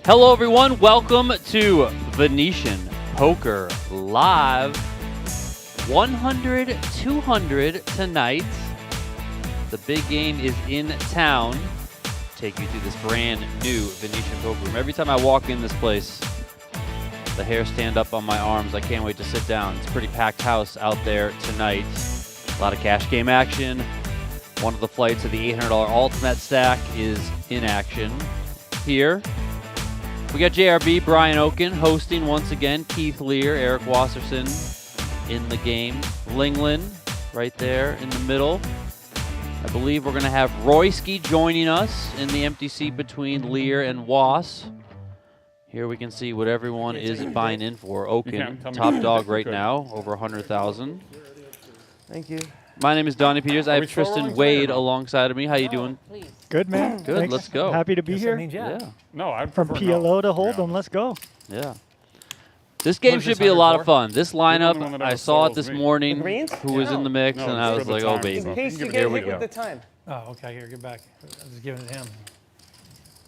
Hello, everyone. Welcome to Venetian Poker Live. 100, 200 tonight. The big game is in town. Take you through this brand new Venetian Poker room. Every time I walk in this place, the hairs stand up on my arms. I can't wait to sit down. It's a pretty packed house out there tonight. A lot of cash game action. One of the flights of the $800 Ultimate stack is in action here. We got JRB, Brian Okin hosting once again. Keith Lehr, Eric Wasserson in the game. Linglin right there in the middle. I believe we're going to have Royski joining us in the empty seat between Lehr and Was. Here we can see what everyone is buying in for. Okin, top dog right now, over 100,000. Thank you. My name is Donnie Peters. I have Tristan Wade alongside of me. How you doing? Good, man. Good. Thanks. Let's go. Happy to be here. Yeah. No, I'm From PLO to Hold'em. Let's go. Yeah. This game should be a lot of fun. This lineup, I saw it this morning. Greens? Who was in the mix, and I was like, oh, baby. In case you Here get we hit go. with the time. Oh, okay, here, get back. I was giving it to him.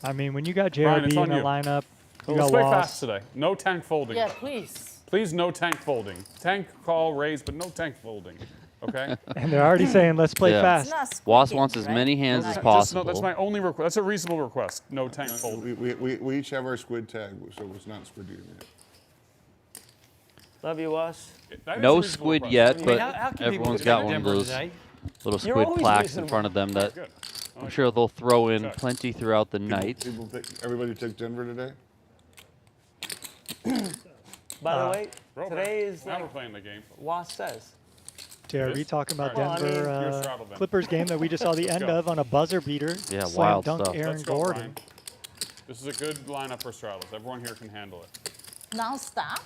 I mean, when you got Brian, JRB it's in on the you. lineup, you Let's got play Was. fast today. No tank folding. Yeah, please. Please, no tank folding. Tank call, raise, but no tank folding. Okay? And they're already saying, let's play Yeah. It's fast. not Squid Was Games, wants as right? many hands as Right. possible. No, that's my only request. That's a reasonable request. No tank folding. We each have our squid tag, so it's not squid yet. Love you, Was. That is a No reasonable squid request. yet, I mean, but how can people everyone's get got to one of Denver those today? little You're squid always plaques in reasonable. front of them that Good. I'm sure they'll throw in Check. plenty throughout the night. Everybody took Denver today? By the way, Roll today back. is Now like we're playing the game. Was says. JRB Yes. talking about All right. Well, I mean, Denver you're straddled then. Clippers game that we just saw the Let's end go. of on a buzzer beater. Yeah, Slam wild dunk stuff. Aaron Let's go, Gordon. Brian. This is a good lineup for straddles. Everyone here can handle it. Now stop.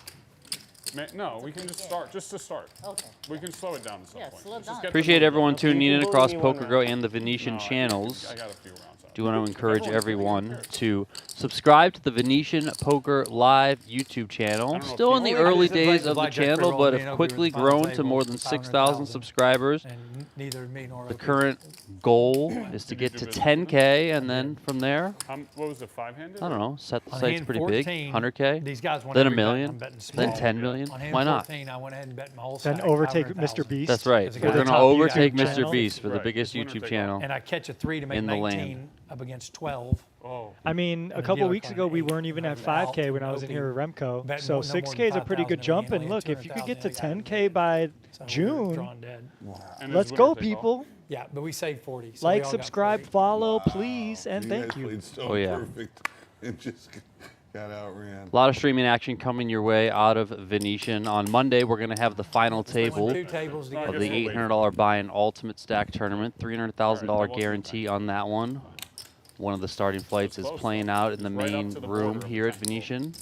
No, we can just start. Just to start. Okay. We can slow it down at some Yeah, point. slow it Let's just down. get Appreciate the- everyone tuning in can across bully me one Poker round. Go and the Venetian No, channels. I got a few rounds out. Do want to encourage Everyone's everyone doing it. to subscribe to the Venetian Poker Live YouTube channel. know if Still in the people- early Just invite days the of the blackjack channel, roll, but you have know, we quickly were at the final grown to more than table, 6,000 subscribers. And neither me nor The Okin. current goal is to get to 10K, and then from there, What was it, five-handed? I don't know, set the On sights hand pretty big. 14, 100K, These guys won then a every bet, million, I'm betting then small. 10 million. On hand Why not? 14, I went ahead and bet my whole Then stack, overtake 500,000. Mr. Beast. That's right. As a We're guy going to top overtake YouTube Mr. channel. Beast for the Right. biggest Winner YouTube take channel. And I catch a 3 to make In the 19 lane. up against 12. Oh. I mean, a the couple dealer weeks card ago, we eight, weren't even at out, 5K when I was in Okin here at Remco. betting So no more than 6K is a pretty good 5,000 jump. and And he look, only if you could 200,000, get to the guy 10K by So we were June, drawn dead. And let's it's go, winner take all. people. Yeah, but we saved 40. So we Like, all got subscribe, 40. follow, please, and You thank guys you. played so Oh, yeah. perfect and just got outran. A lot of streaming action coming your way out of Venetian. On Monday, we're going to have the final Won table 2 tables of together. the $800 buy-in Ultimate Stack Tournament. $300,000 guarantee on that one. One of the starting flights is playing out in the Right up main to the room border of here at tank Venetian.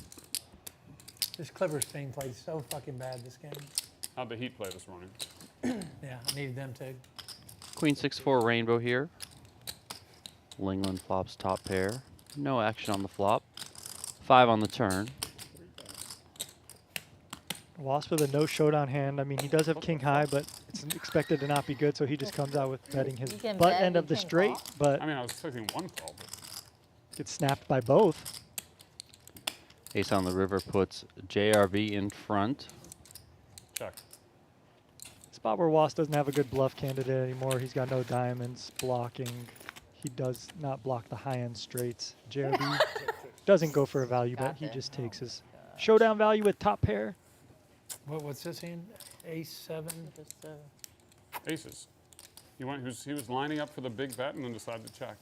This Clippers team played so fucking bad this game. How'd the Heat play this morning? Yeah, I needed them to. Queen 6-4 rainbow here. Linglin flops top pair. No action on the flop. 5 on the turn. Wasp with a no showdown hand. I mean, he does have king high, but it's expected to not be good, so he just comes out with betting his You can butt bet, end you of the can straight, call. but I mean, I was expecting one call, but gets snapped by both. Ace on the river puts JRB in front. check. Spot where Wasp doesn't have a good bluff candidate anymore. He's got no diamonds blocking. He does not block the high-end straights. JRB doesn't go for a value bet. He Got just that. takes his showdown value with top pair. What's this in? Ace 7. Just, Aces. He was lining up for the big bet and then decided to check.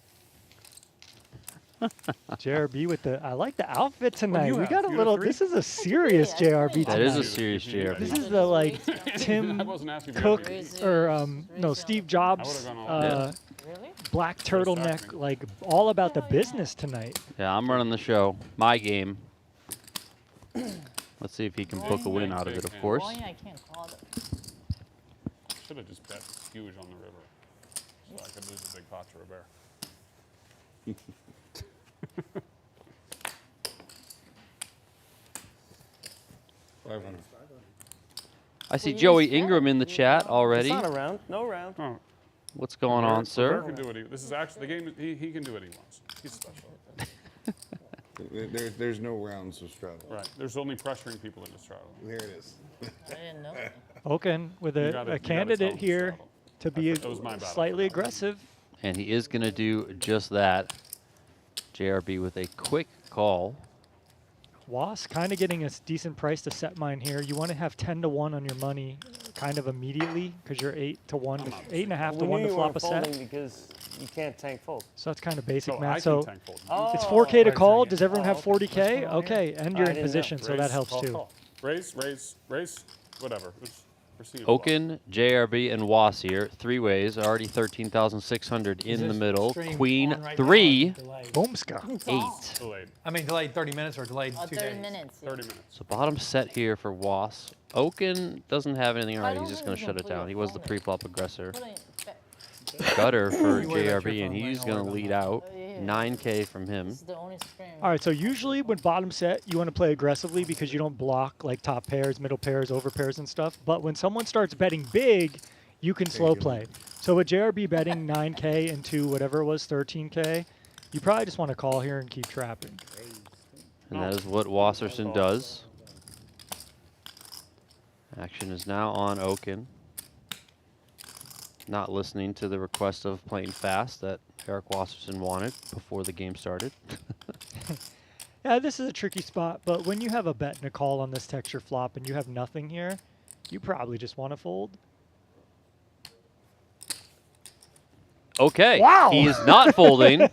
JRB with the, I like the outfit tonight. you We have? got a You got little, three? this is a serious Yeah, JRB That is tonight. a serious JRB. This is the like Tim I wasn't asking for Cook anything. or no Steve Jobs gone all in. really? black turtleneck, me. like all about the business tonight. Yeah, I'm running the show. My game. Let's see if he can book a win out of it, of course. Oh, yeah, I can't call it. Should have just bet huge on the river, so I could lose a big pot to a bear. 500. I see Well, you Joey just bet. Ingram in the chat already. It's not a round. No round. Oh, What's going on, Bear sir? can do what this is actually the game. He can do what he wants. He's special. There's no rounds of straddle. Right. There's only pressuring people into straddle. There it is. I didn't know that. Okin with You gotta a tell candidate them here straddle. to be That was my bad. slightly aggressive. And he is going to do just that. JRB with a quick call. Was kind of getting a decent price to set mine here. You want to have 10 to 1 on your money kind of immediately because you're 8 to 1, 8.5 to We 1 knew to you flop weren't a set. folding because you can't tank fold. So that's kind of basic So I math. can So tank fold. Oh, it's 4K to right, call. so Does yeah. everyone have Oh, okay. 40K? What's going on Okay, and you're I in didn't know. position, so that Raise, helps Call, too. call. Raise, whatever. It's foreseeable. Okin, JRB, and Was here. 3 ways. Already 13,600 Is in the this middle. stream Queen on right now or 3, delayed? Boomska. It's on. 8. Delayed. I mean, delayed 30 minutes or delayed Oh, 2 30 days? minutes. yeah. 30 minutes. So bottom set here for Was. Okin doesn't have anything I already. don't He's just know going to if shut you it can put down. your He was the phone in. pre-flop aggressor. Put it Gutter for You worry about your JRB, and phone, he's don't going to worry lead about out. Oh, yeah. 9K from him. This is the only screen. All right, so usually when bottom set, you want to play aggressively because you don't block like top pairs, middle pairs, over pairs, and stuff. But when someone starts betting big, you can slow play. So with JRB betting 9K into whatever it was, 13K, you probably just want to call here and keep trapping. And that is what Wasserson does. Action is now on Okin. Not listening to the request of playing fast that Eric Wasserson wanted before the game started. Yeah, this is a tricky spot, but when you have a bet and a call on this texture flop and you have nothing here, you probably just want to fold. Okay. Wow. He is not folding.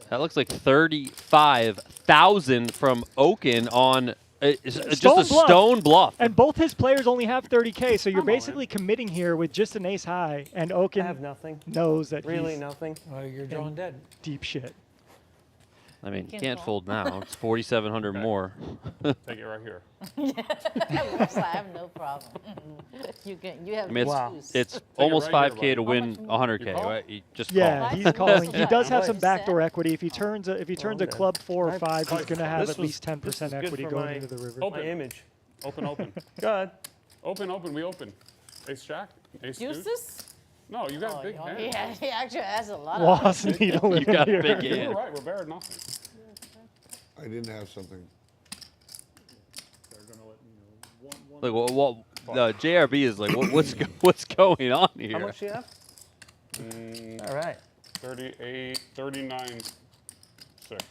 That looks like 35,000 from Okin on just a Stone bluff. stone bluff. And both his players only have 30K, so you're basically committing here with just an ace high, and I Okin have nothing. knows that Really he's nothing. Oh, you're drawing dead. deep shit. I mean, you Can't can't fold. fold now. It's 4,700 Okay. more. Take it right here. I have no problem. You have I mean, Wow. it's almost right here, 5K to buddy. win How much 100K, call? right? You just Yeah, call. he's calling. He does have some Nice. backdoor equity. If he turns a Okay. club 4 or I- 5, he's going to have This at was- least 10% this is good equity for going my- into the river. Open. My image. Open. Good. Open, we open. Ace jack, ace deuce. Juices? No, you got Oh, a big hand. yeah, he actually has a lot of. Lost needle in You got a here. big You hand. were right, we're better than nothing. I didn't have something. Like, what JRB is like, what's going on here? How much do you have? All right. 38, 39, 6.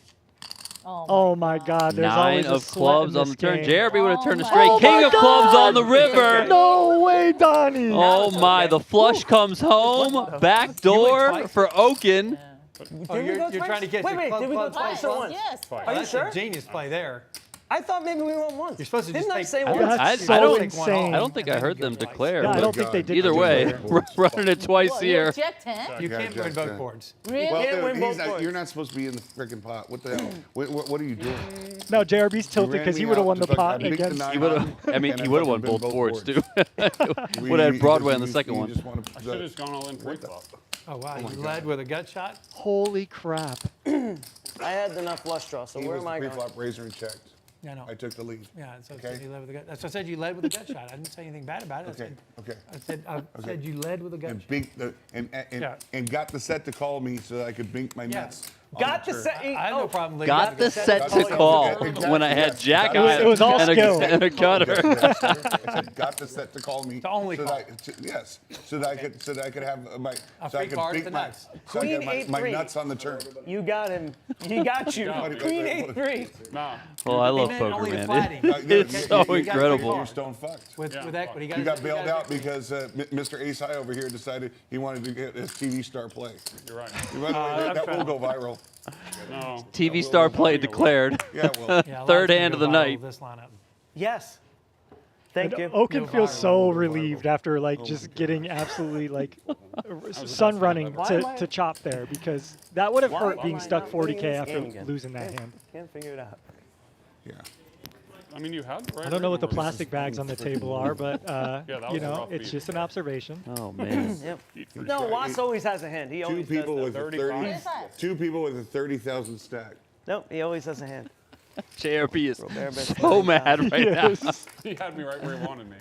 Oh my God! There's 9 always a of sweat clubs in on the this turn. game. JRB would have Oh turned a my straight. God. King Oh of my clubs on the God. river. No way, Donnie! Oh my, the flush comes home. Back door twice. for Okin. Yeah. Oh, Did we you're go you're twice? trying to catch Wait, the wait, club did we go club twice twice. or once? Yes. Twice. Are you That's sure? a genius play there. I thought maybe we went once. You're supposed to Didn't just I take- say That's once? so I don't- insane. I don't think I And then heard you go them twice. declare. Yeah, I but don't think they did. Either way, Both running it twice What, here. you Jack 10? You Jack, can't Jack, win both Jack. boards. Really? Well, Can't win dude, both boards. you're not supposed to be in the freaking pot. What the hell? What are you doing? No, JRB's tilted ran because he me would have out won the to fuck- I pot beat the against. nine He would on, have. I mean, and he would have won fucking both been boards too. We- Would have had Broadway on you the second you one. just wanna- I should have just gone all in pre-flop. Oh, wow. my You God. led with a gut shot? Holy crap! I had enough flush draw, so He where was am I the going? pre-flop raiser and checked. Yeah, no. I took the lead. Yeah, so Okay. you led with a gut. That's what I said. You led with a gut shot. I didn't say anything bad about it. Okay. Okay. I said you led with a gut And shot. bink Yeah. and got the set to call me so that I could bink my Yeah. nuts. on Got the turn. set. I have no problem leading. Got the set to Oh, yeah. call Exactly, when I had yes. Jack It was- eye it was all and skill. and a gutter. I said, got the set to call me. To only so call. that yes, so that I could have my A so I free could card bink to my nuts. so I could Queen have my 8-3. nuts on the turn. You got him. He got you. Yeah. Queen 8-3. Nah. Well, I love meant poker, only the man. flatting. It's so You got free incredible. call. You're stone fucked. With Yeah, equity. You got bailed out because Mr. Ace High over here decided he wanted to get his TV star play. You're right. By the way, that will go viral. No. TV star play declared. Yeah, well, Yeah, a lot Third of hand of people the go viral night. with This lineup. Yes. Thank you. Okin No feels viral. so No relieved viral. after like just getting absolutely like sun running Why am I- to chop there because that would have Why hurt am being I stuck not winning 40K this after game again? losing that hand. Can't figure it out. yeah. I mean, you had the right. I don't know what the range. plastic bags on the table are, but that you was a know, rough it's beat. just an observation. Oh man. Yep. For No, sure. Watts always has a hand. He always Two people does with that. a 35. 30. Two people with a 30,000 stack. Nope, he always has a hand. JRB is Robert bets so 30,000. mad right now. He had me right where he wanted me.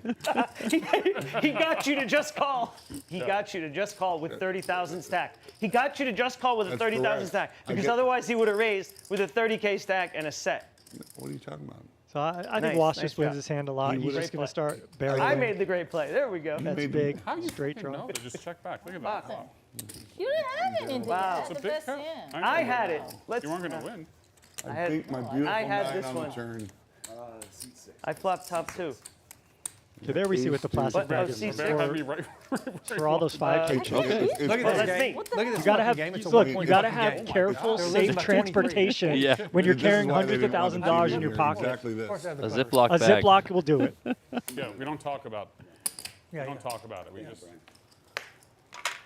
He got you to just call. He got you to just call with 30,000 stack. He got you to just call with a That's 30,000 correct. stack I because get- otherwise he would have raised with a 30K stack and a set. What are you talking about? So I Nice, think Was nice just wins job. his hand a lot. He He's was- just going to Great start barreling. I made the great play. There we go. That's made the- big. How do you Straight fucking draw. know to just check back? Look at that. Fuck. You didn't have anything. Wow. That's It's a the big best cup. hand. I had it. You weren't going to win. I had- Beat my beautiful I had 9 this on one. the turn. I flopped top 2. Okay, there we see what the plastic But, bracket C6. is Man had me for, right. for all those 5K chips. Okay. It's- Look at Well, this that's game. me. Look at this You gotta have game. It's a look. 1-point You gotta fucking have game. careful, They're safe losing by 23. transportation Yeah. when you're This is carrying why they hundreds of didn't want thousands to of dollars do in your it. pocket. Exactly Of course, this. they have the A covers. Ziploc A bag. Ziploc will do it. Yeah, we don't talk about. We Yeah, don't talk about it. We just.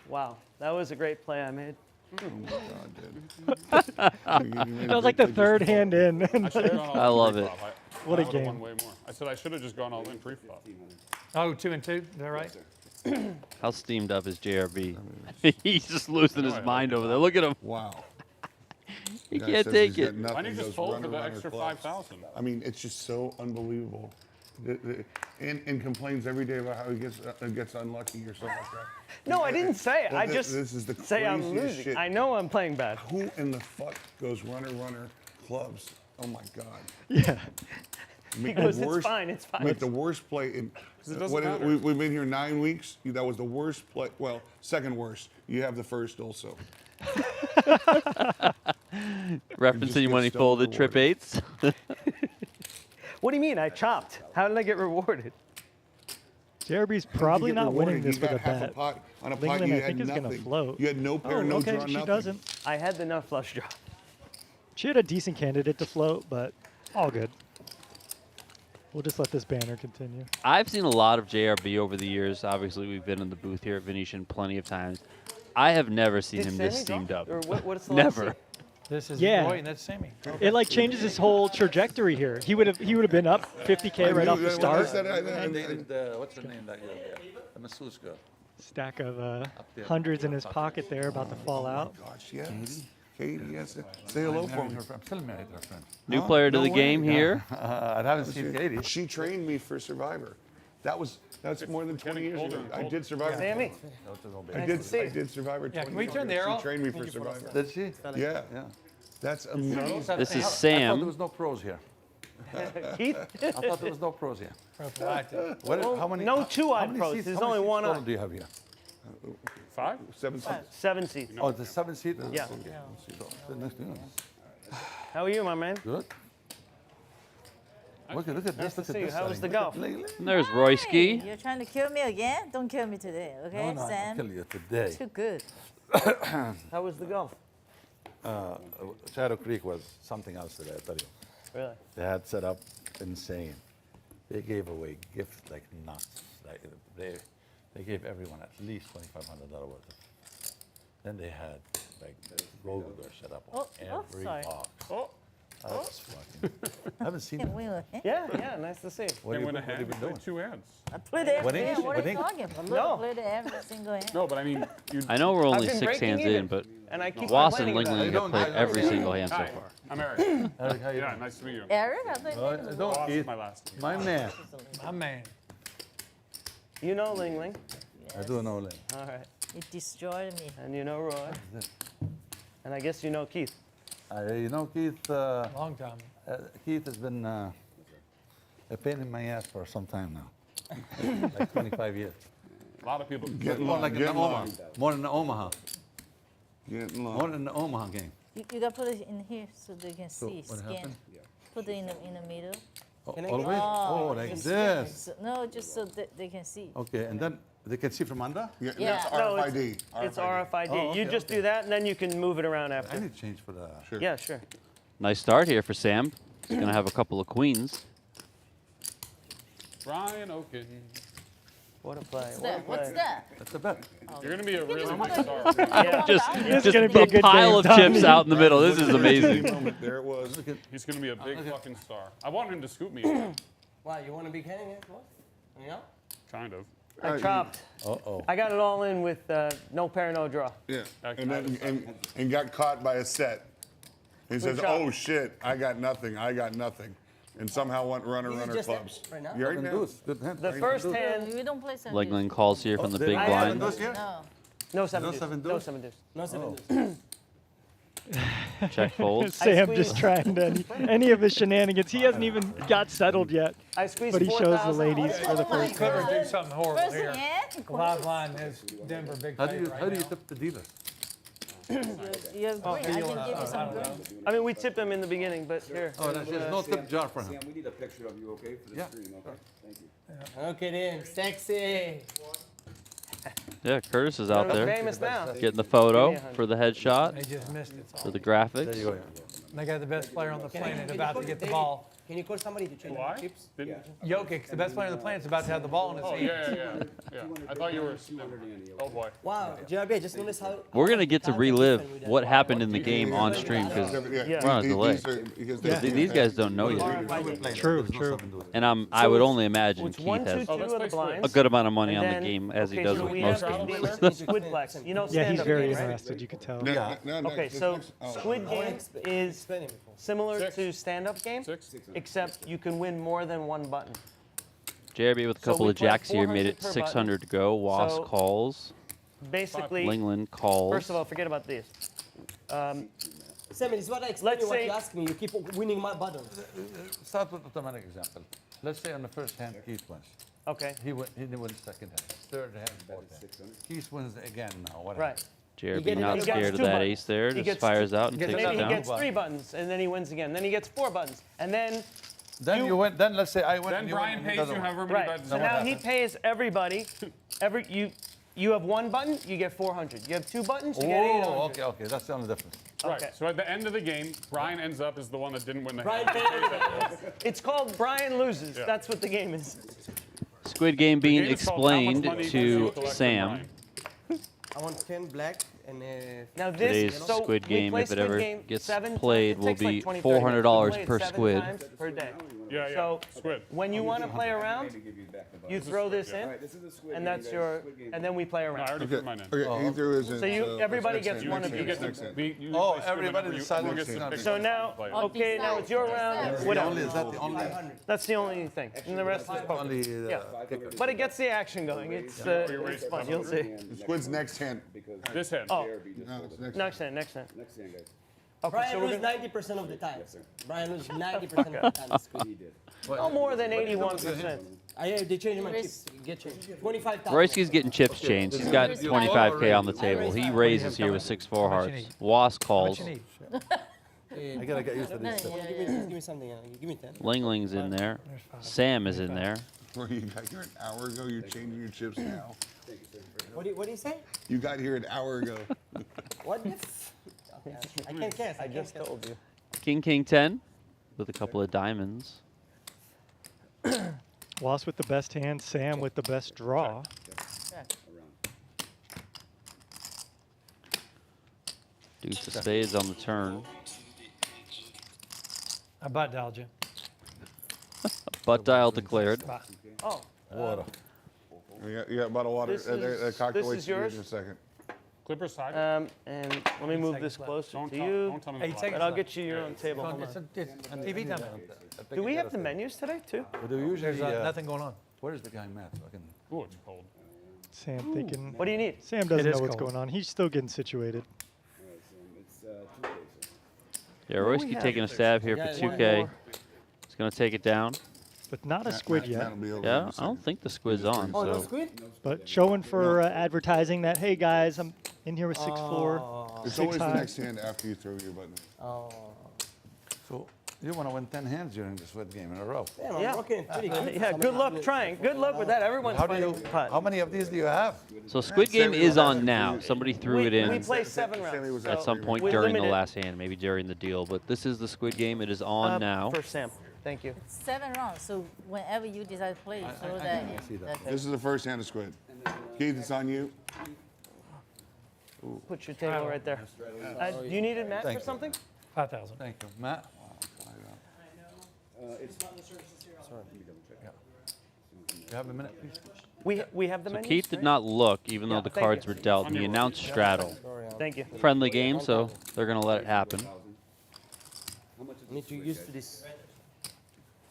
Wow, that was a great play I made. Oh my God, dude. That was like the third hand in. I should have gone all I in love pre-flop. What a I would've game. Won way more. I said I should have just gone all in pre-flop. Oh, 2 and 2. Is that right? How steamed up is JRB? He's just losing his Oh, yeah. mind over there. Look at him. Wow. He Guy can't says take he's got it. nothing, Why didn't you just goes fold runner, for the runner, extra clubs. 5,000? I mean, it's just so unbelievable. And complains every day about how he gets unlucky or something like that. No, I didn't say it. Well, I just this is the say I'm craziest losing. shit. I know I'm playing bad. Who in the fuck goes runner, clubs? Oh my God. Yeah. Make He goes, the it's worst- fine, it's fine. Make the worst play in. it doesn't What is it? matter. We've been here 9 weeks. That was the worst play. Well, second worst. You have the first also. Referencing when he gets double folded trip rewarded. eights. What do you mean? I chopped. How did I get rewarded? JRB's How'd you probably get not winning rewarded? this You with a got half bet. pot on a pot Linglin, you I had think, is gonna nothing. float. You had no pair, Oh, no okay, draw, she nothing. doesn't. I had the nut flush draw. She had a decent candidate to float, but all good. We'll just let this banner continue. I've seen a lot of JRB over the years. Obviously, we've been in the booth here at Venetian plenty of times. I have never seen Did him this Sammy steamed draw? up. Or what's the Never. last seat? This is Yeah. Roy and that's Sammy. It like changes his whole trajectory here. He would have been up 50K right off the start. What's her name that year? The Masuska. Stack of hundreds in his pocket there, about to fall out. Gosh, yes. Katie, yes. Say hello for me. I'm still married to her friend. New player to No the way. game here. I haven't seen Katie. She trained me for Survivor. That's more than 20 years ago. I did Survivor. Sammy. I Nice to see you. did Survivor. Yeah, 20 can we years turn ago. the arrow? She trained me for Survivor. Did she? Yeah, Yeah. that's amazing. This is I thought Sam. there was no pros here. Keith? I thought there was no pros here. Prophylactic. What, Well, how many? no how- two-odd how many pros. seats- There's how many only seats one total odd. do you have here? 5? 7 seats. 7 seats. Oh, it's a 7-seat. Yeah. How are you, my man? Good. Look at Nice this. to Look at see you. this. How was the setting. golf? And there's Hey, Royski. you're trying to kill me again? Don't kill me today, okay, No, no, I'll Sam? kill you today. Too good. How was the golf? Shadow Creek was something else today, I tell you. Really? They had set up insane. They gave away gifts like nuts. Like they gave everyone at least $2,500 worth of. Then they had like roller set up on every sorry. box. Oh, That's fucking. I haven't seen Can't it. win with him. yeah, nice to see you. What They have win a you hand. been They doing? played 2 hands. I played every What hand. English? What What are you English? talking about? No. Look, played every single hand. No, but I mean, you. I know we're only been 6 breaking hands even. in, but And I keep Was and complaining about Linglin it. have played every single hand so Hi, far. I'm Eric. Eric, how you Yeah, doing? nice to meet you. Eric, I played Oh, don't Ross is eat. my last name. My man. My man. You know Lingling. I do know Lynn. All right. You destroyed me. And you know Roy. And I guess you know Keith. You know, Keith. Long time. Keith has been a pain in my ass for some time now. Like 25 years. A lot of people. Getting More long, like in getting Omaha. long. More than the Omaha. Getting More long. than the Omaha game. You gotta put it in here so they can So see. what Scan. happened? Put it in the middle. Oh, Can I all the get- way? Oh, like just- this. so- no, just so that they can see. Okay, and then they can see from under? Yeah, Yeah. that's No, RFID. It's RFID. Oh, You okay, just do that, and then you can move it around I after. need to change for the. Sure. Yeah, sure. Nice start here for Sam. He's going to have a couple of queens. Brian Okin. What a play. What's What a that? What's play. that? That's a bet. You're going to be a really put good it- star. Yeah. This is Just gonna be a a good pile game, of chips Tommy. out in the middle. This is amazing. There it was. He's going to be a big fucking star. I want him to scoop me. Why, you want to be king? Yeah? Kind of. I chopped. Uh-oh. I got it all in with no pair, no draw. Yeah. Okay. And then and got caught by a set. He says, shot. "Oh shit, I got nothing. I got nothing," and somehow went runner just clubs. right now? You already Seven know. deuce, good hand. The first hand, We don't play seven. Linglin calls here from the big I blind. have No. no seven No deuce. seven No deuce? seven deuce. No, 7 deuce. Check fold. Sam squeezed- just trying to any of his shenanigans. He hasn't even got settled yet, I squeezed but he shows the 4,000. ladies for the Oh my first. Clippers God. do something horrible First here. hand? The live line is Denver big How do you favorite how right do you now. tip the dealer? You're green. I can give you some green. I mean, we tip him in the beginning, but here. Oh, there's no tip jar for him. Sam, we need a picture of you, okay, for the Yeah. screen, okay? Thank you. Okay, then. Sexy. Yeah, Curtis is out We're there famous now. getting the photo for the headshot, They just missed it. for the There graphics. you go. Yeah. They got the best player on the Can planet you about to call get the David? ball. Can you call somebody to change Why? the chips? Didn't? Jokic, the best player on the planet, is about to have the ball in his Oh, hand. yeah. I thought you were. Oh boy. Wow, JRB, I just noticed how. We're going to get to how relive different with that. what happened in the game on stream because Yeah. we're on a delay. These guys don't know yet. True, There's no true. 7 deuce. And I would only imagine It's Keith 1, 2, has 2 let's of the play blinds. a good amount of money And on the then- game as he okay, does so with we most have games. the Squid Flex. You know Yeah, he's stand-up very games, right? invested. You could tell. Yeah. Okay, so Squid Game is Explain it before. similar Six. to stand-up game, 6. except you can win more than one button. JRB with a So couple we of play jacks here made 400 it per 600 to go. Was So- calls. Basically, Linglin calls. first of all, forget about these. Sammy, this is what I explained Let's you what say- you asked me. You keep winning my buttons. Start with automatic example. Let's say on the first hand, Keith wins. Okay, He wins second hand, third hand, fourth hand. Keith wins again now. What right. JRB get it- not he gets scared of two that buttons. ace there. He Just gets fires out and gets takes Then it he down. gets 3 buttons, and then he wins again. Then he gets 4 buttons, and then Then you win. Then let's say I win. Then and you Brian win, and he pays doesn't you win. however many right. buttons So you now want. he pays everybody. You have 1 button, you get 400. You have 2 buttons, you get 800. Oh, okay. That's the only difference. Right. Okay. So at the end of the game, Brian ends up as the one that didn't win the Brian hand. It's called Brian loses. Yeah. That's what the game is. Squid game being game is called How Much explained Money Can to You Collect from Sam. Brian? I want 10 black and Now this Today's so Squid we game, play if it Squid ever game gets 7 played, times. will It takes like be 20, 30 $400 minutes. We play it per 7 squid. times per day. Yeah. So Squid. when you want to play around, you throw this in, This is the Squid and game, that's guys. your, Squid game. and then we play I around. already Okay, put mine in. okay, he threw his in. So you- everybody gets one of You these. get Next to hand. be. You Oh, play Squid everybody whenever you- decided you get to to not pick to So one now, player. okay, now it's your round. Whatever. Only is that the only That's the only thing, and the rest is poker. only Yeah. kicker? But it gets the action going. It's it's fun. You'll see. Squid's next hand. This hand. Oh, No, it's next. next hand, next hand. Next hand, guys. Okay, Brian so we're loses gonna 90% of the time. Brian loses 90% of the time. He did. no more than 81%. They changed my chips. Get changed. 25,000. Royski's getting chips changed. He's got 25K on the table. He raises here with 6-4 hearts. Was calls. What you need? I gotta get used to No, this. Give me something. Give me 10. Lingling's in there. Sam is in there. Bro, you got here an hour ago. You're changing your chips now. What do you say? You got here an hour ago. What if? I can't guess. I just told you. King 10 with a couple of diamonds. Was with the best hand, Sam with the best draw. Deuce of spades on the turn. I butt dialed you. Butt dial declared. Oh, Water. You got a bottle of water. This is- cocktail this waits is for you in yours? a second. Clipper side. and let me move this closer Don't to tell, you, don't tell me. Hey, the take and line. I'll get you your own table. Hold It's, on. it's TV time. Do we have the menus today too? We do usually. There's nothing going on. Where's the guy Matt? Fucking. Ooh, it's cold. Sam thinking. What do you need? Sam doesn't It know is what's cold. going on. He's still getting situated. It's Tuesday, so. Yeah, Royski taking a stab here for Yeah, 2K. one He's going to take it down. But not a squid yet. That'll be over in Yeah, a I second. don't think the squid's on. Oh, no So squid? But showing for advertising that, hey guys, I'm in here with 6-4. It's Six always the high. next hand after you throw your button. Oh. So you want to win 10 hands during the Squid game in a row. Damn, I'm Yeah. rocking pretty good. Yeah, good luck trying. Good luck with that. Everyone's How do you? fighting putt. How many of these do you have? So Squid Game is on now. Somebody threw it We in play 7 Sammy was rounds. at so some point we during the limit it, last hand, maybe during the deal. But this is the Squid Game. It is on now. For Sam. Thank you. 7 rounds. So whenever you decide to play, so I that. can see that. This is the first hand of Squid. Keith, it's on you. Put your table right there. Do you need it, Matt, Thank for you. something? 5,000. Thank you, Matt. You have a minute, please. We have the So menus. Keith did right? not look, even though Yeah, the thank cards you. were dealt. And he announced straddle. Thank you. Friendly game, so they're going to let it happen. I need to get used to this.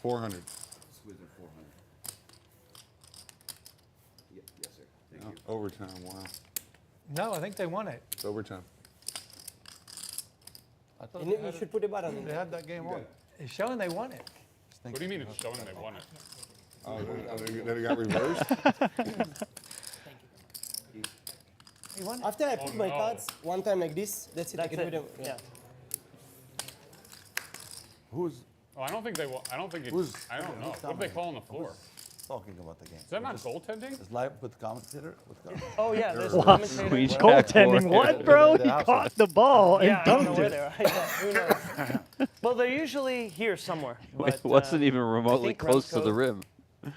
400. Squids are 400. Yes, sir. Thank you. Overtime, wow. No, I think they won it. It's overtime. I thought You, you should put a button in They there. had that game on. It's showing they won it. What do you mean it's showing they won it? Oh, they got reversed? He won it. After I put my no. cards one time like this, that's it. I That's can put it. them. Yeah. Who's Oh, I don't think they won. I don't think it's. Who's- I don't know. What do they call on the floor? talking about the game? Is that not goaltending? Is live with commentator? Oh yeah, there's a Wow, commentator. Queen Goaltending, Jack what, four. bro? The He opposite. caught the ball and Yeah, I don't know dunked where it. they are. Who knows? Well, they're usually here somewhere. It But, wasn't even I remotely think close to the Remco rim.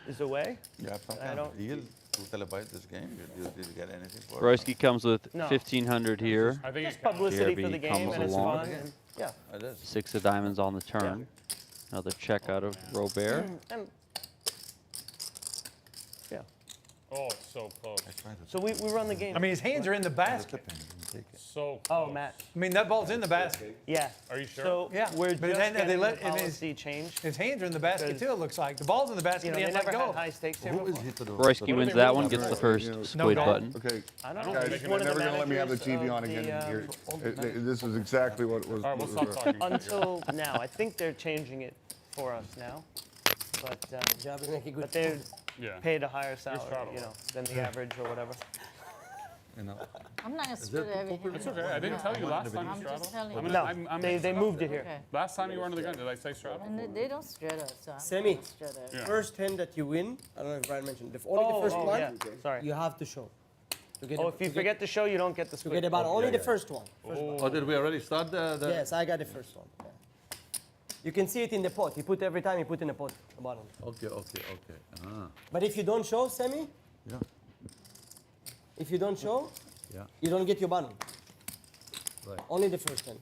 is away. Yeah, from I don't- Real to televise this game. Did you get anything for it? Royski comes with No. 1,500 here. I think Just it counts. publicity JRB for the game, comes and it's along. fun. And, yeah. It is. 6 of diamonds on the turn. Another check out of Robert. And, yeah. Oh, it's so close. So we run the game. I mean, his hands are in the basket. So close. Oh, Matt. I mean, that ball's in the basket. Yeah. Are you sure? So Yeah, we're but just then they getting let- the and policy changed. His hands are in the basket Because, too, it looks like. The ball's in the basket, You know, he they didn't never let had go. high stakes here Who is before. he to the Royski wins that one, gets the first You know, squid goal. button. Okay, I don't know. guys, He's they're one of the never gonna let me have the managers TV of on again the, here. This is exactly what was. All right, we'll stop talking. Until now, I think they're changing it for us now, but Job and make a good. but they're Yeah. paid a higher salary, Straddle. you know, than the average or whatever. You know, I'm not gonna split every hand. It's okay. I didn't tell you last time you I'm just straddled. telling you. No, I'm they moved it here. Okay. Last time you were under the gun, did I say straddle? And they don't straddle, so I'm Sammy. gonna straddle. Yeah. First hand that you win, I don't know if Brian mentioned, only the first one, yeah. Sorry. you have to show. To get Oh, a- if you to get- forget to show, you don't get the to squid. get about only the first one. oh, did we already start the? Yes, I got the first one. Yeah. You can see it in the pot. He put every time he put in the pot, the bottom. Okay. Ah, But if you don't show, Sammy, yeah, if you don't show, yeah. you don't get your bottom. Right. Only the first hand.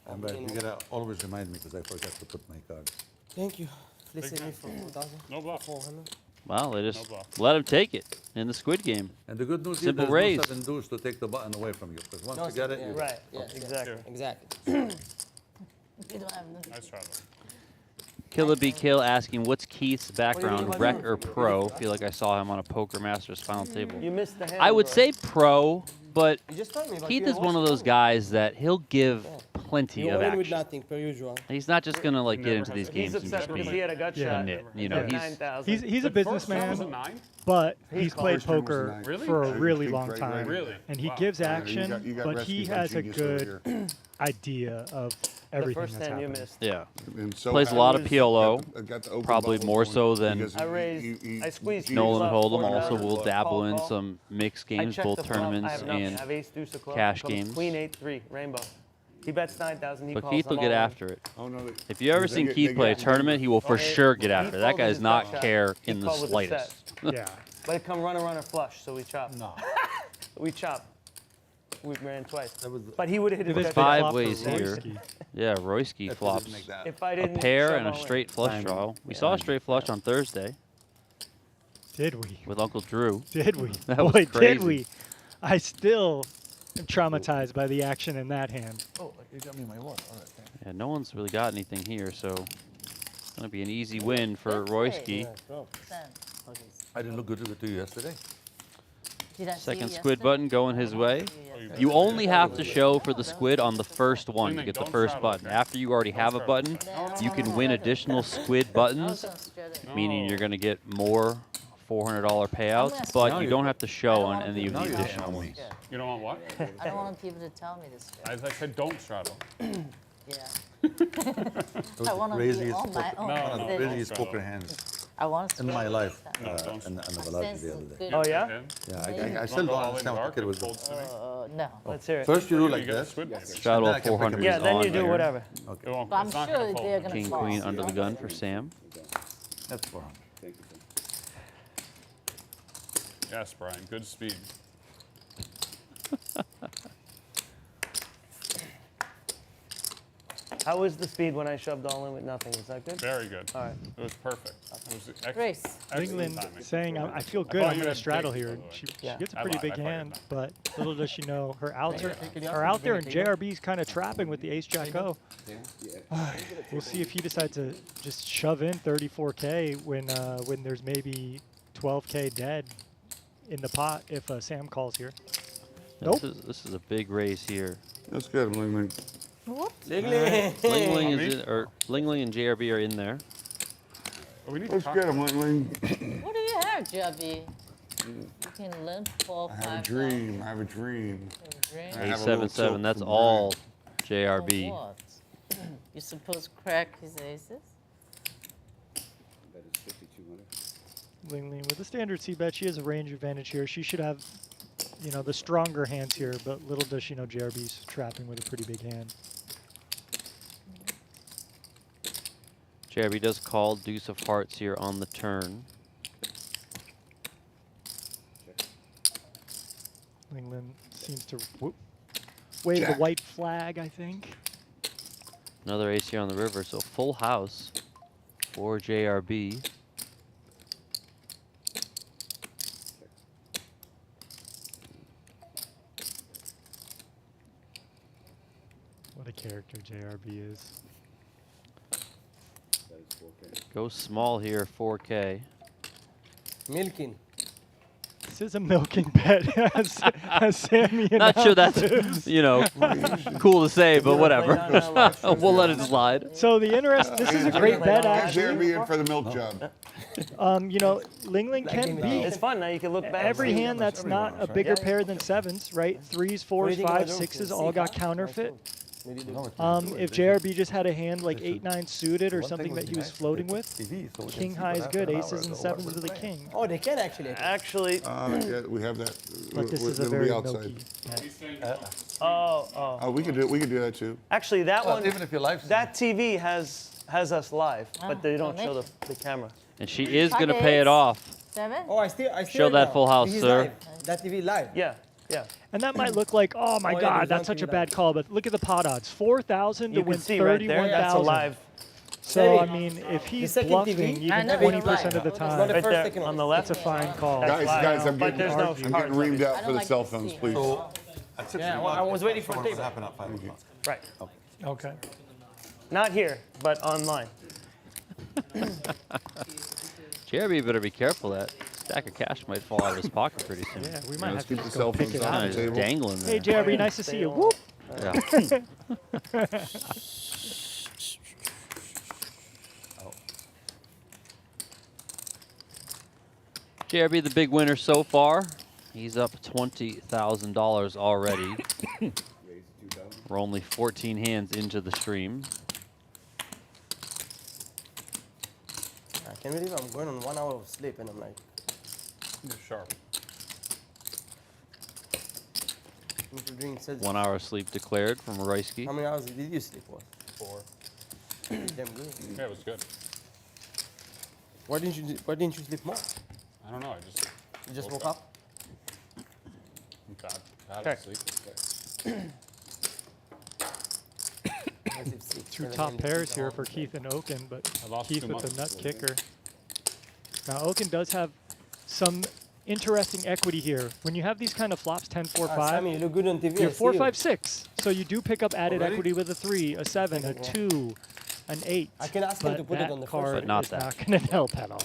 And but you gotta always remind me because I forgot to put my cards. Thank you. Please save me for 4,000. No bluff. 400. Well, they just bluff. let him take it in the squid game. And the good news Simple is raise. there's no 7 deuce to take the button away from you because once No, you get sir, it, yeah. you Right. Yeah, Exactly. Exactly. You don't have nothing. I straddle. Killer Be Kill asking, what's Keith's background, about rec you? or pro? Feel like I saw him on a Poker Masters final table. You missed the hand. I would bro. say pro, but You just told me about Keith you is and one of Wasserson. those guys that he'll give plenty You of win with action. nothing, per usual. He's not just gonna like get Never into has these a- games He's and upset just because be he had a gut Yeah. shot. nit. You know, at he's 9,000. He's a The first one was a businessman, 9? but He he's called. played First one was a poker nine. Really? for a Yeah, really peaked long right time. Really? And he Wow. gives Yeah, action, you got but rescued he by has a Genius over good here. idea of The everything first that's hand you happening. missed. yeah. And so Plays a lot of happy PLO, got the open probably bubbles more going so than because I raised. I squeezed. Nolan two clubs, Hold'em. four Also, down, will dabble in call. some mixed I games, checked both the flop. I tournaments have nothing. I and have ace deuce of clubs. cash Comes games. Queen 8-3 rainbow. He bets 9,000. He but calls. Keith will I'm get all in. after it. Oh, no, If you ever they seen get- Keith they play a get- tournament, he will for Hey, sure get he after it. That folded guy his does not gut shot. care He in the called with a set. slightest. Yeah. But it come runner flush, so we chop. No, We chop. We ran twice. that was. But he would have hit If it it's with Five that. flop for ways here. Royski. Yeah, Royski That flops doesn't make that. If I a didn't pair shove and a all in. straight flush draw. We saw a straight flush on Thursday Did we? with Uncle Drew. Did we? That was Boy, did crazy. we. I still am traumatized by the action in that hand. Oh, you got me my one. All right. thanks. Yeah, no one's really got anything here, so it's gonna be an easy win for Royski. Yeah, no. Then, I didn't look good to you yesterday. did I see Second you squid yesterday? button going his way. Yeah. You only have to show for the squid on the first one to Linglin, get the don't first straddle, button. okay? After you already have a button, you can win additional squid I was buttons, gonna straddle. meaning you're gonna get more $400 payouts, but you don't have to show on any of Now the you additional tell me. ones. You don't want what? I don't want people to tell me this. As I said, don't straddle. Yeah. Those I are want to be craziest on my poker- own. No, one of the no, Then craziest don't poker straddle. hands I want to in my life don't in the Bellande the other day. Oh yeah? Yeah, I still Wanna don't go all in understand what dark poker and was. fold sitting? No. Let's hear it. First you do You like get a this. squid button. Straddle Then I of can pick 400 it is Yeah, then on you do here. whatever. It won't, But I'm it's not sure gonna fold. they're gonna King, fall. queen under the gun for Sam. That's 400. Thank you, sir. Yes, Brian, good speed. How was the speed when I shoved all in with nothing? Was that good? Very good. All right. It was perfect. It was Grace. excellent Linglin timing. saying, I feel I good, thought I'm you going to had straddle bigs, here. by the way. She Yeah. gets a I pretty lied, big I thought you hand, had but little does she know her outs Taking are off, out there, and taking off. JRB's kind of trapping with the ace-jack-o. Yeah. We'll see if he decides to just shove in 34K when there's maybe 12K dead in the pot if Sam calls here. Nope. This is a big race here. That's good, Linglin. Linglin. Linglin is in, or Linglin and JRB are in there. Oh, we need to Let's talk get about him, Linglin. What do you have, Jubby? You can limp 4, I 5. have a dream. I have a dream. Dream. I have a little 8-7-7. tilt That's from all For JRB. what? You supposed to crack his aces? That is 5,200. Linglin with a standard c-bet, she has a range advantage here. She should have, you know, the stronger hands here, but little does she know JRB's trapping with a pretty big hand. JRB does call deuce of hearts here on the turn. Linglin seems to wave the Jack. white flag, I think. Another ace here on the river, so full house for JRB. What a character JRB is. That is 4K. Go small here, 4K. Milking. This is a milking bet, as Sammy Not sure that's, announces. you know, cool to say, but whatever. We'll let it slide. So the this is a great bet, Get actually. JRB in for the milk job. You know, Linglin can beat It's fun. Now you can look back. every and see. hand that's not a bigger pair than sevens, right? Threes, What do fours, you think about fives, those? sixes, See, all got huh? counterfeit. Maybe do- If JRB just had a hand like 8-9 suited or something that he was floating with, king high is good, aces and sevens with a king. Oh, they can actually. Actually, Yeah, we have that. But this is a It'll very be outside. milky bet. Oh, we could do that too. actually, that one, Even if your life's that TV has us live, but they don't show donation. the camera. And she is going to Five pay it eights. off. 7? Oh, I still Show it that now. full house, This is sir. live. That TV live. Yeah, yeah. And that might look like, oh my Oh, yeah, God, there's that's such a nothing bad there. call. But look at the pot odds: 4,000 to You win can see right there. That's a 31,000. live. So I mean, if he's second bluffing TV, I even know 20% it's of the live. time, Not the Right first, there second on one. the left. it's a fine call. That's Guys, live. I'm But there's no getting cards on reamed it. out I for don't the like cell to phones, see. please. Yeah, well, I was waiting for table. Happen at 5 o'clock. Right. Okay. Not here, but online. JRB better be careful. That stack of cash might fall out of his pocket pretty soon. Yeah, we might Let's have to keep the just cell go pick phones it off out. Kind the of just table. dangling there. Hey JRB, nice to see you. Whoop. Yeah. JRB, the big winner so far. He's up $20,000 already. Raise 2,000. We're only 14 hands into the stream. I can't believe I'm going on 1 hour of sleep and I'm like, You're sharp. need to drink. Says, 1 hour sleep declared from Royski. how many hours did you sleep for? 4. Damn good. Yeah, it was good. Why didn't you sleep more? I don't know. I just You just woke up? got Okay. to sleep. Two top pairs here for Keith and Okin, but I lost Keith too with much. the nut kicker. Now Okin does have some interesting equity here. When you have these kind of flops, 10, 4, 5, Sammy, you look good on TV. you're I see 4, you. 5, 6. So you do pick up added Already? equity with a 3, a 7, a 2, an 8. I can ask him but to put that it on the card first. But not is that. not going to help at all.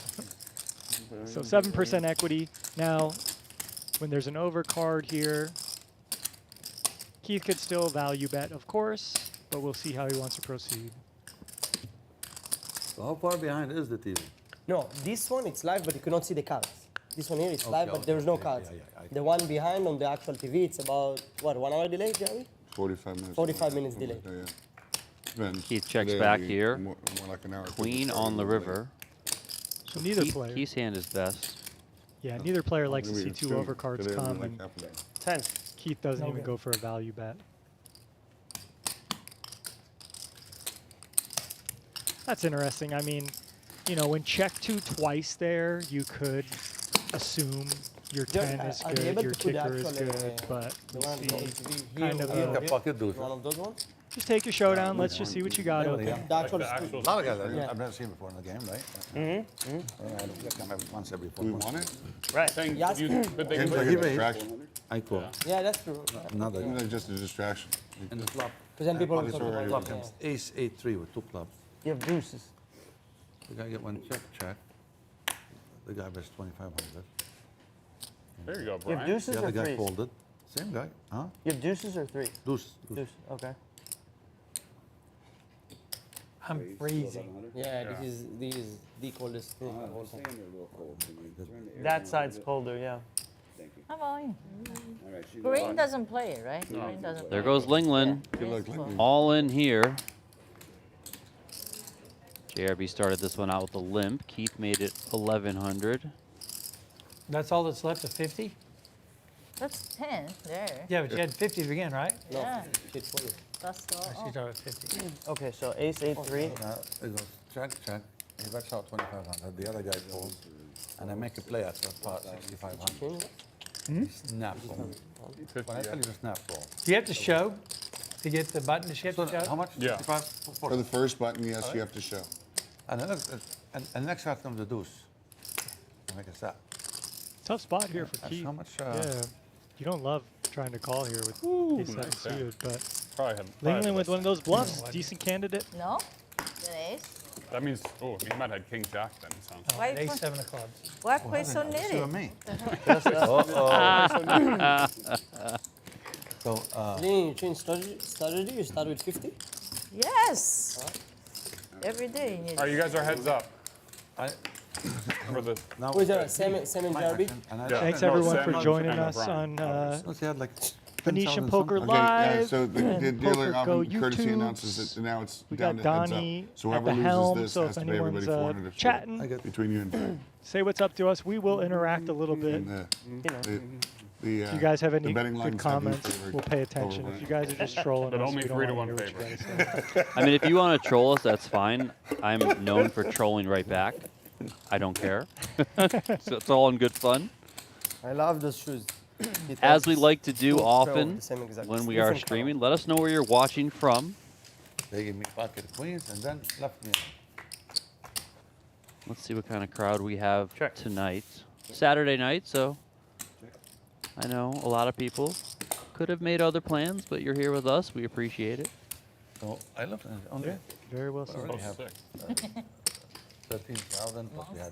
So 7% equity. Now, when there's an overcard here, Keith could still value bet, of course, but we'll see how he wants to proceed. So how far behind is the TV? No, this one it's live, but you cannot see the cards. This one here is live, but okay, there's no okay, cards. yeah, The one behind on the actual TV, it's about what 1 hour delay, Jerry? 45 minutes. 45 minutes Something delay. like that, yeah. Depends. Keith checks Today back it'd be here. More like an hour. Queen 30 on the minutes river. So neither Keith- player. Keith's hand is best. Yeah, neither player late. likes to Maybe see it's two soon. overcards Today it'll be come, like and half an hour. 10. Keith doesn't even Okay. go for a value bet. That's interesting. I mean, you know, when check 2 twice there, you could assume your 10 is Are they good, able your to put the kicker is actual, good, but The we one on the see TV kind here, of here, a- What the here. fuck you do? One of those ones? Just take your showdown. Let's just see what you got. Anybody, Okay. yeah. The actual the split. actual A lot of guys Yeah. I've never seen before in the game, right? I look at them once every 4 We months. want it? Right. thing. Yes. But they Seems can like he a raised. distraction. I call. Yeah, that's true. Another Seems like just a distraction. in the flop. Because then people It's will already flop. okay. Yeah. Ace 8-3 with 2 clubs. You have deuces. The guy get one check. The guy bets 2,500. There you go, You have Brian. deuces The or other guy threes? folded. Same guy, huh? You have deuces or three? Deuce. Deuce. Okay. I'm Still freezing. 1100? Yeah, this is the coldest thing. I was saying they're a little cold. Can you turn the air That down a side's bit? colder, yeah. Thank you. How about you? All right, she's Green on. doesn't play it, right? Green doesn't There play goes it. Linglin. Yeah, Good luck, green's full. Linglin. All in here. JRB started this one out with a limp. Keith made it 1,100. That's all that's left of 50? That's 10 there. Yeah, but you had 50 to begin, right? Yeah, Shit, 20. that's I all. see, with 50. Okay, so ace 8-3. Now, it goes check. He bets out 2,500. The other guy folds. And I make a play at the pot 6,500. He snaps on me. When I tell you to snap ball. Do you have to show to get the button to shift So to show? how much? Yeah. 65? For the first button, yes, you have to show. And then and next shot comes the deuce. I make a set. Tough spot here for That's Keith. how much? Yeah. You don't love trying to call here with ace 7 nice set. suited, but Probably have. Linglin with one of those bluffs, decent candidate. No? An ace? That means, oh, he might have king jack then, it sounds like. Why, Ace 7 of clubs. why play so You nitty? and me. So, Then you change strategy, you start with 50? Yes. Every day you need All right, you guys are heads up I, for the. now, Who is that? Sam and my JRB? action, and I Yeah. Thanks No, everyone Sam for and joining O'Brien, us on Once he had like Venetian 10,000 Poker something. Okay, yeah, Live. so the and dealer Poker Go courtesy YouTubes. announces that now it's We down got to heads Donnie up. So at whoever the loses helm, this so has if to pay everybody anyone's 400 if chatting, I get between you and Ben. say what's up to us. We will interact a little bit. And You know. the, If you guys have the any betting good lines have you comments, favored we'll pay attention. over If you guys are just trolling But us, only we don't 3 to want 1 to hear what you favorite. guys say. I mean, if you want to troll us, that's fine. I'm known for trolling right back. I don't care. So it's all in good fun. I love those shoes. It As we works. like to do Two often the same exact- when we are different streaming, let us know where you're watching from. They give me pocket queens and then left me. Let's see what kind of crowd we have Check. tonight. Saturday night, so I know a lot of people could have made other plans, but you're here with us. We appreciate it. So I left only Yeah, very well I said. already Oh, have sick. 13,000 plus we had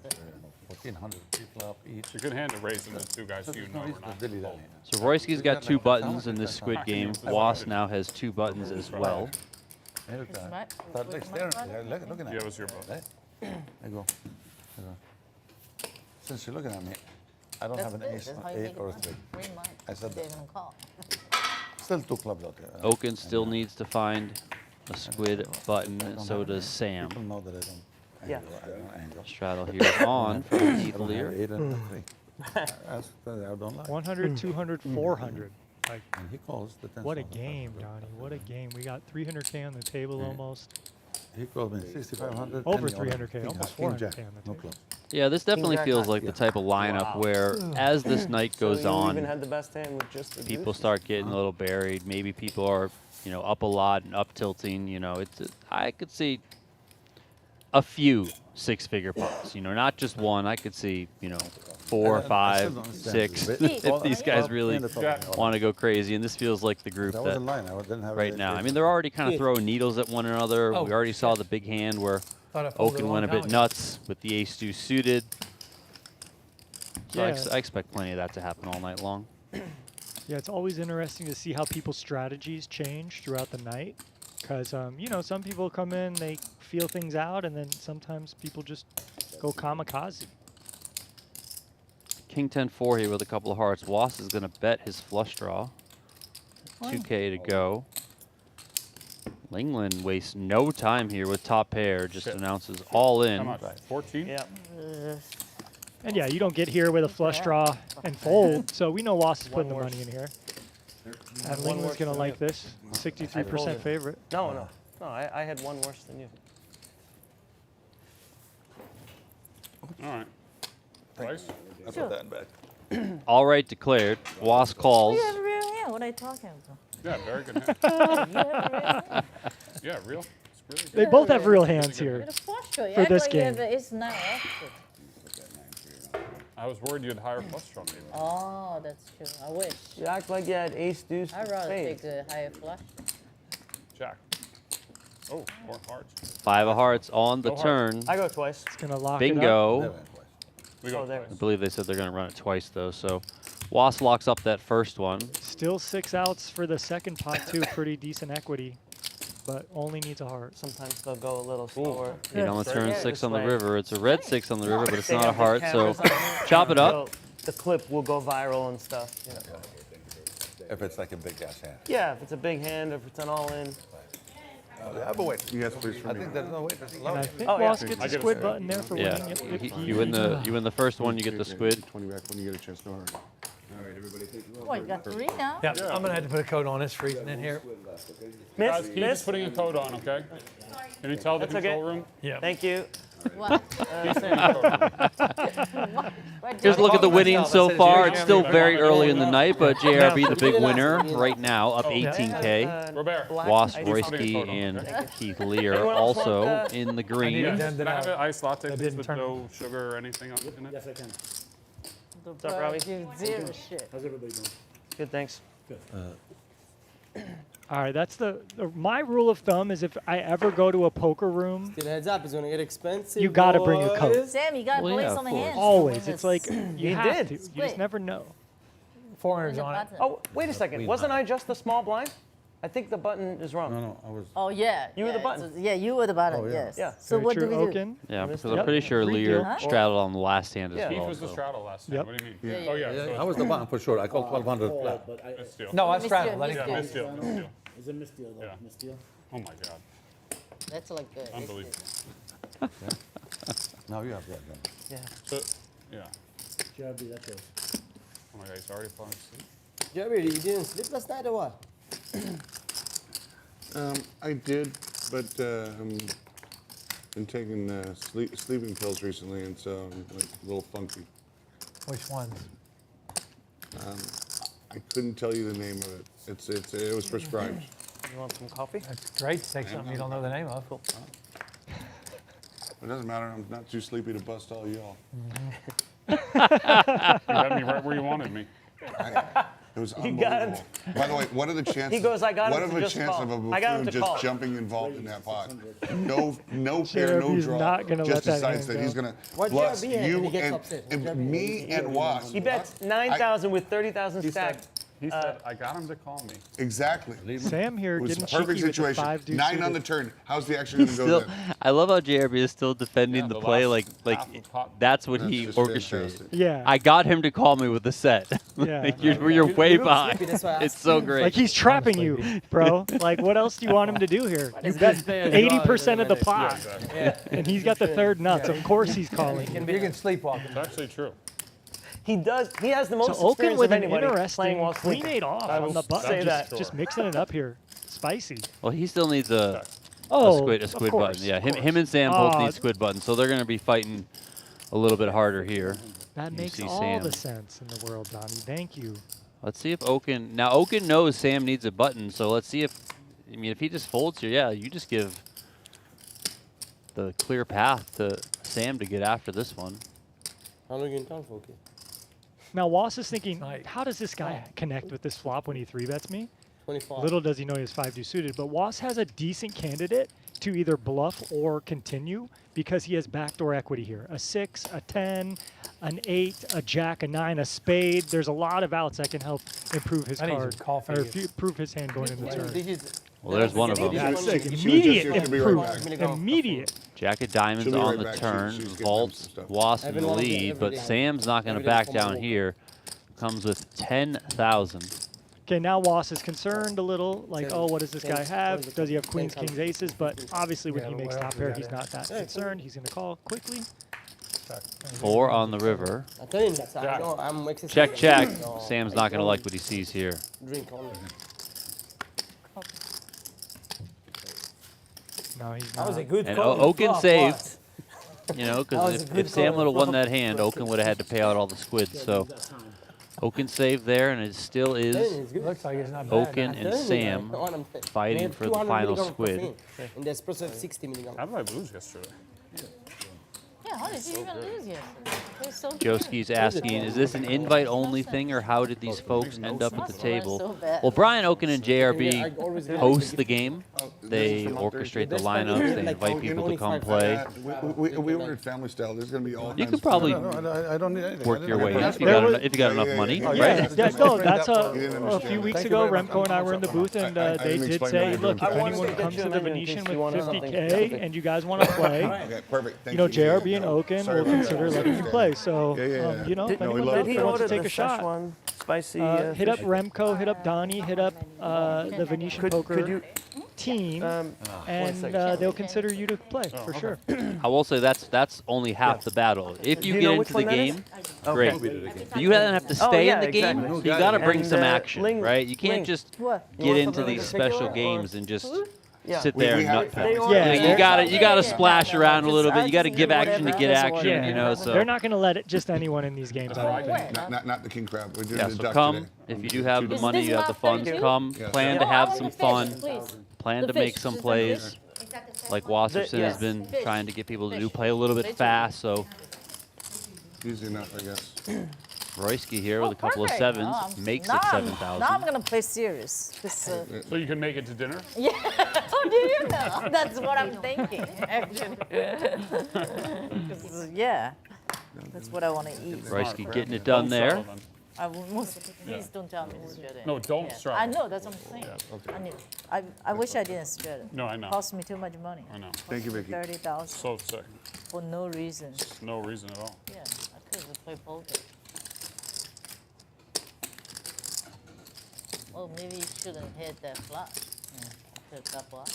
1,400 flop each. It's a good hand to raise them, the two guys So you there's know no are reason to not. dilly dally. So Royski's got 2 buttons in this Squid I game. mean, Was now has 2 buttons as well. Hey, look It's at my- that. Start with like my staring, brother? looking at Yeah, me. it was your boat. Right? I go. Since you're looking at me, I don't That's have good. an ace, That's how you 8 make or a money. 3. Free money. I said They that. even call. Still 2 clubs out there. Okin still needs to find a Squid button, I and don't so have does any. Sam. People know that I don't. Yeah. I don't angle. Straddle here is on from Keith I don't have Lehr. 8 and a 3. I don't like. 100, 200, 400. Like, And he calls the 10. what a game, Donnie. What a game. We got 300K on the table almost. He called me 6,500. Over and he ordered 300K, king almost jack, king 400K jack, on the No table. club. Yeah, this definitely Jack feels high. like the type of lineup Wow. where, as this night So goes you on, even had the best hand with just the people deuce? start getting a little buried. Maybe people are, up a lot and up tilting. I could see a few 6-figure pots. Not just one. I could see, 4, I still 5, don't understand 6. this. If these guys Well, really in the top, want to go crazy, and this feels like the group That was that a line. I didn't have right it. now. I mean, they're already kind of Yeah. throwing needles at one another. Oh, We already saw shit. the big hand where Thought I folded Okin a went a long bit time. nuts with the ace-2 suited. So Yeah. I expect plenty of that to happen all night long. Yeah, it's always interesting to see how people's strategies change throughout the night. Because, some people come in, they feel things out, and then sometimes people just go kamikaze. King 10-4 here with a couple of hearts. Was is going to bet his flush draw. 2K to go. Linglin wastes no time here with top pair. Just Shit. announces all in. How much? 14? Yeah. And yeah, you don't get here with a flush draw and fold, so we know Was is putting the One money in here. And One Linglin's worse going to than like you. this. I 63% folded. favorite. No, I had one worse than you. All right. Price? I put that back. All right declared. Was calls. You have a real hand. What are you talking about? Yeah, very good hand. You have a real hand. Yeah, real. It's really They good. both have real hands here. With a flush draw. You For act this like you game. have ace nine offsuit. I was worried you'd higher flush draw maybe. Oh, that's true. I wish. You act like you had ace deuce. I'd rather spade. take the higher flush. Jack. Oh, 4 hearts. 5 of hearts on the Go hard. turn. I go twice. It's gonna lock it up. Bingo. We go Oh, there. I believe they said they're going to run it twice, though. So Was locks up that first one. Still 6 outs for the second pot too. Pretty decent equity, but only needs a heart. Sometimes they'll go a little slower. 8 on the turn, Yeah. 6 on the This way. river. It's a red 6 on the river, but it's They not a have the heart. So cameras on here. chop it up. The clip will go viral and stuff. You know. If it's like a big ass hand. Yeah, if it's a big hand, if it's an all-in. Yeah, but wait. Yes, please, for I me. think there's no way. There's And I low. think Oh, yeah. Was gets I a get a squid squid. button there for Yeah, winning. If you win the first one, you get the squid. 20 back when you get a chance to heart. All right, everybody take a Oh, you got 3 now? Yeah, I'm gonna have to put a coat on. It's freezing in here. left, okay? Miss, Guys, keep miss. just putting a code on, okay? Can you tell the That's okay. control room? Yeah. Thank you. What? Keep saying code on. What? Here's a look at the winnings so That's it. far. Here's It's still your very name. early in the night, but JRB, the big Yeah. winner right now, up Oh. 18K. Robert. Was, ice Royski, putting a and photo, Keith Lehr Anyone else want, also in the need green. a Can I have an iced latte That please, didn't with turn- no sugar or anything in it? Yes, I can. The up, Robbie? give 0 shit. How's everybody doing? Good, thanks. All right, that's my rule of thumb is if I ever go to a poker room, Get a heads up, it's gonna get expensive. You gotta bring a coat. boys. Sam, you got Well, boys yeah, on of the course. hands. to always win it's this. like you have did. to. You just Squid. never know. 400s Win the on it. button. Oh, wait a second. Wasn't I just the small blind? I think the button is wrong. No, I was. Oh, yeah. You were the yeah, button. yeah, you were the button, Oh, yeah. yes. Yeah. So Very what true, do we do? Okin. Yeah, missed because it. I'm pretty sure Free Lear deal. straddled on the last hand as Yeah. well. Keith was the so. straddle last time. Yep. What do you mean? Yeah, Oh, yeah. yeah. So I was the button for sure. I called 1200 Oh, flat. but it's still. No, I Missed straddled. it, Let it missed Yeah, it. misdeal. Misdeal. it's a misdeal, though. Yeah. Misdeal. Oh my God. That's like good. Unbelievable. Now you have that then. Yeah. So, yeah. JRB, that's yours. Oh my God, he's already falling asleep. Jerry, you didn't sleep last night or what? I did, but been taking sleeping pills recently, and so I'm like a little funky. Which ones? I couldn't tell you the name of it. It was prescribed. You want some coffee? That's great. Take something you don't know the name of. It doesn't matter. I'm not too sleepy to bust all y'all. You had me right where you wanted me. It was got unbelievable. By the way, what are the chances? He goes, "I got what him are to the just chances call. of a I got him buffoon to call." just jumping involved in that pot? No pair, no JRB's draw. not gonna just let that decides hand that he's go. gonna What bless JRB hand you when he gets and, upset? and What JRB me and Was. He bets 9,000 with 30,000 He stacked. said, I got him to call me. Exactly. Sam here It was getting a perfect cheeky with the situation. 5 deuce 9 on the suited. turn. How's the action gonna go Still, then? I love how JRB is still defending Yeah, the the play last like half of pot. that's what That's he just orchestrated. fantastic. Yeah. I got him to call me with the set. Yeah. Like, you're way You look behind. sleepy, that's why I It's asked so you. great. Like he's trapping Honestly, you, bro. Like what else do you want him to do here? You It's bet his day as well, 80% of the doesn't pot, Exactly. Yeah. and he's got the third nuts. Of course he's calling. Can you. be You can sleepwalk. It's actually true. He does. He has the So most Okin experience with of an anybody playing interesting while queen sleeping. 8 off I on will the button. say Just, that. just mixing it up here. Spicy. Well, he still needs a Oh, squid of button. course, Yeah, of him course. and Sam both Aw, need squid buttons, so they're going to be fighting a little bit harder here. That You makes see all Sam. the sense in the world, Donnie. Thank you. Let's see if Okin. Now Okin knows Sam needs a button, so let's see if. I mean, if he just folds here, yeah, you just give the clear path to Sam to get after this one. How long are you in town for, okay? Now Was is thinking, Right. how does this guy connect with this flop when he 3-bets me? 25. Little does he know he has 5 deuce suited, but Was has a decent candidate to either bluff or continue because he has backdoor equity here. A 6, a 10, an 8, a jack, a 9, a spade. There's a lot of outs that can help improve his I need some card coffee. or improve his hand going in the turn. This is Well, there's one of them. Yeah, That's it's immediate she'll be right back. improvement. Immediate. Jack of diamonds She'll be on right the back. turn, She's getting them vaults some stuff. Was in the Everyone gets lead, but every day. Sam's not going to Every day back for down my here. Comes with 10,000. Okay, now Was is concerned a little, like, Ten, oh, what does this guy 10, have? 10, Does he have queens, 10, kings, aces? But obviously when Yeah, he but makes what top else pair, we he's got not that Yeah, concerned. He's going to call quickly. 4 on the river. I'm telling you, I Jack. know I'm exercising. Check, check. No, Sam's I not going to don't like what he sees here. Drink only. No, he's That was a not. good And call. Okin Flop, saved. what? You know, That was because a if good Sam call. would have won that hand, Okin would have had to pay out all the squids. So Okin saved there, and it still is It's good. Looks like it's not bad. Okin and Sam fighting for the final squid. And the espresso have 60 milligrams. How did I lose yesterday? Yeah, how did you even lose yesterday? They're so good. Joski's asking, is this an invite-only thing, or how did these folks end up at the Must learn table? so bad. Well, Brian Okin and I JRB always get host the the game. They orchestrate the lineups. They invite people to come Yeah, play. we ordered family style. There's going to be all You kinds could of probably I don't need anything. work your way in if you There got, was- if you got enough Yeah, money, yeah, right? Yeah, no, that's You didn't a understand few that. weeks Thank ago. you very much. Remco and I were in the booth, and I they didn't did explain say, that. look, if I wanted anyone to comes get to you the a menu in Venetian case you with want something 50K specific. and you guys want to play, Okay, perfect. Thank you know, you. JRB and Okin Sorry will about consider that. letting you play. So, Yeah. you know, if No, we anyone love out it. there wants to take a shot, spicy. hit up Remco, hit up Donnie, hit up the Venetian Poker team, and they'll consider you to play for sure. I will say that's only half the battle. If you Do you get know into which the one that game, great. You then have to Oh, stay yeah, in the game, exactly. so you got to bring And, some action, right? You can't Ling. just What? get want into something these particular, special or- games and just Yeah. sit there We and have- nutpeg. They Yeah, ordered- You they're- gotta splash around a just- little bit. I You gotta just give eat action to whatever, get that's action, what I you do. know. So They're not going to let it just anyone in these games. I don't think. Not the king crab. We're doing yeah, the so duck come today. if you do have the Is money, this you have the not funds. 32? Come, Yeah. plan No, to I have want some the fish, fun, please. plan The to make fish. some Is it plays. Like Wasserson has Yes. been Fish. trying to get people to do Fish. play a little bit Fish. fast. So Easy enough, I guess. Royski here with Oh, a couple of perfect. sevens Oh, I'm- makes now it I'm- 7,000. Now I'm gonna play serious. So you can make it to dinner? Yeah. How do you know? That's what I'm thinking, actually. 'Cause, yeah, that's what I want to eat. Royski getting it done there. I will please don't tell me to spread it. No, don't straddle. I know, that's what I'm saying. I wish I didn't spread it. No, I know. Cost me too much money. I know. Thank you, Vicky. 30,000 So sick. for no reason. No reason at all. Yeah, I could have played poker. Well, maybe you shouldn't hit that flop. Yeah, hit that flop.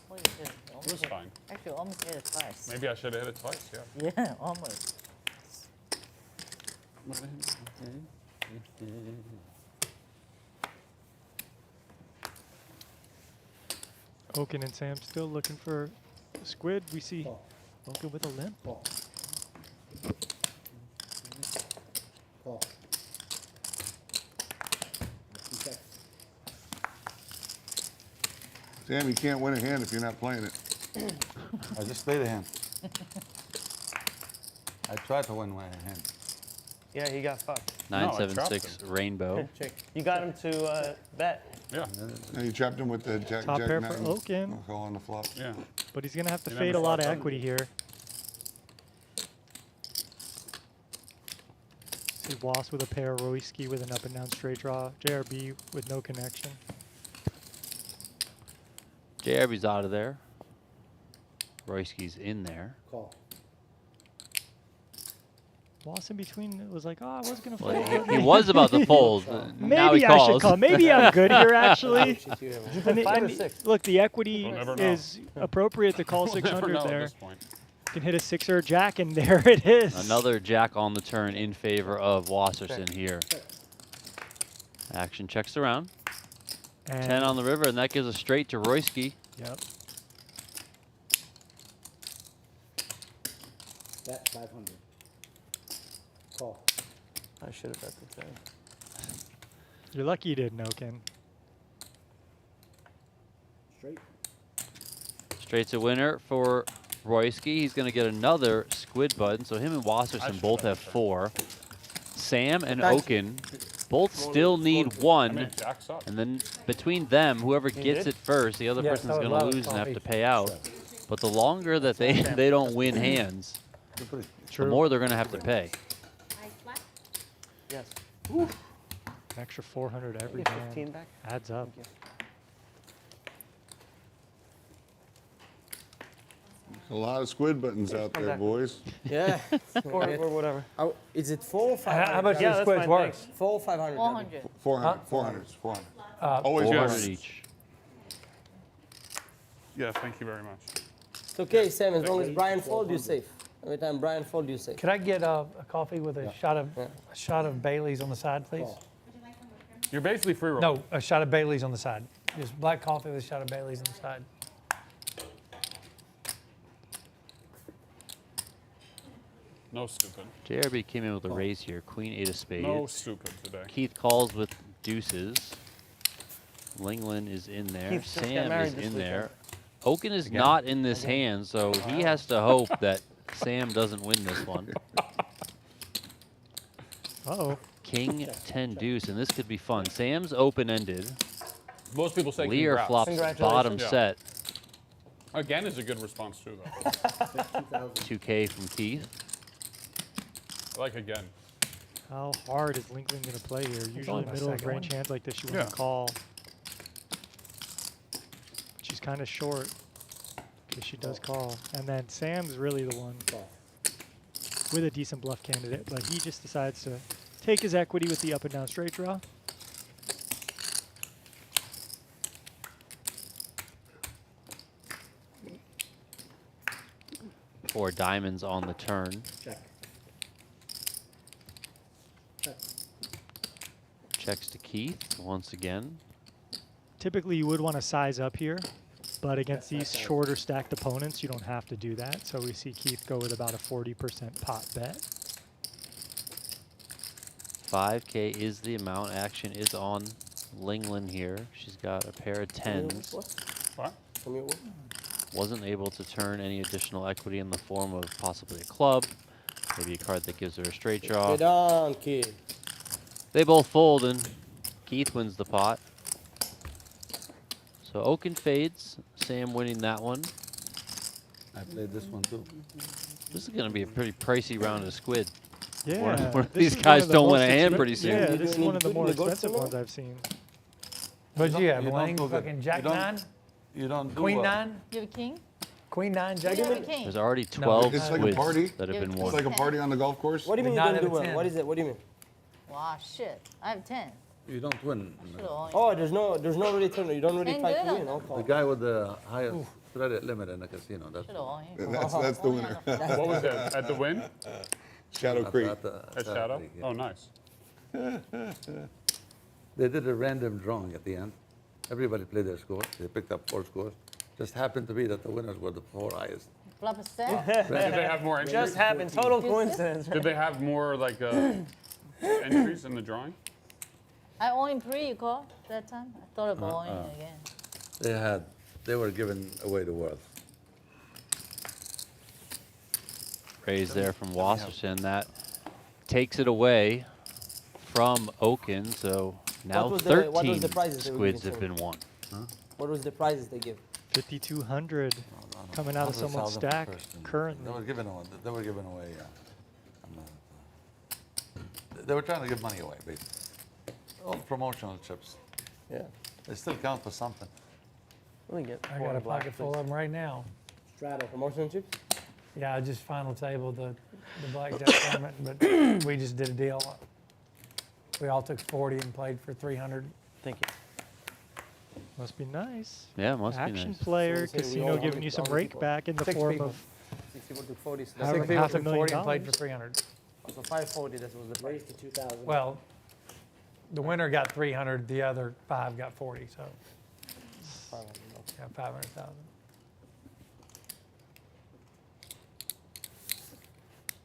Well, you should. It Almost was hit- fine. Actually, almost hit it twice. Maybe I should have hit it twice, yeah. Yeah, almost. Okin and Sam still looking for Squid. We see Okin with a limp. Call. Call. Okay. Sam, you can't win a hand if you're not playing it. I just played a hand. I tried to win my hand. Yeah, he got fucked. I trapped 976 Rainbow. You got him to bet. Yeah, No, you trapped him with the jack, Top jack pair nine. for Okin. I'll call on the flop. yeah. But he's going to have to You fade never a lot of thought so? equity here. See Was with a pair, Royski with an up and down straight draw, JRB with no connection. JRB's out of there. Royski's in there. Call. Was in between was like, oh, I was going to Well, fold. he was about to fold. Now he Maybe I should calls. call. Maybe I'm good here, actually. You put 5 or 6? Look, the equity We'll never know. is appropriate to call We'll never 600 know at there. this point. Can hit a 6 or a jack, and there it is. Another jack on the turn in favor of Wasserson here. Action checks around. And 10 on the river, and that gives a straight to Royski. Yep. Bet 500. Call. I should have bet the 10. You're lucky you didn't, Okin. Straight. Straight's a winner for Royski. He's going to get another squid button, so him and Wasserson should both bet have the check. 4. Sam and Thanks. Okin both still I need mean, 1. jacks up. And then between them, whoever gets did? it first, the other Yes, person's I would going to love lose and have to coffee. pay out. But the longer that they don't win hands, the more they're going to have to pay. Yes. An extra 400 every Get 15 hand back. adds up. A lot of squid buttons out come there, back. boys. Yeah. Or whatever. Is it 4 or 500? How much Yeah, is that's Squid's fine, worth? thanks. 4 or 500? 400. 400, 400, 400. Always 400 yes. each. Yeah, thank you very much. It's okay, Sam, as long as Brian fold, you're safe. Every time Brian fold, you're safe. Could I get a coffee with a shot of Bailey's on the side, please? Call. You're basically free roll. No, a shot of Bailey's on the side. Just black coffee with a shot of Bailey's on the side. No stupid. JRB came in with a raise here. Queen 8 of spades. No stupid today. Keith calls with deuces. Linglin is in there. Keith just got Sam married is this in weekend. there. Okin is not in this hand, so he has to hope that Sam doesn't win this one. Uh-oh. King 10 deuce, and this could be fun. Sam's open-ended. Most people say Lehr congrats. flops bottom Yeah. set. Again is a good response too, though. 2K from Keith. I like again. How hard is Linglin going to play here? Usually only my middle of second range one. hands like this, you Yeah. want to call. She's kind of short because she does call. And then Sam's really the one Call. with a decent bluff candidate, but he just decides to take his equity with the up and down straight draw. Four diamonds on the turn. Check. Check. Checks to Keith once again. Typically, you would want to size up here, but against That's these not shorter stacked opponents, you don't have to do that. So we see Keith go with about a 40% pot bet. 5K is the amount. Action is on Linglin here. She's got a pair of tens. What? Wasn't able to turn any additional equity in the form of possibly a club, maybe a card that gives her a straight draw. Get on, kid. They both fold, and Keith wins the pot. So Okin fades. Sam winning that one. I played this one too. This is going to be a pretty pricey round of Squid. Yeah, One of this these is one guys of the don't win most a hand expen- pretty soon. Yeah, this is You one of the need more to go expensive somewhere? ones I've seen. But don't- you have you don't Lang, do good. fucking Jack You don't- 9, You don't do Queen 9, You have a king? Queen 9, You Jack have a 9. king. There's already 12 It's like a squids party. that have Yeah, been it's won. It's like a party on the golf course. What do you mean you Nine don't out do of well? 10. What is it? What do you mean? Wow, shit. I have 10. You don't win. Should've only- Oh, there's no really turn. You don't really Ain't fight good to on win. that. I'll The call. guy with the highest credit limit in the casino. That's Should've only. That's the winner. What was that? At the win? Shadow at Creek. At Shadow? Creek, yeah. Oh, nice. They did a random drawing at the end. Everybody played their score. They picked up 4 scores. Just happened to be that the winners were the 4 highest. Bluff a set. Did they have more entries? Just happened. Total coincidence. Did they have more like entries in the drawing? I only pre, you call that time? I thought about only again. They were giving away the world. Raise there from Wasserson. That takes it away from Okin. So now What was the 13 prizes they were squids giving have been won. What was the prizes they give? 5,200 coming out of someone's 100,000 per stack person. currently. They were giving away. They were trying to give money away, basically. All promotional chips. Yeah. They still count for something. Let me get I four got a black, pocket full please. of them right now. Straddle. Promotional chips? Yeah, I just final tabled the blackjack tournament, but we just did a deal. We all took 40 and played for 300. Thank you. Must be nice. Yeah, must be Action nice. player, So we say we casino all giving have you some all rake people. back in the 6 form people. of 64 to 40. So However, that's Six people half a took million 40 and played for dollars. 300. so 540. That was the price. Raise to 2,000. Well, the winner got 300, the other 5 got 40, so yeah, 500,000.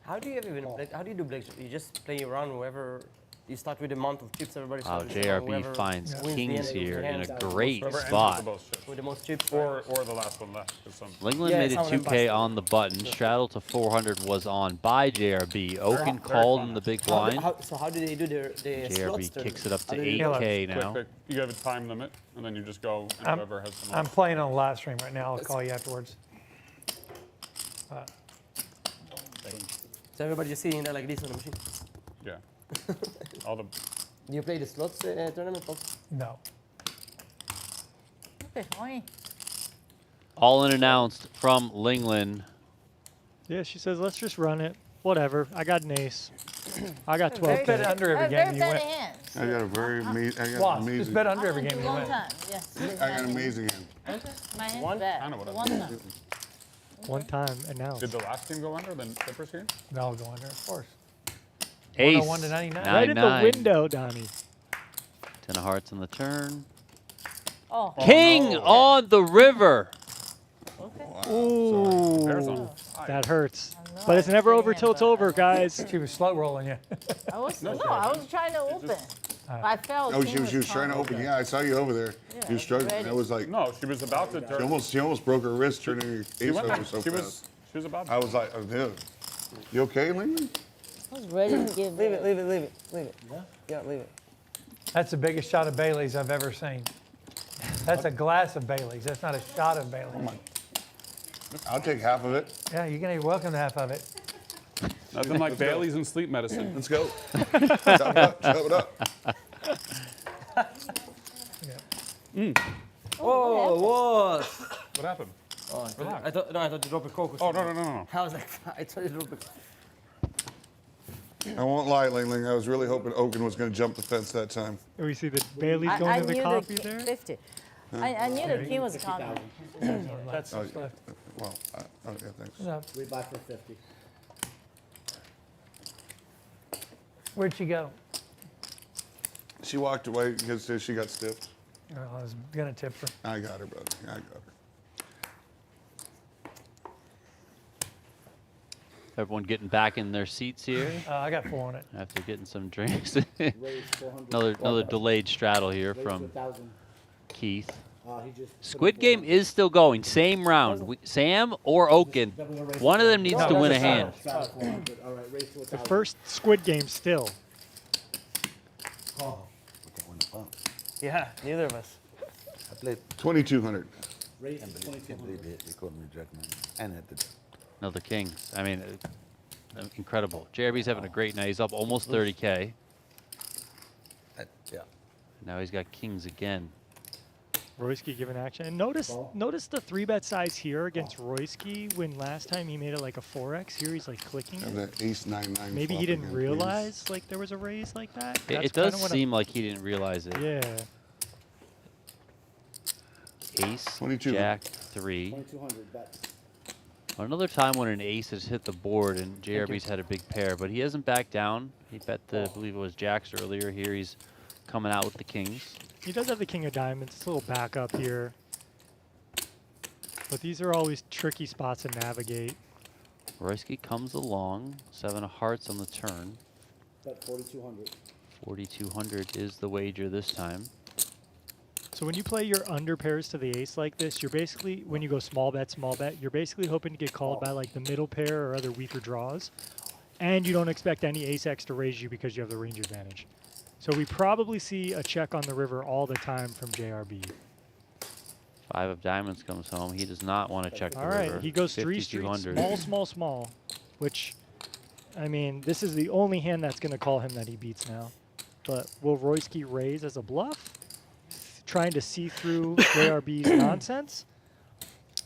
How do you even how do you do blackjack? You just play around whoever. You start with the amount of chips everybody Wow, starts with, and JRB whoever finds wins the kings end here in hands a out. great Whoever ends spot. with the most chips. With the most chips. Or the last one left. 'cause some- Linglin Yeah, made a someone 2K busted. on the button. Straddle to 400 was on by JRB. Okin called in the big blind. So how do they do their slots? JRB tournament? kicks it up to How do they do 8K Quick now. pick. You have a time limit, and then you just go, and I'm- whoever has the most. I'm playing on a live stream right now. I'll call you afterwards. So everybody just sitting there like this on the machine. Yeah. All the Do you play the slots tournament? No. Okay, only. All in announced from Linglin. Yeah, she says, let's just run it. Whatever. I got an ace. I got Bet 12K. under I every have game very you bad win. hands. I got a very I got Lost. amazing. Just bet under every I game do you one win. time. Yes. I got an amazing hand. Okay. My hand's One? bad. Kinda what The I one did. time. One time announced. Did the last team go under? The Clippers here? They'll go under, of course. Ace. 101 to 99. Right at the 9-9. window, Donnie. 10 of hearts on the turn. Oh, King on the river. okay. Ooh. There's on. That hurts. I'm No, But it's I never see over him, till it's but over, I guys. She was slow rolling you. I was trying to open. I felt. Oh, king she was trying to calling. open. Yeah, I saw you over there. Yeah, You were struggling. ready. That was like, No, she was about to turn. she almost broke her wrist turning your She ace went over there. so She fast. was about to. I was like, oh, dude, you okay, Linglin? I was ready to give Leave it, it. leave it, leave it, leave it. Yeah, leave it. That's the biggest shot of Bailey's I've ever seen. That's a glass of Bailey's. That's not a shot of Bailey's. I'll take half of it. Yeah, you're gonna be welcome to half of it. Nothing like Bailey's and sleep medicine. Let's go. Chop it up. Chop it up. Oh, what? What happened? Oh, Relax. I thought you dropped a coke. Oh, no. I was like, I thought you dropped a I won't lie, Linglin. I was really hoping Okin was going to jump the fence that time. We see the Bailey's I going to the knew coffee the there. 50. I knew the king was coming. That's Oh, left. well, oh, yeah, thanks. No. We buy for 50. Where'd she go? She walked away because she got stiffed. Oh, I was gonna tip her. I got her, brother. I got her. Everyone getting back in their seats here I got 4 on it. after getting some drinks. Raise 400. another delayed straddle here Raise from 1,000. Keith. He just put Squid in game 400. is still going. Same round. Sam or Okin. Then we're gonna raise One of them 400. needs No, to that's win a a hand. straddle. Straddle 400. All right, raise to 1,000. The first Squid game still. Call. Yeah, neither of us. I played 2,200. Raise to can't 2,200. believe it. He called me Jackman and hit the Another king. I mean, incredible. JRB's having a great night. He's up almost 30K. yeah. Now he's got kings again. Royski giving action. And notice the 3-bet size here against Royski when last time he made it like a 4x. Here he's like clicking Have it. that ace 9-9. Maybe he flop didn't again, realize like there was a raise like that. It That's does kinda what seem like he didn't realize it. Yeah. Ace, 22. jack, 3. 2,200 bets. Another time when an ace has hit the board and JRB's had a big pair, but he hasn't backed down. He bet the, I believe it was jacks earlier. Here he's coming out with the kings. He does have the king of diamonds. It's a little backup here. But these are always tricky spots to navigate. Royski comes along. 7 of hearts on the turn. Bet 4,200. 4,200 is the wager this time. So when you play your under pairs to the ace like this, you're basically, when you go small bet, you're basically hoping to get called by like the middle pair or other weaker draws. And you don't expect any ace X to raise you because you have the range advantage. So we probably see a check on the river all the time from JRB. 5 of diamonds comes home. He does not want to check the All river. right, he goes 3 streets, 5,200. small, which, I mean, this is the only hand that's going to call him that he beats now. But will Royski raise as a bluff? Trying to see through JRB's nonsense?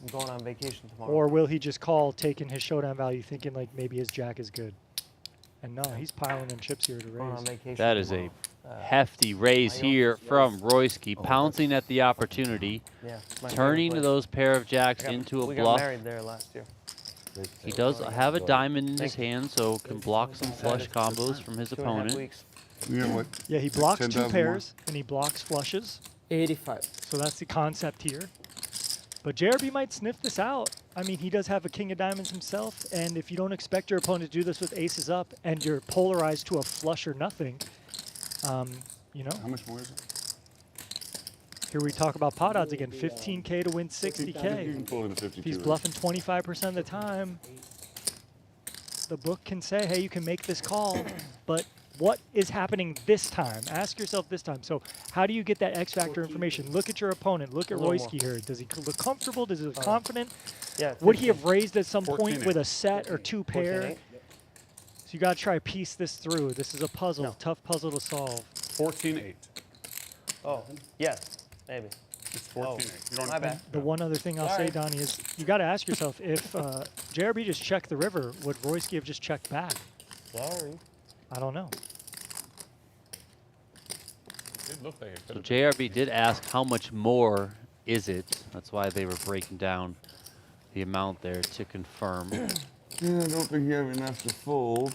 I'm going on vacation tomorrow. Or will he just call, taking his showdown value, thinking like maybe his jack is good? And no, he's piling in chips here to Going on raise. vacation That is tomorrow. a hefty raise here from Royski, pouncing at the opportunity, Yeah, my turning favorite those pair of jacks place. into a we bluff. got married there last year. He does have a diamond in his Thank you. hand, so can block some flush combos from his 2.5 opponent. weeks. You know what? Yeah, he blocks 2 10,000 more. pairs, and he blocks flushes. 85. So that's the concept here. But JRB might sniff this out. I mean, he does have a king of diamonds himself, and if you don't expect your opponent to do this with aces up, and you're polarized to a flush or nothing, you know, How much more is it? here we talk about pot odds again. 15K to win You 60K. can pull in a 52. If he's bluffing 25% of the time, the book can say, hey, you can make this call, but what is happening this time? Ask yourself this time. So how do you get that X factor information? Look at your opponent. Look at A little Royski here. Does he look comfortable? Does he look confident? Yeah. Would he have raised at some point 14-8. with a set or 2 pair? 14-8. So you got to try to piece this through. This is a puzzle, No. tough puzzle to solve. 14-8. Oh, yes, maybe. It's 14-8. You don't My bad. The one other thing I'll say, Sorry. Donnie, is you got to ask yourself, if JRB just checked the river, would Royski have just checked back? Sorry. I don't know. It looked like it So could have JRB did ask how much more is it. That's why they were breaking down the amount there to confirm. Yeah, I don't think you have enough to fold.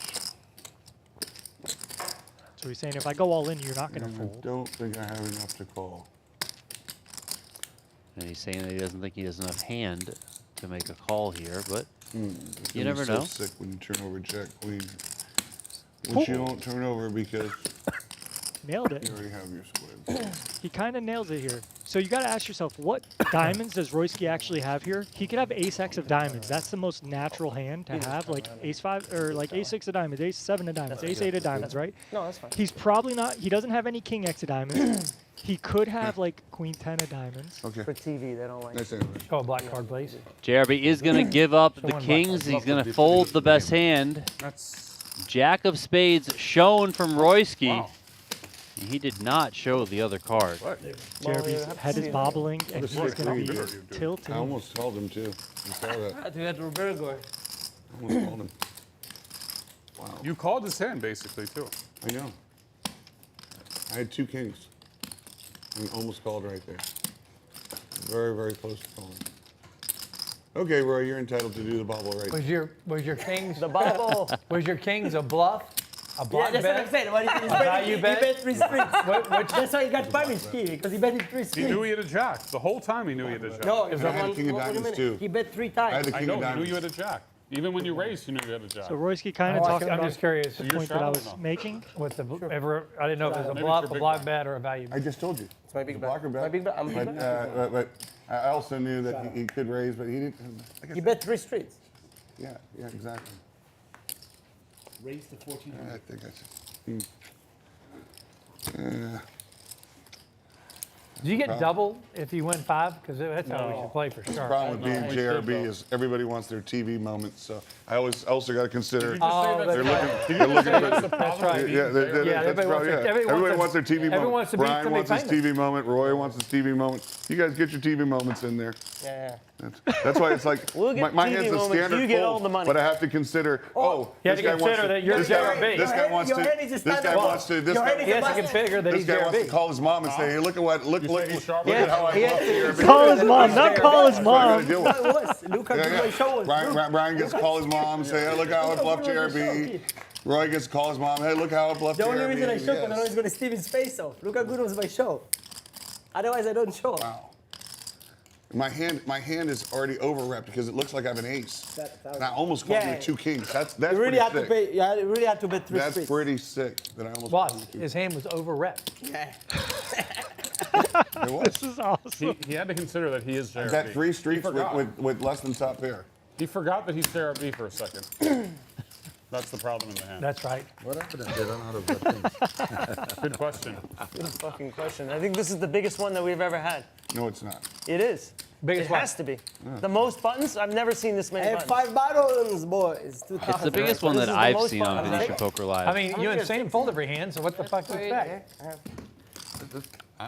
So he's saying if I go all in, you're not going to And I fold. don't think I have enough to call. And he's saying that he doesn't think he has enough hand to make a call here, but You never so know. Sick when you turn over Jack Queen, which you don't turn over because Nailed it. you already have your squids. He kind of nails it here. So you got to ask yourself, what diamonds does Royski actually have here? He could have ace X of diamonds. That's the most natural hand to have, like ace 5 or like ace 6 of diamonds, ace 7 of diamonds, ace 8 of diamonds, right? No, that's fine. He's probably not. He doesn't have any king X of diamonds. He could have like queen 10 of diamonds. Okay. For TV, they don't like Nice it. anyway. Show a black card, please. JRB is going to give up the Someone kings. might He's going to fold the best hand. Jack of spades shown from Royski. Wow. He did not show the other card. Jeremy's head is bobbling, and he's going to be I tilting. almost called him too. You saw that. I think we had Roberto. I almost called him. Wow. You called his hand basically too. I know. I had 2 kings. And almost called right there. Very, very close to calling. Okay, Roy, you're entitled to do the bobble right. Was your kings The bobble. was your kings a bluff? A Yeah, block that's what I'm bet? saying. What he value bet? bet 3 strings. That's why he got punished here, because he bet it 3 He strings. knew he had a jack. The whole time he knew he had a jack. No, And I had a king of wait a diamonds minute. too. He bet 3 I had times. the I king know, of he knew diamonds. you had a jack. Even when you raised, he knew you had a jack. So Royski kind of Oh, talking I'm about just curious. the You're point that I shallow was enough. making. With the I didn't know if it was a Maybe bluff, it's a your block big bet, or a value I bet. just told you. It's my big bet. Blocker bet. My big bet. I'm big bet. But I also knew that he could raise, but he didn't. Like I He said, bet 3 straights. Yeah, exactly. Raise to 1400. I think I said. Do you get double if you win 5? Because that's how we should play for The sure. problem with being we JRB should, though. is everybody wants their TV moments, so I also got to consider. Oh, They're that's looking. They're looking That's the for. problem. right. Yeah, Yeah, that's everybody wants right, their- yeah. Everybody wants their TV everyone moment. wants to be Brian wants his famous. TV moment. Roy wants his TV moment. You guys get your TV moments in there. Yeah. That's why it's like We'll get my TV hand's a moments, standard you get fold, all the money. but I have to consider. Oh, You have to this guy wants consider that you're this guy- JRB. This guy wants Your to. hand is a This guy standard wants to. This Your hand guy. is He a has to configure that This he's guy wants to JRB. call his mom and say, "Hey, look at what look he's sharp? at how I He has bluff to- here." Call his mom, not call his That's what I mom. gotta deal No, with. it was. Look how good my show was. Brian gets to call his mom and say, "Hey, look how I bluffed JRB." Roy gets to call his mom, "Hey, look how I bluffed The JRB." only reason I show, because I know Yes. he's going to steam his face off. Look how good was my show. Otherwise, I don't show. Wow. My hand is already overwrapped because it looks like I have an ace. And I almost called you Yeah. with 2 kings. That's You really pretty had to sick. pay. You really had to bet 3 That's straights. pretty sick that I almost Was called you. his hand was over rep. Yeah. It was. This is awesome. He had to consider that he is JRB. I bet 3 streets forgot. with less than top pair. He forgot that he's JRB for a second. That's the problem in the hand. That's right. What happened if they run out of things? Good question. Good fucking question. I think this is the biggest one that we've ever had. No, it's not. It is. Biggest It has to be. The most buttons? I've never seen this many I have buttons. 5 buttons, boys. It's the biggest one This that is the I've most seen on fun. Venetian Poker Live. I mean, you and Sam fold every hand, so what the fuck do you expect?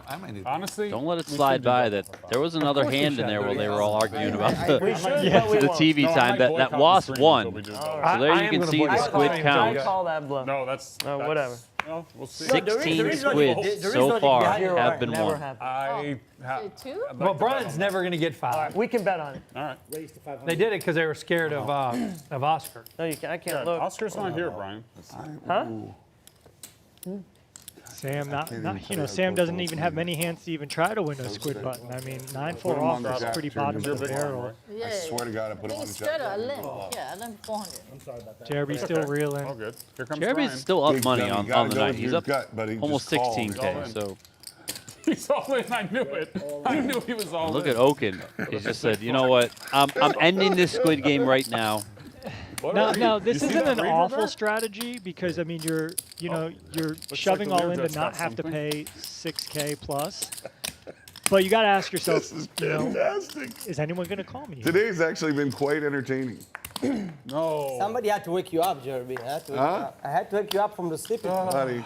I might need. Honestly, Don't let it we slide should do by both. that there was another course we hand in should. there where they were all arguing about the, We should, yeah, but we the won't. TV No, I time might bet. boycott That the was stream won. until we do that. So there I you am can gonna see the boycott squid the stream. count. I call that bluff. No, that's. whatever. Well, we'll see. 16 reason why- squids the reason so why- far yeah, You're have right. been Never won. happened. I have. Say 2? Well, Brian's never going to get 5. We can bet on it. All right. Raise to 500. They did it because they were scared of Oscar. No, you can't. I can't Yeah, look. Oscar's not here, Brian. Huh? Sam, even tell you Sam how doesn't close even it have is. many hands to even try to win a squid button. I mean, 9-4 Put 'em on off the is jack, pretty Jeremy. bottom You're of the big one, barrel. right? Yeah. I swear to God, I put I him think on it's the straight jack. or limp. Yeah, I think 400. I'm sorry about that. Jeremy's still reeling. All good. Here comes Jeremy's Brian. still up Big money dummy, on gotta the go night. with He's your up gut, but he almost just called. 16K. All in. So He's all in. I knew it. I knew he was all look in. at Okin. He just said, you know what? I'm ending this squid game right now. What Now, are you- now you this see isn't that an reader awful there? strategy because I mean you're like shoving the all Lehr in to just not got have to something. pay 6K plus. But you got to ask yourself, This is you know, fantastic. is anyone going to call me? Today's actually been quite entertaining. No. Somebody had to wake you up, Jeremy. I had to wake you up. I had to wake you up from the sleeping. Buddy.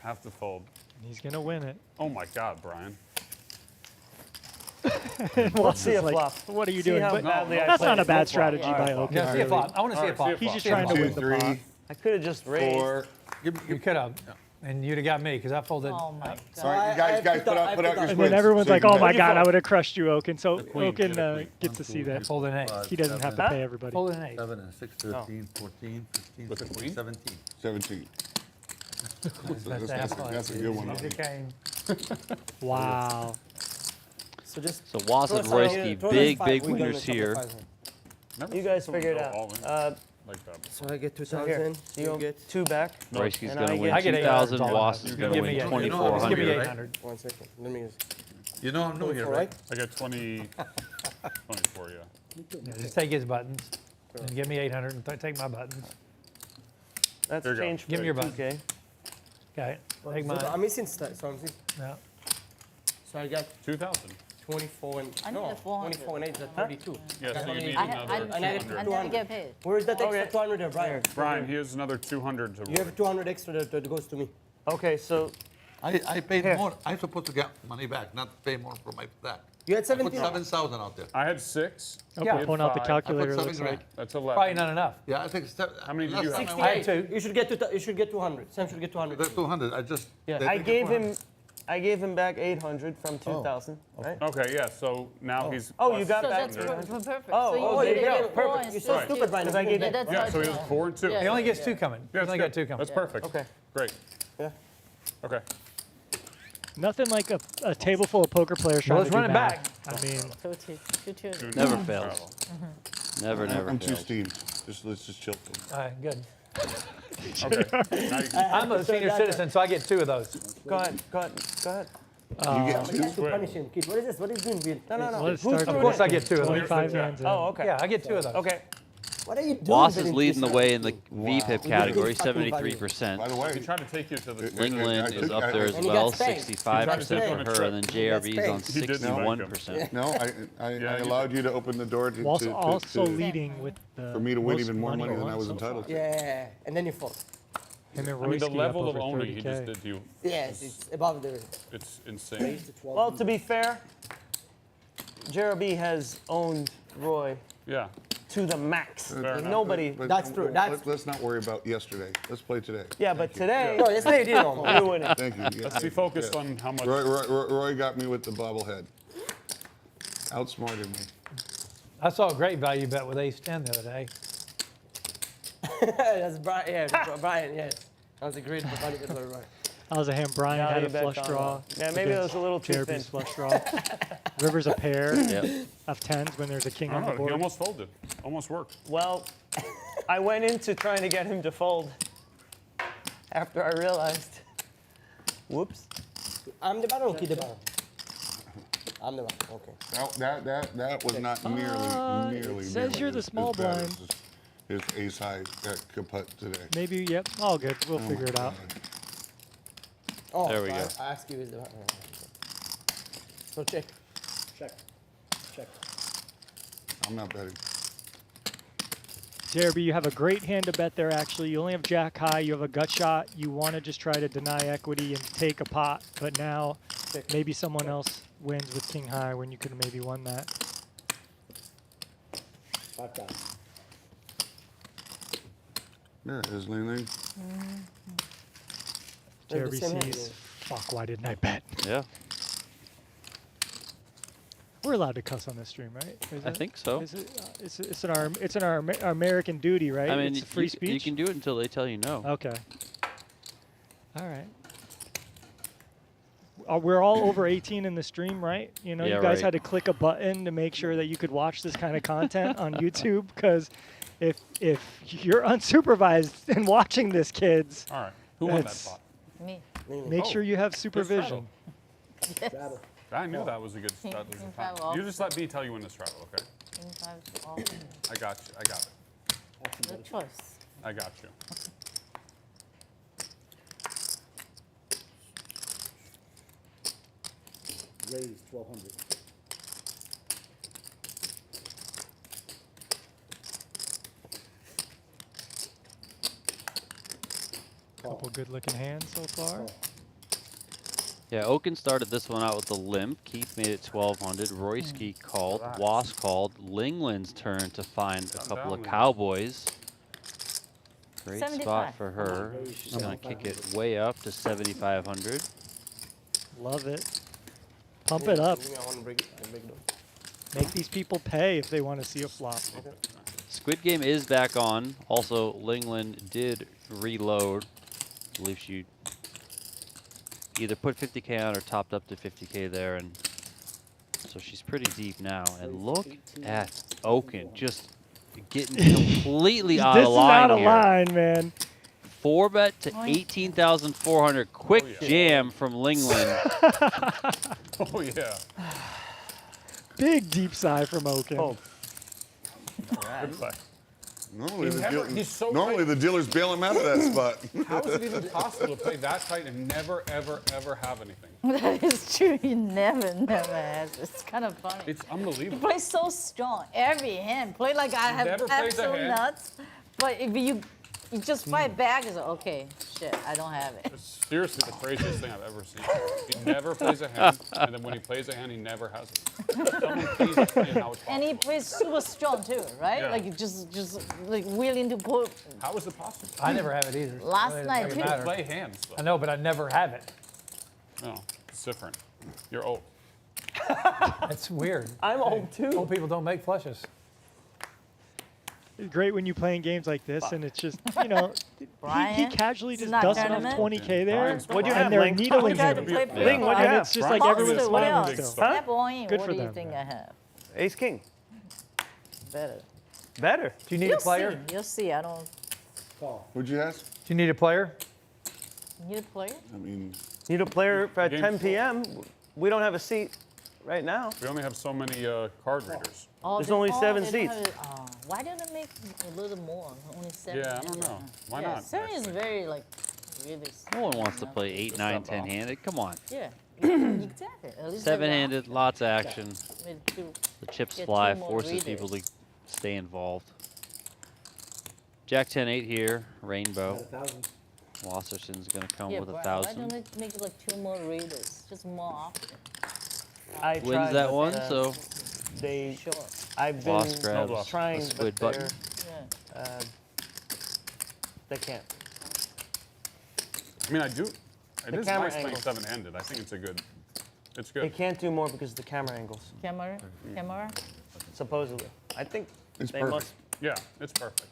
Have to fold. He's going to win it. Oh my God, Brian. Let's see a Like, flop. what are you See doing? how But badly I that's played. not a No bad flop. strategy All right, by flop. Okin. Yeah, see a really. flop. I want to see a All right, flop. see a He's flop. just trying to 2, win the pot. 3, I could have just raised. 4. You could have, and you'd have got me because I folded. Oh my God. All right, guys, put out your And squids. then everyone's so you like, can oh bet. my God, I would have crushed you, Okin. So queen, Okin get a queen. gets to see that. Fold an 8. He doesn't have to pay everybody. Fold an 8. 7 and 6, 13, 14, 15, With a 16, queen? 17. 17. That's That's a good one. He's a king. Wow. So just So Wasserson, throw us Royski, throw us big 5. big We're gonna winners couple here. 500. Never You seen guys someone figure it go out. all in like that before. So I get So here, 2,000. you get 2 back. Royski's And gonna I win get- I get 2,000. 800. Was is gonna Give me win 800. Just give me 2,400. 800. 1 second. Let me just. You know I'm new here, All right? I got 20, 24, yeah. Yeah, just take his buttons and give me 800 and take my buttons. That's There you go. change for Give me your 2K. Okay, take So mine. I'm missing stuff. So I'm missing. Yeah. So I got 2,000. 24 and I need no, a 400. 24 and 8 is 32. Yeah, so you need I another never 200. get paid. Where is that extra Okay. 200 there, Brian? Brian, here's another 200 to You have 200 extra that goes to me. Okay, so I paid Here. more. I'm supposed to get money back, not pay more for my that. You had I put 17. 7,000 out there. I had 6. Okay, Yeah. pulling out the 5. calculator. I put looks 7 like grand. That's 11. Probably not enough. Yeah, I think. How many did you have? I had 2. You should get you should get 200. Sam should get 200. There's 200. I just. Yeah. they I take it gave 400. him, I gave him back 800 from 2,000, right? Okay, yeah, so now he's. Oh, plus you got So back that's 600. perfect. Oh, So you oh, there get you go. it four Perfect. and You're so six. stupid, Brian. Because I gave Yeah, it- that's Yeah, so he right. has 4 and 2. Yeah. He only gets 2 coming. Yeah, He's only that's got 2 good. coming. That's perfect. Okay. Great. Yeah. Okay. nothing like a table full of poker players trying Well, let's to do run it math. back. I mean, Two. Never Travel. fails. Never I'm too fails. steamed. Let's just chill. All right, good. Okay. Now you can- I'm a senior citizen, so I get 2 of those. Go ahead, go ahead, go ahead. You get 2? You have to punish him, kid. What is this? What is doing, Bill? No. let's Who's start doing Of course, it? I get 2 of those. 25 hands in. Oh, okay. Yeah, I get 2 of those. Okay. What are you doing? Was Bill, is in leading the this way in the Wow. VPIP category, 73%. By the way, He tried to take you to the. Linglin I is took- up I- there as And he well, got spanked. 65% He for got her, and then JRB's on spanked. He did spank him. 61%. no, I Yeah, you allowed did. you to open the door to, Also to- leading with the for me to win most even more money than I won was so entitled far. to. Yeah, and then you fall. Him and I mean, the Royski level up of over owning he 30K. just did to you, Yes, it's above the. it's insane. Well, to be fair, JRB has owned Roy Yeah. to the max. Fair enough. Nobody. But That's true, that's- Let's not worry about yesterday. Let's play today. Yeah, but today, No, yesterday you didn't know. you're winning. Thank you. Yeah, Let's be focused on how much. Roy got me with the bobblehead. Outsmarted me. I saw a great value bet with ace-10 the other day. That's Brian. Yeah, Brian. Yes, that was a great funny bit for Brian. That was a hand. Brian Now had you a bet flush Donald. draw. Yeah, maybe that was a little too thin. JRB's flush draw. River's a pair Yep. of 10s when there's a king I on don't the know, board. he almost folded. Almost worked. Well, I went into trying to get him to fold after I realized. Whoops. I'm the baron, kid the baron. I'm the baron. Okay. That was not nearly. says nearly you're the as small bad blind. as His ace high kaput today. Maybe, yep, all good. We'll figure it out. Oh, There we so go. I ask you is the baron. So check. Check. Check. I'm not betting. JRB, you have a great hand to bet there, actually. You only have jack high. You have a gut shot. You want to just try to deny equity and take a pot. But now maybe someone else wins with king high when you could have maybe won that. 5 times. There it is, Linglin. They're the JRB same hand, sees, fuck, why didn't I bet? Yeah, We're allowed to cuss on this stream, right? Is I it? think so. Is it, it's in our American duty, right? I mean, it's free you speech. can do it until they tell you no. Okay. All right. We're all over 18 in the stream, right? You know, Yeah, you guys right. had to click a button to make sure that you could watch this kind of content on YouTube, because if you're unsupervised and watching this, kids, All right. Who won that That's- pot? Me. make Oh, sure you have Good supervision. Yes. Straddle. I knew that was a good. That was a King pot. five off. You just let me tell you when to straddle, okay? King five off. I got you. I got it. Action, Good buddy. choice. I got you. Raise 1,200. Couple good-looking hands so far. Call. Yeah, Okin started this one out with a limp. Keith made it 1,200. Royski called. Relax. Was called. Linglin's turn to find a Calm couple of down, Linglin. cowboys. Great 75. spot for her. Raise She's going to kick it 7,500. way up to 7,500. Love it. Pump it up. I want to break it. I break it up. Make these people pay if they want to see a flop. Squid Game is back on. Also, Linglin did reload. I believe she either put 50K on or topped up to 50K there, and so she's pretty deep now. And look at Okin just getting completely out This of is line out of here. line, man. 4-bet to 18,400. Quick yeah. jam from Linglin. Oh, yeah. Big deep sigh from Okin. Oh, Good play. Normally, He the, never- deal- he's so normally tight. the dealers bail him out of that spot. How is it even possible to play that tight and never, ever, ever have anything? That is true. He never has. It's kind of funny. It's He unbelievable. plays so strong. Every hand. Play like I have never plays a absolute hand. nuts. But if you just fight back, it's like, okay, shit, I don't have it. It's seriously the craziest thing I've ever seen. He never plays a hand, and then when he plays a hand, he never has it. Someone please explain how it's And he possible. plays super strong too, right? Yeah. Like just like willing to put. How is it possible? I never have it either. Last It night, doesn't too. matter. Play hands, I though. know, but I never have it. No, it's different. You're old. That's weird. I'm old too. Old people don't make flushes. It's great when you play in games like this, and it's just, you know, he Brian, casually it's just not does enough tournament? 20K there, Brian's What'd you and have, they're Link? needling tried to him. play Yeah. Ling, what'd you And have? it's just like Brian's everyone's good. What smiling else? still. Huh? Step on, Good what for do you them. think I have? Ace King. Better. Better. Do you need You'll a player? see. You'll see. I don't Call. What'd you ask? Do you need a player? need a player. I mean, Need a player for at Game's 10 full. p.m. We don't have a seat right now. We only have so many card readers. Oh, There's they- only oh, 7 they don't seats. have it- oh, why don't they make a little more? Only 7. Yeah, I don't know. Why yeah, not, 7 is actually? very like really. No one wants to play 8, 9, 10-handed. Come on. Yeah, exactly. At least 7-handed, lots of action. Maybe two. The chips Get fly, two more forces people to readers. stay involved. Jack 10-8 here, rainbow. 1,000. Wasserson's gonna come Yeah, with Brian, why 1,000. don't they make it like 2 more readers? Just more options. I Wins tried, that but, one, so they. Sure. I've Boss been grabs bluff. trying, the squid but button. Yeah. they can't. I mean, I do. It The is camera nice playing angle. 7-handed. I think it's a good. It's They good. can't do more because of the camera angles, Camera, camera. supposedly. I think it's they perfect. must. Yeah, it's perfect.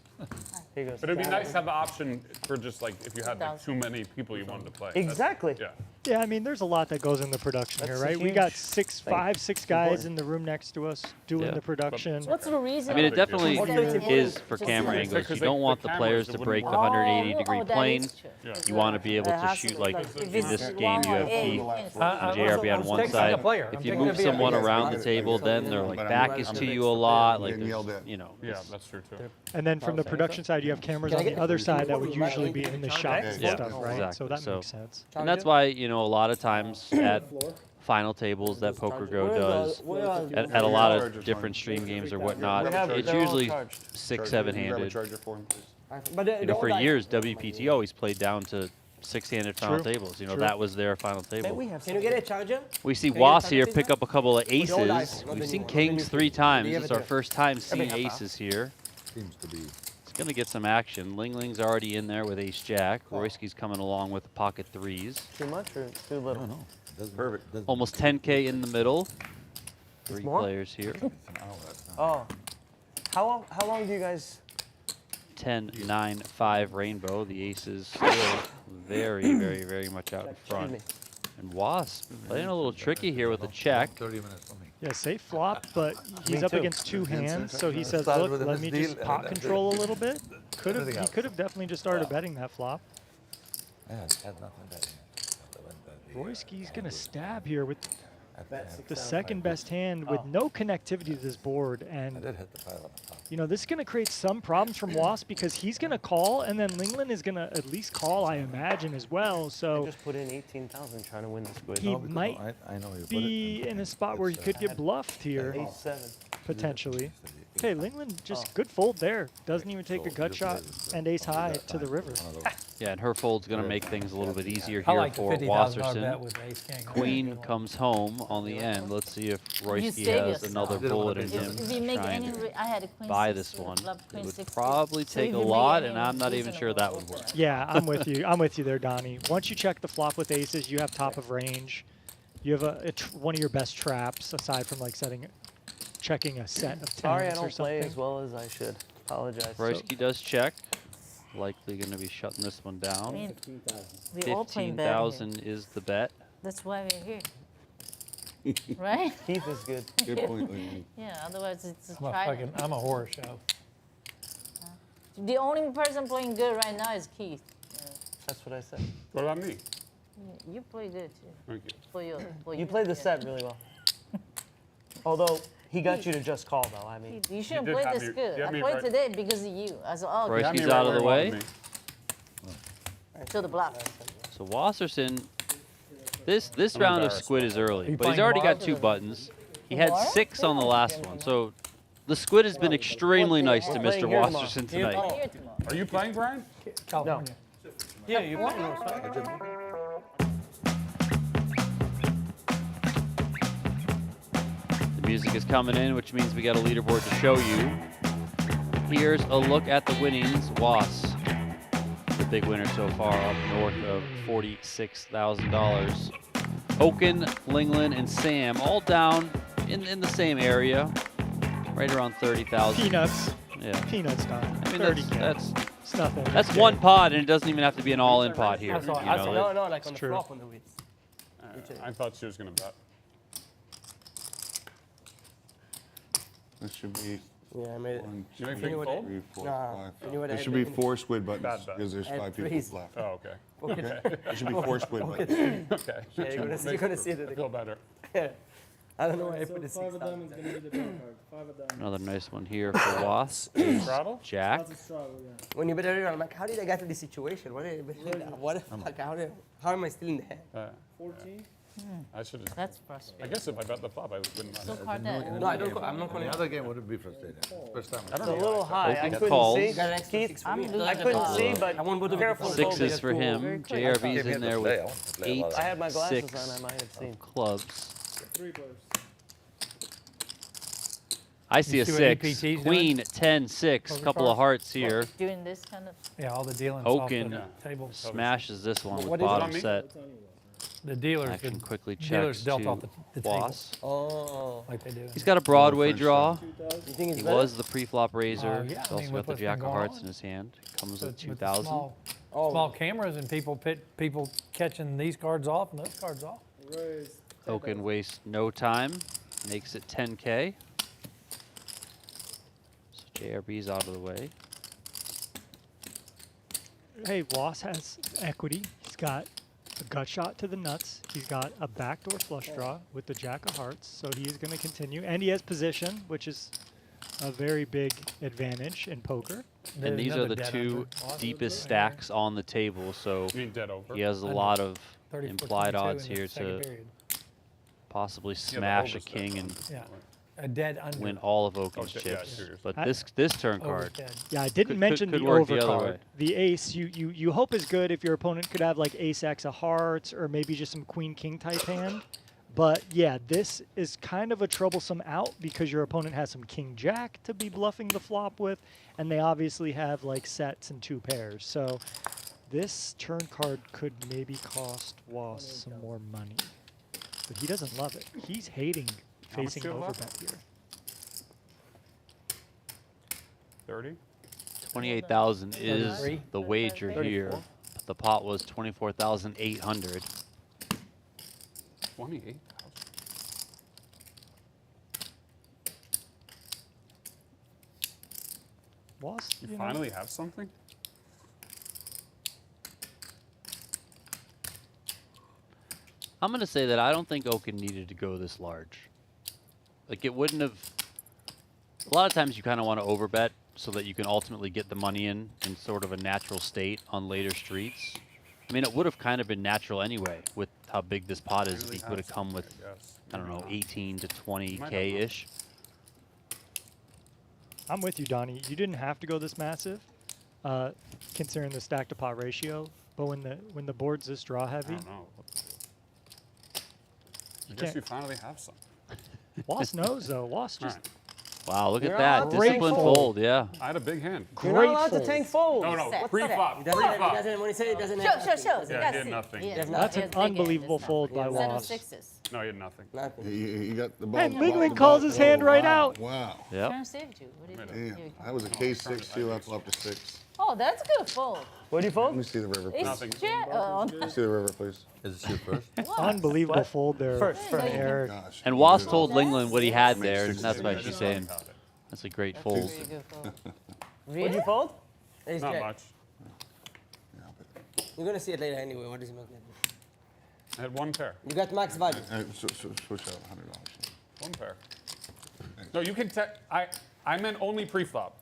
Here goes. But it'd be nice to have the option for just like if you had like too many people you wanted to play. That's- Exactly. Yeah. Yeah, I mean, there's a lot that goes into production That's here, a right? We got huge 6 thing. guys in the room next to us doing Yeah. the production. What's the reason? I mean, it big definitely deal. is for Just camera like- angles. Because You they- don't want the the cameras, players they to wouldn't break the want- 180-degree that plane. is true. Yeah. You want to be able It to has shoot be like if in it's this long game you or have eight, Keith it's and like- JRB on I'm one taking side. a player. If I'm you taking move a someone vehicle. around the table, then they're like back is to you a lot. Like Getting yelled there's, at. you know. Yeah, that's true too. And then from the production side, you have cameras on the other side that would usually be in the shops and Yeah, stuff, right? So exactly. that So- makes sense. And that's why, you know, a lot of times at Floor. final tables that Poker Go does, Where are at a lot of different stream games or whatnot, We have- it's they're all usually charged. 6, Grab a 7-handed. charger for him, please. But You know, for years, WPT always played down to 6-handed final True. tables. You know, True. that was their final Man, table. we have Can you get a charger? We see Can you Was get here a pick up a couple of the old aces. iPhone, not We've the seen new one. kings 3 times. Do you It's have our it there? first time seeing half aces here. Seems to be. It's going to get some action. Lingling's already in there with ace-jack. Royski's coming along with the pocket 3s. Too much or too little? No, doesn't, Perfect. doesn't Almost 10K in the middle. 3 more? players here. It's an hour. That's not- Oh. How long do you guys? 10, 9, 5 rainbow. The aces still very much out in Excuse front. me. And Wasp playing a little tricky here with a check. 30 minutes for me. Yeah, safe flop, but he's Me up too. against 2 hands, so he says, Started look, with a let me misdeal just and pot then- control a little bit. He Everything else. could have definitely just started betting that flop. I had nothing betting. Royski's going to stab here with Bet the 6,000. second best hand with no connectivity to this board. I And, did hit the pile on the top. you know, this is going to create some problems from Wasp because he's going to call, and then Linglin is going to at least call, I imagine, as well. I So just put in 18,000 trying to win the squid. he No, because might I know you put be it in a spot where he could get bluffed here, Ace 7. potentially. Okay, Linglin, just good fold there. Doesn't even take the gut shot and ace high to the river. Yeah, and her fold's going to make things a little bit easier I here like the for $50,000 bet Wasserson. with ace king. Queen comes home on the end. Let's see if Royski save has yourself. another bullet in him If you make trying any, to I had a queen. buy 60, this one. flop queen It would 60. probably So take if a you make lot, any and I'm not even sure that would reasonable work. Yeah, I'm with you. I'm with you there, Donnie. Once you check the flop with aces, you have top of range. You have one of your best traps aside from like checking a set of tens Sorry, I or don't play something. as well as I should. Apologize. Royski does check. Likely going to be shutting this one I down. mean, 15,000. we all playing better here. 15,000 is the bet. That's why we're here. Right? Keith is good. Good point, Linglin. Yeah, otherwise it's a I'm try. I'm a horror show. The only person playing good right now is Keith. That's what I said. What about me? You play good too. Thank you. You played the set really well. Although he got you to just call though. I mean, You shouldn't did play have this me- good. you I had me played right- today because of you. I said, oh, Royski's Got me out right of where the you wanted way. me. to the bluff. So Wasserson, this I'm round of embarrassed. Squid is early, you but he's playing already got Bar? 2 buttons. He had Bar? 6 on the last one, so the Squid has been extremely nice to We're playing Mr. here tomorrow. Wasserson Oh, tonight. here tomorrow. Are you playing, Brian? California. yeah, you played no The music is coming in, which means we got a leaderboard to show you. Here's a look at the winnings. Was, the big winner so far, up north of $46,000. Okin, Linglin, and Sam all down in the same area, right around 30,000. Peanuts. Yeah. Peanuts time. I mean, 30K. that's It's nothing. that's one pod, and it doesn't even have to be an all-in pod here. I saw, you I know, saw, that- no, like on the true. flop on the wheels. I thought she was going to bet. This should be Yeah, I made it. 1, You make 2, big what fold? 3, 4, Nah, 5. you know what I There had should be written? 4 squid buttons Bad bet. because there's I had 5 people threes. left. Oh, okay. Okay. There should be 4 squid buttons. Okay. Yeah, you're gonna see it. I feel better. I don't know why I So put the 5 six of down. diamonds gonna be the draw card. 5 of diamonds. Another nice one here for Was is Straddle? Jack. That's a struggle, yeah. When you bet earlier, I'm like, how did I get to this situation? What the fuck? How am I still in the head? 14. I should have. That's I frustrating. guess if I bet the flop, I wouldn't So mind. hard that. No, I don't. I'm not The calling. other game would be frustrating. First time. I don't It's a know. little high. I Open couldn't calls. see. Got an extra Keith, six for I'm me. losing I couldn't the see, ball. but I won't go to the careful. ball. fold. Sixes for him. Very quick. JRB's in there with Eight. 8, I had my glasses 6 on. I might have seen. of clubs. 3 players. I see a see what 6. EPT's doing? Queen, 10, 6. Poker Couple of cards? hearts here. Doing this kind of. Yeah, all the dealings Okin. off the table. Smashes this one with What is it bottom on me? set. That's on you. The dealers, Action the quickly dealers checks dealt to off the table Was. Oh. like they do. He's got a Broadway French draw. 2000. You think it's He better? was the pre-flop raiser. yeah, He's I also mean, got with the what's Jack been of going Hearts on. in his hand. Comes With with the 2,000. small cameras and people catching these cards off and those cards off. Raise. Okin wastes no time. Makes it 10K. So JRB's out of the way. Hey, Was has equity. He's got a gut shot to the nuts. He's got a backdoor flush draw with the Jack of Hearts, so he is going to continue. And he has position, which is a very big advantage in poker. And There's these are another the dead 2 under. Lost deepest it. stacks on the table, so You mean dead over? he has a Under. lot of 34, implied 22 odds in the here second to period. possibly Yeah, the smash a overstack king on and it. Yeah. A dead under. win all of Okin's Okay, yeah, chips. serious. But I- this turn Over's card, dead. Yeah, I didn't Could- mention could the work the other overcard. way. The ace, you hope is good if your opponent could have like ace X of hearts or maybe just some queen king type hand. But yeah, this is kind of a troublesome out because your opponent has some king jack to be bluffing the flop with, and they obviously have like sets and 2 pairs. So this turn card could maybe cost Was some more money. But he doesn't love it. He's hating How much facing do you have left? overbet here. 30? 28,000 is 33? the wager here. The pot was 24,800. 28? Was, You you know, finally have something? I'm going to say that I don't think Okin needed to go this large. Like, it wouldn't have... A lot of times you kind of want to overbet so that you can ultimately get the money in sort of a natural state on later streets. I mean, it would have kind of been natural anyway with how big this pot is. If he would have come with, I don't know, 18 to 20K-ish. I'm with you, Donnie. You didn't have to go this massive, considering the stack to pot ratio. But when the board's this draw I heavy, don't know. I guess can't- you finally have some. Was knows though. Was All just right. Wow, look You're at that. allowed to Disciplined fold. fold, yeah. I had a big hand. You're great not allowed to fold. tank fold. No, Set, pre-flop. He doesn't, Pre-flop. when he said it doesn't Show, have show, nothing, show. doesn't You Yeah, gotta he had see. nothing. Yeah, That's no, That's he an has big hand, unbelievable that's fold by not- Set of Was. sixes. No, he had nothing. Nothing. You got the ball. And the ball- Linglin the calls ball- his hand right wow, out. Wow. Yep. Turn saved you. What do you do? Damn. I was a K6 too. I flopped a 6. Oh, that's good fold. What do you Let me fold? see the river, please. It's Nothing. Let me see the river, please. Is this your first? Unbelievable What? fold there First, from first. Eric. Gosh. And Was Good. told Linglin what he had Makes there, and 6 that's why sense. she's saying that's a great fold. Very good fold. What'd Really? you fold? Ace Not jack. much. Yeah, but You're gonna see it later anyway. What does it make? I had one pair. You got max value. switch out $100. One pair. No, you can. I meant only pre-flop.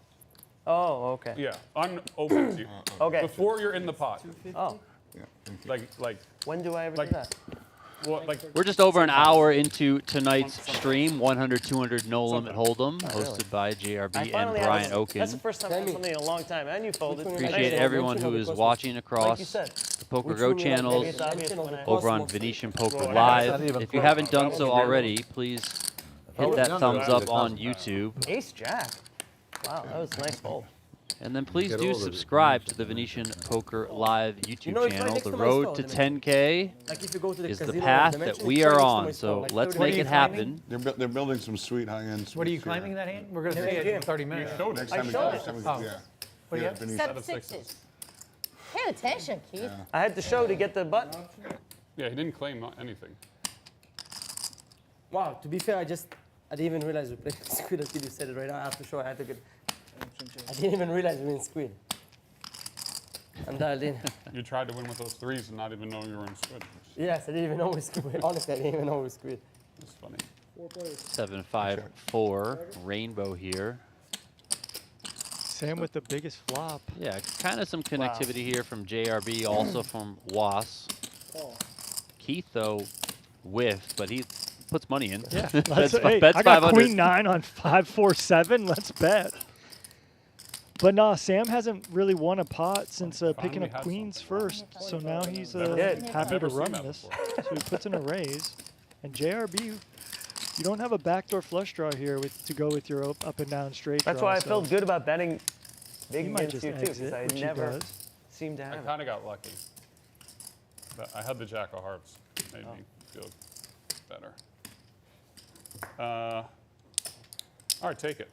Oh, okay. Yeah, unopened. Okay. Before you're in the pot. Oh, Yeah, thank you. Like, when do I ever Like- do that? well, like. We're just over an hour into tonight's stream, 100, 200 No Limit Hold'em, hosted by JRB and finally Brian have That's the Okin. first time I've done something in a long time, and you folded. Which one Nice Appreciate fold. everyone who is watching Like across you said. the Poker Which Go one you like? channels Maybe it's obvious when I- over on Venetian Poker Well, Live. not even If you close. haven't done That so was a good already, please hit that Yeah. thumbs up Yeah. on YouTube. Ace Jack. Wow, that was a nice fold. And then please Get do older, subscribe to the Venetian Poker Live YouTube know, it's right channel. next The to my road store, to the 10K Like if you go to the is the casino path dimension, that we it's right are next to on. my So store, like let's 30 make are you it claiming? happen. They're building some sweet high-end. What are you suites here. claiming that hand? We're going to Yeah, see it yeah. in 30 You minutes. showed Next it. time we showed go, it. Oh. yeah. What do you Yeah, have? Venetian. Set sixes. sixes. Pay attention, kid. I had to show to get the button. Yeah, he didn't claim anything. Wow, to be fair, I didn't even realize we played Squid until you said it right now. After show, I had to get. I didn't even realize we were in Squid. I'm dialed in. You tried to win with those threes and not even know you were in Squid. Yes, I didn't even know we Squid. Honestly, I didn't even know we Squid. It's funny. 4 players. 7-5-4 Rainbow here. Sam with the biggest flop. Yeah, kind of some connectivity here from JRB, also from Was. Call. Keith though whiffed, but he puts money in. Yeah, bets, hey, bets I got 500. queen 9 on 5-4-7. Let's bet. But nah, Sam hasn't really won a pot since picking Finally up had queens something. first. So now he's Good. happy to Never seen run that this. before. So he puts in a raise. And JRB, you don't have a backdoor flush draw here to go with your up and down straight That's draw. why I so felt good about betting big he might against just you too, exit, because I which he never does. seem to I have it. kind of got lucky. But I had the Jack of Hearts. Made me feel better. All right, take it.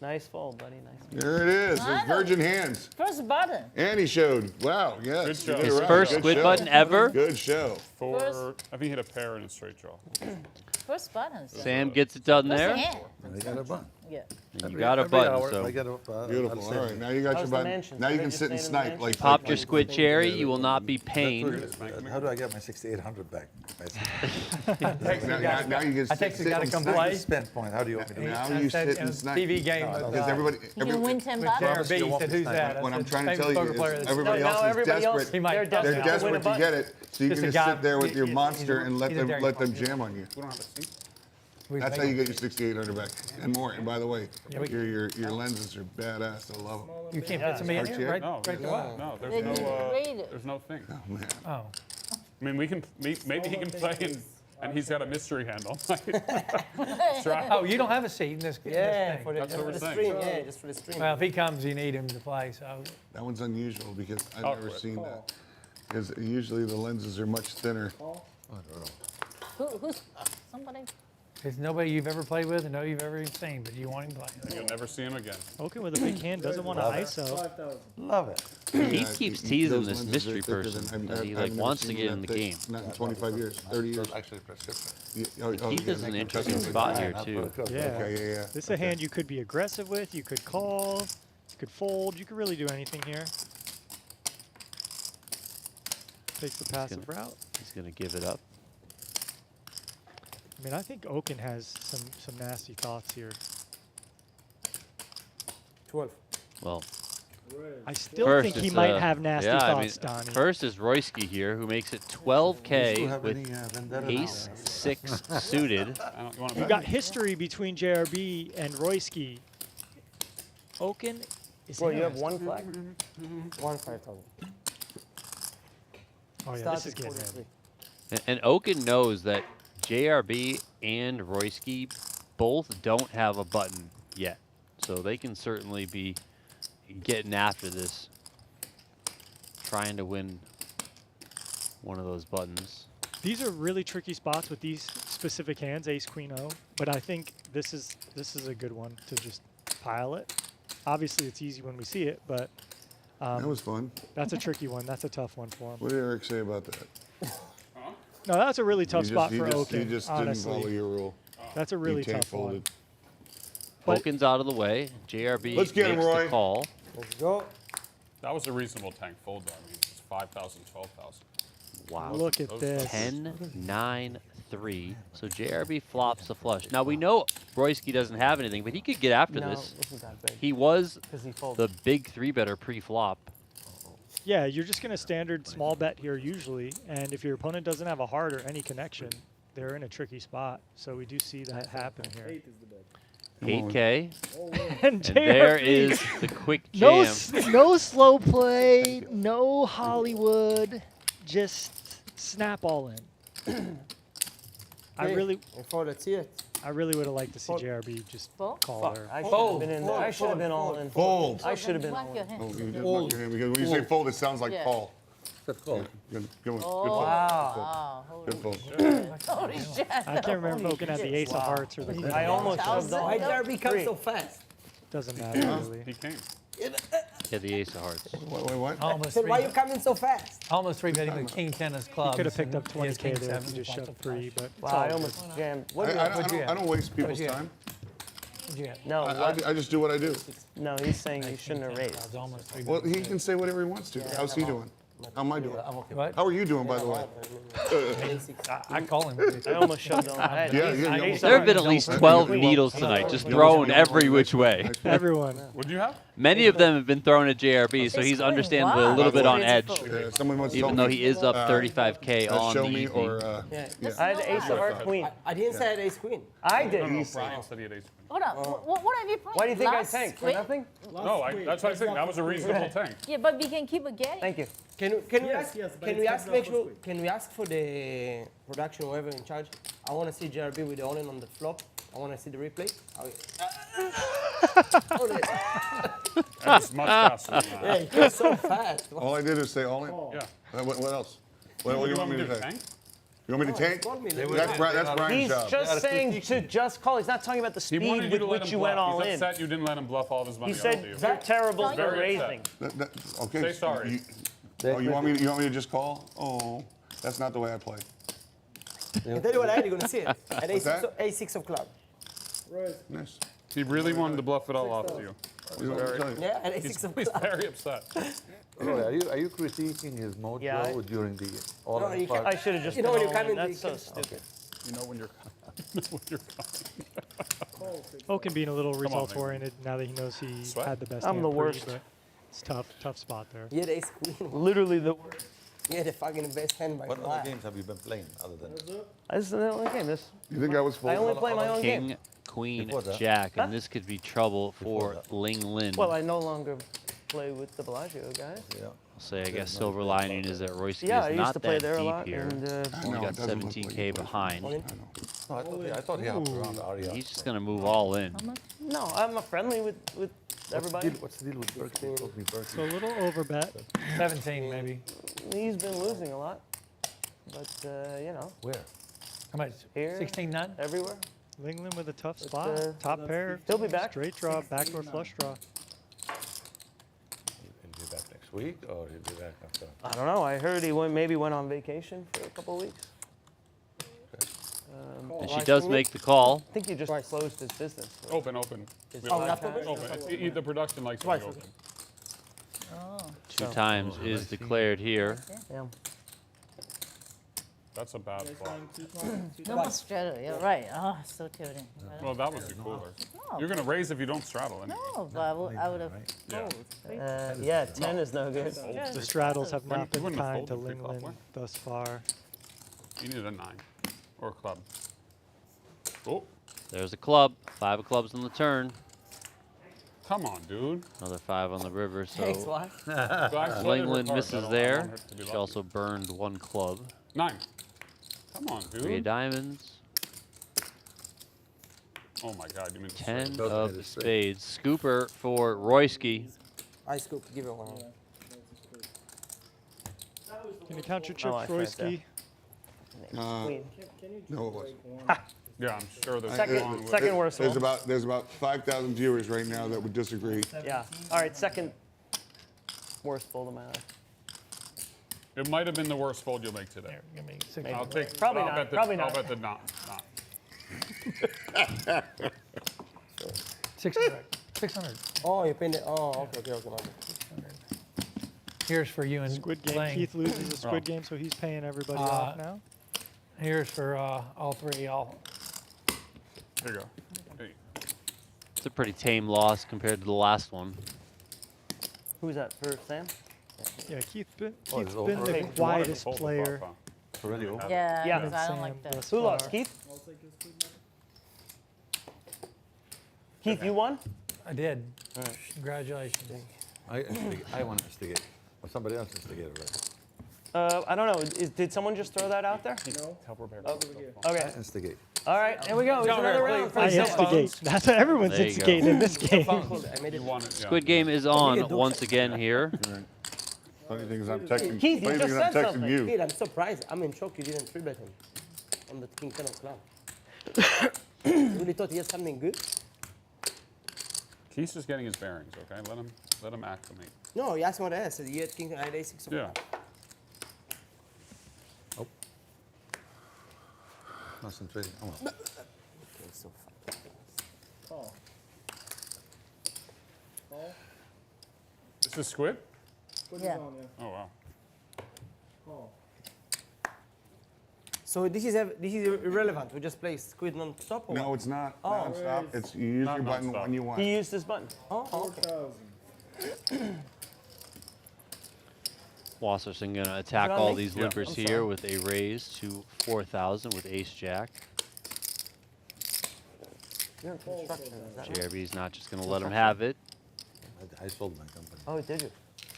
Nice fold, buddy. Nice. There it is. There's Nice. virgin hands. First button. And he showed. Wow, yes. Good show. you did His right. first Good squid show. button ever. Good show. First- I think he hit a pair and a straight draw. First button. Sam. Sam gets it done First there. hand. They got a button. Yeah. And you got a button, so I got a, Beautiful. All right, now you got your How's the button. mansion? Now you Did can they sit and just stay in the snipe like. popped your squid cherry. You will not be pained. How do I get my 6,800 back? Now you can I think you sit got to and come snipe. play. Spend point. How do you want me to do it? Now I you said sit in and a snipe. TV game with, Because everybody, You can win 10 bucks. JRB you want to me to do snipe that. what I'm That's trying to his tell you favorite player is that's- everybody now else is everybody else- He desperate. might They're do desperate. They're that. Win a desperate to button. get it, so you Just can a just guy- sit there with your he's a- monster and let he's a them dairy jam on you. We don't have a seat. We That's make how you it. get your 6,800 back and more. And by the way, Yeah, we- your lenses are badass. I love them. You can't fit somebody in here? Right, No, right to what? no, They there's didn't no, grade it. there's no thing. Oh man. Oh. I mean, we can maybe he can play and he's got a mystery handle. Try. Oh, you don't have a seat in this, Yeah, this for thing. the, That's what just for we're the saying. stream. Yeah, just for the stream. Well, if he comes, you need him to play. So That one's unusual because I've Oh, never quit. seen that. Because usually the lenses are much thinner. Who's somebody? there's nobody you've ever played with and no you've ever seen, but you want him to play. You'll never see him again. Okin with a big hand doesn't want to ISO. 5,000. Love it. Keith keeps teasing Those this lenses are mystery thicker person than that he I've like never wants to seen get them in the that thick. game. Not in 25 years, 30 years. Actually, prescription. Keith is an interesting spot here too. Yeah. Okay, yeah. This is a hand you could be aggressive with. You could call. You could fold. You could really do anything here. Takes the passive route. He's gonna give it up. I mean, I think Okin has some nasty thoughts here. 12. Well, I still first think he it's, might have nasty yeah, thoughts, I mean, Donnie. first is Royski here, who makes it Do you 12K have with any vendetta ace now? 6 suited. I don't, you want to You bet? got history between JRB and Royski. Okin is Well, you have interesting. one flag? 5,000. Oh yeah, Start this is at getting 43. in. And Okin knows that JRB and Royski both don't have a button yet. So they can certainly be getting after this, trying to win one of those buttons. These are really tricky spots with these specific hands, ace, queen, o. But I think this is a good one to just pile it. Obviously, it's easy when we see it, but That was fun. that's a tricky one. That's a tough one for him. What did Eric say about that? No, that's a really tough spot for He Okin, just didn't follow honestly. your rule. That's a really He tough one. folded. But- Okin's out of the way. JRB Let's get him, makes Roy. the call. Let's go. That was a reasonable tank fold, though. I mean, it's 5,000, 12,000. Wow. Look at Those this. 10, 9, 3. So JRB flops the flush. Now we know Royski doesn't have anything, but he could get after No, this. this is that big. He was Because he folded. the big 3-better pre-flop. Yeah, you're just going to standard small bet here usually, and if your opponent doesn't have a heart or any connection, they're in a tricky spot. So we do see that happen here. 8 is the bet. 8K. And There JRB, is the quick no, jam. no slow play, no Hollywood, just snap all in. I really would have liked to see JRB just Fold? call there. I should have been in there. I should have been all in. Fold. I should have been Whack all your in. hand. Oh, you just knocked your hand because when you say fold, it sounds like Yeah. call. That's called. Good, good one. Oh, Good fold. Wow. wow. Good Holy, fold. holy shit. I can't remember Okin had the ace of hearts or the queen. I almost shoved all Why in. JRB come Three. so fast? Doesn't matter really. He came. Yeah, the ace of hearts. What? Almost Said, three. why you coming so fast? Almost 3-betting with king 10 as clubs. Could have picked up and he has 20K king there if 7, you just flopped shoved the 3, flush. but it's Wow, all I good. almost jammed. I, What did I, you I, What'd you don't, I have? don't waste people's What'd you have? time. What'd you have? No, what? I just do what I do. No, he's saying you shouldn't have raised. It's almost 3 Well, he can say whatever he wants to. How's he doing? How am I doing? What? How are you doing, by the way? I call him. I almost shoved all in. Yeah, you almost- There have been at least 12 needles tonight, just thrown every which way. Everyone. What'd you have? Many of them have been thrown at JRB, so he's understandably a little bit on edge, Someone wants to even tell though me, he is up 35K on show the me evening. or Yeah. I had ace of heart queen. I didn't say I had ace queen. I No, did. no, Brian said he had ace. Hold on. What have you played? Why do you think I Last tanked? For Squid? nothing? No, that's what I think. That was a reasonable tank. Yeah, but we can keep a getting. Thank you. Can we Yes, ask? yes, but Can it's we not ask? for Make sure. Squid. Can we ask for the production, whoever in charge? I want to see JRB with the all-in on the flop. I want to see the replay. That's much faster than that. Yeah, he goes so fast. all I did is say all in. Yeah. What else? What do you want me to say? tank? You want me to tank? Want me to- That's Brian's He's job. just saying to just call. He's not talking about the He speed wanted you with to let which him you went bluff. all He's in. upset you didn't let him bluff all of his money He onto said you. you're terrible for Very upset. raising. Okay. Say sorry. Oh, you want me to just call? Oh, that's not the way I play. I tell you what, I had. You're gonna see it. At that? A6 of club. Royce, Nice. He really wanted to bluff it all off to you. You know what I'm saying? Yeah, at He's, A6 of he's club. very upset. Roy, are you critiquing his mojo Yeah, during the all No, you can't- I should have just You know been when you all come in. in, That's you so can- stupid. You know when you're you know when you're coming. Okin being a little on, results Nathan. oriented now that he knows he Sweat. had the best I'm hand the pre, worst. but it's tough spot there. Yeah, the ace queen. Literally the worst. Yeah, the fucking best hand by What far. other games have you been playing other than? This is the only game. You think I was full? I only play my own game. King, queen, Before that. jack, and this could be trouble for Linglin. Well, I no longer play with the Bellagio guys. Yeah. I'll say, I guess silver lining is that Royski Yeah, I is used not to play that there a deep lot, here. and Only No, got it doesn't look like 17K you play behind. I know. No, I thought he hopped around Aria. He's just gonna move all in. no, I'm friendly with everybody. What's the deal with Berkeley? You told me Berkeley. So a little overbet. 17 maybe. He's been losing a lot, but you know, Where? How much? Here. 16 none? everywhere. Linglin with a tough spot. Top pair. He'll be back. Straight draw, backdoor flush draw. He'll be back next week, or he'll be back after? I don't know. I heard he maybe went on vacation for a couple of weeks. And she does make the call. I think he just closed his business. Open. We Oh, like that's that. open? Open. It's, the production likes it to be open. Two times is declared here. Yeah. That's a bad flop. No more straddle. You're right. Oh, so tilting. Well, that was the cooler. No. You're gonna raise if you don't straddle. Anyway. No, but I would have Yeah. folded. Yeah, 10 is no good. The straddles have When- not been when was kind to folded pre-flop Linglin one? thus far. You need a 9 or a club. Oh, There's a club. 5 of clubs on the turn. come on, dude. Another 5 on the river. Thanks, So why? Linglin misses there. I She want also burned 1 club. 9. Come on, 3 of dude. diamonds. Oh my God, you mean 10 Doesn't of hit the it straight. spades. Scooper for Royski. I scoop. Give it one. Can you count your chips, Oh, I tried Royski? Queen. No, it was. Yeah, I'm sure there's Second- wrong with second worst There's one. about 5,000 viewers right now that would disagree. Yeah. All right, second worst fold of my life. It might have been the worst fold you'll make today. Give me 6. I'll take. Probably I'll not, Bet the, probably I'll not. bet the not. 600. 600. Oh, you pinned it. Oh, okay. Here's for you and Squid game. playing. Keith loses a Squid game, so he's paying everybody off now. Here's for all three of y'all. There you go. Hey. It's a pretty tame loss compared to the last one. Who's that for Sam? Yeah, Keith's been Oh, it's the over. You wanted to quietest fold the player. flop, huh? It's already over. Yeah, Yeah. because I don't Sam like that. thus Who lost? far. Keith? I'll take this food. Keith, you won? I did. Congratulations. I want to instigate. Or somebody else instigated, right? I don't know. Did someone just throw that out there? No. Help repair. Okay. Instigate. All right, here we go. Here's another round for I the cell instigate. phones. That's what everyone's There you go. instigating in this game. I made You it. won it. Yeah. Squid game is on once again here. Funny thing is I'm texting. Keith, you funny just thing is I'm said texting something. you. Kid, I'm surprised. I'm in shock you didn't 3-bet him on the king 10 of club. Really thought he had something good? Keith's just getting his bearings, okay? Let him acclimate. No, he asked me what I had. I said, you had king, I had a6 of Yeah. Concentrating. Oh, well. Okay, so fuck. Call. Call. This is Squid? Put Yeah. it on, yeah. Oh, wow. Call. So this is irrelevant. We just play squid non-stop or No, what? it's not Oh. nonstop. It's you use Not your button nonstop. when you want. He used this button. Oh, okay. 4,000. Wasserson going to attack Is it on all me? these Yeah. limpers I'm here sorry. with a raise to 4,000 with ace jack. You're in construction. Is that right? JRB's not just going to let him have it. I sold my company. Oh, did you?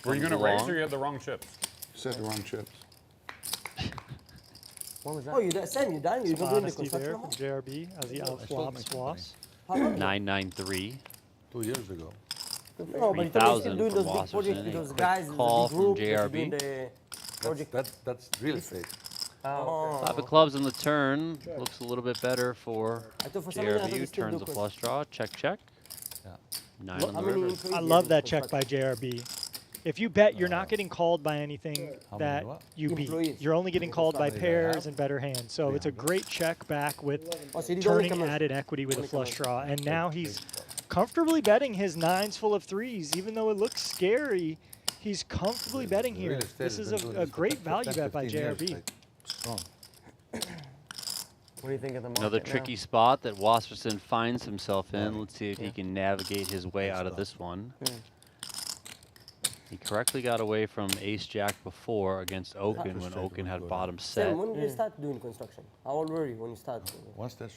Were you going to Comes raise along. or you had the wrong chips? Set the wrong chips. What was that? Oh, you done? Sam, you done? You're not doing the Honesty construction there no more? from JRB as he I sold my outflops company. swaps. How long? 993. 2 years ago. No, but you're still 3,000 doing from those big projects Wasserson. with those A guys quick in call the from big group. that you're doing JRB. the project. That's real estate. Oh, Five of clubs on the turn. Looks a little bit better for I thought for some reason I thought you JRB. still Turns do a flush draw. Check, check. Yeah. 9 How on the many river. employees I do you love have that in check by construction? JRB. If you bet, you're not getting called by anything How many that what? you beat. Employees. You're only getting called by Somebody that pairs have? and better hands. So it's a great check back with Oh, so he did only turning come in- added equity with a only flush come draw. And now he's comfortably betting his nines full of threes. Even though it looks scary, he's comfortably betting The here. real estate This has is been doing a this for great 10, value bet by 15 years, JRB. like, strong. what do you think of the market Another now? tricky spot that Wasserson finds himself in. Let's see if he can navigate his way out of this one. He correctly got away from ace-jack before against Okin when Frustrated Okin when had you go bottom down. set. Sam, when did you start doing construction? How old were you when you started? Once that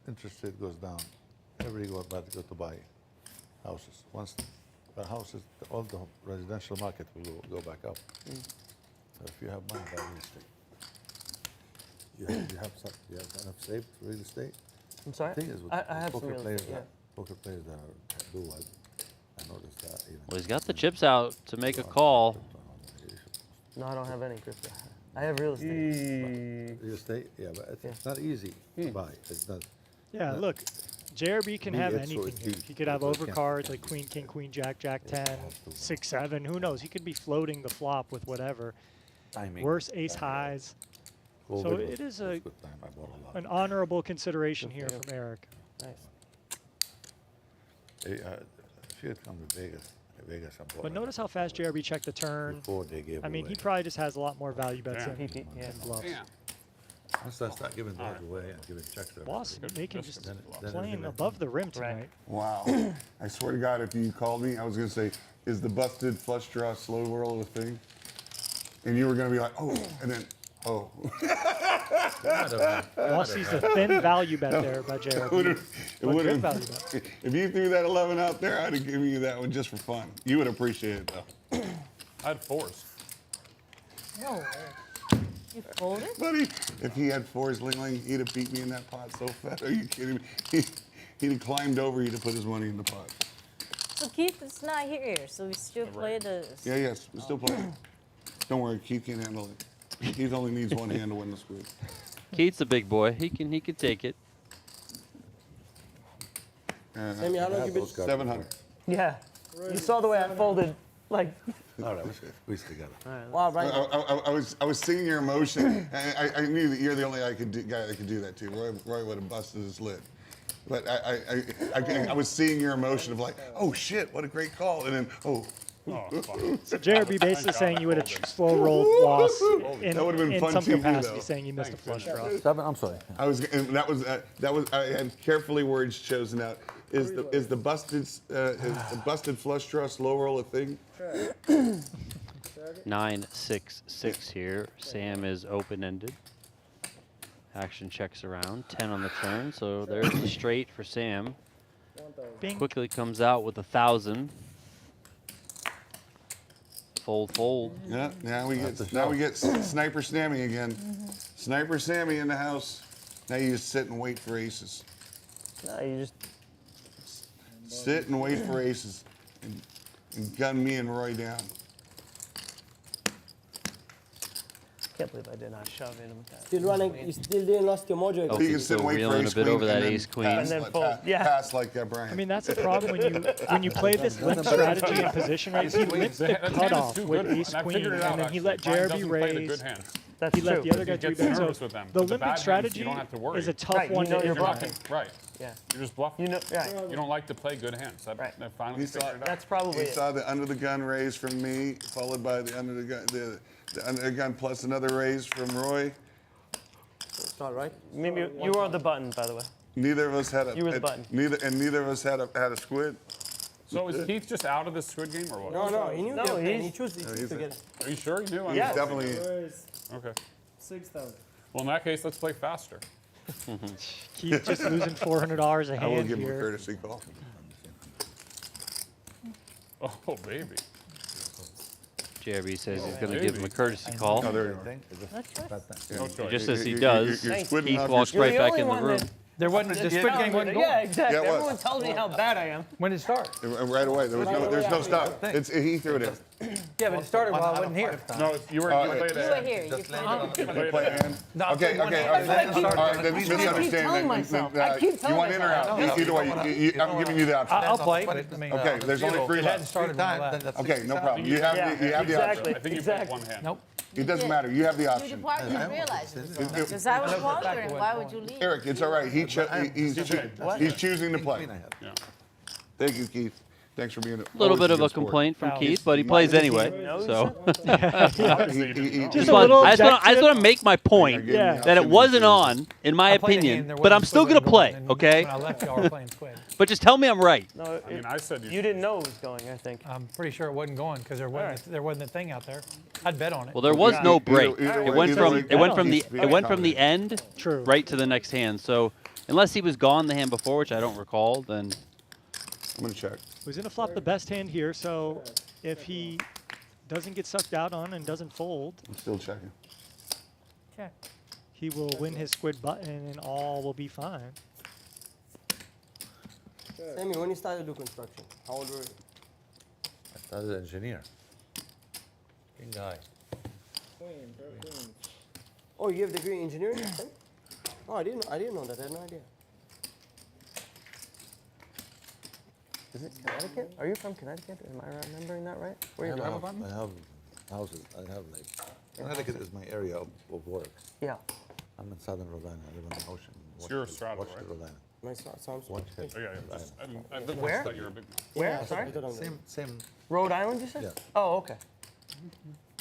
interest rate goes down, everybody go to buy houses. Once the houses, all the residential market will go back up. So if you have money, buy real estate. You have enough saved for real estate. I'm sorry? The thing is with I have some poker real players, estate, yeah. poker players that do, I noticed that even. Well, he's got the chips out to make a call. No, I don't have any crypto. I have real estate. Real estate, yeah, but it's not easy to buy. It's not. Yeah, look, JRB can Me, have it's so anything here. deep. He could have So it can't- overcards like queen, king, queen, jack, jack 10, 6, 7. Who knows? He could be floating the flop with whatever. Timing. Worse ace highs. COVID So was- it is was a good time. I bought a lot. an honorable consideration here from Eric. Nice. If you had come to Vegas, I bought. But notice how fast JRB checked the turn. Before they gave I mean, away. he probably just has a lot more value bets Yeah. than, Yeah. than bluffs. Yeah. Once I start giving those away and giving checks to Boss everybody, making That's just good. Then playing everybody- above the rim tonight. Right. Wow. I swear to God, if you called me, I was going to say, is the busted flush draw slow roll a thing? And you were going to be like, oh, and then, oh. Boss sees a thin value bet there by JRB. It But would've- good value bet. If you threw that 11 out there, I'd have given you that one just for fun. You would appreciate it, though. I had fours. No way. You folded? Buddy, if he had fours, Linglin, he'd have beat me in that pot so fast. Are you kidding me? He'd have climbed over you to put his money in the pot. So Keith is not here, so we still play the. Yeah, yes, we're still playing. Don't worry, Keith can handle it. Keith only needs one hand to win the Squid. Keith's a big boy. He can take it. Sammy, how long you been? 700. Yeah. You saw the way I folded. Like, All right, we together. Wow, right. I was seeing your emotion, and I knew that you're the only guy that could do that too. Roy would have busted his lid. But I was seeing your emotion of like, oh shit, what a great call, and then, oh, Oh, fuck. So JRB basically Thank saying God you would I have folded. slow rolled loss That would've been in fun some TV, capacity, though. saying you missed a flush draw. 7, I'm sorry. I was, and that was I had carefully words chosen out. Is the busted flush draw slow roll a thing? 9-6-6 here. Sam is open-ended. Action checks around. 10 on the turn, so there's the straight for Sam. 1,000. Bing. Quickly comes out with 1,000. Fold, fold. Yeah. Now we get Sniper Sammy again. Sniper Sammy in the house. Now you just sit and wait for aces. No, you just Sit and wait for aces, and gun me and Roy down. can't believe I did not shove in with that. Still running. You still didn't lost your mojo. Oh, So you can sit and wait for reeling a ace bit queen over that and then ace queen. pass And then like- fold, pass- yeah. Pass like Brian. I mean, that's the problem when you play this limp strategy and position right. He missed the That hand is cutoff too with good, ace and I queen, figured it out, and then he actually. let Brian JRB doesn't play the raise. good hands. That's He true. let the other guy He do gets that. So nervous with them. the But the limit bad hands, strategy you don't have to worry. is a tough Right, you one know to you're You're not implement. bluffing. right. Yeah. You're just bluffing. You know, right. You don't like to play good hands. That, Right. that finally You saw- figured it out. That's probably He it. saw the under the gun raise from me, followed by the under the gun, the under the gun plus another raise from Roy. Start right. Maybe you were the button, by the way. Neither of us had a. You were the button. Neither of us had a squid. So is Keith just out of the Squid game or what? No, he knew. No, they were playing. he's- He chose he's to a- get it. Are you sure you knew? I Yeah. mean, Definitely. Where's Okay. 6,000? Well, in that case, let's play faster. Keith just losing $400 a I will hand give him a here. courtesy call. Oh, baby. JRB says he's going to Maybe. give him a courtesy call. Oh, there you go. No choice. Just as he You're- does, you're Thanks. squidding Keith off walks your right You're back the in the only one room. that- There wasn't, the Squid game wasn't going. Yeah, exactly. Yeah, it was. Everyone tells me how bad I am. When did it start? Right away. There's no stop. He threw it in. Yeah, but it started while I wasn't here. No, you were Oh, you played You were it. here. You played They play it in. No, I Okay, played one okay, hand. all right. That's what I keep- All right, then I keep misunderstand. telling myself. I keep You telling want in or myself. out? Either way, I'm giving you the option. I'll play. But I mean, Okay, there's only three it hadn't left. started when I left. Okay, no problem. You have Yeah, the option. exactly. I think you played one hand. Nope. It doesn't matter. You have the You option. departed and realized it was on. It- Because I was wondering, why would you leave? Eric, it's all right. He's choosing to play. Yeah. Thank you, Keith. Thanks for being a little bit of a complaint from Keith, but he plays anyway. So Just a Just little I just want objection. to make my point Yeah. that it wasn't on, in my I played a hand, opinion, there but wasn't I'm still Squid going to play, and okay? When I left, y'all were playing Squid. But just tell me I'm right. No, I mean, I said you didn't know it was going, I think. I'm pretty sure it wasn't going because there wasn't, Alright. there wasn't a thing out there. I'd bet on it. Well, there was no break. either It way- went either from way, it went from the Keith's it went from the end True. right to the next hand. So unless he was gone the hand before, which I don't recall, then I'm going to check. He's going to flop the best hand here, so if he doesn't get sucked out on and doesn't fold, I'm still checking. Check. he will win his squid button and all will be fine. Sammy, when you started to do construction, how old were you? I started as engineer. King guy. Queen, bro, queen. Oh, you have degree in engineering? I think? Oh, I didn't know that. I had no idea. Is it Connecticut? Are you from Connecticut? Am I remembering that right? Where you I from? have houses. I have like Connecticut is my area of work. Yeah. I'm in southern Rhode Island. I live on the ocean. It's your straddle, Watch right? Rhode Island. My sounds. Watch it. Oh, yeah, yeah. Just, I Where? thought you were a big man. Where? Sorry? Same. Rhode Island, you said? Yeah. Oh, okay.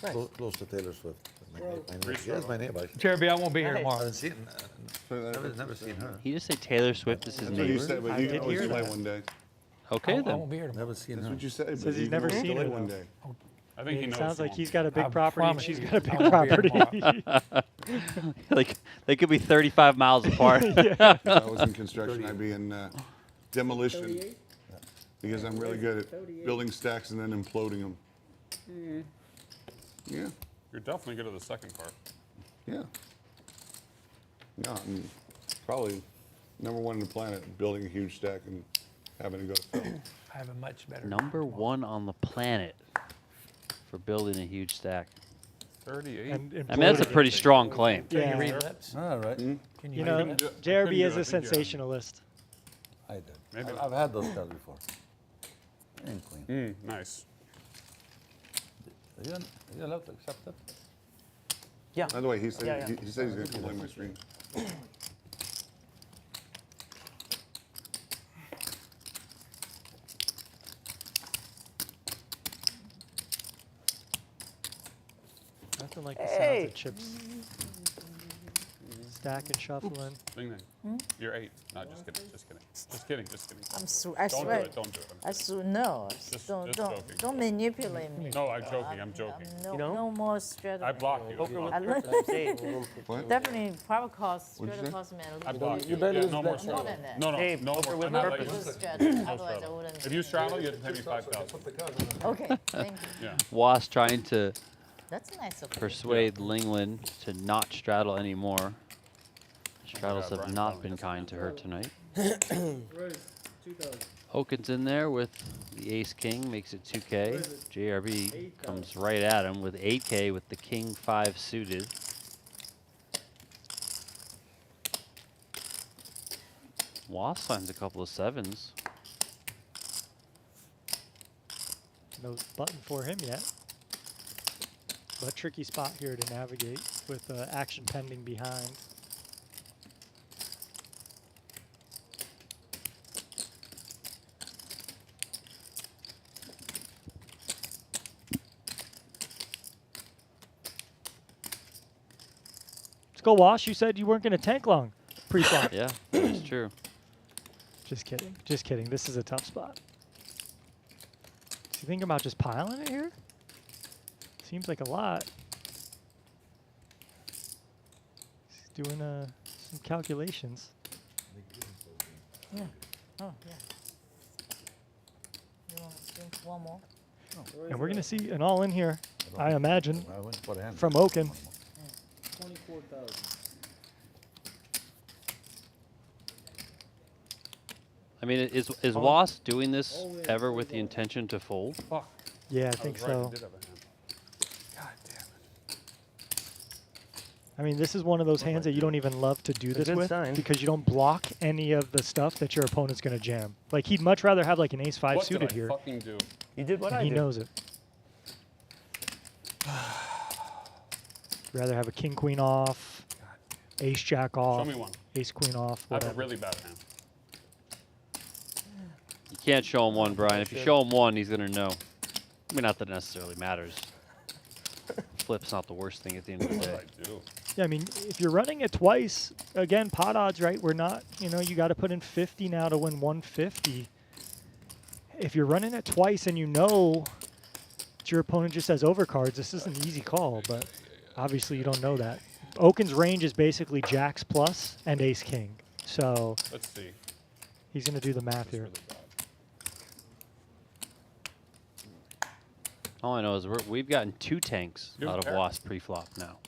Nice. Close to Taylor Swift. My neighbor. Pretty She is my neighbor. Jeremy, I won't be here Nice. I tomorrow. haven't seen. Never seen her. he just say Taylor Swift is his That's what you neighbor. said, but I you did can always hear play that. one day. Okay I then. won't be here tomorrow. Never seen That's her. what you said. Says but he's you never can always seen delay her, one though. day. I think he It knows. sounds he like won't. he's got a big I property and promise she's you, got a big I won't be here property. Like they could be 35 miles apart. If I was in construction, I'd be in demolition 38? because I'm really good at building stacks and then imploding them. Yeah, You're definitely good at the second part. yeah. No, I'm probably number one on the planet at building a huge stack and having to go to film. I have a much better. Number one on the planet for building a huge stack. 38. And I mean, that's a imploded. pretty strong claim. Can Yeah. you read lips? All right. Can You read know, lips? I couldn't JRB do is it. a I think, yeah. sensationalist. I did. Maybe I've had those cards before. And queen. Nice. Are you allowed to accept it? Yeah. By the way, he said Yeah, yeah. he said he's going to complain my screen. Nothing like the sounds of chips stacking, shuffling. Linglin, you're 8. No, just kidding. Just kidding. Just kidding. Just kidding. I Don't do swear. it. Don't do it. I no. Just Don't joking. don't manipulate me. No, I'm joking. I'm joking. No, You know? no more strategy. I block you. Poker with I learned purpose. Say it. What? definitely private cost, What'd you strategy say? cost man. I block you. you better Yeah, lose no that. more straddle. More than that. No, no, Hey, no poker more. with I'm not purpose. letting This you. is strategy. Otherwise, I wouldn't. If you straddle, you have to pay me 5,000. Okay, thank you. Yeah. Was trying to That's nice of you. persuade Linglin to not straddle anymore. Straddles Yeah, have Brian not finally been gets kind to her tonight. Raise 2,000. Okin's in there with the ace king, makes it 2K. JRB comes right at him with 8K with the king 5 suited. Was finds a couple of 7s. No button for him yet. But tricky spot here to navigate with action pending behind. Let's go, Wash. You said you weren't going to tank long pre-flop. Yeah, that's true. Just kidding. Just kidding. This is a tough spot. So you think about just piling it here? Seems like a lot. He's doing some calculations. Yeah. Oh yeah. You want to drink one more? And we're going to see an all in here, I imagine, I went for the hand. from Okin. 24,000. I mean, is Was doing this ever with the intention to fold? Fuck. Yeah, I think was right, so. I did have a hand. God damn it. I mean, this is one of those hands that you don't even love to do a this good with sign. because you don't block any of the stuff that your opponent's going to jam. Like, he'd much rather have like an ace 5 What suited did I here. fucking do? You did what And I he did. knows it. Rather have a king queen off, ace jack off, Show me one. ace queen off, I have a whatever. really bad hand. You can't show him one, Brian. If you show him one, he's gonna know. I mean, not that it necessarily matters. Flip's not the worst thing at the end of the What day. did I do? Yeah, I mean, if you're running it twice, again, pot odds, right? We're not, you know, you got to put in 50 now to win 150. If you're running it twice and you know that your opponent just has overcards, this is an easy call, but obviously you don't know that. Okin's range is basically jacks plus and ace king. So Let's see. he's going to do the math This is here. really bad. All I know is we've gotten 2 tanks You out of care? Was pre-flop now.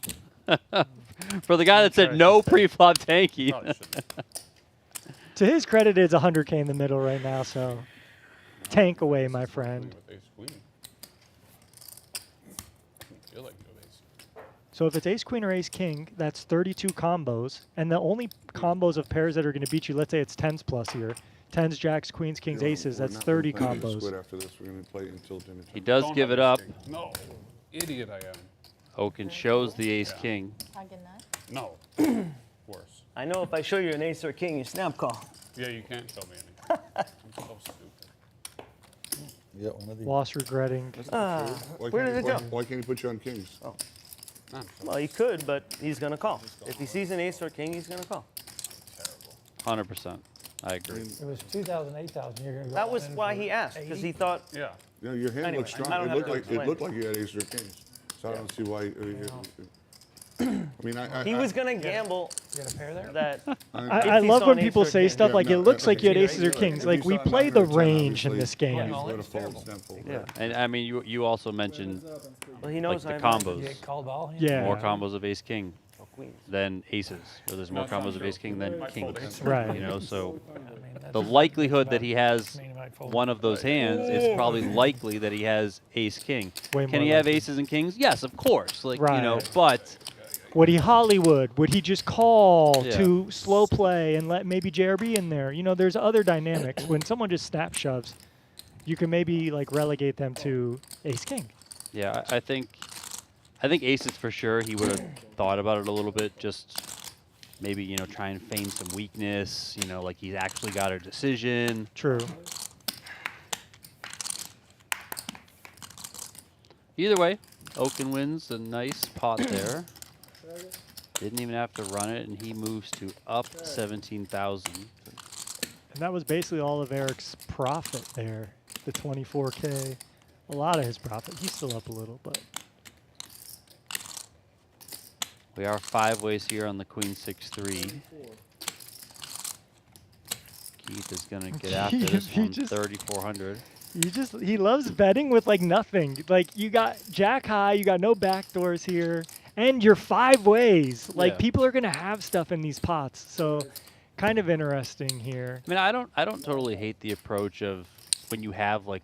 For the guy that said no pre-flop tanky. Probably shouldn't. To his credit, it's 100K in the middle right now, so tank away, my friend. With ace queen. I feel like you have ace. So if it's ace queen or ace king, that's 32 combos. And the only combos of pairs that are going to beat you, let's say it's 10s plus here. 10s, jacks, queens, kings, You know, aces, we're that's not 30 gonna play combos. Squid after this. We're going to play until dinner He time. does Don't give have it ace up. king. No. Idiot I am. Okin shows the ace Yeah. king. Target 9. No. Worse. I know if I show you an ace or a king, you snap call. Yeah, you can't show me anything. I'm so stupid. Yeah, one of the. Loss regretting. Why Where can't did he- it why- go? Why can't he put you on kings? I'm Well, he could, but he's going to call. If he sees an ace or a king, he's going to call. terrible. 100%. I agree. It was 2,000, 8,000. You're gonna go That all was in why for he asked, because 80? he thought, Yeah. You know, your hand Anyway, looks strong. I don't It have looked to like explain. it looked like you had ace or kings. So I don't see why. I mean, he was going to gamble You got a pair there? that I If he love saw when an ace people or a say king. stuff Yeah, like, no, it looks like you had if aces or kings. if Like, you we saw play 9 the or 10, range in obviously, this game. He's all going to is fold, terrible. snap fold. Yeah. And I mean, you also mentioned well, he like knows the I'm combos. You get called all in? Yeah. More combos of ace king Oh, queens. than aces. Or there's more That's not combos of true. ace king than Might fold kings. ace. Right. You know, so I mean, that's the just- likelihood that's that he about- has I mean, he might fold. one of those hands, it's probably likely that he has ace king. Way Can more he have likely. aces and kings? Yes, of course. Like, you know, Right. but Would he Hollywood? Would he just call Yeah. to slow play and let maybe JRB in there? You know, there's other dynamics. When someone just snap shoves, you can maybe like relegate them to ace king. yeah, I think aces for sure. He would have thought about it a little bit, just maybe, you know, try and feign some weakness, you know, like he's actually got a decision. True. Either way, Okin wins a nice pot there. Didn't even have to run it, and he moves to up 17,000. And that was basically all of Eric's profit there, the 24K. A lot of his profit. He's still up a little, but. We are 5 ways here on the Queen 6-3. Keith is going to get after this one, 3,400. He loves betting with like nothing. Like you got jack high, you got no backdoors here, and you're 5 ways. Like people are gonna have stuff in these pots, so kind of interesting here. I mean, I don't totally hate the approach of when you have like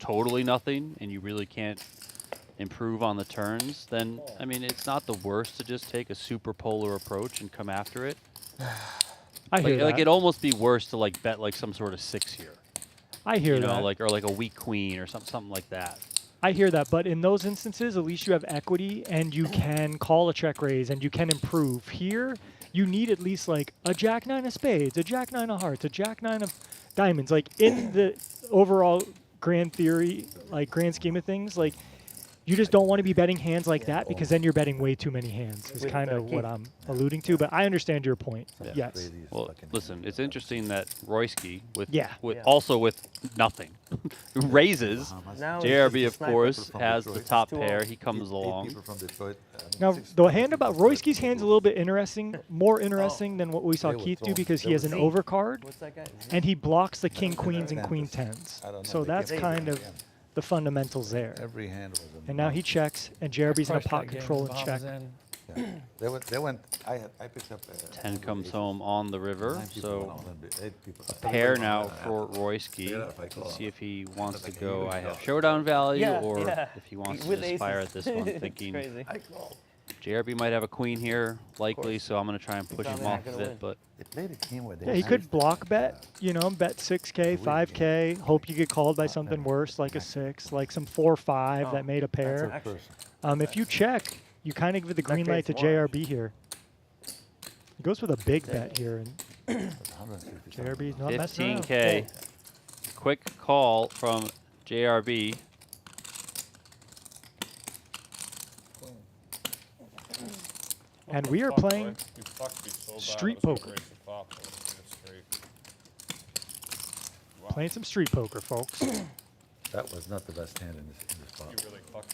totally nothing and you really can't improve on the turns. Then I mean, it's not the worst to just take a super polar approach and come after it. I hear that. Like it'd almost be worse to like bet like some sort of 6 here. I hear you know, that. like or like a weak queen or something like that. I hear that, but in those instances, at least you have equity and you can call a check raise and you can improve. Here, you need at least like a jack 9 of spades, a jack 9 of hearts, a jack 9 of diamonds. Like in the overall grand theory, like grand scheme of things, like you just don't want to be betting hands like that because then you're betting way too many hands is kind of what I'm alluding to. But I understand your point. Yeah. Yes. Well, listen, it's interesting that Royski with with also with nothing raises. Now JRB it's of the course sniper. has the top Two pair. off. He comes along. Now, the hand about Royski's hand's a little bit interesting, more interesting than what we saw Keith do because he has an overcard What's that guy? and he blocks the king queens and queen tens. So that's kind of the fundamentals there. Every hand was a And now he checks, and JRB's in a Crushed pot that game control with and bombs check. in. Yeah. They went. I picked up. 10 comes home on the river, 9 people so went on, and 8 people. pair now for Royski. Let's see if he wants to go. I have showdown value, or if he wants to With just fire aces. at this one, It's thinking crazy. JRB might have a queen here, likely. So I'm gonna try and push him probably not off of gonna it, win. but. They played a game where they Yeah, he could block bet, you know, bet 6K, 5K, hope you get called by something worse, like a 6, like some 4-5 that made a pair. If you check, you kind of give the green light to JRB here. He goes with a big bet here, and JRB's not messing around. 15K. Quick call from JRB. And we are playing street poker. Playing some street poker, folks. That was not the best hand in this spot.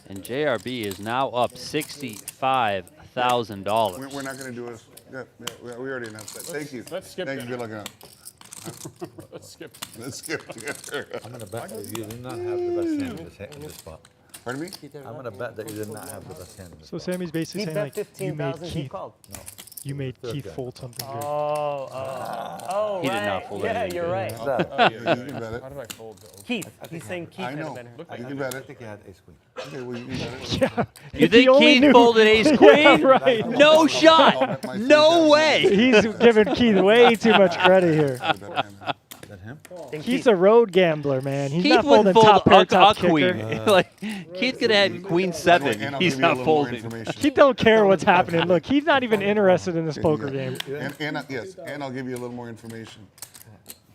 And JRB is now up $65,000. We're not going to do this. Yeah, we already announced that. Thank you. Let's skip Thank you. dinner. Good looking out. Let's skip. Let's skip dinner. I'm going to bet that you did not have the best hand in this spot. Pardon me? I'm going to bet that you did not have the best hand in this So spot. Sammy's basically He saying bet like you made 15,000. He Keith, called. you made Third Keith guy. fold something good. Oh, He did right. not fold Yeah, anything you're good. right. What's that? You can bet it. How did I fold the open? Keith. He's saying Keith I had a know. better. You can bet I it. think you had ace queen. Okay, well, you can bet it. Yeah. You If he think only Keith knew- folded ace queen? Yeah, right. No shot. No way. He's giving Keith way too much credit here. Is that him? Keith's a road gambler, man. He's Keith not folding wouldn't fold top pair, a top queen. kicker. Like Keith could have had queen 7. And I'll He's give you a not little more folding. information. Keith don't care what's happening. Look, he's not even interested in this poker game. Yes, and I'll give you a little more information.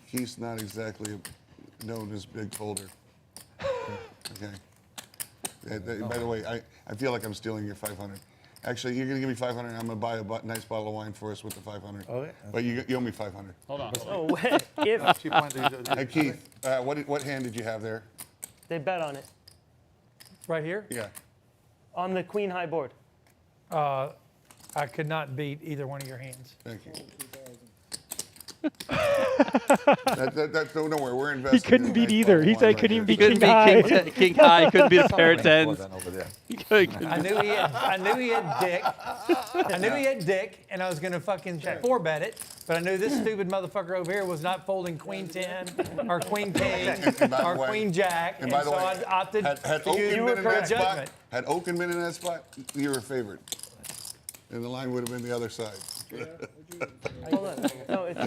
He's not exactly known as big folder. Okay. By the way, I feel like I'm stealing your 500. Actually, you're gonna give me 500. I'm gonna buy a nice bottle of wine for us with the 500. Okay. But you owe me 500. Hold on. Oh, wait. If Cheap point. Hey Keith, what hand did you have there? they bet on it. Right here, Yeah. On the queen high board. I could not beat either one of your hands. Thank you. Don't worry, we're He investing. couldn't in a beat nice either. bottle He of said wine he couldn't right even He beat couldn't king high. beat king high. Couldn't beat a pair of tens. Over there. He couldn't- I knew he had Dick, and I was gonna fucking 4-bet it, but I knew this stupid motherfucker over here was not folding queen 10 or queen king And by the or way- queen jack, And and by the so way, I opted had to use Okin been in correct that spot, judgment. had Okin been in that spot, you were favored. And the line would have been the other side. Hold on. No, it's,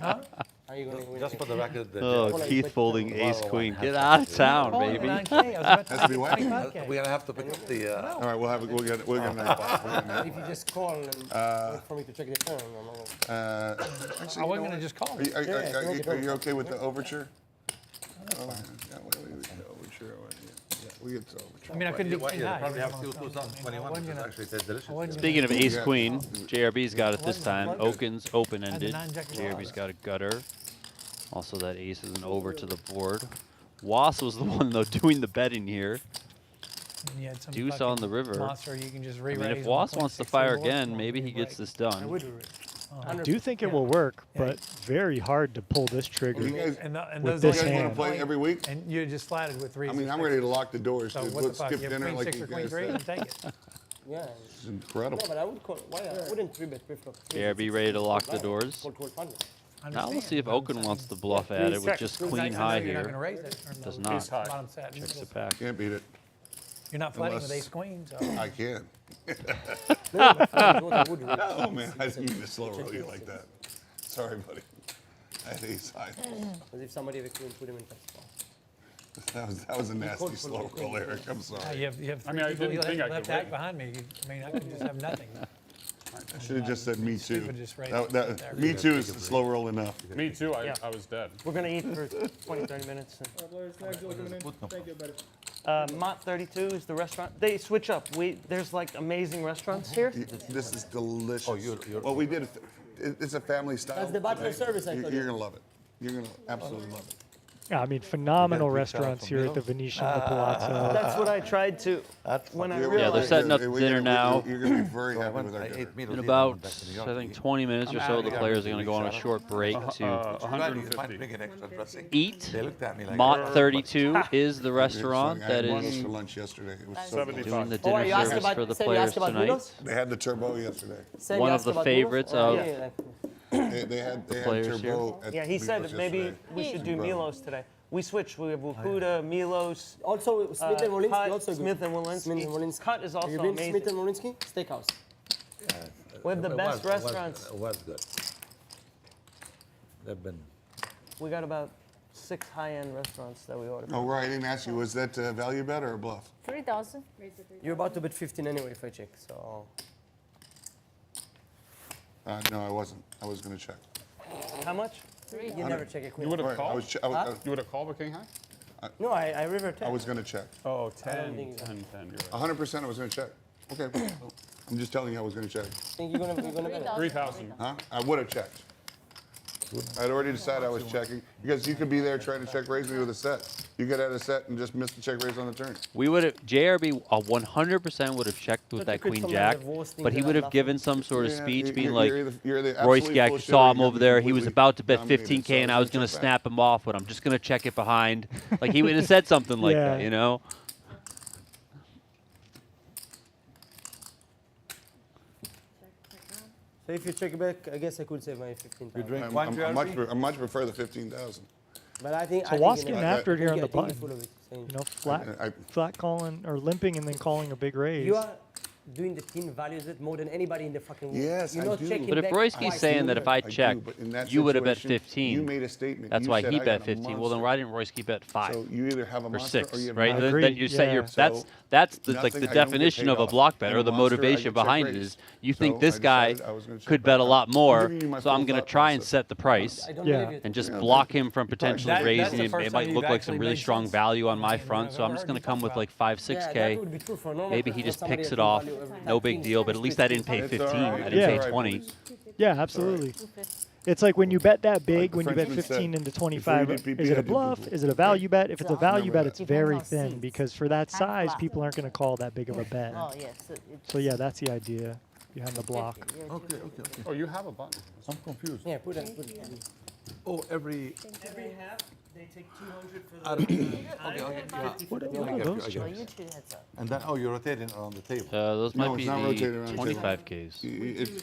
Yeah. Are you going to win? Just for the record, the Oh, Keith folding ace queen. Get out of town, Oh, baby. 9K, I was about Has to be what? 25K. we're gonna have to pick up the. All right, we'll get a nice bottle. If you just call and wait for me to check the turn, I'm not gonna. Actually, I wasn't gonna just call him. Are you okay with the overture? Oh, yeah, we get over. I mean, I couldn't do king high. Probably I have wasn't 2021, which is gonna- actually they're delicious. I wasn't Speaking of ace Yeah. queen, JRB's got it this time. Wasn't Okin's open-ended. nine jack of JRB's hearts. got a gutter. Also, that ace is an over to the board. Was was the one though doing the betting here. And you had some Deuce fucking on the river. Monster, you can just I re-raise. mean, if on Was point wants to 6 fire board, again, won't maybe be he gets break. this done. I would. I do think it will work, but very hard to pull this trigger. You guys, And With those this you guys want hand. to play every week? And you just flatted with three. I mean, I'm ready to lock the doors. So dude. what the Let's fuck? skip You have dinner queen like 6 you or queen guys 3 said. and take it. Yeah. It's incredible. No, but I would call. Why? I wouldn't 3-bet pre-flop. JRB ready to lock the doors. Call funding. Now we'll see if Okin wants to bluff at it with just queen high You're not going to here. raise it. or Does no, not. ace high. Bottom set. Checks the pack. Can't beat it. You're not flooding with Unless- ace queen, so. I can. I would. Oh man, I didn't mean to slow roll you like that. Sorry, buddy. I had ace high. As if somebody have a queen, put him in first spot. That was a nasty slow roll, Eric. I'm sorry. You have I mean, I three people didn't think I left could act win. behind me. I mean, I could just have nothing. I should have just said me too. Stupid just raised it there. Me too is slow roll enough. Me too. Yeah. I was dead. We're gonna eat for 20, 30 minutes. Players, next door coming in. Thank you, buddy. Mott 32 is the restaurant. They switch up. There's like amazing restaurants here. This is delicious. Oh, you're- well, we did. It's a family style. That's the butler event. service, I told you. You're gonna love it. You're gonna absolutely love it. Yeah, I mean, phenomenal You got a big salad restaurants from here at the Milos? Venetian, the Palazzo. That's what I tried to when I Yeah, realized. they're setting up we're dinner now. You're gonna be very So I happy went, with our I dinner. ate Milos In Eve, about, went back to New York I to think, eat. 20 minutes or I'm so, out the of players are here. going to go on a short break to Too bad you 150. didn't bring an extra dressing. eat. They looked at me like, Mott 32 is the It's restaurant funny, I that had Milos is for lunch yesterday. It was so 75. delicious. doing the Oh, are dinner you asking service about? for the Sam, you players asked about tonight. Milos? They had the turbo yesterday. Sam, One you of asked the about favorites Milos? of- Yeah. They had players here. turbo. At Yeah, he said Milos maybe yesterday. we should do Incredible. Milos today. We switched. We have Wukuda, Milos, Also, Smith and Molinsky Cut, also good. Smith and Walensky. Smith and Walensky. Cut is also Have you been amazing. Smith and Molinsky? Steakhouse. We have the It best was- restaurants. It was good. They've been. We got about 6 high-end restaurants that we ordered. Oh, right. I didn't ask you. Was that a value bet or a bluff? 3,000. You're about to bet 15 anyway if I check. So No, I wasn't. I was gonna check. How much? you never check a You queen. would have Right, I called? was. You would have called with king high? No, I river check. I was gonna check. Oh, don't 10, think 10, 10. You're right. 100%. I was gonna check. Okay. I'm just telling you, I was gonna check. Think you're gonna bet? 3,000. Huh? I would have checked. I'd already decided I was checking because you could be there trying to check raise me with a set. You could have a set and just miss the check raise on the turn. We would have, JRB 100% would have checked with But that you could queen come jack, out of worst things but he that would are have given some sort of Yeah, speech being you're like, you're the absolute Royski, I bullshitter, saw him you over got me there. He was completely about to bet dominated, 15K so and I was going to check back. snap him off, but I'm just going to check it behind. Like he would have said something like Yeah. that, you know? So if you check back, I guess I could save my 15,000. You drink I wine, much prefer the 15,000. But I think. So I Wass think you getting know, after it here on the I think you're button. full of it, saying- You know, I- flat calling or limping and then calling a big raise. You are doing the team values it more than anybody in the fucking world. Yes, You're I not do. checking But if back Royski's twice. saying that if I do, checked, but in that you would have bet situation, 15. You made a statement. That's You why said, he "I bet got a 15. Well, then monster." why didn't Royski bet 5? So you either have a Or monster 6, or you have right? not. Then Agreed, you set yeah. your that's So, that's the nothing- the I don't get definition paid of a off. block bet I'm or a the monster, I motivation get check behind it raise. is you So think this I guy decided I was gonna check could bet a back lot up. more, I'm giving you my so I'm full going to thought try and process. set the price I don't Yeah. believe you. and just Yeah, block him from potentially That's raising the it. first It time might you've look like some actually really made strong sense. value on my I've front, so I'm never just heard going you to come talk with about like 5, Yeah, that 6K. would be true for a normal Maybe he person. just Somebody picks that it off. value every No time big things deal, but at change, least I didn't things pay It's all 15. right. I It's didn't Yeah. pay all right, 20. boys. Yeah, absolutely. It's like when you bet that big, the when you bet Frenchman said, 15 into "If we 25, did PP, is it I a did bluff? poo-poo." Is it a value bet? If it's a value bet, it's Depends very on thin seeds. because for that High size, flop. people aren't going to call that big of a bet. Oh, yes. So yeah, that's the idea behind the block. Okay. Oh, you have a button. I'm confused. Yeah, put it. Oh, every. Every half, they take 200 for Okay, yeah. What are I get you, those I get Oh, you. you two heads up. And then, oh, you're rotating around the table. Those No, might it's be not rotated around the the 25Ks.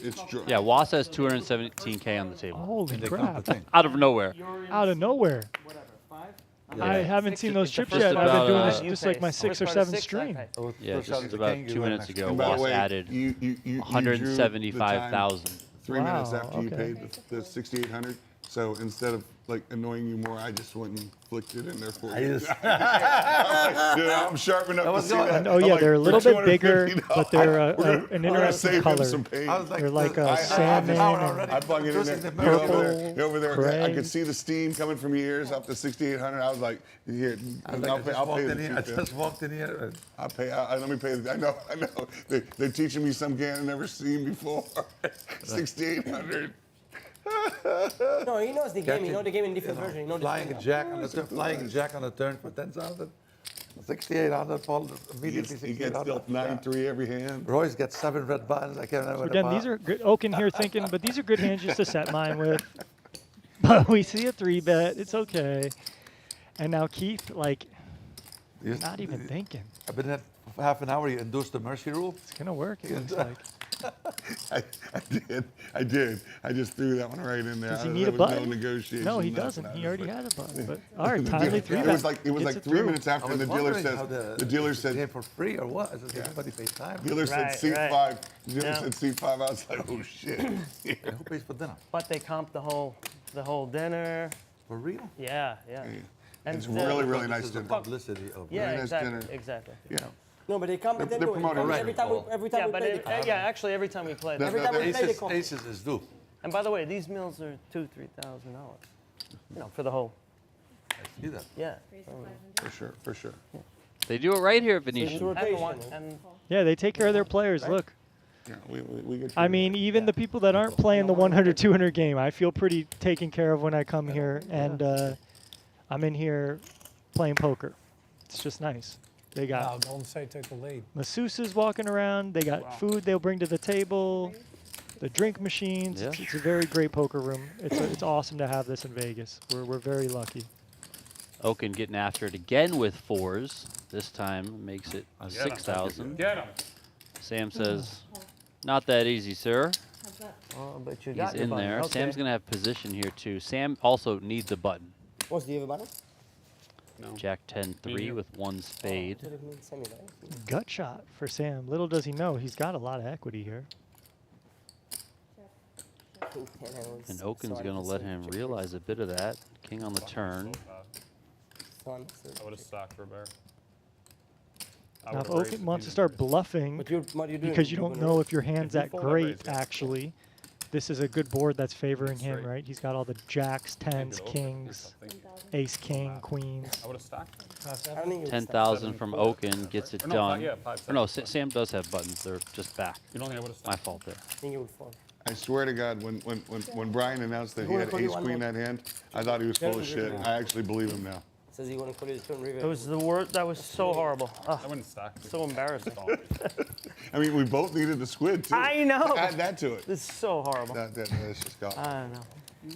It's dr- Yeah, Was has 217K on the table. Holy They count the crap. thing. Out of nowhere. Out of nowhere. I haven't seen those chips yet. I've been doing this just like my 6 or 7 stream. Oh, Yeah, first shot just is the about king, 2 you win minutes next. ago, And by the Was way, added you drew the time 175,000. 3 minutes Wow, after you okay. paid the 6,800. So instead of like annoying you more, I just went and flicked it in there for I you. just- Dude, I'm sharp enough to was see going- that. And, oh I'm yeah, like, they're a for little bit bigger, $250, but they're we're an gonna interesting save him color. some pain. I was like, They're like I a have salmon power and already. I plug it in there. Losing the You're purple, over there. I gray. could see the steam coming from your ears up to 6,800. I was like, here, I was like, I'll pay the I 250. just walked in here. I'll pay. Let me pay. I know. They're teaching me some game I've never seen before. 6,800. No, he knows the game. You know the game in different version. You know the Flying a jack on the turn, flying a jack on the turn for 10,000. 6,800 fall immediately. He gets 6,800. dealt 9-3 every hand. Royce gets 7 red buttons. I can't remember. Again, these are good. Okin here thinking, but these are good hands just to set mine with. But we see a 3-bet. It's okay. And now Keith, like, not even thinking. I've been at half an hour. You induced the mercy rule. It's gonna work. It looks like. I did. I just threw that one right in there. Does he There need a was button? No negotiation. No, he nothing. doesn't. I He was already like- had a button. But all right, timely 3-bet. It was like 3 minutes I after, and was the dealer wondering says how the dealer game said for free or what? Is it everybody pays time? dealer said Right, seat right. 5. The dealer Yeah. said seat 5. I was like, oh shit. And who pays for dinner? But they comped the whole dinner. For real? Yeah. And It's the- really, really This nice is the dinner. publicity of Yeah, Very nice exactly. dinner. Exactly. Yeah. No, but they come They're and then do it. promoting right. Every time we Yeah, play, but they come. actually every time we play. That- Every time we play, they Aces, come. aces is due. And by the way, these meals are $2,000-3,000. You know, for the whole. I see that. Yeah. For sure. They do it right here at It's Venetian. rotation. And Yeah, they take care of their players. Look. Yeah, we get I mean, even the people that aren't playing the 100, 200 game, I feel pretty taken care of when I come here, and I'm in here playing poker. It's just nice. They Wow, got Golden State took the lead. masseuses walking around. They got food they'll bring to the table, the drink machines. Yeah. It's a very great poker room. It's awesome to have this in Vegas. We're very lucky. Okin getting after it again with 4s. This time makes it Get 'em. 6,000. Get him. Sam says, not that easy, sir. oh, but you He's got your in button. there. Okay. Sam's going to have position here, too. Sam also needs a button. What's the other button? No. Jack 10-3 with 1 spade. What it means, semi-right? Gut shot for Sam. Little does he know, he's got a lot of equity here. And Okin's going to let him realize a bit of that. King on the turn. I would have stacked for a bear. I Now, if would've raised Okin if wants he to start didn't raise. bluffing, What are you doing? because you don't know if your hand's If you that fold, I raise, great, yeah. actually, this is a good board that's favoring him, Straight. right? He's got all the jacks, Maybe tens, it opened or kings, something. ace, king, queens. I would have stacked. I don't think you 10,000 from Okin gets it Or no, done. yeah, 5, Or no, 7. Sam does have buttons. They're just back. You don't think I would have My stacked? fault there. think you would fall. I swear to God, when Brian announced that he You had wanna ace call you queen one that hand, I thought he was full of Yeah, shit. yeah. I actually believe him now. Says you want to call it a turn river. It was the worst. That was so horrible. I wouldn't stack. So embarrassing. I mean, we both needed the squid too. I know. Add that to it. This is so horrible. That's just gone. I don't know.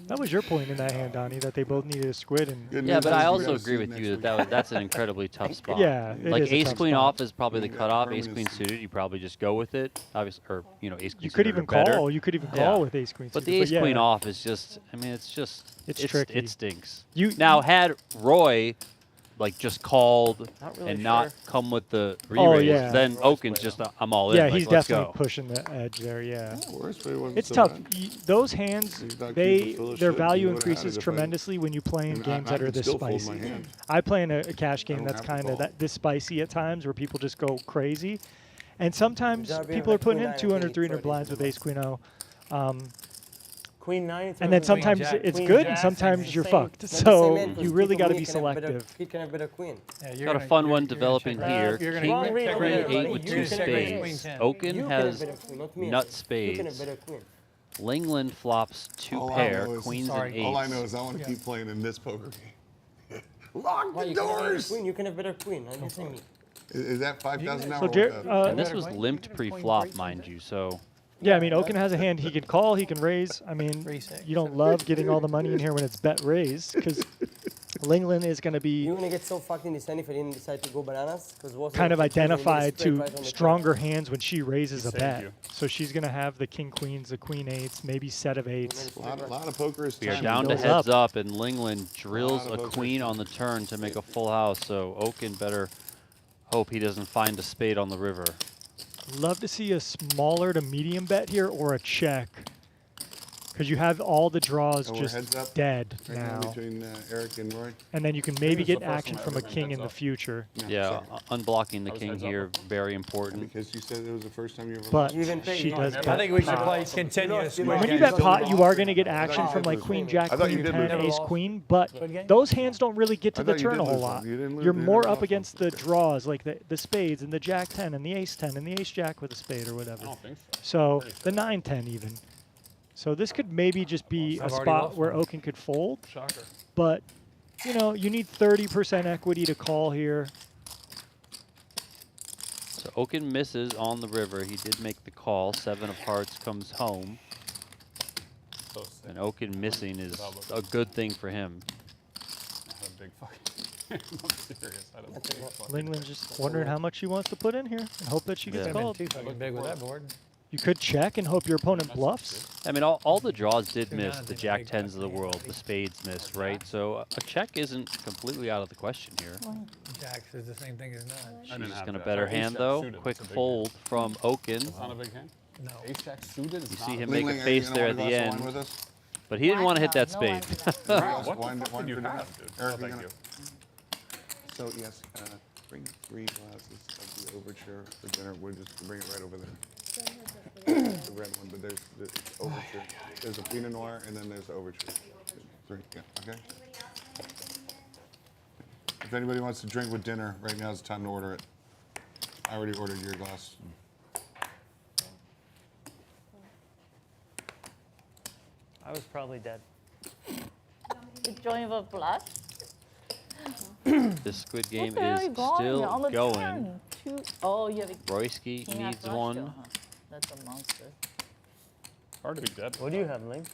That was your point in that hand, Donnie, that they both needed a squid. And Good Yeah, news but is I we also gotta agree see with next you week. that's an incredibly tough spot. Yeah, it like is a ace tough queen spot. off is probably the Yeah, cutoff. Ace permanency. queen suited, you probably just go with it. Obviously, or ace queen you could suited even or better. call. You could even Yeah. call with ace queen. But the suited, ace yeah. queen off is just. I mean, it's tricky. It stinks. You Now, had Roy like just called Not really and not sure. come with the Oh, re-raise, yeah. then Okin's just I'm all in. Yeah, like, he's let's definitely go. pushing the edge there. Yeah. Worst way wasn't It's so tough. bad. Those hands, He's not they keeping full of their shit. value He would've had increases it if I- tremendously when you play in And games I that are could this still fold spicy. my hand. I play in a cash game don't that's have to kind of fold. this spicy at times, where people just go crazy, and sometimes Derby people are had putting queen in nine, I 200, think 300 it's blinds with 30 ace queen o. Queen 9. And then sometimes jack. it's Queen good, jack, and sometimes same- you're same- fucked. Not the So same hand, 'cause you really people got to me be can have better- selective. He can have better queen. Yeah, Got a fun one developing here. You're King gonna Wrong read over check there, raise. buddy. 8 with You 2 can have spades. queen 10. Okin You can has have better queen, not me. nut You can have spades. better queen. Linglin flops 2 All I pair, know is- queens and Sorry. eights. All I know is I want to keep playing in this poker game. Lock Why the you can have better doors. queen? You can have better queen. I'm just saying me. Is that 5,000 now? So or Jer- what? And this was Queen- limped queen pre-flop, breaks mind you. So Yeah, I mean, Okin has a hand. He can call, he can raise. I mean, 3-6. you don't love getting all the money in here when it's bet raised, because Linglin is going to be You're gonna get so fucked in this hand if I didn't decide to go bananas. Because kind of identified stronger to stronger hands when she raises a saved bet. you. So she's going to have the king queens, the queen eights, maybe set of eights. A lot of poker is we are time. down to goes heads up. up, and Linglin drills Lot a of poker queen on the turn to make a full house. So Okin better hope he doesn't find a spade on the river. Love to see a smaller to medium bet here or a check. Because you have all the draws Oh, we're just heads up dead right now. between Eric and Roy. And then you can this maybe is the get first action time from a I've ever king been in the heads up. future. Yeah, Yeah, unblocking the I was king heads up. here, very important. because you said it was the first time you ever But You even pay- she No, does never. bet I think we should pot. play continuous. You know, squid When you games. bet pot, you Still are lost. going to get I thought action you from did like lose. queen, jack, I thought you queen, did 10, lose. ace, queen, but Squid game? those hands don't really get to I the thought you turn did a whole lose lot. one. You didn't lose- You're you more didn't up lose against one. the draws, like the spades and the jack 10 and the ace 10 and the ace jack with a spade or I whatever. don't think so. So Pretty the sure. 9-10 even. So this could maybe just be a I've already spot lost where one. Okin could fold, Shocker. but you know, you need 30% equity to call here. So Okin misses on the river. He did make the call. 7 of hearts comes home. So sick. And Okin missing is a good thing for him. I had a big fucking. I'm serious. I had a big fucking. Linglin's just wondering how much she wants to put in here and hope that she gets Yeah. Been called. too fucking big with that board. You could check and hope your opponent bluffs. I mean, all the draws did Two miss. nines The and a jack big 10s of the fucking world. eight. The spades missed, right? So a check isn't completely out of the question here. Jacks is the same thing as nines. I didn't She's have going to that. bet her Ace hand, jack though. suited, Quick that's a big fold from Okin. It's not a big hand. No. Ace jack suited is You not see a him big make a Lingling, are you face gonna there want at a the glass of wine end. with us? But he didn't want to hit that No, spade. What Wine the fuck for did you dinner? have, dude? Eric, Oh, thank gonna- you. So yes, bring 3 glasses of the overture for dinner. We'll just bring it right over there. The red one, but there's the overture. There's a Pinot Noir, and then there's the overture. 3, yeah, okay. If anybody wants to drink with dinner, right now is the time to order it. I already ordered your glass. I was probably dead. You join for bluff? This Squid game What the hell is you going? still On the going. turn. Oh, you have a Royski king half needs flush one. draw, huh? That's a monster. Hard to be dead. What do you have, Ling?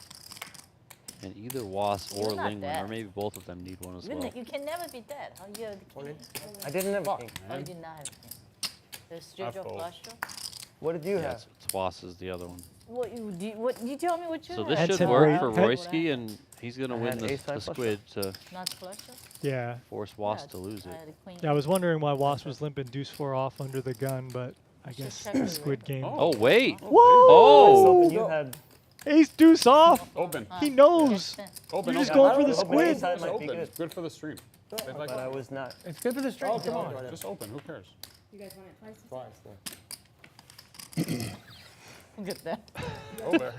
And either Was or You're not Linglin, or dead. maybe both of them need one as well. Linda, you can never be dead. How you have the king? I didn't have a king. Oh, you did not have a king. There's straight I draw fold. flush draw. What did you have? Yes, Was is the other one. What you tell me what you So have? this Head should to work right. for Head- Royski, and he's going to I win had the ace-high flush Squid to Not flush draw? Yeah. force Was Yeah, to lose I it. had a queen. Yeah, I was wondering why Was was limping deuce 4 off under the gun, but I Should guess check the the Squid range. game. Oh, wait. Whoa! Oh! Open, you had. Ace deuce off! Open. He knows! Open. You're just open. going for the Open squid. inside Just might be open. good. Good for the stream. They like But I was not. It's good for the stream. Come on. Just open. Who cares? You guys want it twice? Twice, yeah. Look at that. Go there.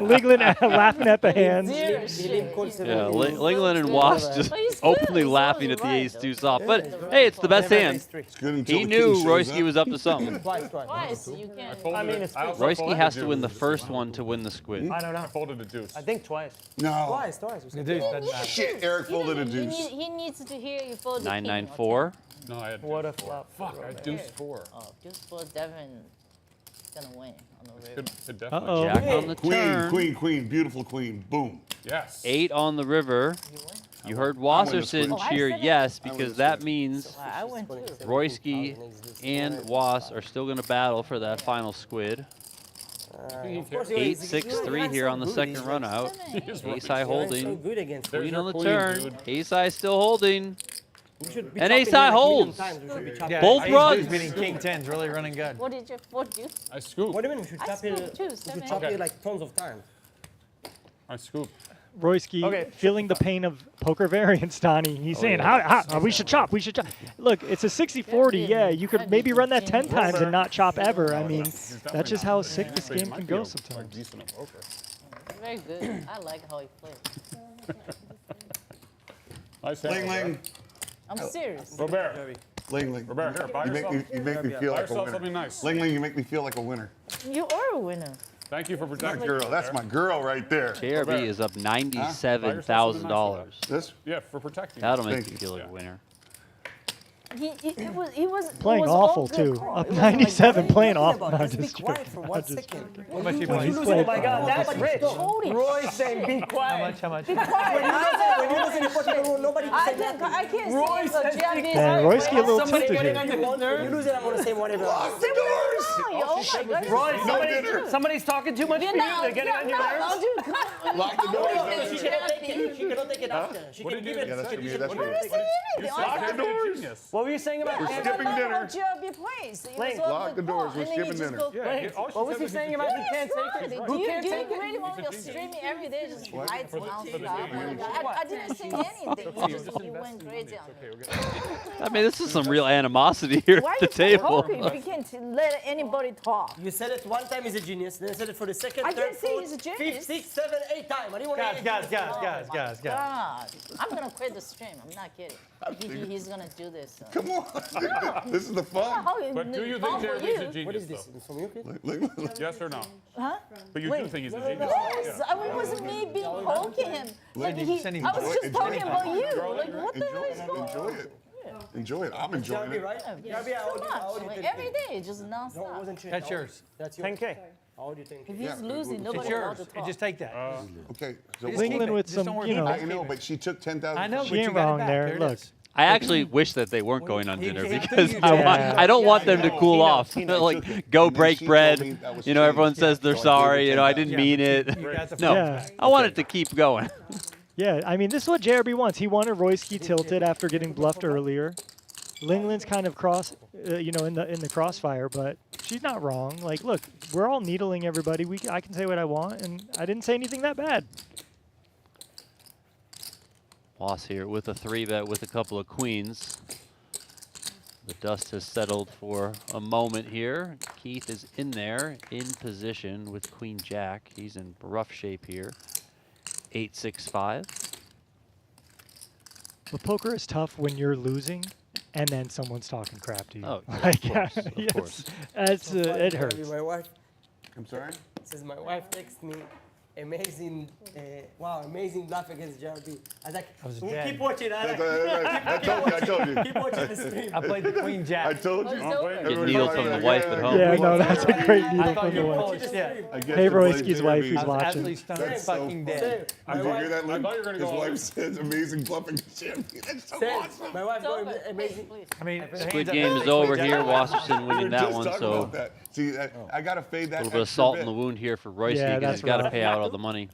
Linglin laughing at the hands. Zero He shit. didn't call 7. Yeah, Linglin and Was just Oh, he's good. openly He's laughing at always the right, ace though. deuce off. But Yeah. hey, it's the best Never hand. ace 3. It's good until He the knew king shows Royski up. was up to something. Twice. Twice, you can't. Folded I mean, it. it's I good. also Royski folded has a to win the deuce. first one to win the Squid. I don't know. I folded a deuce. I think twice. No. Twice. We The said deuce doesn't matter. Shit, Eric folded a deuce. He needs to hear you fold the king. or 994. No, I had What a deuce 4. flop. Fuck, I had deuce 4. 10. Oh, deuce four, Devin gonna win on the river. Could definitely. Uh-oh. Jack on the Queen, turn. queen, queen, beautiful queen. Boom. Yes. 8 on the river. You win? You heard I win the Wasserson Squid. Oh, I cheer said it. yes, I win because the that Squid. means I win too. Royski and Was are still going to battle for that final Squid. Of course, 8-6-3 here on the second run out. Ace high So holding. good against There's Queen your on the queen, turn. dude. Ace high still holding. We should be And chopping ace high here like a million holds. times. We should be chopping. Yeah, Both ace runs. deuce meaning king 10's really running good. What did you, what deuce? I scoop. What do you mean? We should I chop it. scooped too, We should seven, chop eight. it like tons of times. I scoop. Royski Okay. feeling the pain of poker variance, Donnie. He's saying, yeah. how, we should chop, we should chop. Look, it's a 60-40. Yeah, you could maybe run that 10 times and not chop ever. I mean, that's just how sick this game can go sometimes. Decent at poker. Very good. I like how he plays. Nice hand. Ling Ling. I'm serious. Robert. Ling Ling. Robert, here, buy You make yourself. me, you make me feel Buy like a yourself winner. something nice. Ling Ling, you make me feel like a winner. You are a winner. Thank you for My protecting girl, that's my girl right there. JRB is up $97,000. This? Yeah, for protecting. That'll Thank make you you. feel like Yeah. a winner. He was Playing it was awful, all good too. call. Up It wasn't like 97, that. playing What are you awful. talking No, about? Just just be quiet joking. for I'm 1 just second. joking. How much you When play? he's Oh playing my God, that's But rich. holy Roy shit. saying be How quiet. much? Be quiet. When you listen to fucking nobody I can say can't, nothing. I can't Roy say says JRB is Damn, very Royski a little well. Somebody tilted getting here. on your You nerves. lose it, I'm gonna say whatever. Lock the doors! Oh my God. Roy, somebody's talking too much to you. They're getting on your nerves. Dude, come on. Lock the doors. She cannot take it. She cannot take it after. She What can did you give it. Yeah, that's from you. That's I from didn't you. say anything. Lock I the doors. What were you saying about We're Ken? skipping dinner. what JRB plays. It Link, was all lock the good doors. call, We're and then you skipping just dinner. go Yeah, crazy. all she What was said he was saying he's a about he Yes, can't right. take it? Do Who you, can't do you take it? really want your genius. streaming every day just What? lights For the nonstop? genius. I didn't say anything. You went crazy on Okay, me. we're good. I mean, this is some real animosity here Why at are the you table. talking if you can't let anybody talk? You said it one time he's a genius, then you said it for the second, I third, didn't say fourth, he's a fifth, genius. sixth, seventh, eighth time. I didn't want to God, I'm gonna quit the stream. I'm not kidding. He's gonna do this. Come on. This is the fun. But do you think Jeremy's a genius? What is this? though? From you, kid? Yes or no? Huh? But you do think he's a genius? Yes, I mean, it wasn't me being poking him. Like I was Enjoy- just talking enjoy about it. you. Like what the hell is Enjoy going on? it. Enjoy it. I'm enjoying Jeremy, it. right? Jeremy, how old Too you much. think? Like, every day, just No, it nonstop. wasn't true. That's yours. That's yours. 10K. How old do you think? If Yeah, he's losing, it's nobody It's allowed yours. to talk. Just take that. Okay. So Just keep Linglin it. with Just some, don't worry you know, about I know, but she took 10,000. I know, She but ain't you got it wrong back. there. There it Look. is. I actually wish that they weren't going on he- dinner he- because he- I don't want them to Yeah. cool He knows, off. he knows. Like, Took it. go And then break she told me bread. that was You know, everyone changed. says they're So I gave her sorry. You know, I 10,000. didn't mean it. You got the No, Yeah. I wanted to keep going. Yeah, I mean, this is what JRB wants. He wanted Royski tilted after getting bluffed earlier. Linglin's kind of you know, in the crossfire, but she's not wrong. Like, look, we're all needling everybody. I can say what I want, and I didn't say anything that bad. Was here with a 3-bet with a couple of queens. The dust has settled for a moment here. Keith is in there, in position with Queen Jack. He's in rough shape here. 8-6-5. But poker is tough when you're losing, and then someone's talking crap to you. Oh, yeah, Like, of course, of yes, course. it Jeremy, hurts. my wife I'm sorry? says my wife texted me amazing, amazing bluff against JRB. I was like, was "We'll dead. keep watching. I told you. Keep watching the stream. I played the Queen Jack. I told you. Oh, it's over. Get Everybody needle like from the that. wife at home. Yeah, no, that's a great I needle thought from you the were wife. full of shit. I guess Hey, the place Royski's wife, JRB. who's I was watching. absolutely stunned That's so fucking dead. Sam, my Did you hear wife, that, Lynn? thought you were gonna His go wife all- says amazing bluffing champion. That's so Sam, awesome. my wife It's going over. amazing. Please. I mean, the Squid hands up- game is over here. Wasserson We winning were that just one, talking so about that. See, I got to fade that a little bit of extra salt bit. in the wound here for Royski Yeah, because that's he's got to rough. pay out all the money.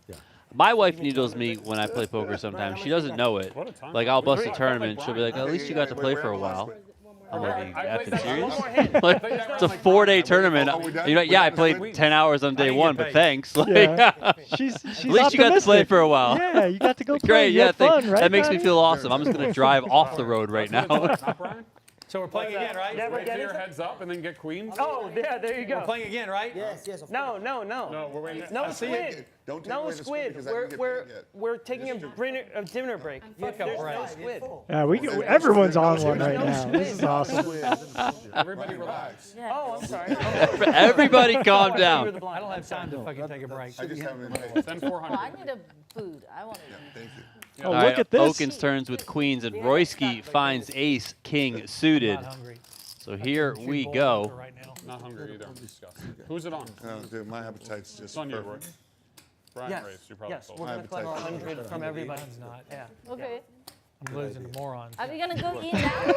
My wife needles me when I play poker sometimes. She doesn't know it. What a time. Like, I'll bust a Wait, tournament. She'll be like, I at think least you got to wait, play we're for a at while. Wasserson. I'm like, are you I effing played that serious? one more hand. Like, I played that it's a one like 4-day five. tournament. Oh, we done? You know, We yeah, I done? played 10 hours on day didn't one, get but paid. thanks. Like, Yeah. She's At least you got to play for a while. Yeah, you got to go play. Great, You yeah, had fun, right? that makes me Patty? feel awesome. I'm just going to drive off the road right now. Not Brian? So we're playing again, right? Yeah, we're Wait till your getting. heads up and then get queens? Oh, yeah, there you We're go. playing again, right? Yes, yes, of course. No. No, we're waiting. No I see it. squid. Don't take No away the squid squid. because I didn't get paid yet. We're taking a dinner break. Fuck There's up, no Brian. squid. Yeah, everyone's on one right no now. squid. This is awesome. Everybody relax. Yeah. Oh, I'm sorry. Everybody calm down. I don't have time to fucking take a break. I just haven't been paid. Send Oh, I 400. need a food. I want to eat. Thank you. Oh, All look right, at this. Okin's turns with queens, and Royski finds ace, king suited. I'm not hungry. So here Shoot we bowl go. right now. Not hungry either. I'm disgusting. Who's it on? No, dude, my appetite's just It's on you, Roy. perfect. Brian Yes. Race, you probably Yes, sold. we're going to collect 100 from everybody. Mine's not. Yeah. Okay. I'm losing to morons. Are we gonna go eat now? So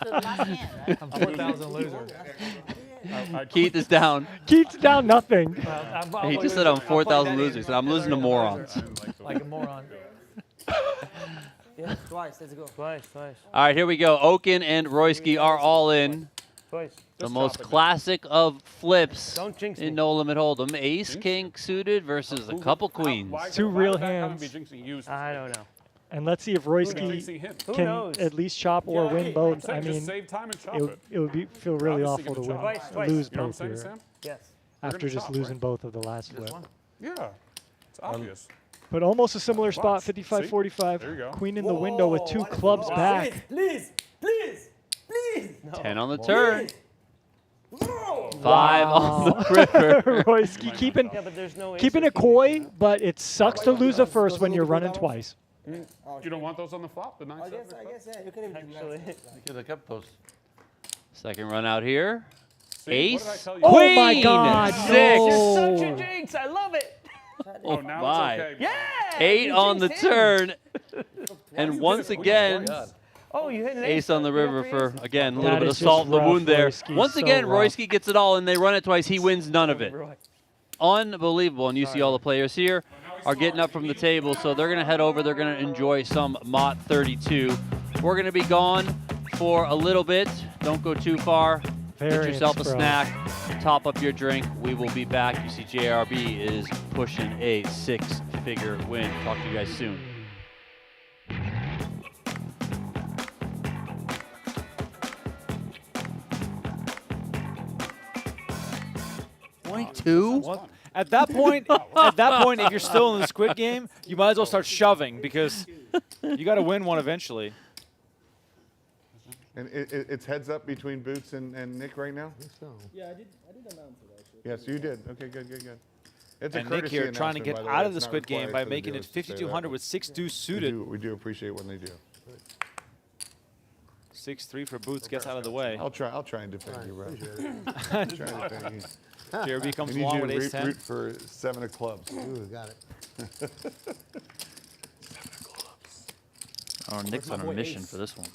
the last hand, right? I'm 4,000 loser. Keith is down. Keith's down nothing. He just said I'm 4,000 losers, and I'm losing to morons. Like a moron. Yeah, twice. Let's go. Twice. All right, here we go. Okin and Royski are all in. Twice. The Just most drop it, man. classic of flips Don't jinx in me. No Limit Hold'em. Ace, king suited versus a couple queens. Two real would that come and hands. be jinxing you? I don't know. And let's see if Who's Royski jinxing him? Who can knows? at least chop or Yeah, win hey, I'm both. saying I just mean, save time and chop it it. would feel really Obviously awful to gonna win, chop. Twice. lose You know what I'm both saying, here Sam? Yes. after gonna just chop, losing right? both of the last flip. Yeah, it's obvious. But almost a similar spot, Watch. See? 55-45. There you go. Queen in the window with two clubs back. Please. 10 on the turn. No. 5 on the river. Royski keeping Yeah, but there's no keeping aces. it coy, but it sucks to lose a first when you're running twice. You don't want those on the flop, the 9 I guess, yeah. You can even do Actually. that. Because I kept those. Second run out here. See, what did I Ace. tell you? Oh my Queen, God, 6. no. Such a jinx. I love it. Oh, now my. it's okay. Yeah. 8 you on the jinxed him. turn. And once again, Oh, you hit an Ace on the You got river 3 for, aces. again, a That little bit of is just salt in the rough, wound there. Royski, Once so again, rough. Royski gets it all, and they run it twice. He wins none of it. Roy. Unbelievable. And you see all the players here are getting up from the table, so they're going to head over. They're going to enjoy some Mott 32. We're going to be gone for a little bit. Don't go too far. Get Variance, yourself a bro. snack. Top up your drink. We will be back. You see JRB is pushing a 6-figure win. Talk to you guys soon. What? At that point, if you're still in the Squid game, you might as well start shoving because you got to win one eventually. And it's heads up between Boots and Nick right now? Yeah, I did announce it actually. Yes, you did. Okay, good. It's a And Nick courtesy here trying to announcement, get by the out way. of the It's not Squid game required by for the making it viewers to say that, 5,200 but with 6 deuce we suited. we do appreciate when they do. 6-3 for Boots gets out of the way. I'll try and defend you, bro. I'll try and defend you. JRB I comes need along you with to ace 10. root for 7 of clubs. Ooh, got it. Oh, Nick's on a mission for this one.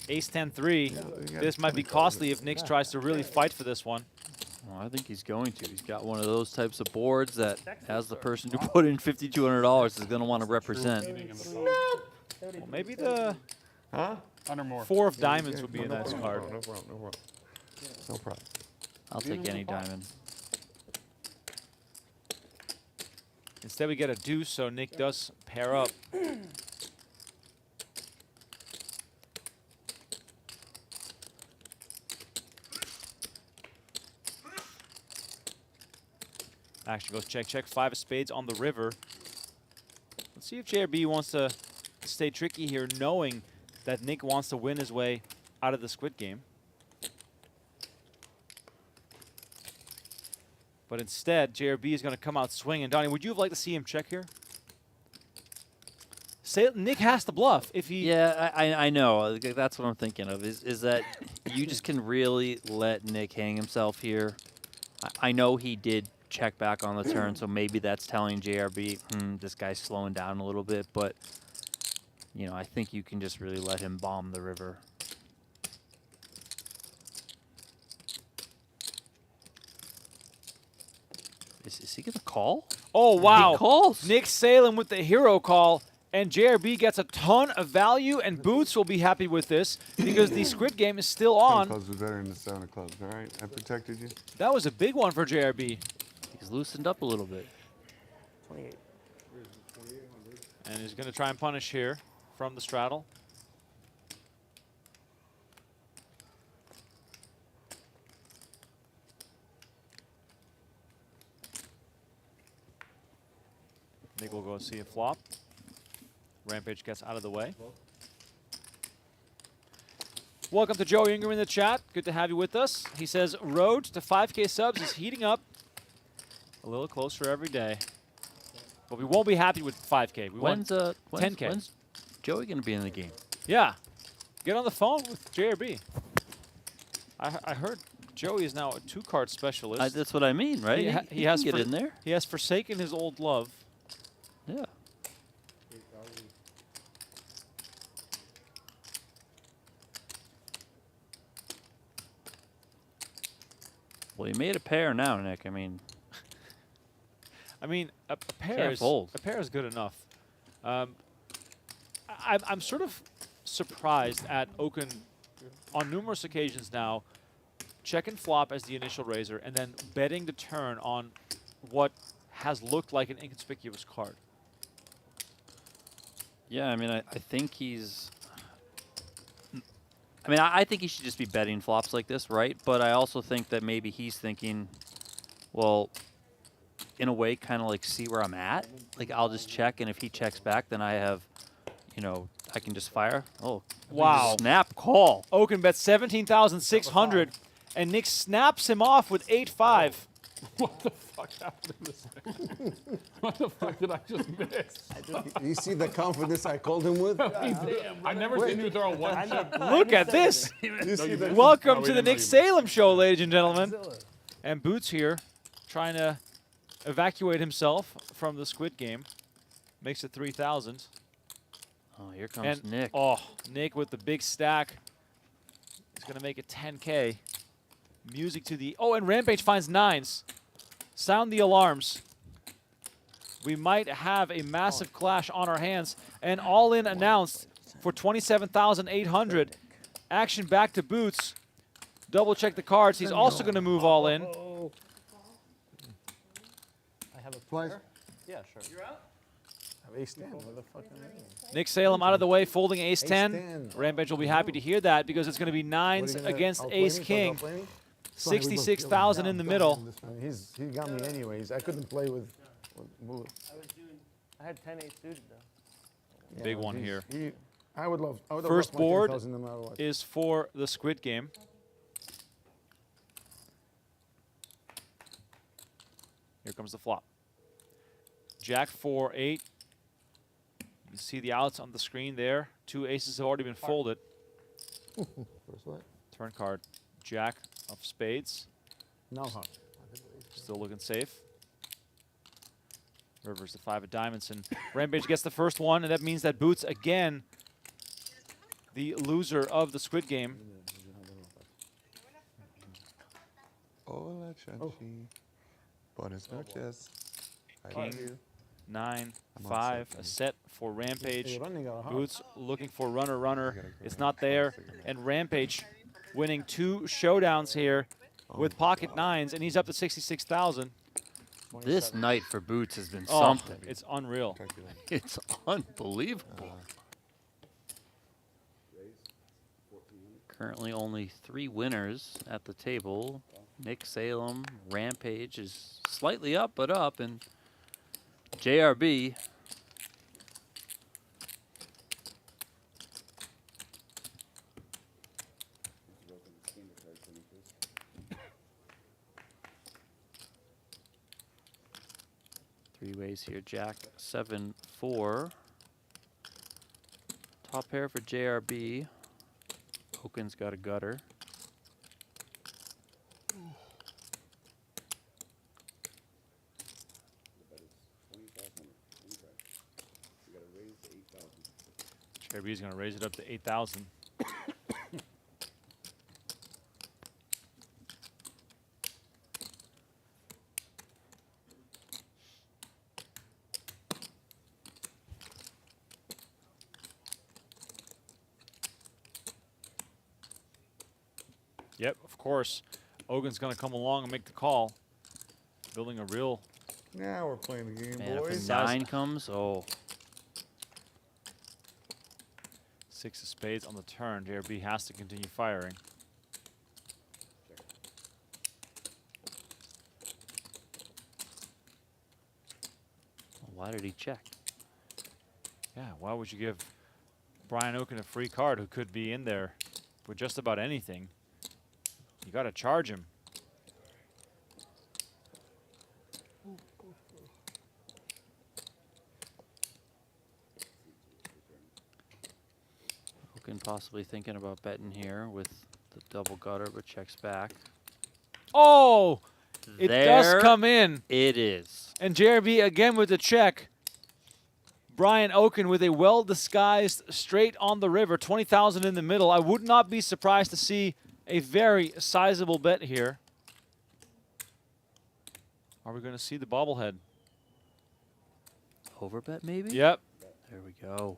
Ace 10-3. This might be costly if Nick tries to really fight for this one. Well, I think he's going to. He's got one of those types of boards that, as the person who put in $5,200, is going to want to represent. Well, maybe the Under more. 4 of diamonds would be a nice No card. problem. No problem. I'll take any diamond. Instead, we get a deuce, so Nick does pair up. Action goes check, check. 5 of spades on the river. Let's see if JRB wants to stay tricky here, knowing that Nick wants to win his way out of the Squid game. But instead, JRB is going to come out swinging. Donnie, would you have liked to see him check here? Say Nick has to bluff if he. Yeah, I know. That's what I'm thinking of. Is that you just can really let Nick hang himself here. I know he did check back on the turn, so maybe that's telling JRB, this guy's slowing down a little bit. But you know, I think you can just really let him bomb the river. Is he gonna call? Oh wow! He calls. Nick Salem with the hero call, and JRB gets a ton of value, and Boots will be happy with this because the Squid game is still 10 on. clubs was better than the 7 of clubs, all right? I protected you. That was a big one for JRB. He's loosened up a little bit. 28. And he's going to try and punish here from the straddle. Nick will go see a flop. Rampage gets out of the way. Welcome to Joe Ingram in the chat. Good to have you with us. He says road to 5K subs is heating up a little closer every day. But we won't be happy with 5K. We want 10K. When's Joey gonna be in the game? Yeah. Get on the phone with JRB. I heard Joey is now a 2-card specialist. That's what I mean, right? He has can get in there. He has forsaken his old love. Yeah. Well, you made a pair now, Nick. I mean, a pair Can't is fold. a pair is good enough. I'm sort of surprised at Okin on numerous occasions now, checking flop as the initial raiser and then betting the turn on what has looked like an inconspicuous card. yeah. I mean, I think he's. I mean, I think he should just be betting flops like this, right? But I also think that maybe he's thinking, well, in a way, kind of like see where I'm at. Like, I'll just check, and if he checks back, then I have, you know, I can just fire. Oh, Wow. Snap call. Okin bets 17,600, and Nick snaps him off with 8-5. What the fuck happened in this thing? What the fuck did I just miss? You see the confidence I called him with? I never seen you throw one chip. Look at this. You see the Welcome we to the didn't know Nick you- Salem show, ladies and gentlemen. And Boots here trying to evacuate himself from the Squid game. Makes it 3,000. Oh, here comes And Nick. oh, Nick with the big stack. He's gonna make it 10K. Music to the and Rampage finds 9s. Sound the alarms. We might have a massive clash on our hands. And all in announced for 27,800. Action back to Boots. Double check the cards. He's also gonna move all in. I have a Twice. pair. Yeah, sure. You're out? I have ace-10. What the fuck am I doing? Nick Salem out of the way, folding ace-10. Ace-10. Rampage will be happy to hear that because it's going to be 9s against ace-king. 66,000 in the middle. I mean, he got me anyways. I couldn't play with. I had 10-8 suited though. Big one here. I would love. I would have First lost my board 10,000 no matter what. is for the Squid game. Here comes the flop. Jack 4-8. You see the outs on the screen there. 2 aces have already been folded. First what? Turn card. Jack of spades. No heart. Still looking safe. River's the 5 of diamonds, and Rampage gets the first one, and that means that Boots again, the loser of the Squid game. Hola, Chanchi. Buenas noches. I love King, you. 9, I'm all 5, set, a set for Rampage. Hey, running out of heart. Boots looking for runner. It's not there, and Rampage winning 2 showdowns here with pocket 9s, and he's up to 66,000. This night for Boots has been Oh, something. it's unreal. It's unbelievable. Currently only 3 winners at the table. Nick Salem, Rampage is slightly up, but up, and JRB. Three ways here, Jack 7-4. Top pair for JRB. Okin's got a gutter. JRB's going to raise it up to 8,000. Yep, of course. Okin's going to come along and make the call. Building a real... Now we're playing the game, Man, if boys. a 9 comes, oh. 6 of spades on the turn. JRB has to continue firing. Why did he check? Yeah, why would you give Brian Okin a free card who could be in there for just about anything? You got to charge him. Okin possibly thinking about betting here with the double gutter, but checks back. Oh! It There does come in. It is. And JRB again with the check. Brian Okin with a well-disguised straight on the river, 20,000 in the middle. I would not be surprised to see a very sizable bet here. Are we going to see the bobblehead? Overbet maybe? Yep. There we go.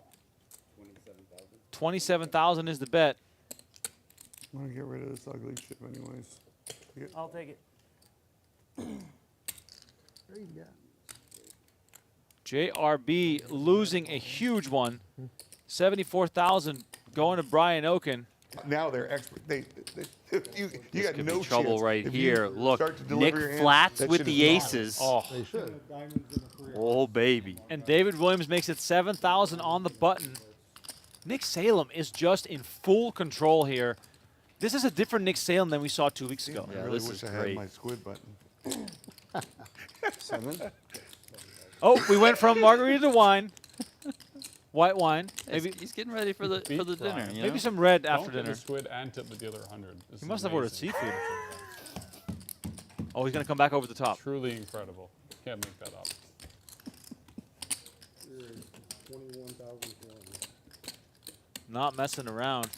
27,000 is the bet. I'm gonna get rid of this ugly chip anyways. I'll take it. JRB losing a huge one. 74,000 going to Brian Okin. Now they're expert. You This got could no be trouble chance. right If you here. Look, start to deliver Nick your hand, flats that with shit the is gone. aces. Oh. They should. Oh, baby. And David Williams makes it 7,000 on the button. Nick Salem is just in full control here. This is a different Nick Salem than we saw 2 weeks ago. I Yeah, really this wish is I had great. my Squid button. 7. Oh, we went from margarita to wine. White wine. Maybe He's getting ready for the dinner. Brian. You maybe know? some red Don't after get dinner. the Squid and tip the other 100. This He is must have ordered amazing. seafood. Oh, he's going to come back over the top. Truly incredible. Can't make that up. 21,400. Not messing around.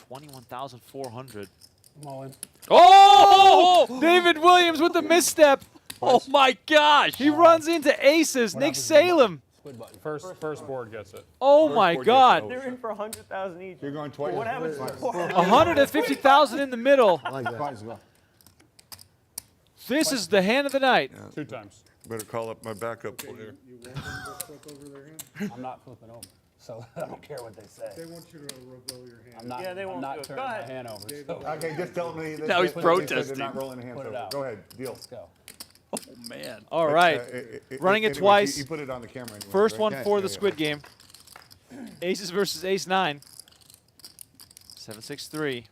21,400. I'm all in. Oh! David Williams with the misstep. Oh my gosh! He runs into aces. Nick Salem. Squid button. First board gets it. Oh my board gets God. it. They're in for 100,000 each. You're going twice. What happens to the four? 150,000 in the middle. I like that. This is the hand of the night. 2 times. Better call up my backup player. You want them to flip over their hand? I'm not flipping over, so I don't care what they say. They want you to reveal your hand. I'm not, Yeah, they won't I'm not do it. turning Go my ahead. hand over. So Okay, just tell me. that- Now he's that's what they said, protesting. They're not rolling the hands Put it over. out. Go ahead, deal. let's go. Oh man. All right. Running it Anyway, twice. You put it on the camera. Anyway, First right? one Yeah, for yeah, the yeah. Squid game. Aces versus ace 9. 7-6-3.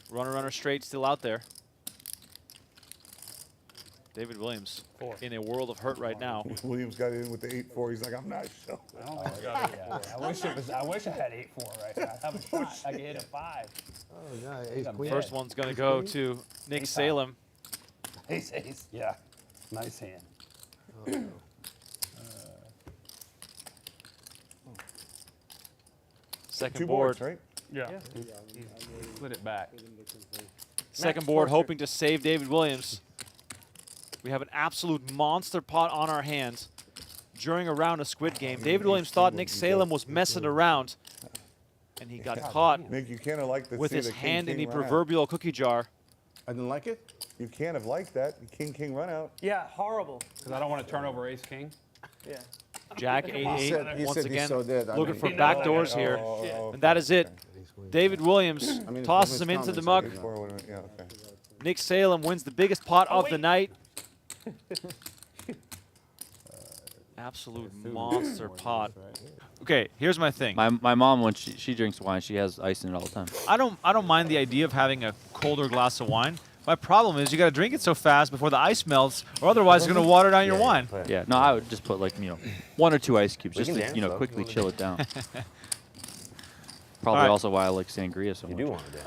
Runner straight still out there. David Williams in a world of hurt right now. Williams got in with the 8-4. He's like, I'm not sure. Oh, yeah. I wish I had 8-4 right now. I have a shot. I could hit a 5. Oh, yeah, ace queen. First one's going to go to Nick Ace Salem. Ace, ace. Yeah. Nice hand. Second Two board. boards, right? Yeah. He split it back. Second board hoping to save David Williams. We have an absolute monster pot on our hands during a round of Squid game. David Williams thought Nick Salem was messing around, and he got caught Nick, you can't have liked with see his the king, hand in the king run out. proverbial cookie jar. I didn't like it? You can't have liked that. King run out. Yeah, horrible. Because I don't want to turn over ace king. Yeah. Jack He 8-8 said once he's again, so dead. I looking mean, for back doors here. Oh, And that is it. David Williams I mean, tosses from him his into the comments, mug. I Yeah, okay. Nick Salem wins the biggest pot of the night. Absolute monster pot. Okay, here's my thing. My mom, when she drinks wine, she has ice in it all the time. I don't mind the idea of having a colder glass of wine. My problem is you got to drink it so fast before the ice melts, or otherwise it's going to water down your wine. Yeah, no, I would just put like 1 or 2 ice cubes just can to dance, though. quickly chill it down. Probably All right. also why I like sangria so You much. do want to do.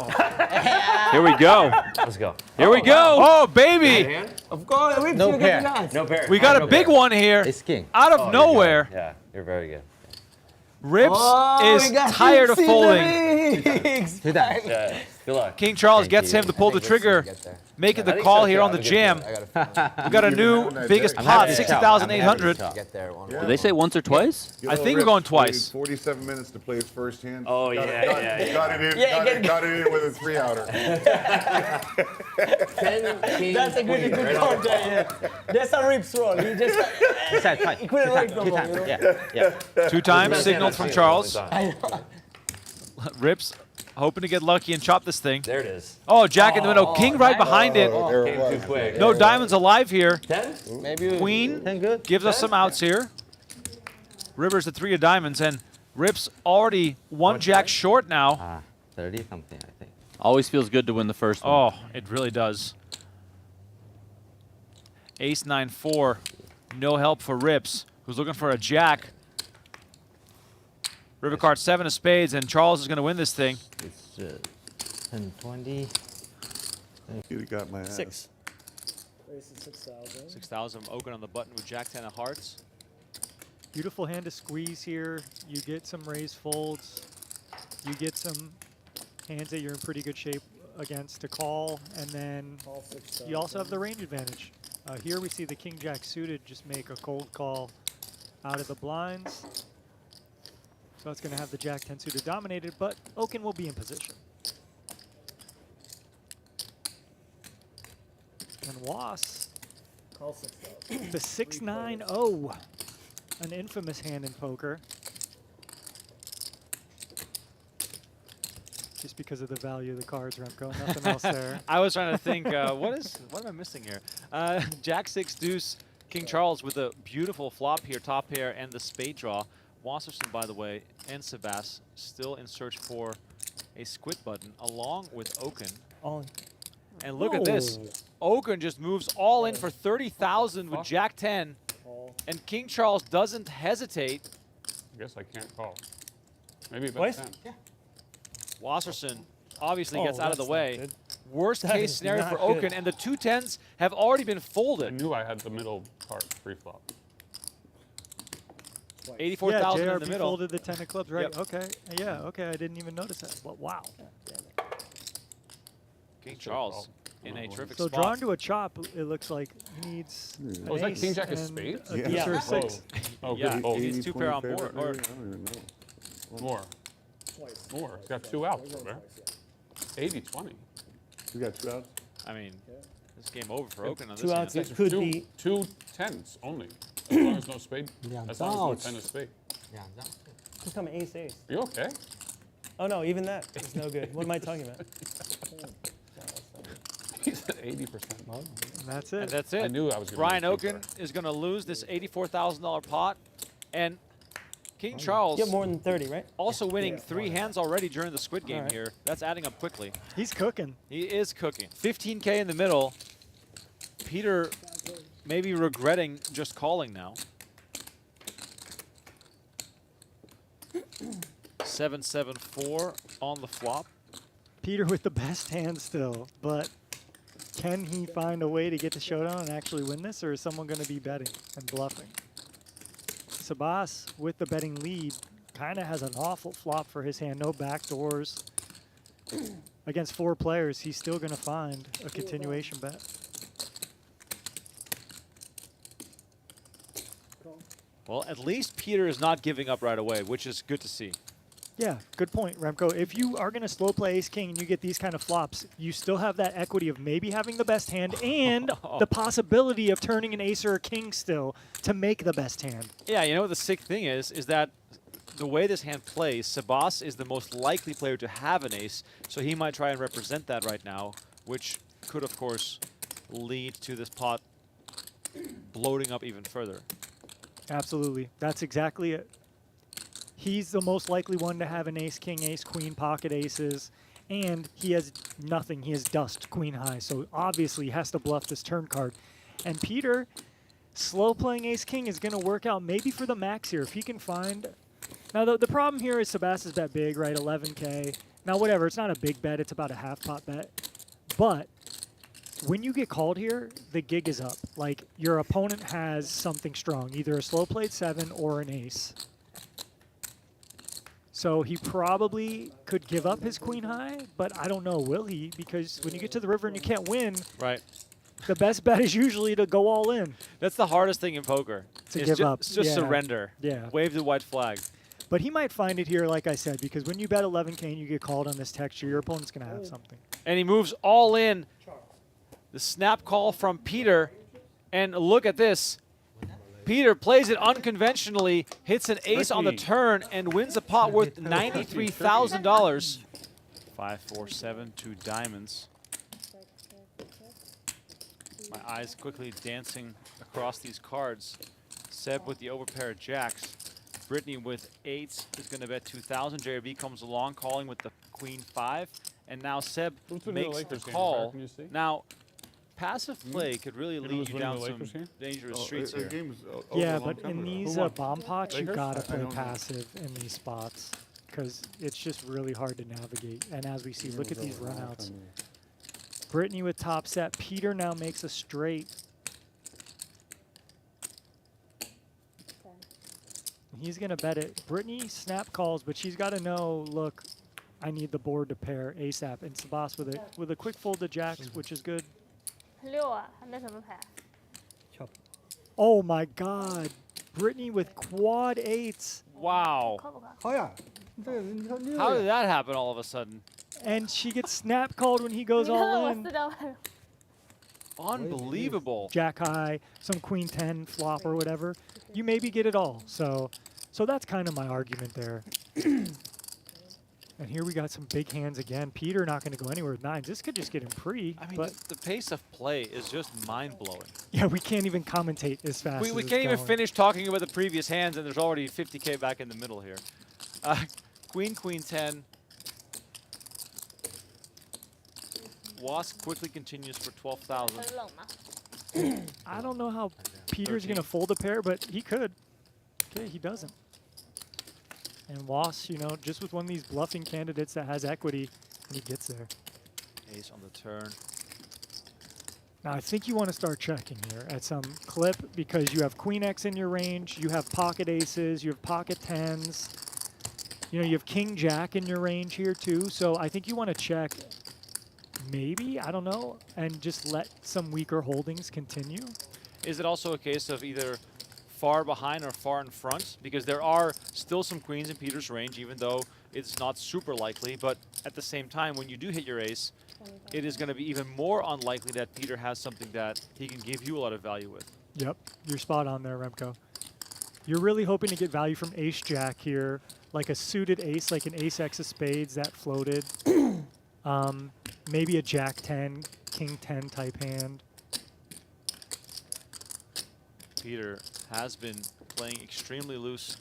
Here we go. Let's go. Here we go. Oh, baby! Of course, we No pair. No pair. We got a big one here. Ace king. Out of nowhere. Yeah, you're very good. Rips is tired of folding. Two times. Yeah. Good luck. King Charles Thank gets you. him to pull the trigger, making the call here on the jam. We got a new biggest I'm pot, happy to 60,800. Get there one. Did they say once or twice? I think we're going twice. 47 minutes to play his first hand. Oh, Got yeah, it, got, yeah, it, yeah. got it in. Yeah, got it in with a 3-outer. 10 king. That's a good card there. Yeah. That's a rips roll. He just he couldn't wait no more. You know? Yeah. 2 times Best hand signaled I've from seen Charles. in a long time. Rips hoping to get lucky and chop this thing. There it is. Oh, Jack in the middle. King right behind it. There it Came was. too quick. No diamonds alive here. 10? Maybe Queen good. gives us some outs here. Rivers the 3 of diamonds, and Rips already 1 jack short now. 30 something, I think. Always feels good to win the first one. Oh, it really does. Ace 9-4. No help for Rips, who's looking for a jack. River card 7 of spades, and Charles is going to win this thing. It's 10, 20. You got my ass. 6. Ace is 6,000. 6,000 Okin on the button with Jack 10 of hearts. Beautiful hand to squeeze here. You get some raised folds. You get some hands that you're in pretty good shape against to call, and then All 6,000. you also have the range advantage. Here we see the king jack suited just make a cold call out of the blinds. So it's going to have the jack 10 suited dominated, but Okin will be in position. And Was, Call 6,000. the 6-9-0, an infamous hand in poker. Just because of the value of the cards, Remco, nothing else there. I was trying to think, what am I missing here? Jack 6 deuce, King Charles with a beautiful flop here, top pair, and the spade draw. Wasserson, by the way, and Sebas still in search for a Squid button, along with Okin. On. And look at this. Okin just moves all in for 30,000 with Jack 10, Call. and King Charles doesn't hesitate. I guess I can't call. Maybe bet Twice? 10. Wasserson obviously gets out of the that's not way. good. Worst That case is scenario for not good. Okin, and the 2 10s have already been I folded. knew I had the middle card pre-flop. Twice. 84,000 in the JRB middle. folded the 10 of clubs, right? Yep. Okay. Yeah, okay. I didn't even notice that. But wow. King Charles in a terrific So spot. drawn to a chop, it looks like he needs. an Oh, is that ace king jack of and spades? A Yeah. deuce or a Yeah. six. Oh, Yeah. good. Oh, He's 2 pair on board. favorite Or here? I don't even know. more. Twice. More. He's got 2 outs, Twice, Robert. yeah. 80-20. You got 2 outs? I mean, this game over for Okin on this 2 hand. outs, it could be. 2 tens only. As long as no spade. Yeah, As long as ouch. no 10 is spade. Just come ace ace. Are you okay? Oh no, even that is no good. What am I talking about? He's at 80%. And that's it. And that's it. I knew I was gonna Brian lose big Okin is going to lose this $84,000 pot. And King Charles You have more than 30, right? also winning 3 hands already during the Squid game Alright. here. That's adding up quickly. He's cooking. He is cooking. 15K in the middle. Peter maybe regretting just calling now. 7-7-4 on the flop. Peter with the best hand still, but can he find a way to get to showdown and actually win this, or is someone going to be betting and bluffing? Sabas with the betting lead kind of has an awful flop for his hand. No backdoors. Against 4 players, he's still going to find a continuation bet. Well, at least Peter is not giving up right away, which is good to see. Yeah, good point, Remco. If you are going to slow play ace-king and you get these kind of flops, you still have that equity of maybe having the best hand and the possibility of turning an ace or a king still to make the best hand. Yeah, you know what the sick thing is that the way this hand plays, Sabas is the most likely player to have an ace, so he might try and represent that right now, which could, of course, lead to this pot bloating up even further. Absolutely. That's exactly it. He's the most likely one to have an ace-king, ace-queen, pocket aces, and he has nothing. He has dust, queen high, so obviously he has to bluff this turn card. And Peter, slow playing ace-king is going to work out maybe for the max here. If he can find... Now, the problem here is Sebastian's bet big, right, 11K. Now, whatever, it's not a big bet. It's about a half-pot bet. But when you get called here, the gig is up. Like, your opponent has something strong, either a slow-played 7 or an ace. So he probably could give up his queen high, but I don't know, will he? Because when you get to the river and you can't win, right, the best bet is usually to go all in. That's the hardest thing in poker. To give up. It's just Yeah. surrender. Yeah. Wave the white flag. But he might find it here, like I said, because when you bet 11K and you get called on this texture, your opponent's going to have something. And he moves all in. The snap call from Peter. And look at this. Peter plays it unconventionally, hits an ace on the turn, and wins a pot worth $93,000. 5-4-7, 2 diamonds. My eyes quickly dancing across these cards. Seb with the overpair of jacks. Brittany with 8s is going to bet 2,000. JRB comes along, calling with the queen 5. And now Seb Who's winning the makes the Lakers game, call. Can you see? Now, passive play could really You know lead who's you winning down the some Lakers here? dangerous streets here. Yeah, but in these bomb pots, you Lakers? got to I play don't know. passive in these spots because it's just really hard to navigate. And as we see, look at these runouts. Brittany with top set. Peter now makes a straight. He's going to bet it. Brittany snap calls, but she's got to know, look, I need the board to pair ASAP. And Sabas with a quick fold to jacks, which is good. 6啊，那什么牌？ Oh my God. Brittany with quad 8s. Wow. 靠不靠？好呀，这你看这 How did that happen all of a sudden? And she gets snap called when he goes 你看 all 我 in. 4张牌。 Unbelievable. Jack high, some queen 10 flop or whatever. You maybe get it all. So that's kind of my argument there. And here we got some big hands again. Peter not going to go anywhere with 9s. This could just get him free. I mean, but the pace of play is just mind-blowing. yeah, we can't even commentate as fast as We it's can't even going. finish talking about the previous hands, and there's already 50K back in the middle here. Queen, queen 10. Wasp quickly continues for 12,000. 很冷吗？ I don't know how Peter's going to fold a pair, but he could. Okay, he doesn't. And Wass, you know, just with one of these bluffing candidates that has equity, and he gets there. Ace on the turn. Now, I think you want to start checking here at some clip because you have Queen X in your range, you have pocket aces, you have pocket tens, you know, you have King Jack in your range here too. So I think you want to check maybe, I don't know, and just let some weaker holdings continue. Is it also a case of either far behind or far in front? Because there are still some queens in Peter's range, even though it's not super likely. But at the same time, when you do hit your ace, it is going to be even more unlikely that Peter has something that he can give you a lot of value with. Yep, you're spot on there, Remco. You're really hoping to get value from ace jack here, like a suited ace, like an ace x of spades that floated. Maybe a jack 10, king 10 type hand. Peter has been playing extremely loose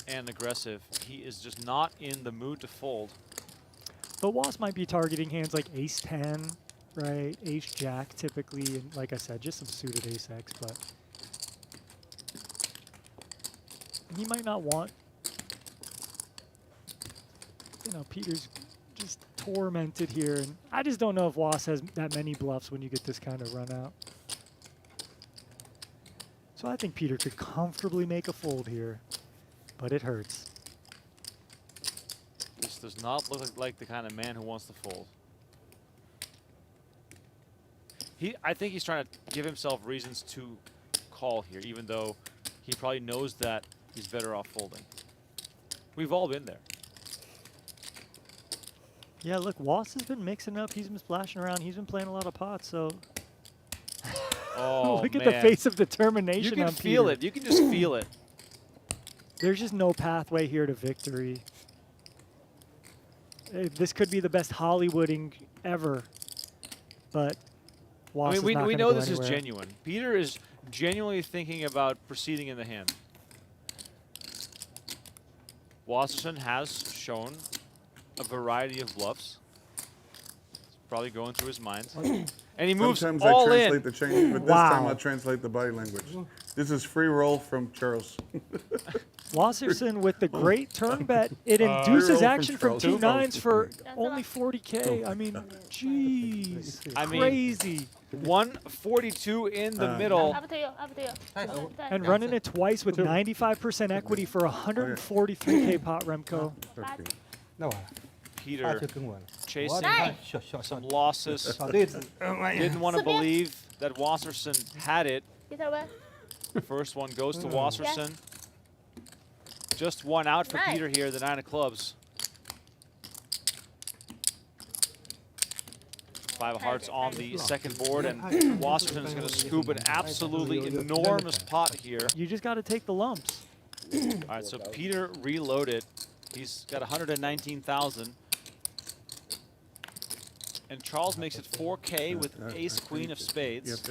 and aggressive. He is just not in the mood to fold. But Was might be targeting hands like ace 10, right? Ace jack typically, and like I said, just some suited ace x, but he might not want, you know, Peter's just tormented here, and I just don't know if Was has that many bluffs when you get this kind of run out. So I think Peter could comfortably make a fold here, but it hurts. This does not look like the kind of man who wants to fold. I think he's trying to give himself reasons to call here, even though he probably knows that he's better off folding. We've all been there. Yeah, look, Was has been mixing up. He's been splashing around. He's been playing a lot of pots, so. Oh, look man. at the face of determination You can on feel Peter. it. You can just feel it. There's just no pathway here to victory. This could be the best Hollywooding ever, but Was I mean, is not we gonna know go this anywhere. is genuine. Peter is genuinely thinking about proceeding in the hand. Wasserson has shown a variety of bluffs. It's probably going through his mind. And he moves Sometimes all I in. translate the change, but this time I'll translate the body language. This is free roll from Charles. Wasserson with the great turn bet. It Free roll induces from action from Charles. two nines for only 40K. I mean, jeez, I mean, crazy. 142 in the middle. After you. And running it twice with 95% equity for 143K pot, Remco. Peter chasing Nice. some losses. Didn't want to believe that Wasserson had it. First one goes to Wasserson. Just one out for Peter here, the 9 of clubs. 5 of hearts on the second board, and Wasserson is going to scoop an absolutely enormous pot here. You just got to take the lumps. All right, so Peter reloaded. He's got 119,000. And Charles makes it 4K with ace queen of spades.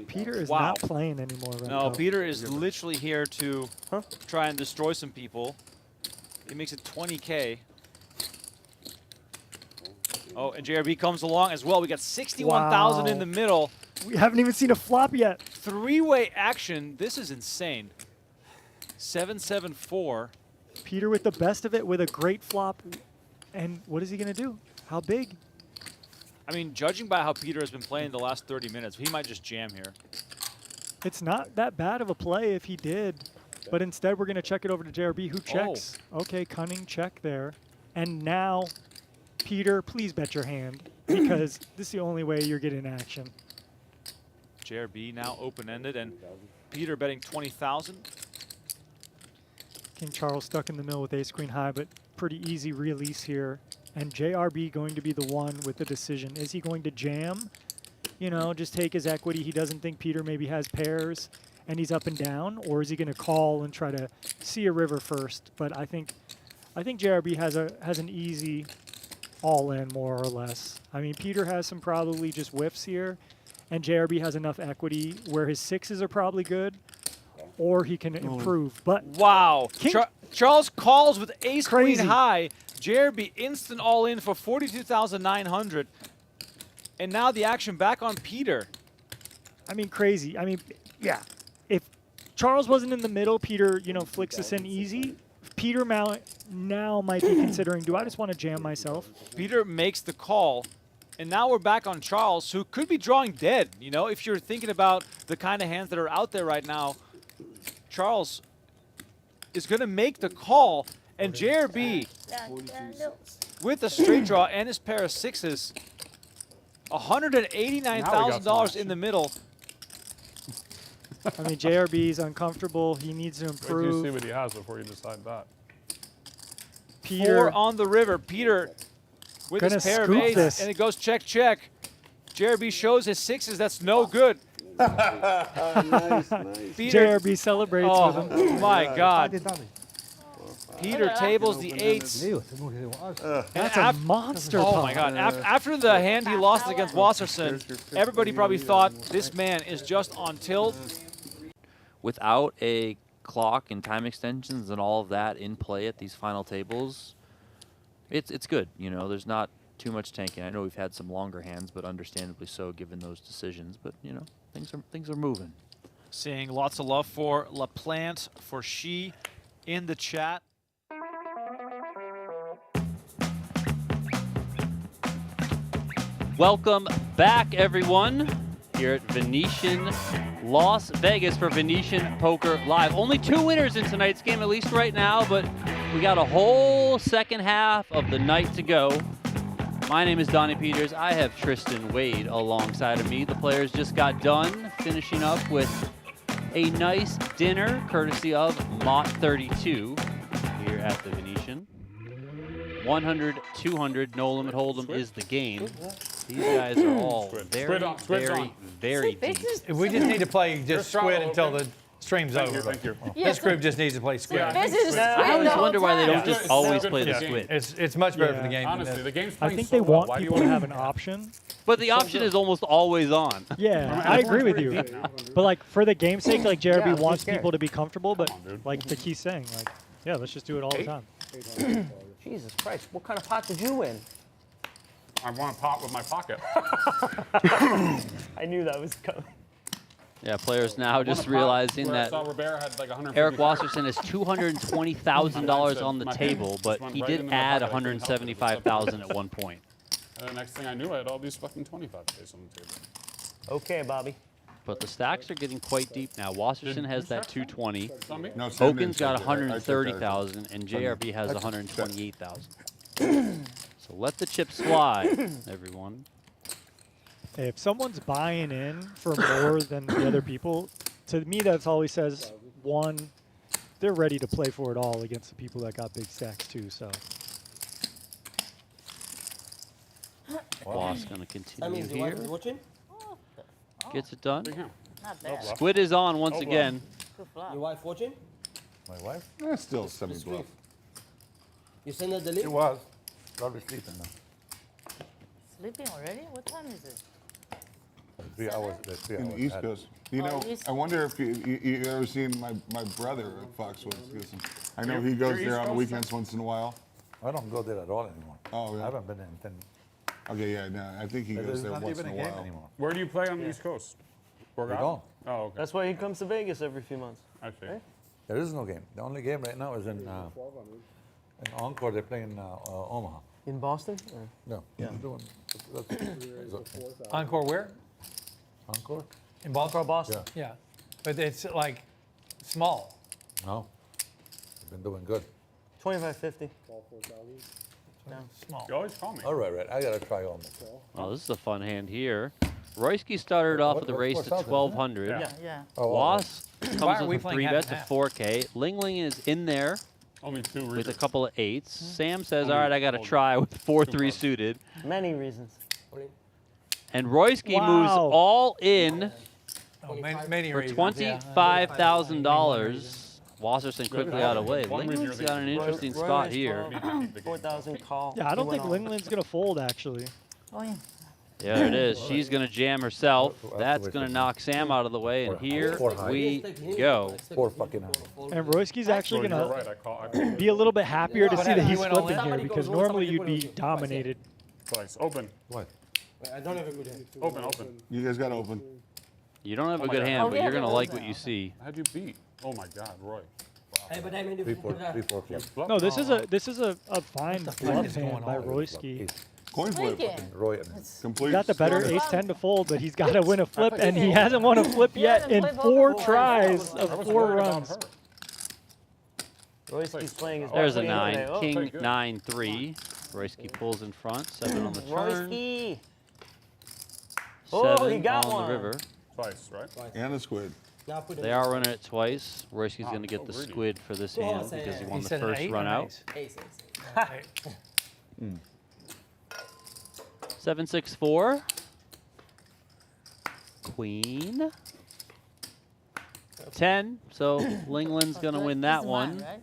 Peter is Wow. not playing anymore, Remco. No, Peter is literally here to try and destroy some people. He makes it 20K. Oh, and JRB comes along as well. We got 61,000 in the middle. We haven't even seen a flop yet. Three-way action. This is insane. 7-7-4. Peter with the best of it with a great flop. And what is he going to do? How big? I mean, judging by how Peter has been playing the last 30 minutes, he might just jam here. It's not that bad of a play if he did. But instead, we're going to check it over to JRB, who checks. Okay, cunning check there. And now, Peter, please bet your hand, because this is the only way you're getting action. JRB now open-ended, and Peter betting 20,000. King Charles stuck in the middle with ace queen high, but pretty easy release here. And JRB going to be the one with the decision. Is he going to jam? You know, just take his equity. He doesn't think Peter maybe has pairs and he's up and down, or is he going to call and try to see a river first? But I think JRB has an easy all in, more or less. I mean, Peter has some probably just whiffs here, and JRB has enough equity where his sixes are probably good, or he can improve. But wow, Charles calls with ace Crazy. queen high. JRB instant all in for 42,900. And now the action back on Peter. I mean, crazy. I mean, yeah. If Charles wasn't in the middle, Peter, you know, flicks this in easy. Peter now might be considering, do I just want to jam myself? Peter makes the call, And now we're back on Charles, who could be drawing dead. You know, if you're thinking about the kind of hands that are out there right now, Charles is going to make the call. And JRB, with a straight draw and his pair of sixes, $189,000 in the middle. I mean, JRB's uncomfortable. He needs to Wait till improve. you see what he has before you decide that. Peter, 4 on the river. Peter with his Gonna pair of scoop eights, this. and it goes check, check. JRB shows his sixes. That's no good. Nice, nice. Peter, JRB celebrates with him. oh my God. Peter tables the eights. That's a monster Oh pot. my God. After the hand he lost against Wasserson, everybody probably thought this man is just on tilt. Without a clock and time extensions and all of that in play at these final tables, it's good. You know, there's not too much tanking. I know we've had some longer hands, but understandably so given those decisions. But you know, things are moving. Seeing lots of love for LaPlante, for She in the chat. Welcome back, everyone, here at Venetian Las Vegas for Venetian Poker Live. Only 2 winners in tonight's game, at least right now, but we got a whole second half of the night to go. My name is Donnie Peters. I have Tristan Wade alongside of me. The players just got done finishing up with a nice dinner courtesy of Mott 32 here at the Venetian. 100, 200, no limit hold'em is the game. These guys are all very deep. We just need to play just Squid until the stream's over. Thank you. This group just needs to play Squid. This is I always wonder why they don't just always play the Squid. It's much better for the game. Honestly, the game's I playing think so they well. want Why do you people to wanna have do an that? option. But the option is almost always on. Yeah, I agree with you. But like for the game's sake, like Yeah, JRB I'm wants scared. people to be comfortable, but on, dude. like the key's saying, like, yeah, let's just do it all the time. Jesus Christ, what kind of pot did you win? I want to pop with my pocket. I knew that was coming. Yeah, players now just realizing Where I that saw Rivera had like 150. Eric Wasserson has $220,000 on the table, but he did add $175,000 at one point. And the next thing I knew, I had all these fucking 25Ks on the table. Okay, Bobby. But the stacks are getting quite deep now. Wasserson has that 220. It's on me? No, Sam didn't Okin's got take it. I took ours. 130,000, and JRB has 128,000. So let the chips fly, everyone. Hey, if someone's buying in for more than the other people, to me that's always says, one, they're ready to play for it all against the people that got big stacks too. So Boss gonna I continue mean, the wife here. is watching? Gets it done. Big hand. Not bad. Squid is on once Oh, again. Good flop. Your wife watching? My wife? Still semi-bluff. You send her the link? She was. Probably sleeping now. Sleeping already? What time is it? 3 hours. 3 In hours. the East Coast. You know, East I wonder if you ever seen my brother at Foxwoods. I know he goes You're there East on the Coast, weekends once in a while. I don't go there at all anymore. Oh, I yeah. haven't been in 10. Okay, yeah, no, I think he goes There's there not once even in a a game while. anymore. Where do you play on the East Coast? Borgata? don't. Oh, okay. That's why he comes to Vegas every few months. I see. There is no game. The only game right now is in Encore. They're playing Omaha. In Boston? Or? No. Yeah. That's Encore where? Encore? In Boston? Boston. Yeah. Yeah. But it's like small. No. They've been doing good. 2550. Small. You always call me. All right, right. I gotta try Omaha. Oh, this is a fun hand here. Royski started off with the race to 1,200. Yeah, yeah. Was Why comes are we with a playing 3 half bet and to half? 4K. Linglin is in there Only 2 with a reasons. couple of 8s. Sam says, Only all right, I got to hold try with 4-3 cards. suited. Many reasons. And Royski moves Wow. all in Oh, many for reasons, yeah. $25,000. Wasserson quickly out of the way. One reason Linglin's you're got an the- interesting Roy spot raised here. 4,000 call. yeah, I don't He think went all- Linglin's gonna fold actually. Oh, yeah. Yeah, there it is. She's going to jam herself. We'll have to That's wait going for to knock Sam out of the way. And here we go. 4 fucking hours. And Royski's actually You're gonna right. I call be a little bit happier to What see that happened? he's You went all flipping in? here Somebody because goes one, normally somebody you'd be goes two. dominated. twice. Open. What? I don't have a good hand. Open. You guys got to open. You don't have a my good God. hand, Oh, but we you're have going to to like hold what you now. see. How'd you beat? Oh my God, Roy. Hey, but I mean, 3 4 3 4 clubs. Bluff? No, this is a fine the fuck bluff is going hand by on? Royski. Coin flip. Drinking. Roy, Complete. He got the better Still ace-10 to fold, but he's got to win a flip, and he hasn't won a flip He yet hasn't in played poker 4 before. tries I of was 4 worried about runs. her. Royski's playing his There's a best game 9. today. Oh, King pretty good. 9-3. Royski pulls in front. 7 on the turn. Royski. 7 Oh, he got on one. the river. Twice, right? And a squid. Now put They are running it twice. Royski's going to get the greedy. squid for this Oh, hand say because he it. won He the said an first 8 run or an out. ace? ace, ace. 7-6-4. Queen. 10. So Linglin's going to win that one. Right?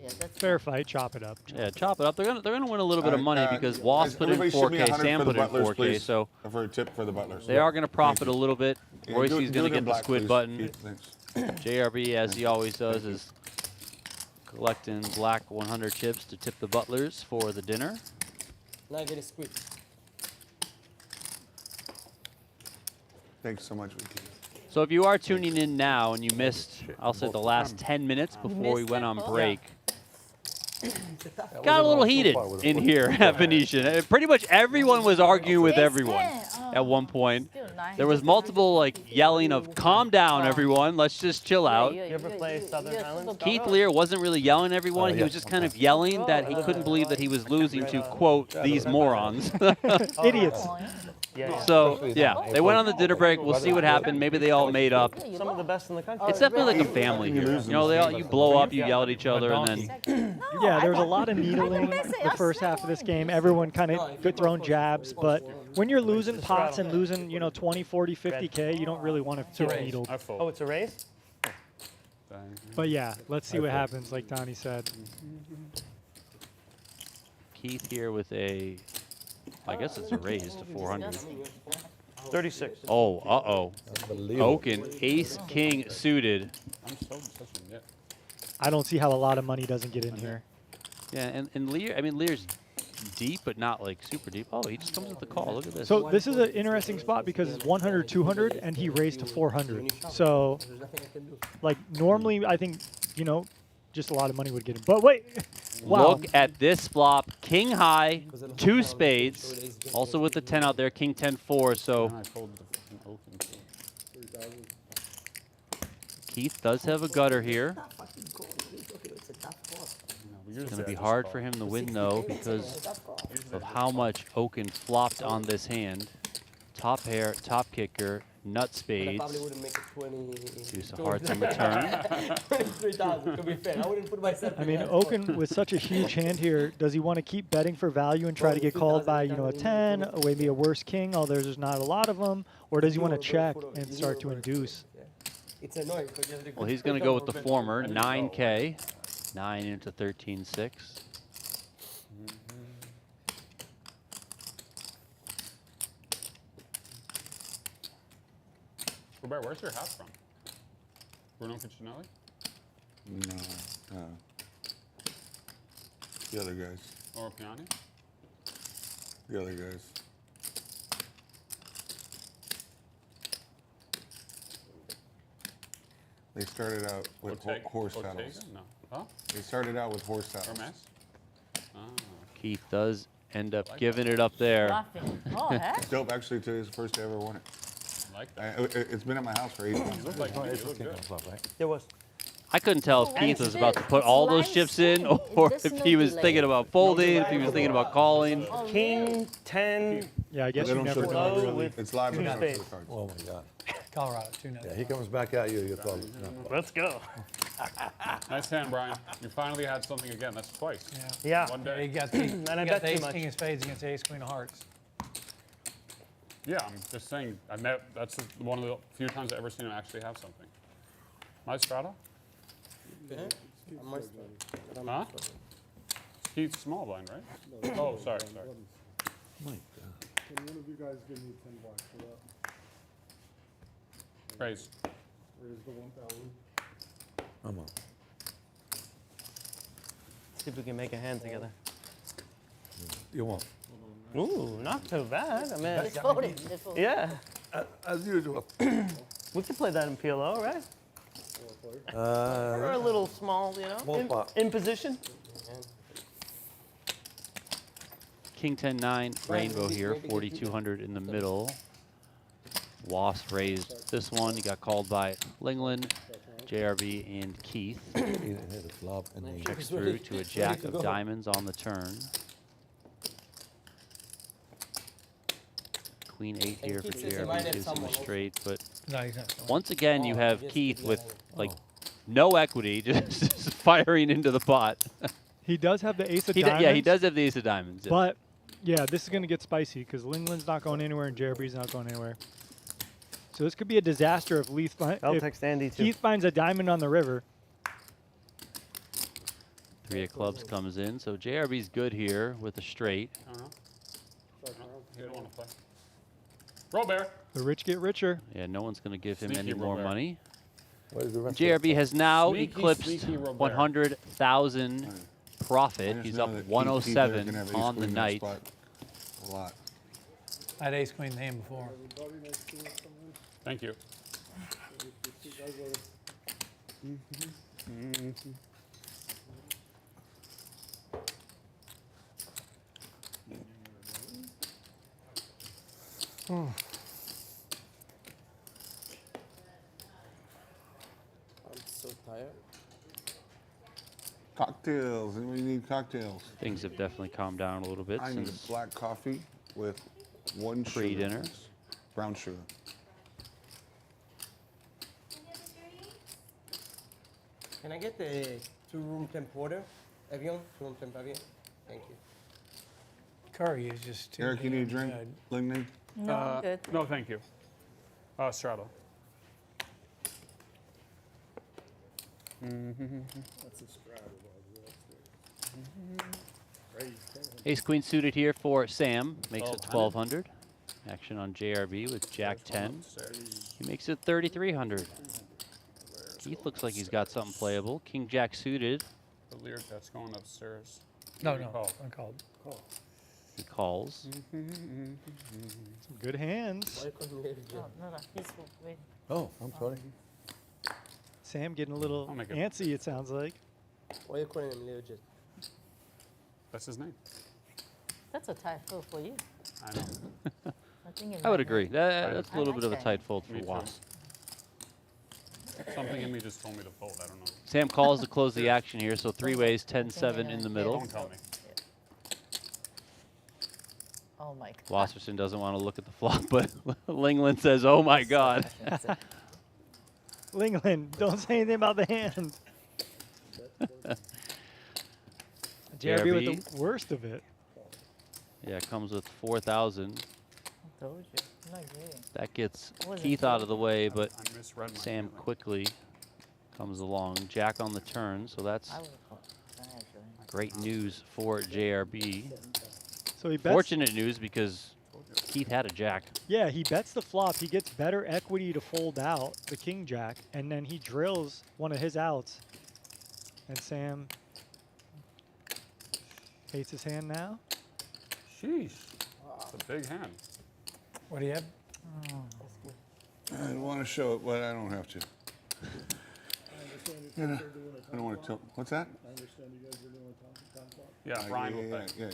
Yeah, that's Fair fight, chop it up. Yeah, chop it up. They're gonna win a little bit of money because guys, Wasp put in everybody shoot me 4K, 100 Sam for the put in butlers, 4K, please. so For a tip for the butlers. they are gonna profit a little bit. Yeah, Royski's do gonna it in get the black, squid please. button. Keith, thanks. JRB, as he always does, is collecting black 100 chips to tip the butlers for the dinner. Now get a squid. Thanks so much, Vicky. So if you are tuning in now and you missed, I'll say the last 10 minutes before we missed went it? on Oh. break, got a little heated in here at Venetian. Pretty much everyone was arguing with everyone at one point. There was multiple yelling of "Calm down, everyone. Let's just chill out." You ever play Southern Highlands? Keith Lehr wasn't really yelling at everyone. He was just kind of yelling that he couldn't believe that he was losing to, quote, these morons. Idiots. Yeah. So, yeah, they went on the dinner break. We'll see what happened. Maybe they all made up. Some of the best in the country. It's definitely like a family here. You know, you blow up, you yell at each other, and then Yeah, there was a lot of needling the first half of this game. Everyone kind of throwing jabs, but when you're losing pots and losing, 20, 40, 50K, you don't really want to get needled. I fold. Oh, it's a race? But yeah, let's see what happens, like Donnie said. Keith here with a, I guess it's a raise to 400. 36. Oh, uh-oh. Unbelievable. Okin, ace, king suited. I'm so such a nit. I don't see how a lot of money doesn't get in here. Yeah, and Lehr, I mean, Lehr's deep, but not like super deep. Oh, he just comes with the call. Look at this. So this is an interesting spot because it's 100, 200, and he raised to 400. So, like, normally I think, just a lot of money would get him. But wait, wow. Look at this flop. King high, 2 spades. Also with the 10 out there, king 10-4. So And I fold the fucking Okin too. Keith does have a gutter here. It's It's going to be hard for him to win, though, because of how much Okin flopped on this hand. Top pair, top kicker, nut I spades. probably wouldn't make it 20. Use the hearts on the turn. 23,000 to be fair. I wouldn't put myself. I mean, Okin with such a huge hand here, does he want to keep betting for value and try to get called by, a 10, or maybe a worse king, although there's not a lot of them, or does he want to check and start to induce? It's annoying. Because you have to Well, he's going to go with the former, 9K. 9 into 13-6. Robert, where's your hat from? Bruno Cucinelli? No. The other guys. Or Piani? The other guys. They started out with horse saddles. Ortega? No. Huh? They started out with horse saddles. Hermes? Ah. Keith does end up giving it up there. Laughing. Oh, heck. Dope. Actually, today's the first day I ever won it. I like that. It's been at my house for 8 months. You look like you look good. There was. I couldn't tell if Keith was about to put all those chips in or if he was thinking about folding, if he was thinking about calling. King, 10. Yeah, I guess They you don't never show know, cards. really. with It's live. two It's not spades. show cards. Oh my God. Colorado, 2-0. Yeah, he comes back at you. You throw. No. Let's go. Nice hand, Brian. You finally had something again. That's twice. Yeah. One Yeah, day. he got the, And I he bet got the too ace much. king of spades against the ace queen of hearts. Yeah, I'm just saying. That's one of the few times I've ever seen him actually have something. My strata? Huh? He's small blind, right? Oh, sorry. My God. Can one of you guys give me 10 bucks for that? Raise. Raise the 1,000. Come on. See if we can make a hand together. You won't. Ooh, not too bad. I mean, Just folding. Just folding. yeah. As usual. We could play that in PLO, right? Or a little small, Small pot. in position. King 10-9 rainbow here, 4,200 in the middle. Was raised this one. He got called by Linglin, JRB, and Keith. Checks through to a jack of diamonds on the turn. Queen 8 here for JRB gives him a straight, but No, he's not. once again you have Keith with like no equity, just firing into the pot. He does have the ace of diamonds. Yeah, he does have the ace of diamonds. Yeah. But yeah, this is going to get spicy because Linglin's not going anywhere and JRB's not going anywhere. So this could be a disaster if I'll text Andy too. Keith finds a diamond on the river. 3 of clubs comes in, so JRB's good here with a straight. I don't know. He didn't want to play. Roll bear. The rich get richer. Yeah, no one's going to give him Sneaky any more Robert. money. What is the rest JRB has now Sneaky, eclipsed sneaky Robert. 100,000 profit. I just He's know up that Keith 107 can have ace on the queen in that night. spot a lot. I had ace queen in the hand before. Everybody next to us come in. Thank you. You guys let us- I'm so tired. Cocktails. Anybody need cocktails? Things have definitely calmed down a little bit I need since black coffee with 1 sugar. pre-dinner. Brown sugar. Can I get the 2-room temp porter? Evian? 2-room temp Evian? Thank you. Curry is just too Eric, you need a damn drink? good. Linglin? No, I'm good. No, thank you. Straddle. That's a straddle, Ace Queen suited here for Sam. Makes it 1200. 1,200. Action on JRB with Jack 10. Upstairs. He makes it 3,300. Keith looks like he's got something playable. King Jack suited. The Lehr that's going upstairs. No, Good no, call. uncalled. He calls. Some good hands. Why you calling me Lehr? No, no, he's waiting. Oh, I'm sorry. Sam getting a little I'll make it. antsy, it sounds like. Why you calling him Lehr? Just That's his name. That's a tight fold for you. I know. I think it I would might agree. be. That's a I little like bit of a that. tight fold for Me too. Was. Something in me just told me to fold. I don't know. Sam calls to close the action here, so 3 ways, 10-7 in the middle. Don't tell me. Oh my God. Wasserson doesn't want to look at the flop, but Linglin says, "Oh my God." That's it. Linglin, don't say anything about the hand. JRB with the worst of it. Yeah, it comes with 4,000. I told you. I'm not greedy. That gets Wasn't Keith out of the way, but I misread my Sam hand. quickly comes along. Jack on the turn, so that's I would have called that actually. great news for JRB. So he bets. Fortunate news because Keith had a jack. Yeah, he bets the flop. He gets better equity to fold out the king jack, and then he drills one of his outs. And Sam hates his hand now. Sheesh. It's a big hand. What do you have? I want to show it, but I don't have to. I understand you guys are doing a I don't want to tell. What's that? I understand you guys are doing a time clock. Yeah, Brian will pay. Yeah.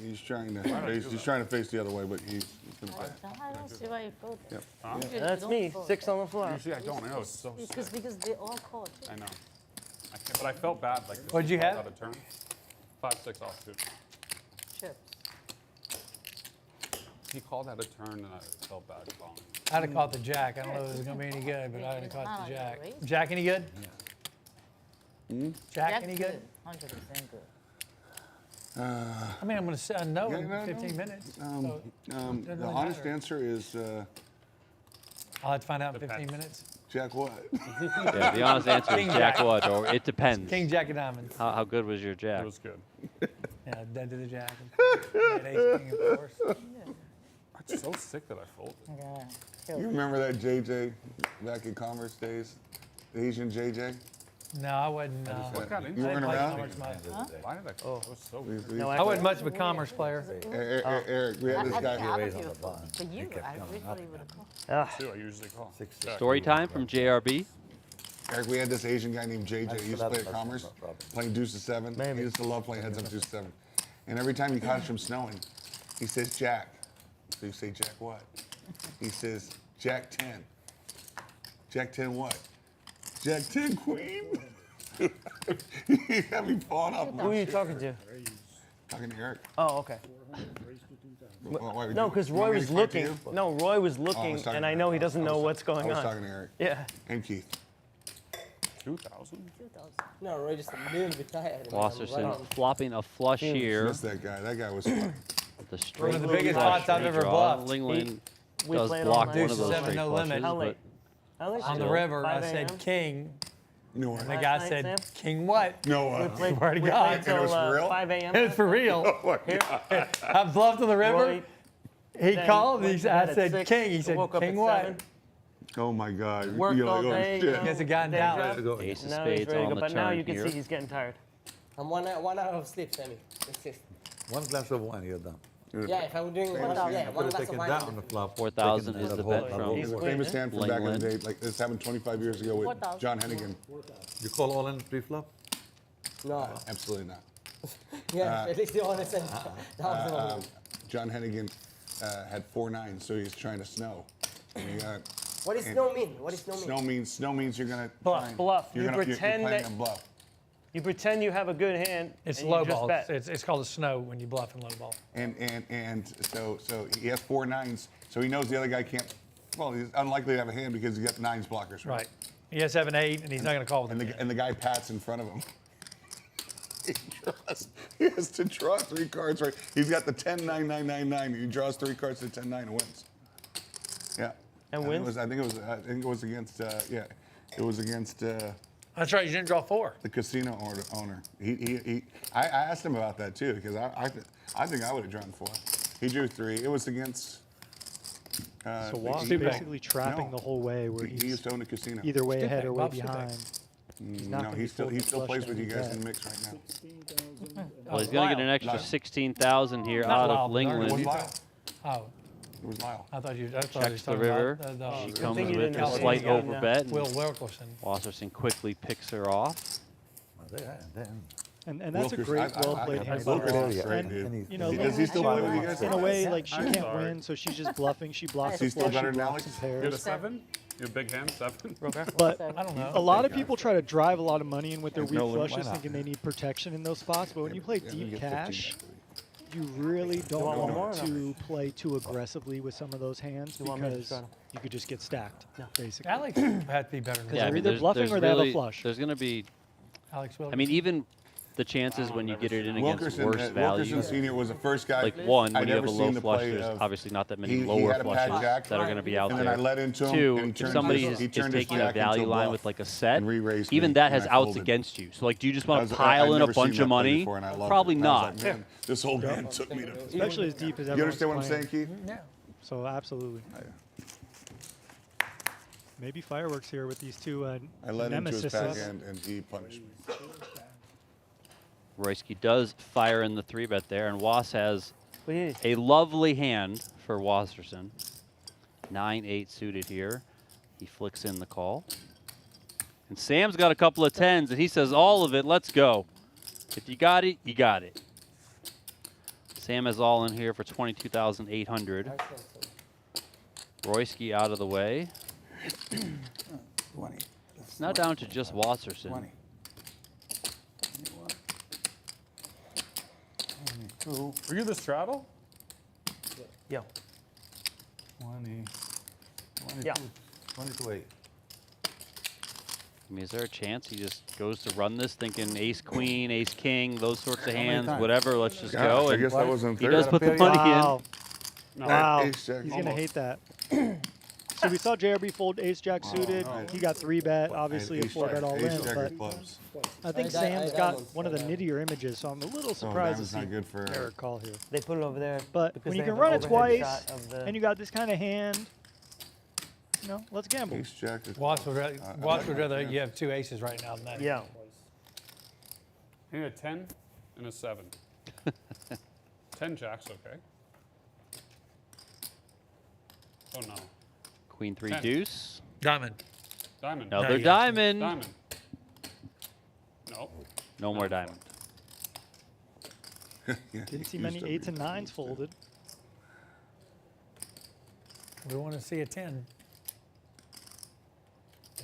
He's trying to face the other way, but he's been Oh, bad. I don't see why you fold. Yep. Huh? Usually That's you me. don't fold. 6 on the floor. Usually I don't. I know it's so Because sick. they all call too. I know. I can't, but I felt bad. Like this What'd you called have? Out of turn. 5-6 offsuit. Chips. He called out a turn, and I felt bad calling. I'd have caught the jack. I don't know if it was going to be any good, but I'd have caught Not the on your jack. raise. Jack any good? Jack Jack's any good? 100% good. I mean, I'm going to say no Yeah, in no, 15 no. minutes. So doesn't The really honest matter. answer is I'll have to find out in 15 Depends. minutes. Jack what? Yeah, the honest answer is King Jack jack. what, or it depends. King jack of diamonds. How good was your It jack? was good. Yeah, dead to the jack. Had ace king, of course. I'm so sick that I folded. Yeah. You remember that JJ back in Commerce days? The Asian JJ? No, I wasn't. What got into You I weren't didn't play around? commerce much. Why did I? Oh, it was so We- good. we- No, I wasn't much of a commerce player. Eric, we had this I guy. think I raise would on give the a button. fold. For you, He kept I coming really up. would have called. Too, I usually call. Jack. Story time from JRB. Eric, we had this Asian guy named JJ. That's He used to play at no Commerce, problem. playing deuce to 7. Maybe. He used to love playing heads up deuce to 7. And every time you catch him snowing, he says Jack. So you say, Jack what? He says, Jack 10. Jack 10 what? Jack 10 queen? He had me falling off my Who are you chair. talking to? Talking to Eric. Oh, okay. Why would No, you- because you Roy want me was to talk to looking. you? No, Roy was Oh, I was looking, talking and to I know he Eric. doesn't know what's I going was on. talking to Eric. Yeah. And Keith. 2,000? No, Roy just a little bit tired. Wasserson flopping a flush here. Missed that guy. That guy was fun. With the straight One of the biggest flush pots I've straight ever draw. bluffed. Linglin We does played block all one night. of those Deuce straight 7, no flushes, limit. How but late? How late? On the Still. river, I 5 a.m.? said king, No way. and the Last guy night, said, Sam? king what? No We played, Swear to we God. played And it was till for real? 5 a.m. It's for real. Oh my God. I bluffed on the river. Roy He then called, went and to I bed at said 6, king. He said, woke up king at what? 7, Oh my God. Worked You're all like, oh, day. shit. He has a guy in Day Dallas. job. ace of Now he's spades ready to on go. the But now turn you can here. see he's getting tired. I'm 1 hour of sleep, Sammy. That's it. One glass of wine, you're done. Yeah, if I'm doing one, yeah, Could one have glass of taken wine. that on the flop. 4,000 taken is the that bet whole- from He's a Queen, famous yeah. hand from back in the Linglin. day. Like this happened 25 years ago with 4,000. John Hennigan. You call all in pre-flop? No. Absolutely not. Yeah, at least the honest and that was the one. John Hennigan had 4 9s, so he's trying to snow. And he got, What does snow mean? What does snow mean? snow means you're gonna Bluff, try and- bluff. You're You gonna, pretend you're playing that- a bluff. You pretend you have a good hand. It's and low you just ball. bet. It's called a snow when you bluff in low ball. And so he has 4 9s, so he knows the other guy can't. Well, he's unlikely to have a hand because he's got 9s blockers. Right. He has 7, 8, and he's not going to call with And it. the guy pats in front of him. He has to draw 3 cards, right? He's got the 10 9 9 9 9. He draws 3 cards to 10 9 and wins. Yeah. And wins? I think it was against. Yeah, it was against That's right. You didn't draw 4. the casino owner. I asked him about that too because I think I would have drawn 4. He drew 3. It was against. So Wass is Stupid. basically trapping No. the whole way where He he's used to own a casino. either way Stupid. ahead or way Bob's stupid. behind. He's not No, gonna he be still folding plays flush with you every guys in bet. the mix right now. 16,000. Well, he's going to get an extra Lyle. 16,000 here Not out Lyle, of Bernard. It was Linglin. Lyle. Oh, It was Lyle. I thought you were Checks the talking river. about She the comes thing you with didn't a know slight he was overbet. and Will Wilkerson. Wasserson quickly picks her off. And that's a Wilkerson, great, well-played I- hand. Wilkerson's by Wass. great, And, dude. you know, Does he still play with you guys? in a way, like she I'm can't sorry. win, so she's just bluffing. She blocks He's the still flush, better she than blocks Alex? some You had a pairs. 7? You had a big hand? 7? But I don't know. a lot of people try to drive a lot of money in with their There's weak no limit. flushes, Why not? thinking they need protection in those spots. But when you play Yeah, you deep get 15 cash, bucks. you really don't want one want more or to play too aggressively with some of those hands You want me to because try to- you could just get stacked, basically. Alex had to be better than Yeah, that. they're either bluffing or they have a flush. There's going to be, Alex I Wilkerson. mean, even the chances when you get it in against worse Wilkerson value, Senior was the first guy. like one, when I'd you have ever a low seen the flush, play there's of- obviously not that many he lower had a pad flushes jack, that are going to be out and there. then I led into him, Two, and he if turned somebody his- he is turned his taking a jack into value line bluff with like a set, and re-raised even me, that and has I outs folded. against you. So like, do you just want I'd to pile in never a seen bunch that of play money? before, and I loved Probably it. And I not. was like, man, this whole man took me to. Especially as deep as You everyone's understand what I'm playing. saying, Keith? Yeah. So absolutely. Maybe fireworks here with these two I led into his nemesis. backhand, and he punished me. Royski does fire in the 3-bet there, and Wass has Please. a lovely hand for Wasserson. 9-8 suited here. He flicks in the call. And Sam's got a couple of 10s, and he says, all of it, let's go. If you got it, you got it. Sam is all in here for 22,800. Royski out of the way. 20. Now down to just Wasserson. 20. 22. Were you the straddle? Yo. 20. 22. Yeah. 22, 8. I mean, is there a chance he just goes to run this thinking ace, queen, ace, king, those sorts of many hands, times? whatever, let's just Gosh, go. I And guess that was he unfair. does put the Period. money Wow. No. Wow. Ace jack. He's going to Almost. hate that. So we saw JRB fold ace jack suited. no. He got 3-bet, obviously a Ace 4-bet jack- all ace in. jack But of clubs. I think I Sam's got diamonds, one of the I diamonds. nittier images, so I'm a little Oh, surprised to diamond's see not good for. Eric call here. They put it over there. But because when you they can have run an it overhead twice, shot of the- and you got this kind of hand, you know, let's gamble. Ace jack. of Wass clubs. would rather you have 2 aces right now than that. Yeah. You need a 10 and a 7. 10 jacks, okay. Oh no. Queen 3 10. deuce. Diamond. Diamond. Another you- diamond. Diamond. No. No more diamond. Didn't see many 8s and 9s folded. We want to see a 10.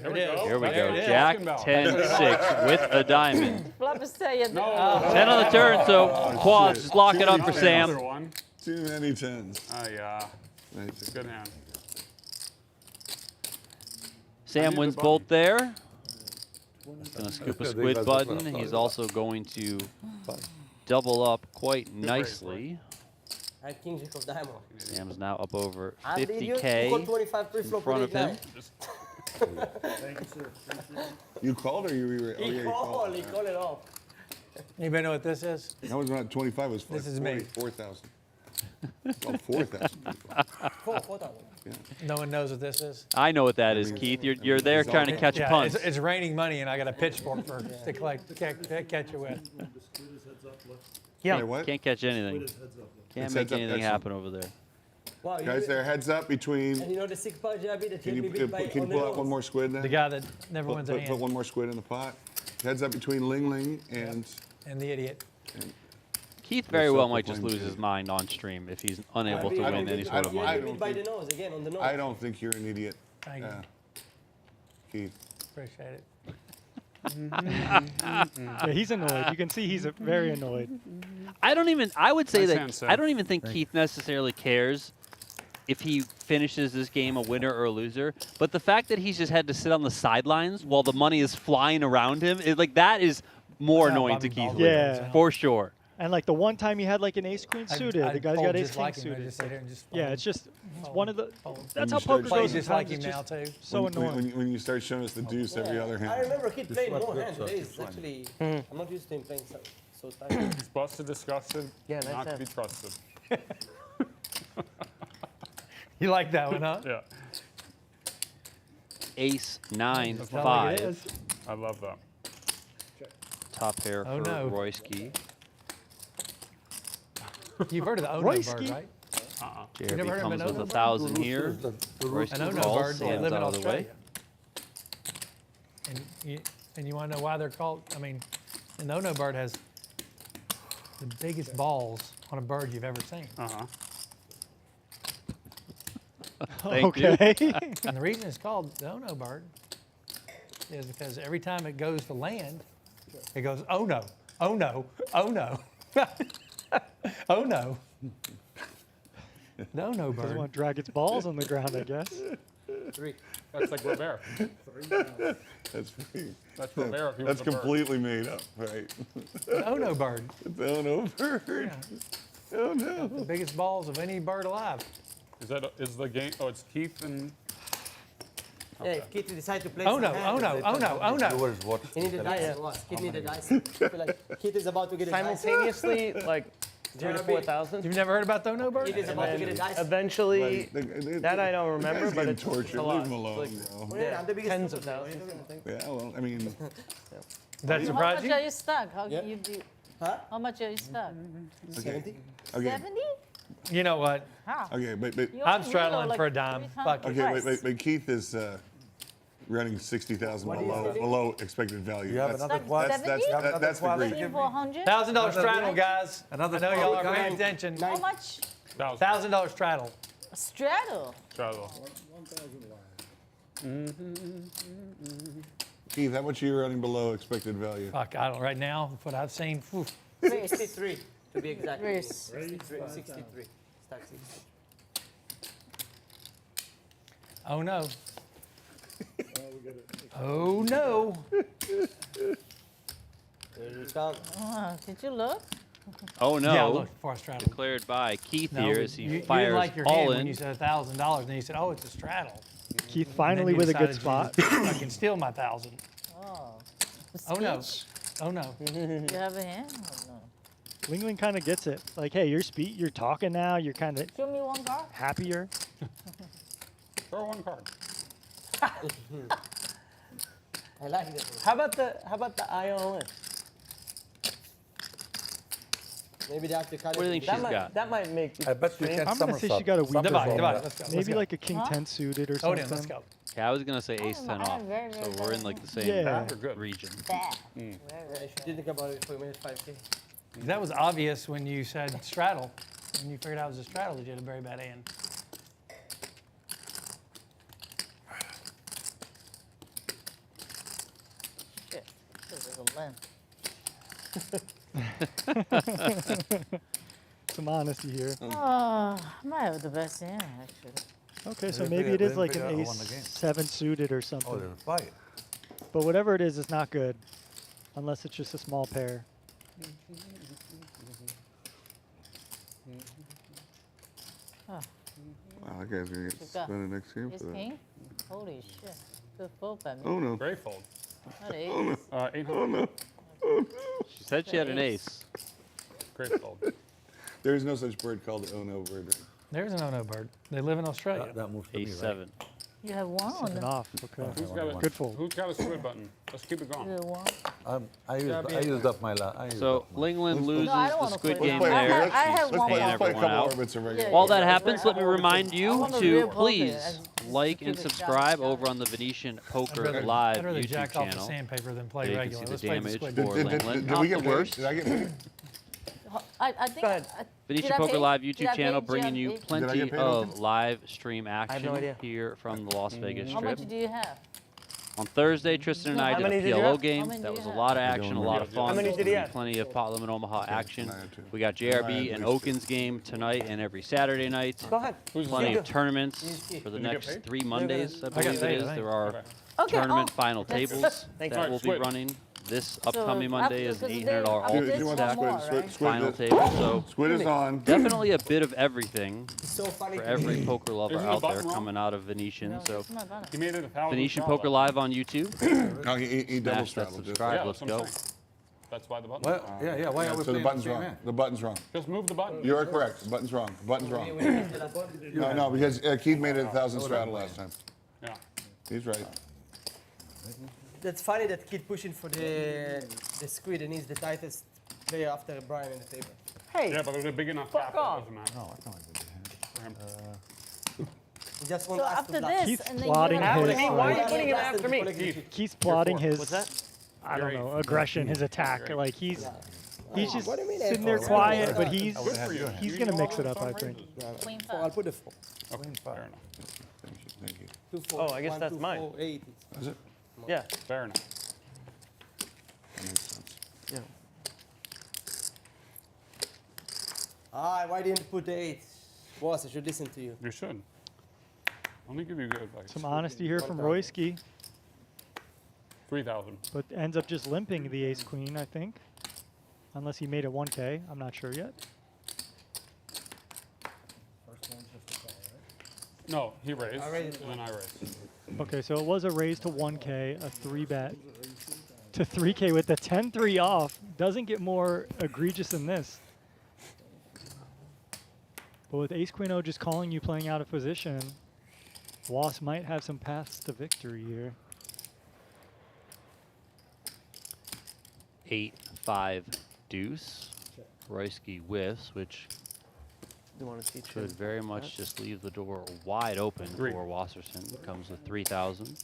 There we go. Here we That's what go. I'm Jack talking about. 10-6 with a diamond. Bluffs tell you. No. 10 on the turn, so quads. shit. Just lock it up for Another Sam. one. Too many 10s. Oh, yeah. Right. Good hand. Sam need wins the both button. there. He's going to scoop a squid button. He's also going to double up quite nicely. I had king jack of diamond. Sam's now up over I'm the idiot who 50K called 25 in pre-flop front with of him. 8-9. You called or you were? Oh, yeah, He you called, he called it off. Anybody know what this is? That was not 25. It was This like is me. 4,000. Oh, 4,000. 4,000. No one knows what this is? I know what that is, Keith. You're there trying to catch Yeah, punts. it's raining money, and I got a pitchfork for to collect, catch it with. Yeah. Wait, what? Can't catch anything. Can't It's make heads up, anything excellent. happen over there. Wow, Guys, there heads up between. And you know the 6 pot JRB that Can you you, beat by can you on the pull out nose? one more squid now? The guy that never Put, wins a put, put hand, one more squid in the pot. Heads up between Linglin and. and the idiot. Keith very well might just self-proclaimed lose his idiot. mind on stream if he's unable to I win don't any think- sort of you money. had to beat by the nose again on the nose. I don't think you're an idiot. Thank you. Keith. Appreciate it. Yeah, he's annoyed. You can see he's very annoyed. I would say Nice that hand, Sam. I don't even think Keith necessarily cares if he finishes this game a winner or a loser. But the fact that he's just had to sit on the sidelines while the money is flying around him, that is more That's how annoying Bobby to Keith. Ball Yeah. wins. For sure. And like the one time he had like an ace queen suited, the guy's fold got ace just king like him. I suited. just sit here and just Yeah, fold. it's just one of the. Fold. That's you how start poker Play goes. just sometimes. like him It's now just too. So annoying. When you start showing us the deuce every other hand. I remember he played what more good hands. stuff Today is is fine. actually, I'm not used to him playing so tight. He's busted, disgusted, Yeah, that's not to it. be trusted. You like that one, huh? Yeah, Ace 9 That's not like it 5. is. I love that. Top pair Oh, for no. Royski. You've heard of the Ono bird, Royski? right? JRB never heard of comes an with Ono 1,000 here. An Royski Ono calls, bird, they Sam's live in out of the way. Australia. And you want to know why they're called? I mean, an Ono bird has the biggest balls on a bird you've ever seen. Uh-huh. Thank you. Okay. And the reason it's called the Ono bird is because every time it goes to land, it goes, oh no, oh no, oh no, oh no. The Ono Doesn't bird. want to drag its balls on the ground, I guess. 3. That's like Robert. That's pretty, That's Robert if he was that's a bird. completely made up, right? The Ono bird. It's Ono bird. Yeah, Oh no. the biggest balls of any bird alive. Is the game? Oh, it's Keith and. Yeah, if Kitty decide to play Oh some no, hands, oh no, they oh no, probably- oh no. Viewers watch. He need the dice a lot. Kid need the dice. I feel like Kid is about to get his dice. Simultaneously, like 3 to 4,000. You've never heard about the Ono bird? Kid is about to get his dice. Eventually, that I don't The remember, guy's but getting it's tortured. a lot. Leave him alone, Like, bro. Yeah, I'm the biggest tens of super fan. thousands. Yeah, well, I mean, Does that How surprise much you? are you stuck? How Yep. you do? Huh? How much are you stuck? okay. Okay, 70? You know what? How? okay, but You I'm only straddling reload for a like dime. 3 times Fuck the it. okay, price. but Keith is running 60,000 What are you saying? below expected value. You have That's, another Stuck quad. that's, 70? that's the Another greed. quad. 400? $1,000 straddle, guys. Another I know y'all are quad. paying attention. How much? $1,000 straddle. A straddle. Straddle. 1,000 Keith, how much are you running below expected value? Fuck, I don't. Right now, what I've seen. Whew. 63 to be exact. Race. 63. 63. Stack 63. Oh no. Oh, we got it. Oh no. There you come. Did you look? Oh no. Yeah, look, before I straddle. Declared by Keith No, here as he you didn't fires like your hand all when in. you said $1,000, and then you said, "Oh, it's a straddle." Keith And finally then you with a good decided spot. I can steal my 1,000. Oh. Oh no. Speech? Oh no. You have a hand? Oh, no. Linglin kind of gets it. Like, hey, you're talking now. You're kind of Show me one card. happier. Throw one card. I like that. How about the eye all in? Maybe they have to cut What do you it. think she's got? That might make you. I bet you strange. can I'm gonna say somersault. she got a weak Divide, roll. divide. Let's go. Let's Maybe go. like a king Huh? 10 suited or Oh, something. damn, let's go. Yeah, I was gonna say ace Oh, 10 I off. have very, So very we're in bad like the same Yeah. You're good. region. Bad. Yeah, you should think about it before you made 5K. That was obvious when you said straddle. When you figured out it was a straddle, that you had a very bad hand. Shit. This is a length. Some honesty here. Oh, I might have the best hand, actually. Okay, so didn't maybe figure- it is didn't like an figure out who won the game. ace-7 suited or Oh, something. there's a fight. But whatever it is, it's not good. Unless it's just a small pair. Oh, Wow, that guy's gonna get You've got suspended next game ace for that. king? Holy shit. Good fold by me. Oh no. Great fold. Not ace. 800. Oh no. She said she had an ace. Great fold. There is no such bird called the oh no bird. Right? There's an oh-no bird. They live in Australia. That moves to me, right? Ace-7. You have one on 7 the off. Okay. Who's got a, Good fold. Who's got a squid button? Let's keep it you going. have one. I used up my last. So Linglin loses No, I don't the wanna Squid play game that. there. I have She's one paying more. Let's play a everyone couple out. orbits of Yeah, regular. While that yeah. happens, let me remind I you want a to real poker. please I like keep and it subscribe shot. over on the Venetian I'd Poker rather, Live I'd rather YouTube jack off the channel. sandpaper than play There you can regular. see Let's the play the damage squid. for Linglin. Did Not we the get paid? worst. Did I get paid? I think Go ahead. Venetian did I Poker pay? Live Did YouTube I pay channel bringing Jim? you Did I plenty get paid, of Okin? live stream have no action idea. here from the Las Vegas How much Strip. do you have? On Thursday, Tristan and I How did a many did you PLO have? game. How many That do was you a have? lot of action, a lot of How fun. many did There's he gonna be have? plenty of Pot Limit Omaha action. I had two. We got I JRB had and at least two. Okin's game tonight and every Saturday night. Go ahead. Plenty You of do. tournaments for the Did you get next paid? 3 Mondays, I got believe it paid, I is. think. There are Okay. Okay. tournament oh, final that's- tables Thank that you. will be Squid. running. This upcoming Monday is an because $800 after Do this you all want one the more, squid? right? Squid, final table. So Squid is on. definitely a bit of everything It's so funny. for to every me. poker lover Isn't the out there button wrong? coming out of Venetian. No, So it's not done. He made it 1,000. Venetian straddle Poker that. Live on YouTube. No, he double Smash that straddled. subscribe. Yeah, Let's that's what I'm go. saying. That's why the button. Well, yeah. Why are we So the playing button's same wrong. hand? The button's wrong. Just move the button. You are correct. The button's wrong. The button's wrong. Yeah. No, because Keith made it 1,000 straddle last time. Yeah. He's right. That's funny that kid pushing for the squid and he's the tightest player after Brian in the table. Hey, Yeah, but there's a big enough Fuck gap. off. It doesn't matter No, I can't do for him. He just So wants us to after bluff. this, Keith's and then plotting you have his, to After me? call. Why are you Yeah, putting him yeah, after yeah. me? Keith, Keith's plotting his, What's that? I don't Great. know, aggression, his attack. Like he's just What do you mean, sitting there Ed? quiet, but he's good for you. he's You gonna know mix all it up, the I phone think. raises. Queen I'll five. put the 4. Okay, fair enough. Thank you. 2, 4. Oh, I guess 1, that's 2, mine. 4, 8. Is it? Yeah. Fair enough. That makes sense. Yeah. Why didn't you put the 8? Boss, I should listen to you. You should. Only give you good advice. Some honesty here from Royski, 3,000. but ends up just limping the ace queen, I think. Unless he made it 1K, I'm not sure yet. No, he raised. I raised. And then I raised. Okay, so it was a raise to 1K, a 3-bet to 3K with the 10-3 off. Doesn't get more egregious than this. But with ace queen O just calling you playing out of position, Was might have some paths to victory here. 8-5 deuce. Royski whiffs, which You want to teach could him? very much just leave the door wide open Three. for Wasserson. Comes with 3,000.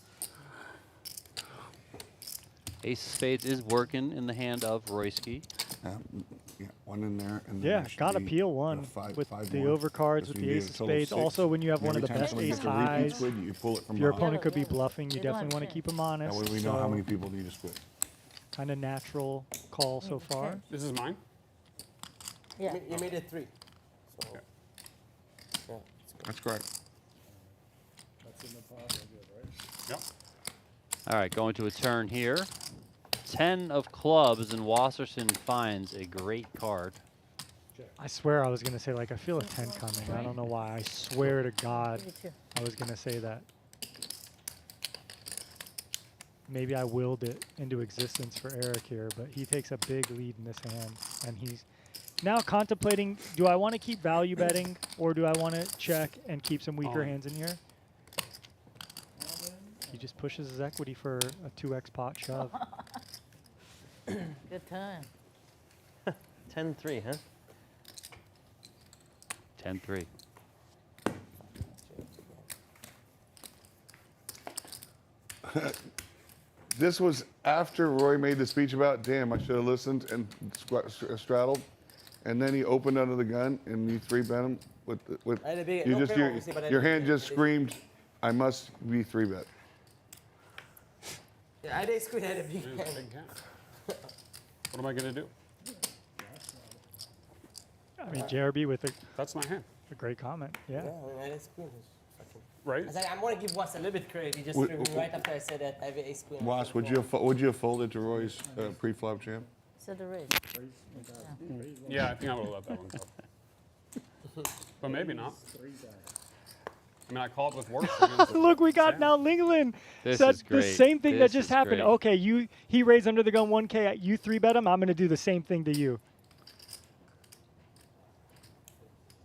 Ace of spades is working in the hand of Royski. Yeah, one in there. And then Yeah, there should gotta be, peel one five with the more. overcards, This with would the be a ace of total spades. 6. Also, when you have And one of every the time best somebody ace gets a repeat highs, squid, you pull it from if your behind. opponent could be Yeah. bluffing, you They don't definitely want to have keep him honest. That way we know how So many people need a squid. kind of natural call so far. This is mine? Yeah. You made it 3. So, Yeah. yeah. That's correct. That's in the pot, I get, right? Yep. All right, going to a turn here. 10 of clubs, and Wasserson finds a great card. I swear I was going to say, like, I feel a 10 coming. I don't know why. I swear to God Me too. I was going to say that. Maybe I willed it into existence for Eric here, but he takes a big lead in this hand. And he's now contemplating, do I want to keep value betting, or do I want to check and keep some weaker hands in here? He just pushes his equity for a 2x pot shove. Good time. 10-3, huh? 10-3. This was after Roy made the speech about, damn, I should have listened and straddled. And then he opened under the gun and you 3-bet him with I had a big- you no just pair, obviously, but I had your a big hand hand. just screamed, I must be 3-bet. Yeah, I had ace queen, I had a big Dude, hand. big hand. What am I gonna do? I mean, JRB with That's my hand, a great comment. Yeah. Yeah, I mean, I had ace queen. right? I was like, I'm gonna give Was a little bit credit. He just threw me right after I said that I have ace queen. Was, would you have folded to Roy's pre-flop jam? So the raise. Yeah, I think I would have let that one go. But maybe not. I mean, I called with worse. against the Look, we got jam. now Linglin This said is the great. same thing that This just is happened. great. Okay, he raised under the gun 1K. You 3-bet him. I'm going to do the same thing to you.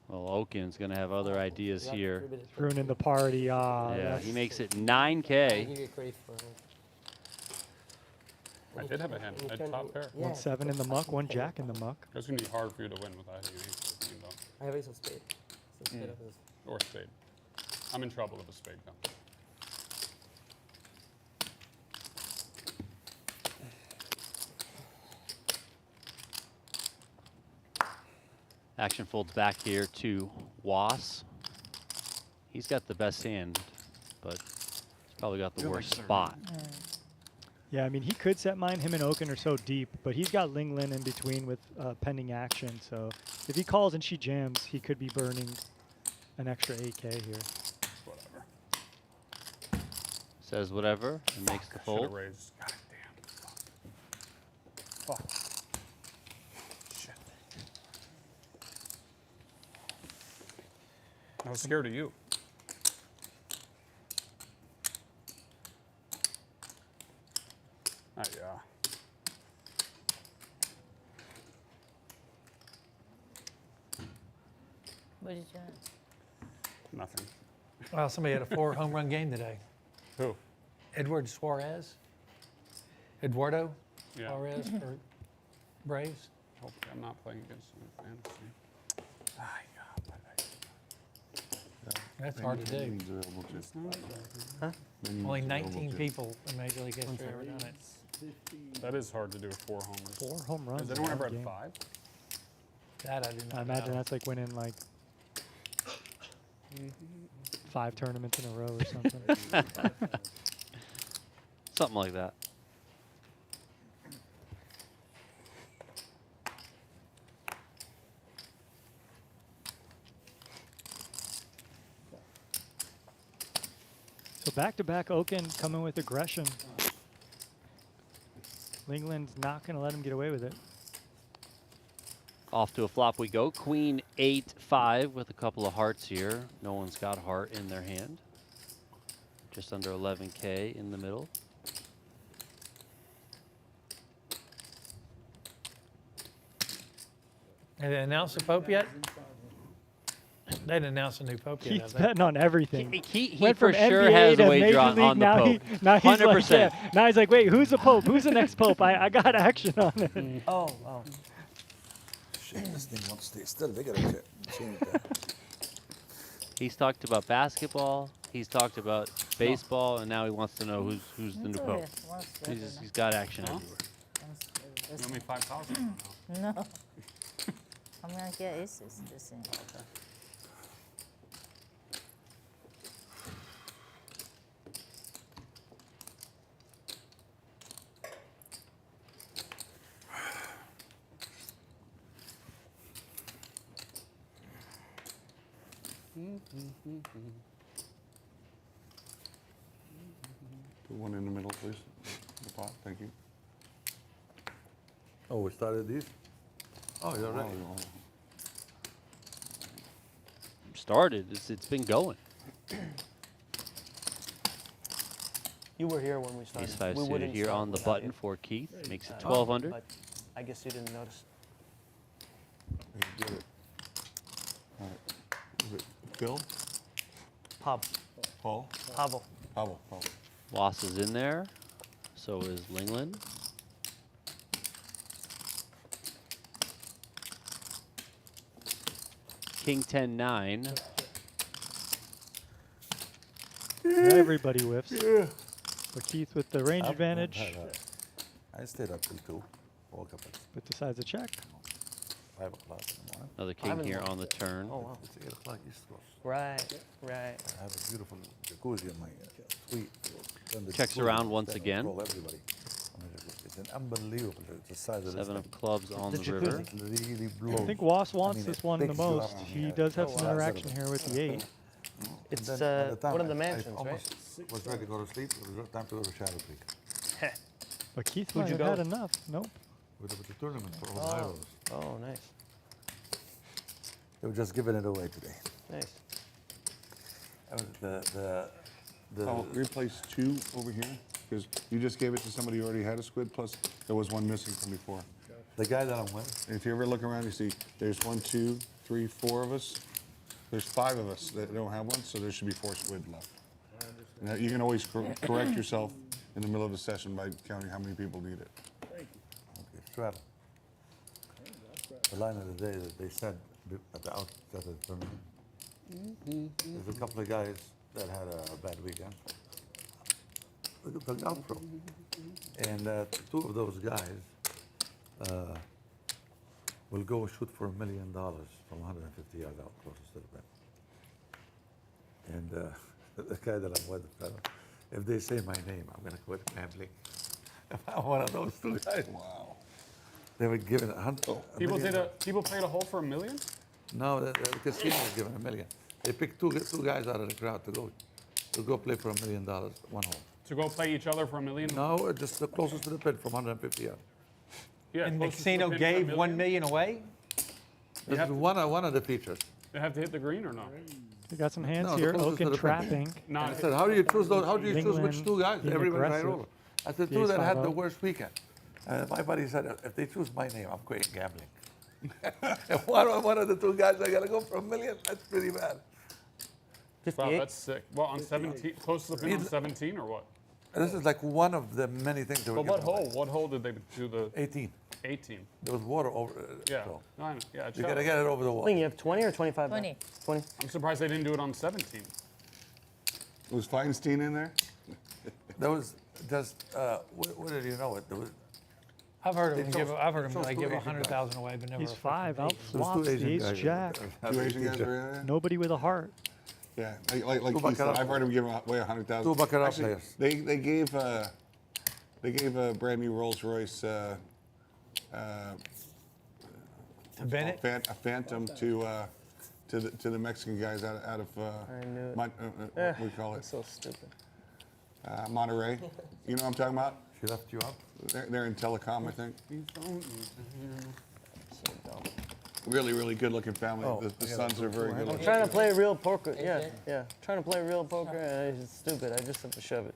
Well, Okin's going to have other ideas here. Ruining the party. Yeah, he makes it I 9K. give you credit for it. I did have a hand. I had top pair. Yeah. 1-7 in the muck, 1 jack in the muck. It's gonna be hard for you to win without having an ace queen, though, I have ace of spade. So spade of this. or spade. I'm in trouble with a spade though. Action folds back here to Was. He's got the best hand, but he's probably got the worst spot. Yeah, I mean, he could set mine. Him and Okin are so deep, but he's got Linglin in between with pending action. So if he calls and she jams, he could be burning an extra 8K here. Whatever. Says whatever and makes the Should have fold. raised. God damn. Fuck. Shit. I was scared of you. Yeah. What did you have? Nothing. Well, somebody had a 4 home run game today. Who? Eduardo Suarez Yeah. Suarez for Braves. Hopefully I'm not playing against him in fantasy. That's hard to do. Only 19 people in Major League history ever done it. That is hard to do with 4 homers. 4 home runs. Has in anyone one ever had game. 5? That I do not I imagine know. that's like winning like 5 tournaments in a row or something. Something like that. So back-to-back Okin coming with aggression. Linglin's not going to let him get away with it. Off to a flop we go. Queen 8-5 with a couple of hearts here. No one's got heart in their hand. Just under 11K in the middle. Have they announced the Pope yet? They didn't announce a new Pope yet, He's have they? betting on everything. He Went for from sure NBA has to a Major wager League, on the now Pope. He, now he's 100%. like, yeah. Now he's like, wait, who's the Pope? Who's the next Pope? I got action on it. Oh. Shit, this thing won't stay still. They gotta change that. He's talked about basketball. He's talked about baseball, and now he wants to know who's the new Pope. He's got action everywhere. You owe me 5,000 now. No. I'm gonna get aces this thing. Put one in the middle, please. The pot, thank you. Oh, we started these? Oh, you're right. Started. It's been going. You were here when we started. Ace 5 We suited wouldn't here start on the without button you. for Keith. Makes it Oh, 1,200. but I guess you didn't notice. You did it. All right. Is it Phil? Pab. Paul? Pavel. Pavel. Was is in there. So is Linglin. King 10-9. Everybody whiffs. But Keith with the range advantage, I stayed up till 2. Woke up at but decides to check. 5 o'clock in the morning. Another king here on the turn. Oh, wow. It's 8 o'clock East Coast. Right, right. I have a beautiful jacuzzi in my suite. Then the Checks jacuzzi, around once then again. roll everybody on the jacuzzi. It's an unbelievable. It's the size of this 7 thing. of clubs on The the river. jacuzzi. It really blows. I think Was wants mean, this it one the picks you up most. on He here. does have Oh, some wow. interaction here with the 8. It's And then by the time one of the I mansions, right? almost was ready to go to sleep. It was time to go to Shadow Creek But Keith Who'd might you have go had with? enough. Nope. with the tournament for all the heroes. Oh, nice. They were just giving it away today. Nice. That was the I'll replace 2 over here because you just gave it to somebody who already had a squid. Plus, there was one missing from before. the guy that I'm with. And if you ever look around, you see there's 1, 2, 3, 4 of us. There's 5 of us that don't have one, so there should be 4 squid left. Now, you can always correct yourself in the middle of the session by counting how many people need it. Okay, straddle. The line of the day that they said at the outset of the tournament. There's a couple of guys that had a bad weekend. Look at the golf pro. And 2 of those guys will go shoot for $1 million from 150 yards out closest to the pin. And the guy that I'm with, if they say my name, I'm going to quit gambling. If I'm one of those 2 guys. Wow. They were given People paid a hole for $1 million? No, the casino was given $1 million. They picked two guys out of the crowd to go play for $1 million, 1 hole. To go play each other for $1 million? No, just the closest to the pin from 150 yards. Yeah, And the closest to the casino pin for gave $1 $1 million away? This is one of the features. They have to hit the green or no? We got some hands No, the here. closest to Okin the pin. trapping. No, I said, how do you choose those? How do you choose which Linglin 2 guys? being Everybody right aggressive. over. I said, The 2 that had ace-5 the up. worst weekend. My buddy said, if they choose my name, I'm quitting gambling. If one of the 2 guys I gotta go for $1 million, that's pretty bad. Wow, 58? that's sick. Well, on 17, close to the pin on 17 or what? This is like one of the many things they were But what giving away. hole? What hole did they do the 18. 18? There was water over. Yeah, So I know. Yeah, you gotta get it over the wall. Ling, you have 20 or 25? 20. 20. I'm surprised they didn't do it on 17. Was Feinstein in there? There was just where did you know it? There was I've heard They them chose- give. I've heard they them chose like 2 give Asian 100,000 away, but never. He's a 5 freaking out eight. there was flops 2 the Asian ace guys. jack. 2 Asian guys were in there? Nobody with a heart. Yeah, like 2 Keith said, baccarat. I've heard him give away 100,000. 2 baccarat Actually, players. They gave a brand new Rolls Royce Bennett? a Phantom to the Mexican guys out of I knew it. what do we call it? That's so stupid. Monterey. You know what I'm talking about? She left you out. They're in telecom, I think. So dumb. Really, really good looking family. Oh, The sons are very good I'm looking. trying to play real poker. Yeah, yeah. Trying to play real poker, and it's stupid. I just have to shove it.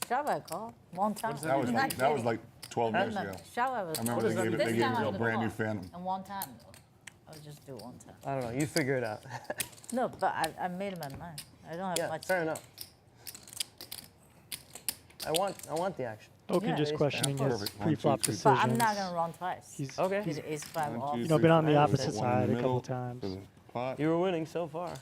Shove I call. One time. That was Not that was kidding. like 12 years ago. Shove I was I remember What they does gave that it. mean? They gave time it I a was brand new call. Phantom. And one time though. I'll just do one time. I don't know. You figure it out. No, but I made my mind. I don't have yeah, much. fair enough. I want the action. Okin Yeah, just ace-5. questioning his Perfect. 1, 2, pre-flop 3. decisions. But I'm not gonna run twice. He's, Okay. He's ace 5 off. 1, 2, you know, been on the 3, 4. opposite Put one in side the a couple middle times. for the pot. You were winning so far.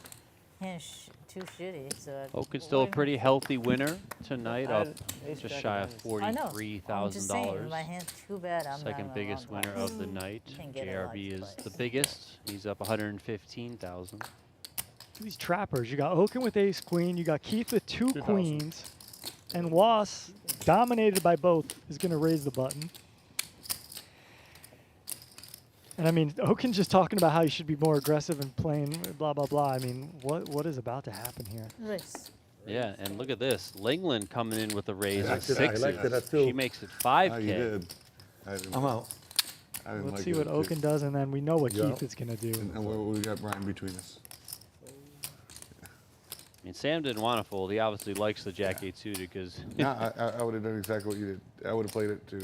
Too shitty. So Okin's still a pretty healthy winner tonight, I up had ace just jack shy of of diamonds. I know. I'm just saying, my $43,000. hand's too bad. I'm not Second gonna biggest run winner twice. of the night. Can't get a large JRB is place. the biggest. He's up 115,000. These trappers. You got Okin with ace queen. You got Keith with 2 2,000. queens. And Was, dominated by both, is going to raise the button. And I mean, Okin's just talking about how you should be more aggressive and playing blah, blah, blah. I mean, what is about to happen here? Race. Yeah, and look at this. Linglin coming in with a raise of liked it. I sixes. liked it too. She makes it Oh, 5K. you did. I didn't, I'm out. I didn't Let's like see it what too. Okin does, and then we know what Yeah. Keith is going to do. And we got Brian between us. I mean, Sam didn't want to fold. He obviously likes the Jack 8 suited because Yeah, I would have done exactly what you did. I would have played it too.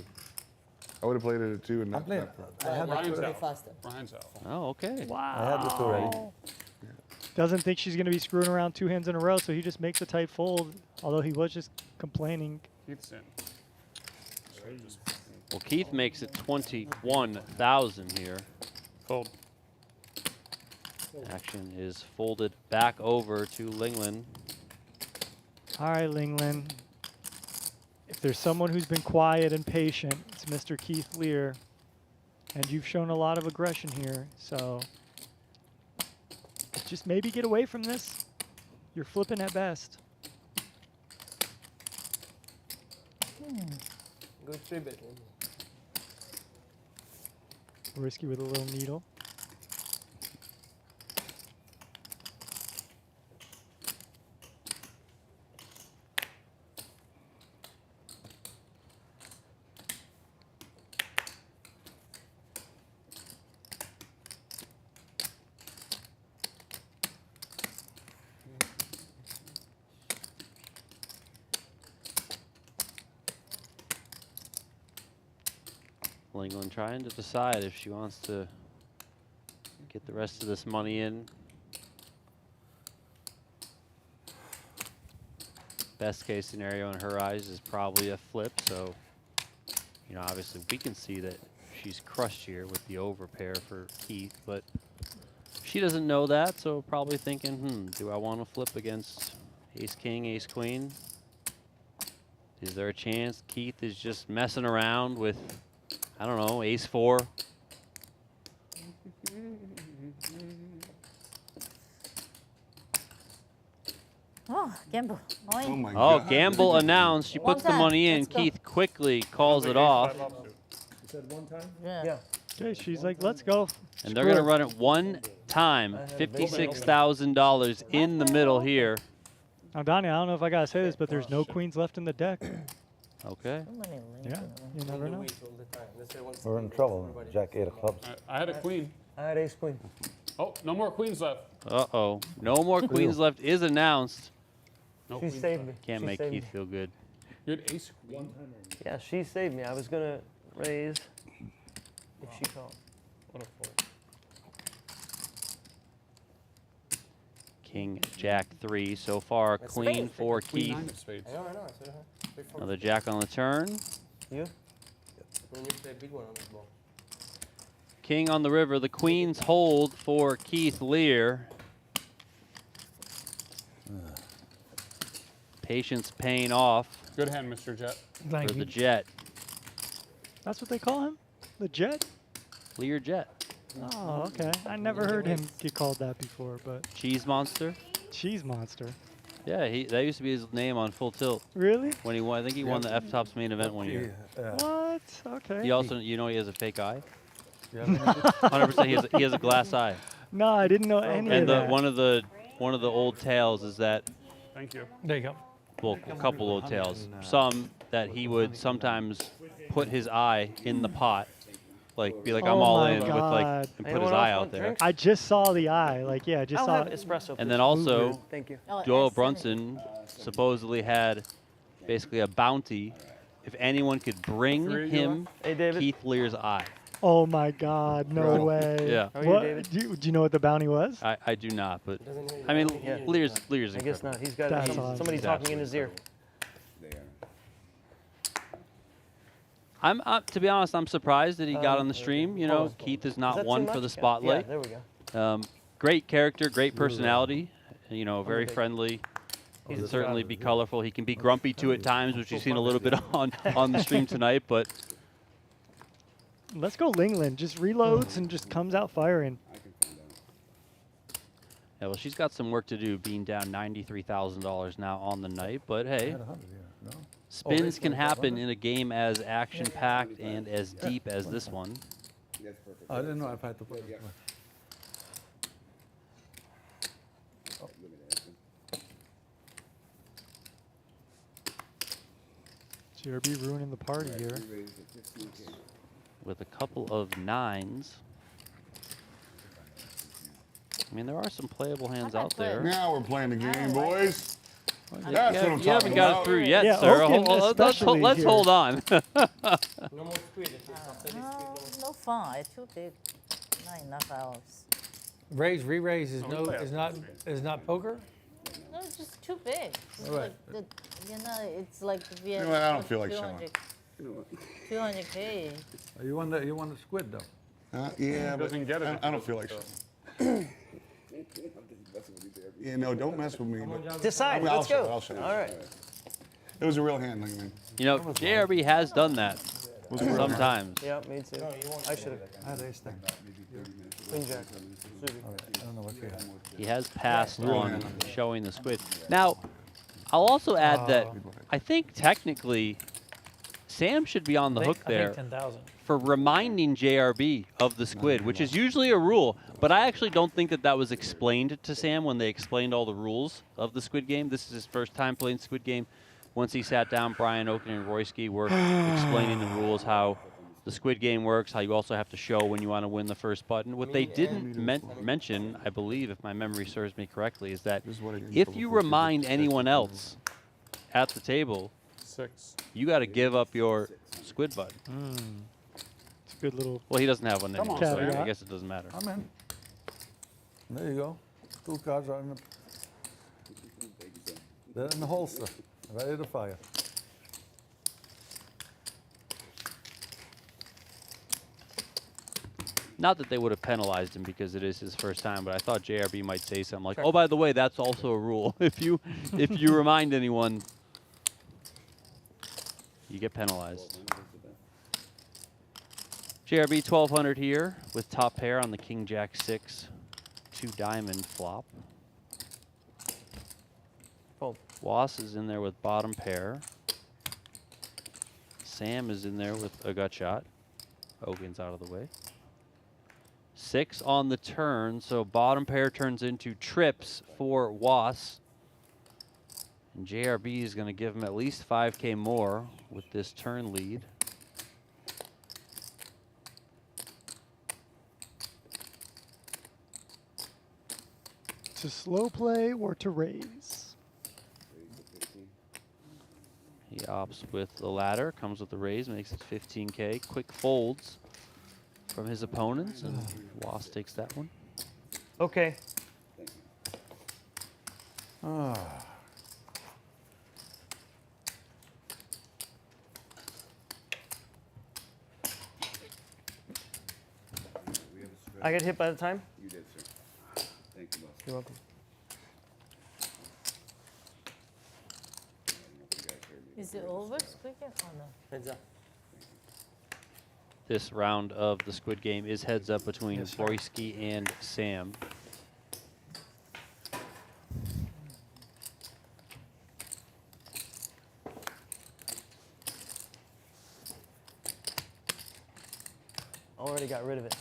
I would have played it too, and I'm not. playing. I had Ryan's it. out. faster. Ryan's out. oh, okay. Wow. I had it already. Doesn't think she's going to be screwing around 2 hands in a row, so he just makes a tight fold, although he was just complaining. Keith's in. Well, Keith makes it 21,000 here. Fold. Action is folded back over to Linglin. All right, Linglin. If there's someone who's been quiet and patient, it's Mr. Keith Lehr. And you've shown a lot of aggression here, so just maybe get away from this. You're flipping at best. Good 3-bet. Royski with a little needle. Linglin trying to decide if she wants to get the rest of this money in. Best case scenario in her eyes is probably a flip, so you know, obviously we can see that she's crushed here with the overpair for Keith, but she doesn't know that, so probably thinking, do I want to flip against ace-king, ace-queen? Is there a chance Keith is just messing around with, I don't know, ace-4? Oh, gamble. Oh my Oh, God. gamble announced. She puts the One money time. in. Let's go. Keith quickly calls it off. You said one time? Yeah. Okay, she's like, let's go. And they're going to Screw run it one time. $56,000 in the middle here. Now, Donnie, I don't know if I got to say this, but there's no queens left in the deck. Okay. So many Yeah, you never know. We're in trouble. Jack 8 of clubs. I had a queen. I had ace queen. Oh, no more queens left. Uh-oh. No more queens left is announced. No She queens saved left. me. Can't She make saved Keith me. feel good. You had ace queen. One time or Yeah, she saved me. I was gonna raise if she called. What a fold. King, Jack 3 so far. Queen for Queen Keith. 9 of spades. I know. I said, Another Jack on the turn. You? When you play a big one on the ball. King on the river. The queens hold for Keith Lehr. Patience paying off Good hand, Mr. Jet. Thank for you. the Jet. That's what they call him? The Jet? Lear Jet. Oh, okay. I never heard him get called that before, but Cheese Monster. Cheese Monster. Yeah, that used to be his name on Full Tilt Really? when he won. I think he won the F-Tops main event one year. What? Okay. He also, you know, he has a fake eye. 100%. He has a glass eye. No, I didn't know any of And that. one of the old tales is that, Thank you. There you go. well, a couple old tales. Some that he would sometimes put his eye in the pot, like be like, I'm Oh all my in with like, God. and put Anyone his else eye out want there. drinks? I just saw the eye. Like, yeah, I just I'll saw have espresso. And please. then also, Thank you. Oh, Joel S7. Brunson supposedly had basically a bounty if anyone could bring Three, you him Hey, David. Keith Lear's eye. Oh my God, no Bro. way. Yeah. How are you, What? David? Do you know what the bounty was? I do not, but Doesn't he? I mean, Yeah. Lear's I guess incredible. not. He's got That's some, awesome. somebody He's talking in his ear. To be honest, I'm surprised that he got on the stream. You know, Keith is Is not that too one much? for the Yeah, spotlight. Yeah, there we go. Great character, great personality. You know, very big. friendly. He He's can a certainly father, be yeah. colorful. He can be grumpy too at times, which you've seen a little bit on the stream tonight. But Let's go Linglin. Just reloads and just comes out firing. yeah, well, she's got some work to do, being down $93,000 now on the night. But hey, No? spins can happen in a game as action-packed and as deep as this one. I didn't know if I had to put it. GRB ruining the party here. With a couple of nines. I mean, there are some playable hands I out play. there. Now we're playing the game, boys. You That's what I'm haven't talking got about. it through yet, Yeah, sir. Okin especially Let's here. hold on. No more squid. No fun. It's too big. Not enough hours. Raise, re-raise is Oh, no, yeah. is not poker. No, it's just too big. It's All right. like it's like we You have know what, I don't feel like 200 200K. You want the squid though. Yeah, but Doesn't get it I if don't you feel look like at showing. Yeah, no, don't mess with me. But Decide. I'll Let's show go. it, I'll show it. All right. It was a real hand, Linglin. You know, JRB has done that sometimes. Yeah, me too. I should have. I had ace 10. Queen jack. Suited. All right, I don't know what we have. He has passed on showing the squid. Now, I'll also add that I think technically Sam should be on the hook there 10,000. for reminding JRB of the squid, which is usually a rule, but I actually don't think that that was explained to Sam when they explained all the rules of the squid game. This is his first time playing squid game. Once he sat down, Brian, Okin, and Royski were explaining the rules, how the squid game works, how you also have to show when you want to win the first button. What they didn't mention, I believe, if my memory serves me correctly, is that if you remind anyone else at the table, 6. you got to give up your squid button. It's a good little. Well, he doesn't have one Come anymore, on, so I Sam. guess it doesn't matter. I'm in. There you go. 2 cards are in the, they're in the holster, ready to fire. Not that they would have penalized him because it is his first time, but I thought JRB might say something like, "Oh, by the way, that's also a rule. if you remind anyone, you get penalized." JRB 1200 here with top pair on the King Jack 6, 2 diamond flop. Fold. Was is in there with bottom pair. Sam is in there with a gut shot. Okin's out of the way. 6 on the turn, so bottom pair turns into trips for Was. And JRB is going to give him at least 5K more with this turn lead. To slow play or to raise? He opts with the ladder, comes with the raise, makes it 15K. Quick folds from his opponents, and Was takes that one. Okay. I get hit by the time? You did, sir. Thank you, boss. You're welcome. Is it over, Squid Game? Oh no. Heads up. This round of the Squid Game is heads up between Royski and Sam. Already got rid of it.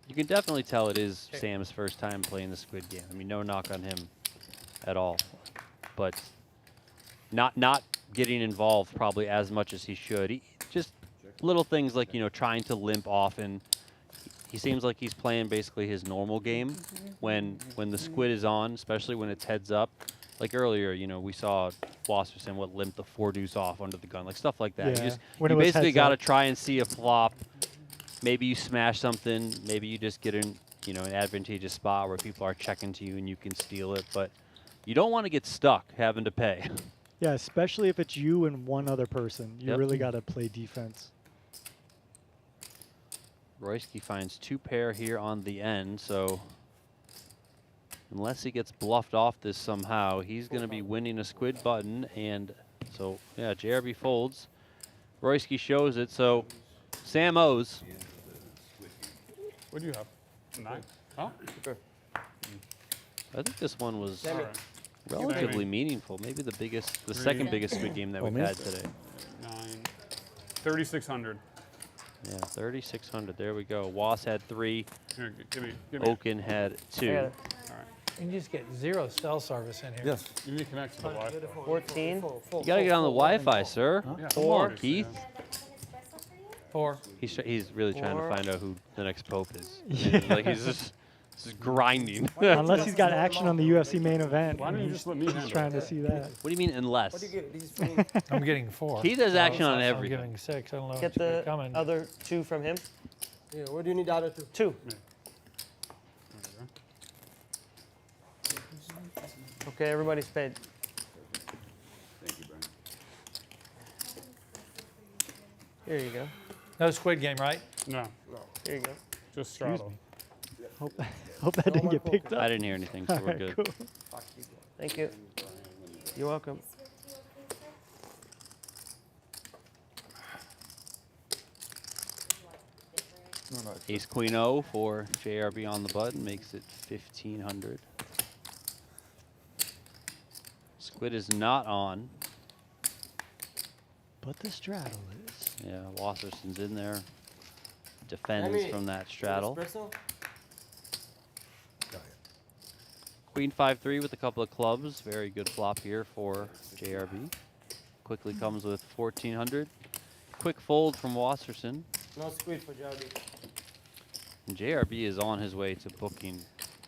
You can definitely tell it is Sam's first time playing the Squid Game. I mean, no knock on him at all, but not getting involved probably as much as he should. Just little things like, you know, trying to limp off, and he seems like he's playing basically his normal game when the squid is on, especially when it's heads up. Like earlier, you know, we saw Wasserson limp the 4-deuce off under the gun, like stuff like that. Yeah, You basically got to try and see a flop. Maybe you smash something. Maybe you just get in, you know, an advantageous spot where people are checking to you and you can steal it. But you don't want to get stuck having to pay. Yeah, especially if it's you and one other person. You Yep. really got to play defense. Royski finds 2 pair here on the end, so unless he gets bluffed off this somehow, he's going to be winning a squid button. And so, yeah, JRB folds. Royski shows it, so Sam owes. What do you have? 9? Huh? I think this one was Sammy. relatively meaningful. Maybe the biggest, the second biggest squid game that we've had today. 9. 3,600. Yeah, 3,600. There we go. Was had 3. Here, give me. Okin had 2. I got it. All right. You can just get 0 cell service in here. Yes. You need to connect to the Wi-Fi. 14. You gotta get on the Wi-Fi, sir. Yeah, Come on, four. Keith. 4. He's really trying to 4. find out who the next pope is. Like he's just grinding. Unless he's got action on the UFC main event. Why don't you just let me He's handle trying it? to see that. What do you mean unless? What do you get? This is for me. I'm getting 4. Keith has action on I'm everything. getting 6. I don't know Get what's the coming. other 2 from him. Yeah, what do you need the other 2? 2. Okay, everybody's paid. Thank you, Brian. Here you go. No Squid Game, right? No, Here you go. just straddle. Hope that didn't get picked up. I didn't hear anything, so we're Alright, good. cool. Thank you. You're welcome. Ace Queen O for JRB on the button makes it 1,500. Squid is not on. But the straddle is. Yeah, Wasserson's in there. Defends from that straddle. Queen 5-3 with a couple of clubs. Very good flop here for JRB. Quickly comes with 1,400. Quick fold from Wasserson. No squid for JRB. And JRB is on his way to booking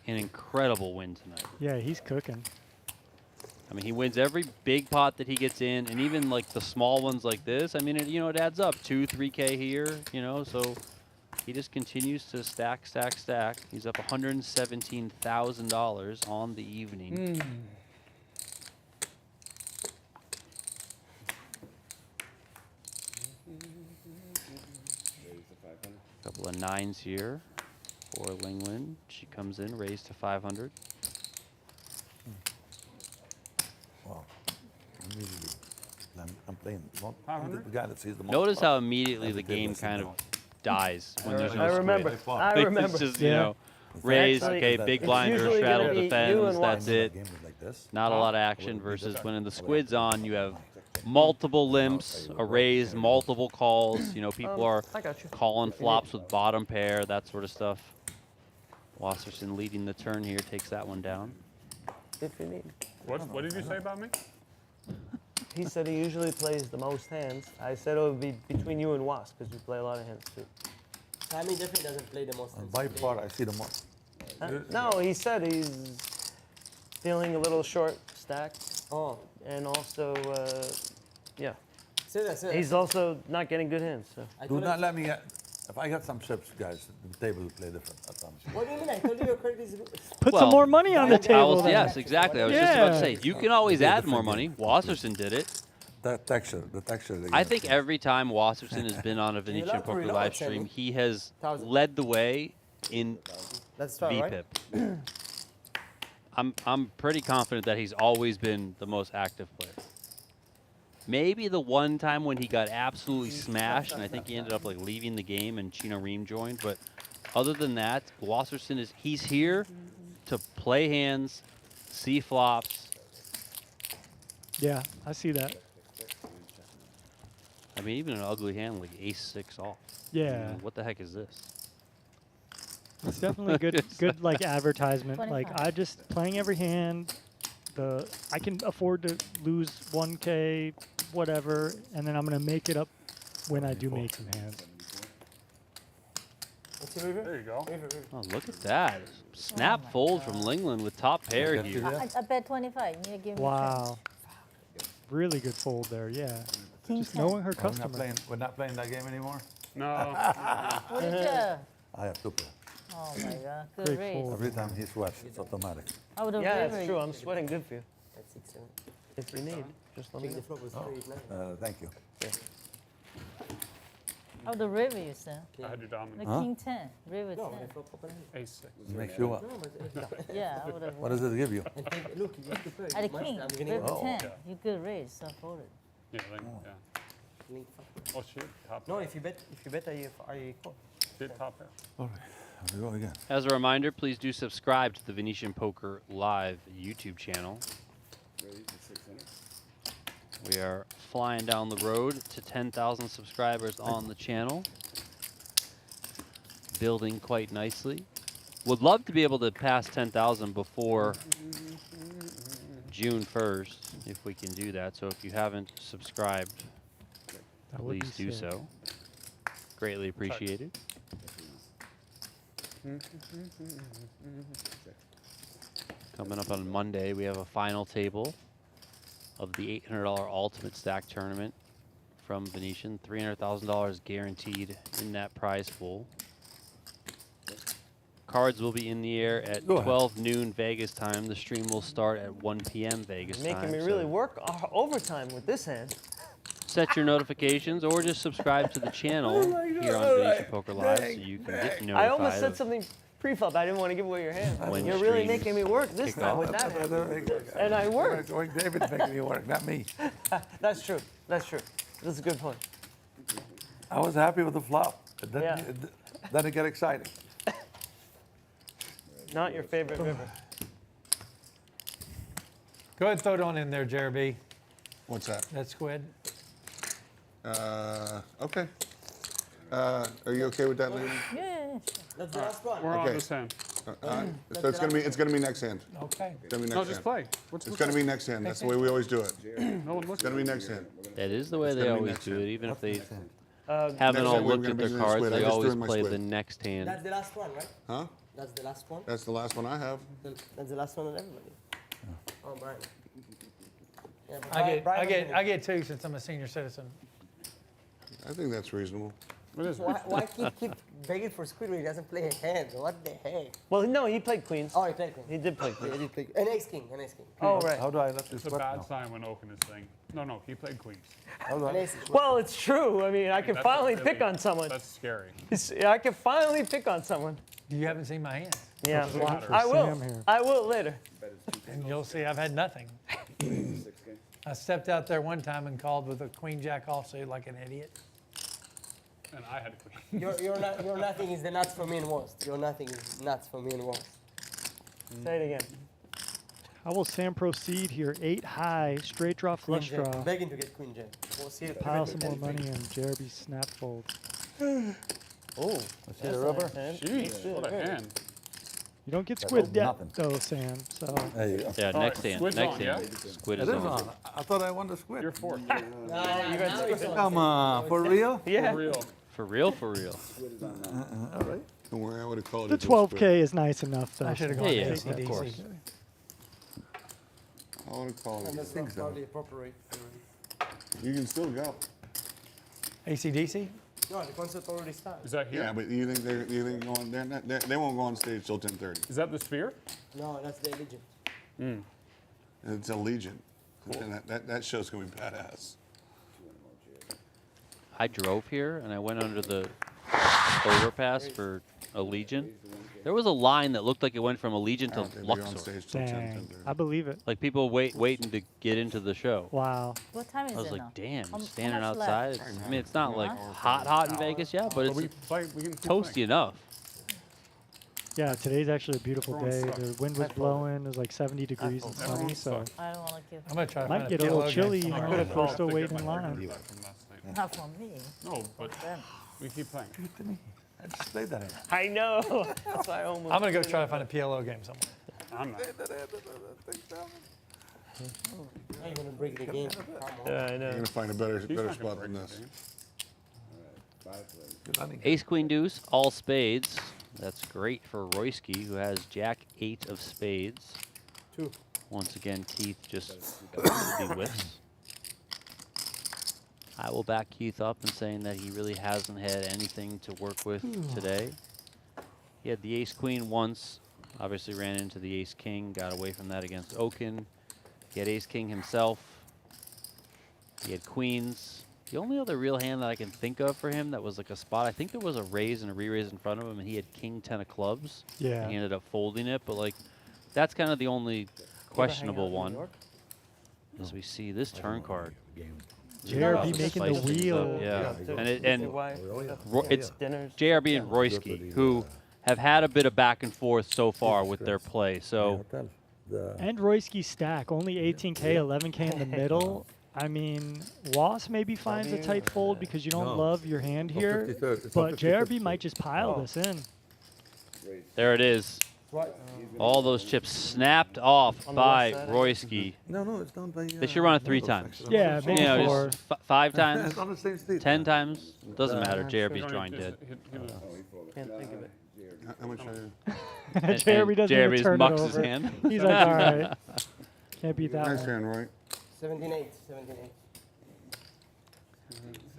an incredible win tonight. Yeah, he's cooking. I mean, he wins every big pot that he gets in, and even like the small ones like this. I mean, it, it adds up. 2, 3K here, so he just continues to stack, stack, stack. He's up $117,000 on the evening. Couple of 9s here for Linglin. She comes in, raised to 500. Wow. Immediately, I'm playing. Not the guy that sees the most. Notice how immediately the game kind of dies when there's no I remember. squid. I remember. It's just, raise, okay, big blinder, usually straddle, gonna be you defends, and that's it. Not a lot of action versus when in the squid's on, you have multiple limps, a raise, multiple calls. People are I got you. calling flops with bottom pair, that sort of stuff. Wasserson leading the turn here, takes that one down. If you need. What did you say about me? He said he usually plays the most hands. I said it would be between you and Was because you play a lot of hands too. Sammy definitely doesn't play the most. By far, I see the most. No, he said he's feeling a little short stack. Oh. And also, yeah. Say that. He's also not getting good hands. So. Do not let me get. If I got some chips, guys, the table will play different. I promise you. What do you mean? I told you your credit is good. Put some more money on the table. Yes, exactly. I was just about to say, you can always add more money. Wasserson did it. The texture. I think every time Wasserson has been on a Venetian Poker live stream, he has led the way in VPIP. Right? I'm pretty confident that he's always been the most active player. Maybe the one time when he got absolutely smashed, and I think he ended up leaving the game and Chino Reem joined. But other than that, Wasserson he's here to play hands, see flops. Yeah, I see that. I mean, even an ugly hand like ace-6 off. Yeah. I mean, what the heck is this? It's definitely good advertisement. 25. I just playing every hand. I can afford to lose 1K, whatever, and then I'm gonna make it up when I do make some hands. There you go. Oh, look at that. Snap fold from Linglin with top pair here. I bet 25. You give me Wow. Really good fold there, yeah. King Just 10. knowing her customer. We're not playing that game anymore. No. What did you? I have 2 pair. Oh my God, good Great raise. fold. Every time he sweats, it's automatic. I would have Yeah, river that's true. you. I'm sweating good for you. That's 6, 7. If you need, just let me The know. flop was 3, 9. Thank you. I would have river you, sir. I had you The dominant. King 10, river No, 10. I flop open hand. Ace 6. Make sure what? No, but Yeah, I would have. What does it give you? and think, look, you have to play. At the King, I'm giving river it. 10. Yeah. You good raise, so I folded. Yeah, yeah. Link flop. Oh, shoot. Top No, pair. if you bet, I call. Shoot, top pair. All right, here we go again. As a reminder, please do subscribe to the Venetian Poker Live YouTube channel. Ready to 600. We are flying down the road to 10,000 subscribers on the channel. Building quite nicely. Would love to be able to pass 10,000 before June 1st, if we can do that. So if you haven't subscribed, That would be please do sick. so. Greatly appreciated. Coming up on Monday, we have a final table of the $800 Ultimate Stack Tournament from Venetian. $300,000 guaranteed in that prize pool. Cards will be in the air at 12 noon Vegas time. The stream will start at 1 p.m. Vegas time. Making me really work overtime with this hand. Set your notifications or just subscribe to the channel here on Venetian Poker Live so you can get notified. I almost said of something Pre-flop, I didn't want to give away your hand. When You're really streams making me work this kick time off. with that hand. And I worked. David's making me work, not me. That's true. That's true. That's a good point. I was happy with the flop. Then, Yeah. then it got exciting. Not your favorite river. Go ahead and throw it on in there, JRB. What's that? That squid. Okay. Are you okay with that, Linglin? Yeah. That's the last one. We're on Okay. this hand. So it's gonna be next hand. Okay. It's gonna be next No, hand. just play. What's It's gonna be next hand. That's the way we always do it. No one looks. It's gonna be next hand. That is the way It's they gonna be always next do hand. it. Even if they Next haven't hand, all we're looked gonna at be their doing cards, squid. I they just always threw in my play squid. the next hand. That's the last one, right? Huh? That's the last one. That's the last one I have. That's the last one on everybody. Oh, Brian. Yeah, but I get two since I'm a senior citizen. I think that's reasonable. It is. Why keep begging for Squid when he doesn't play a hand? What the heck? Well, no, he played queens. Oh, he played queen. He did play Yeah, queens. he did play an ace king. Oh, right. How do I let this It's a work bad now? sign when Okin is saying. No, he played queens. How do An I? ace. Well, it's true. I mean, I can That's finally really- pick on someone. That's scary. I can finally pick on someone. You haven't seen my hands. Yeah. Block for I will. Sam here. I will later. And you'll see I've had nothing. I stepped out there one time and called with a queen jack offsuit like an idiot. And I had queen. Your nothing is the nuts for me and worst. Your nothing is nuts for me and worst. Say it again. How will Sam proceed here? 8 high, straight draw, flush Queen jack. draw. Begging to get queen jack. We'll see it. Pile some more money in. JRB snap fold. Oh, Let's see the rubber. Jeez, what a hand. You don't get squid hope yet, nothing. though, Sam. So There you go. Yeah, All next right, hand. squid's Next on, hand. yeah? Squid It is is on. on. I thought I won the squid. You're fourth. Come on, for real? yeah. For real. For real, for real. All right. Don't worry, I would have called the it. 12K is nice enough, though. I should have so gone Yeah, to yeah, of ACDC. course. I would have called And it. that's not probably appropriate. You can still go. ACDC? No, the concert already started. Is that here? Yeah, but you think going? They won't go on stage till 10:30. Is that the sphere? No, that's the Legion. It's a Legion. And that show's gonna be badass. I drove here and I went under the overpass for Allegiant. There was a line that looked like it went from Allegiant I to don't think they're on Luxor. stage till 10, Dang. 10:30. I believe it. Like people waiting to get into the show. Wow. What time is I was it like, now? damn, How standing much outside. left? I mean, it's not like Huh? hot in Vegas, yeah, but But we it's play. We can keep toasty playing. enough. Yeah, today's actually a beautiful Everyone day. sucks. The wind was blowing. It was like 70 degrees and sunny, Everyone so sucks. I don't want to give. I'm going to try to might find get a PLO little game chilly, you somewhere. know, could've if called we're still Pick waiting up in my line. record back from last night. Not for me. No, but Them. we keep playing. I just played that. I know. That's why I almost. I'm going to go try to find a PLO game somewhere. I'm not. I'm gonna break the game. Come on. Yeah, I You're know. gonna find a better He's not gonna spot break than the this. game. Ace, queen, deuce, all spades. That's great for Royski, who has jack 8 of spades. 2. Once again, Keith just the whiffs. I will back Keith up in saying that he really hasn't had anything to work with today. He had the ace queen once, obviously ran into the ace king, got away from that against Okin. He had ace king himself. He had queens. The only other real hand that I can think of for him that was like a spot, I think there was a raise and a re-raise in front of him, and he had king 10 of clubs. Yeah. And he ended up folding it, but like that's kind of the only questionable out in New one. York? As we see this turn card. JRB Just making spice the things wheel. up, Yeah, So- and so why- it's dinners. JRB and Royski, who have had a bit of back and forth so far with their play. So And Royski stack, only 18K, 11K in the middle. I mean, Was maybe finds a tight fold because you don't love your hand here, but JRB might just pile this in. there it is. All those chips snapped off by Royski. No, it's done by. They should run it 3 times. Yeah, You maybe know, 4. just 5 times, It's on the same street. 10 times, doesn't matter. You JRB's don't drawing need dead. to hit Can't think of it. How much are you? JRB doesn't even JRB's turn it mucks his over. hand. He's like, all right, can't beat that Nice one. hand, right? 17-8. 17-8.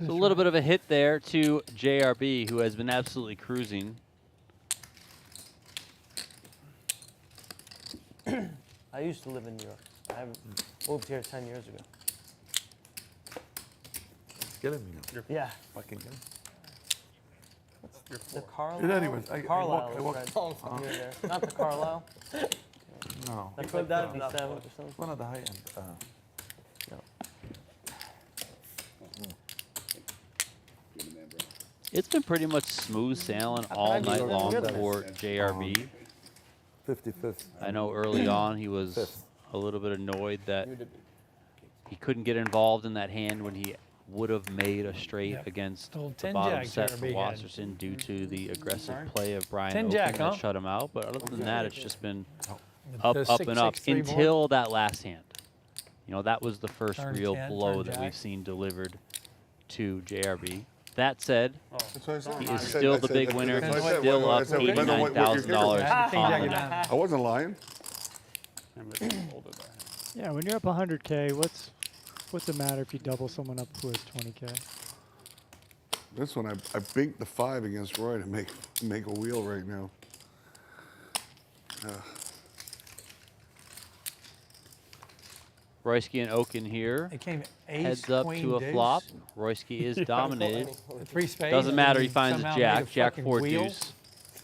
So a little bit of a hit there to JRB, who has been absolutely cruising. I used to live in New York. I moved here 10 years ago. Killing me now. Yeah. Fucking killing. Your The four. Carlisle. Anyways, I Carlisle walk- is right near there. Not the Carlisle. No, That's call like that 57 or something. one of the high end. No. Good man, bro. It's been pretty much smooth sailing all I'd be night really long good at for JRB. 55th. I know early on he was Fifth. a little bit annoyed that he couldn't get involved in that hand when he would have made a straight Yep. against Old the 10 bottom jack set for JRB had. Wasserson due to the aggressive play of Brian 10 Okin jack, that huh? shut him out. But other than that, it's just been The up, up, and up 6-6-3 board. until that last hand. You know, that was the first Turn real 10, blow turn that jack. we've seen delivered to JRB. That said, That's what I said. he I is said- still I the said- big that's winner, what I said. still I up said, depends on what your kicker $89,000 was. King on jack the of night. diamonds. I wasn't lying. And we folded that hand. Yeah, when you're up 100K, what's it matter if you double someone up who has 20K? This one, I binked the 5 against Roy to make a wheel right now. Royski and Okin here. It came ace, Heads up queen, to a deuce, flop. Royski is dominated. three spades. Doesn't and matter. then He finds a somehow jack. made a Jack fucking 4 wheel. deuce.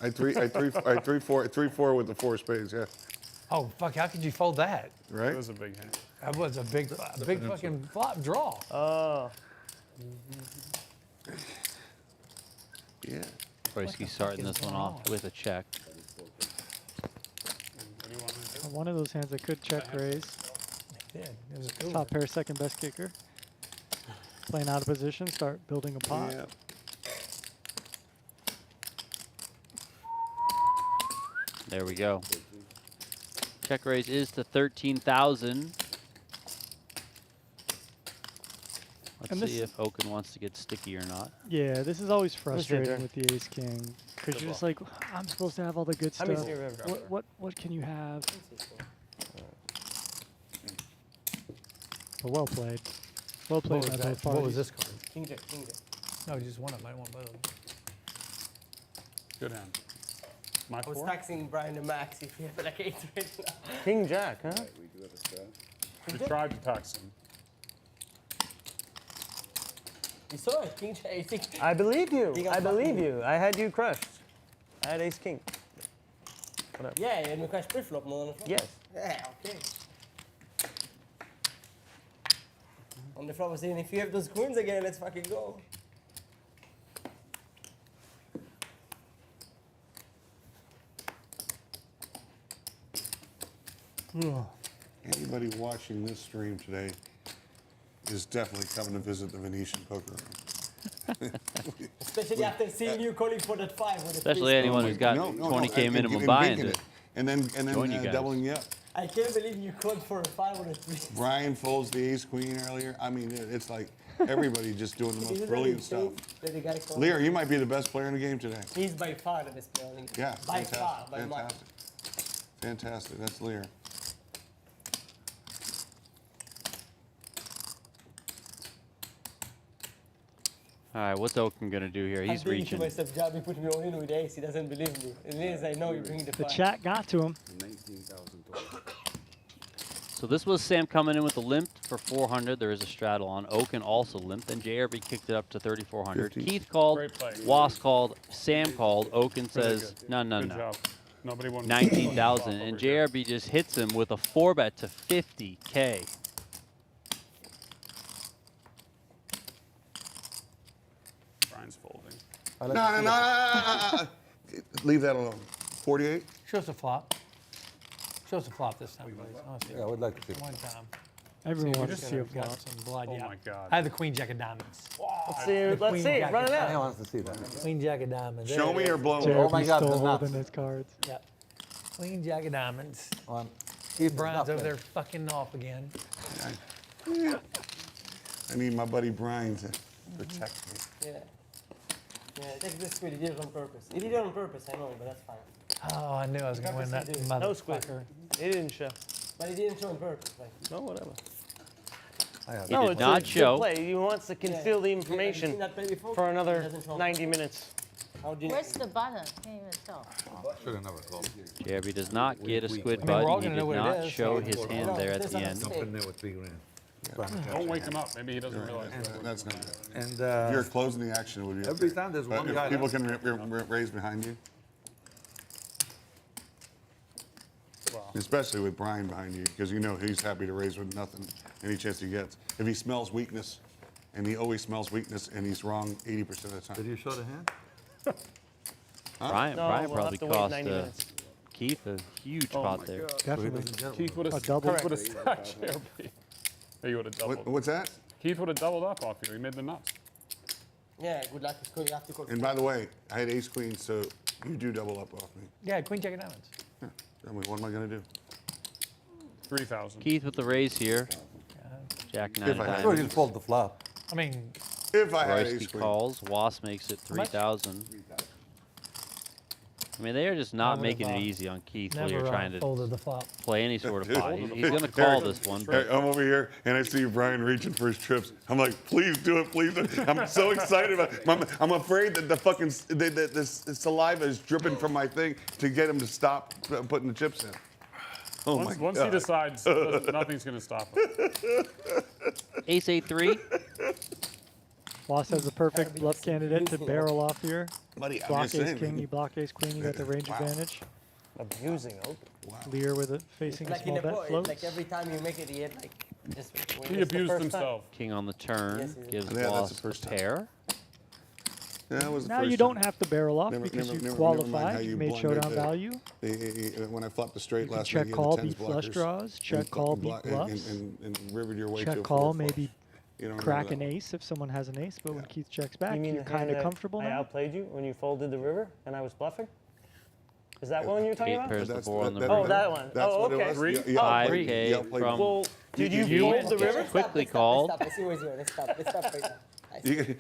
I 3-4 with the 4 spades, yeah. Oh fuck! How could you fold that? Right? It was a big hand. That was a big fucking flop draw. Oh. Yeah. Royski starting this one off with a check. What do you want me to do? One of those hands that could check raise. Yeah, it was a cool. Top pair, second best kicker. Playing out of position, start building a pot. Yeah. There we go. Check raise is to 13,000. Let's And this- see if Okin wants to get sticky or not. Yeah, this is always frustrating turn? with the ace king because you're just like, I'm supposed to have all the good How many stuff. zero ever? What can you have? But well played. Well played What by was, both that? What was parties. this card? King jack, king jack. No, just one of them. I didn't want both of them. Good hand. My I was 4? taxing Brian the max if he had like 8 right now. King Jack, huh? Right, we do have a strat. We tried to tax him. You saw it, king jack. I think. I believe you. King of I believe fucking- you. I had you crushed. I had ace king. Whatever. Yeah, and we crash pre-flop, no on the flop. Yes. Yeah, okay. On the flop, I was saying, if you have those queens again, let's fucking go. Anybody watching this stream today is definitely coming to visit the Venetian Poker Room. Especially after seeing you calling for that 5 with the Especially three. anyone who's got No, no, 20K and- minimum and buy-in binking to it. And then join you guys. doubling you up. I can't believe you called for a 5 with a 3. Brian folds the ace queen earlier. I mean, it's like everybody just doing the most Isn't that brilliant insane stuff. that the guy called? Lehr, you might be the best player in the game today. He's by far the best player in the game. Yeah, By fantastic. far, by much. Fantastic. Fantastic. That's Lehr. All right, what's Okin going to do here? I'm He's thinking to reaching. myself, Javi put me all in with ace. He doesn't believe me. And then I know you're bringing the The 5. chat got to him. 19,000 total. So this was Sam coming in with a limp for 400. There is a straddle on. Okin also limped. Then JRB kicked it up to 3,400. 50. Keith called. Great play. Was called. Sam called. Okin Really says, good. no, no, Good no. job. Nobody won. 19,000. And over here. JRB just hits him with a 4-bet to 50K. Brian's folding. I No, like no, to no, no, no. Leave that alone. 48? Show us a flop. Show us a flop this time, please. I want to see Yeah, I would like to see. one time. Everyone See, we wants to just see a got flop. some blood. Oh yeah. my God. I had the queen jack of diamonds. Let's see. The Let's queen see. jack Run it of- I out. want to see that. Queen jack of diamonds. Show me or blow me. Oh my JRB God, still the nuts. holding his cards. Yeah. Queen jack of diamonds. One. Keith, Brian's nothing. over there fucking off again. I need my buddy Brian to protect me. Yeah. Yeah, take this Squid. He did it on purpose. He did it on purpose, I know, but that's fine. Oh, I knew I was going to win that Purposely No Squid. motherfucker. He didn't show. But he didn't show on purpose. Like, No, whatever. I have He No, did it's not a show. good play. He wants to conceal the have you seen information that play before? for He another doesn't show on 90 purpose. minutes. How do you Where's the button? Can't even tell. Should have never called. JRB does not get a squid I mean, we're all button. He gonna did know what it not is, show so- his hand there at the end. Jump in there with 3 grand. Don't wake him up. Maybe he doesn't realize. That's not good. And If you're closing the action, it would be every okay. time there's But one if guy. people can raise behind you, Wow. especially with Brian behind you, because you know he's happy to raise with nothing any chance he gets. If he smells weakness, and he always smells weakness, and he's wrong 80% of the time. Did you show the hand? Brian, No, Brian we'll probably have to wait cost 90 minutes. Keith a huge Oh pot my there. God. Definitely. Keith would A have double. would have stacked JRB. He would have doubled. What's that? Keith would have doubled up off you. He made the nuts. Yeah, good luck. It's good. You have to call. And by the way, I had ace queen, so you do double up off me. Yeah, queen jack of diamonds. Yeah. I mean, what am I gonna do? 3,000. Keith with the raise here. Jack 9 If I had I'm sure he'll diamonds. fold the flop. I mean, If I had ace Royski queen. calls. Was makes it much? 3,000. I mean, they are just not would've, making it easy on Keith while never you're trying to folded the flop. play any sort of Dude. pot. He's going to call this one. Hey, But I'm over here and I see Brian reaching for his trips. I'm like, please do it, please do it. I'm so excited about it. I'm afraid that the fucking this saliva is dripping from my thing to get him to stop putting the chips in. Oh my Once God. he decides, nothing's going to stop him. Ace A3. Loss has the perfect bluff candidate to barrel off here. Buddy, I'm Block just ace saying, king, man. you block ace queen, you got the range Wow. advantage. Abusing open. Lehr with it facing a Like in small a bet boy, floats. like every time you make it, he had like just. when He it's the abused first himself. King on the turn. Yes, yes. Gives Yeah, that's Was the first a time. pair. Yeah, that was the Now first you don't time. have to barrel off Never- because never- you never- never mind how qualified. you You made blundered showdown the- value. When I flopped the straight You can last check night, call, you beat had the flush tens blockers. draws. Check call, beat bluffs. And rivered your way to Check a call, four flush. maybe You don't crack remember an that ace if someone has an ace. But when Yeah. Keith checks back, You mean you're the kind hand of that comfortable I now. outplayed you when you folded the river and I was bluffing? Is that one you're talking 8 about? pairs the That's- 4 on the that- Oh, river. that one. That's Oh, what okay. it was. Three? You outplayed- 5K you outplayed from- me. Well, did you you- fold the river? Quickly called. Let's see where's you. Let's stop. Let's stop right now. I see.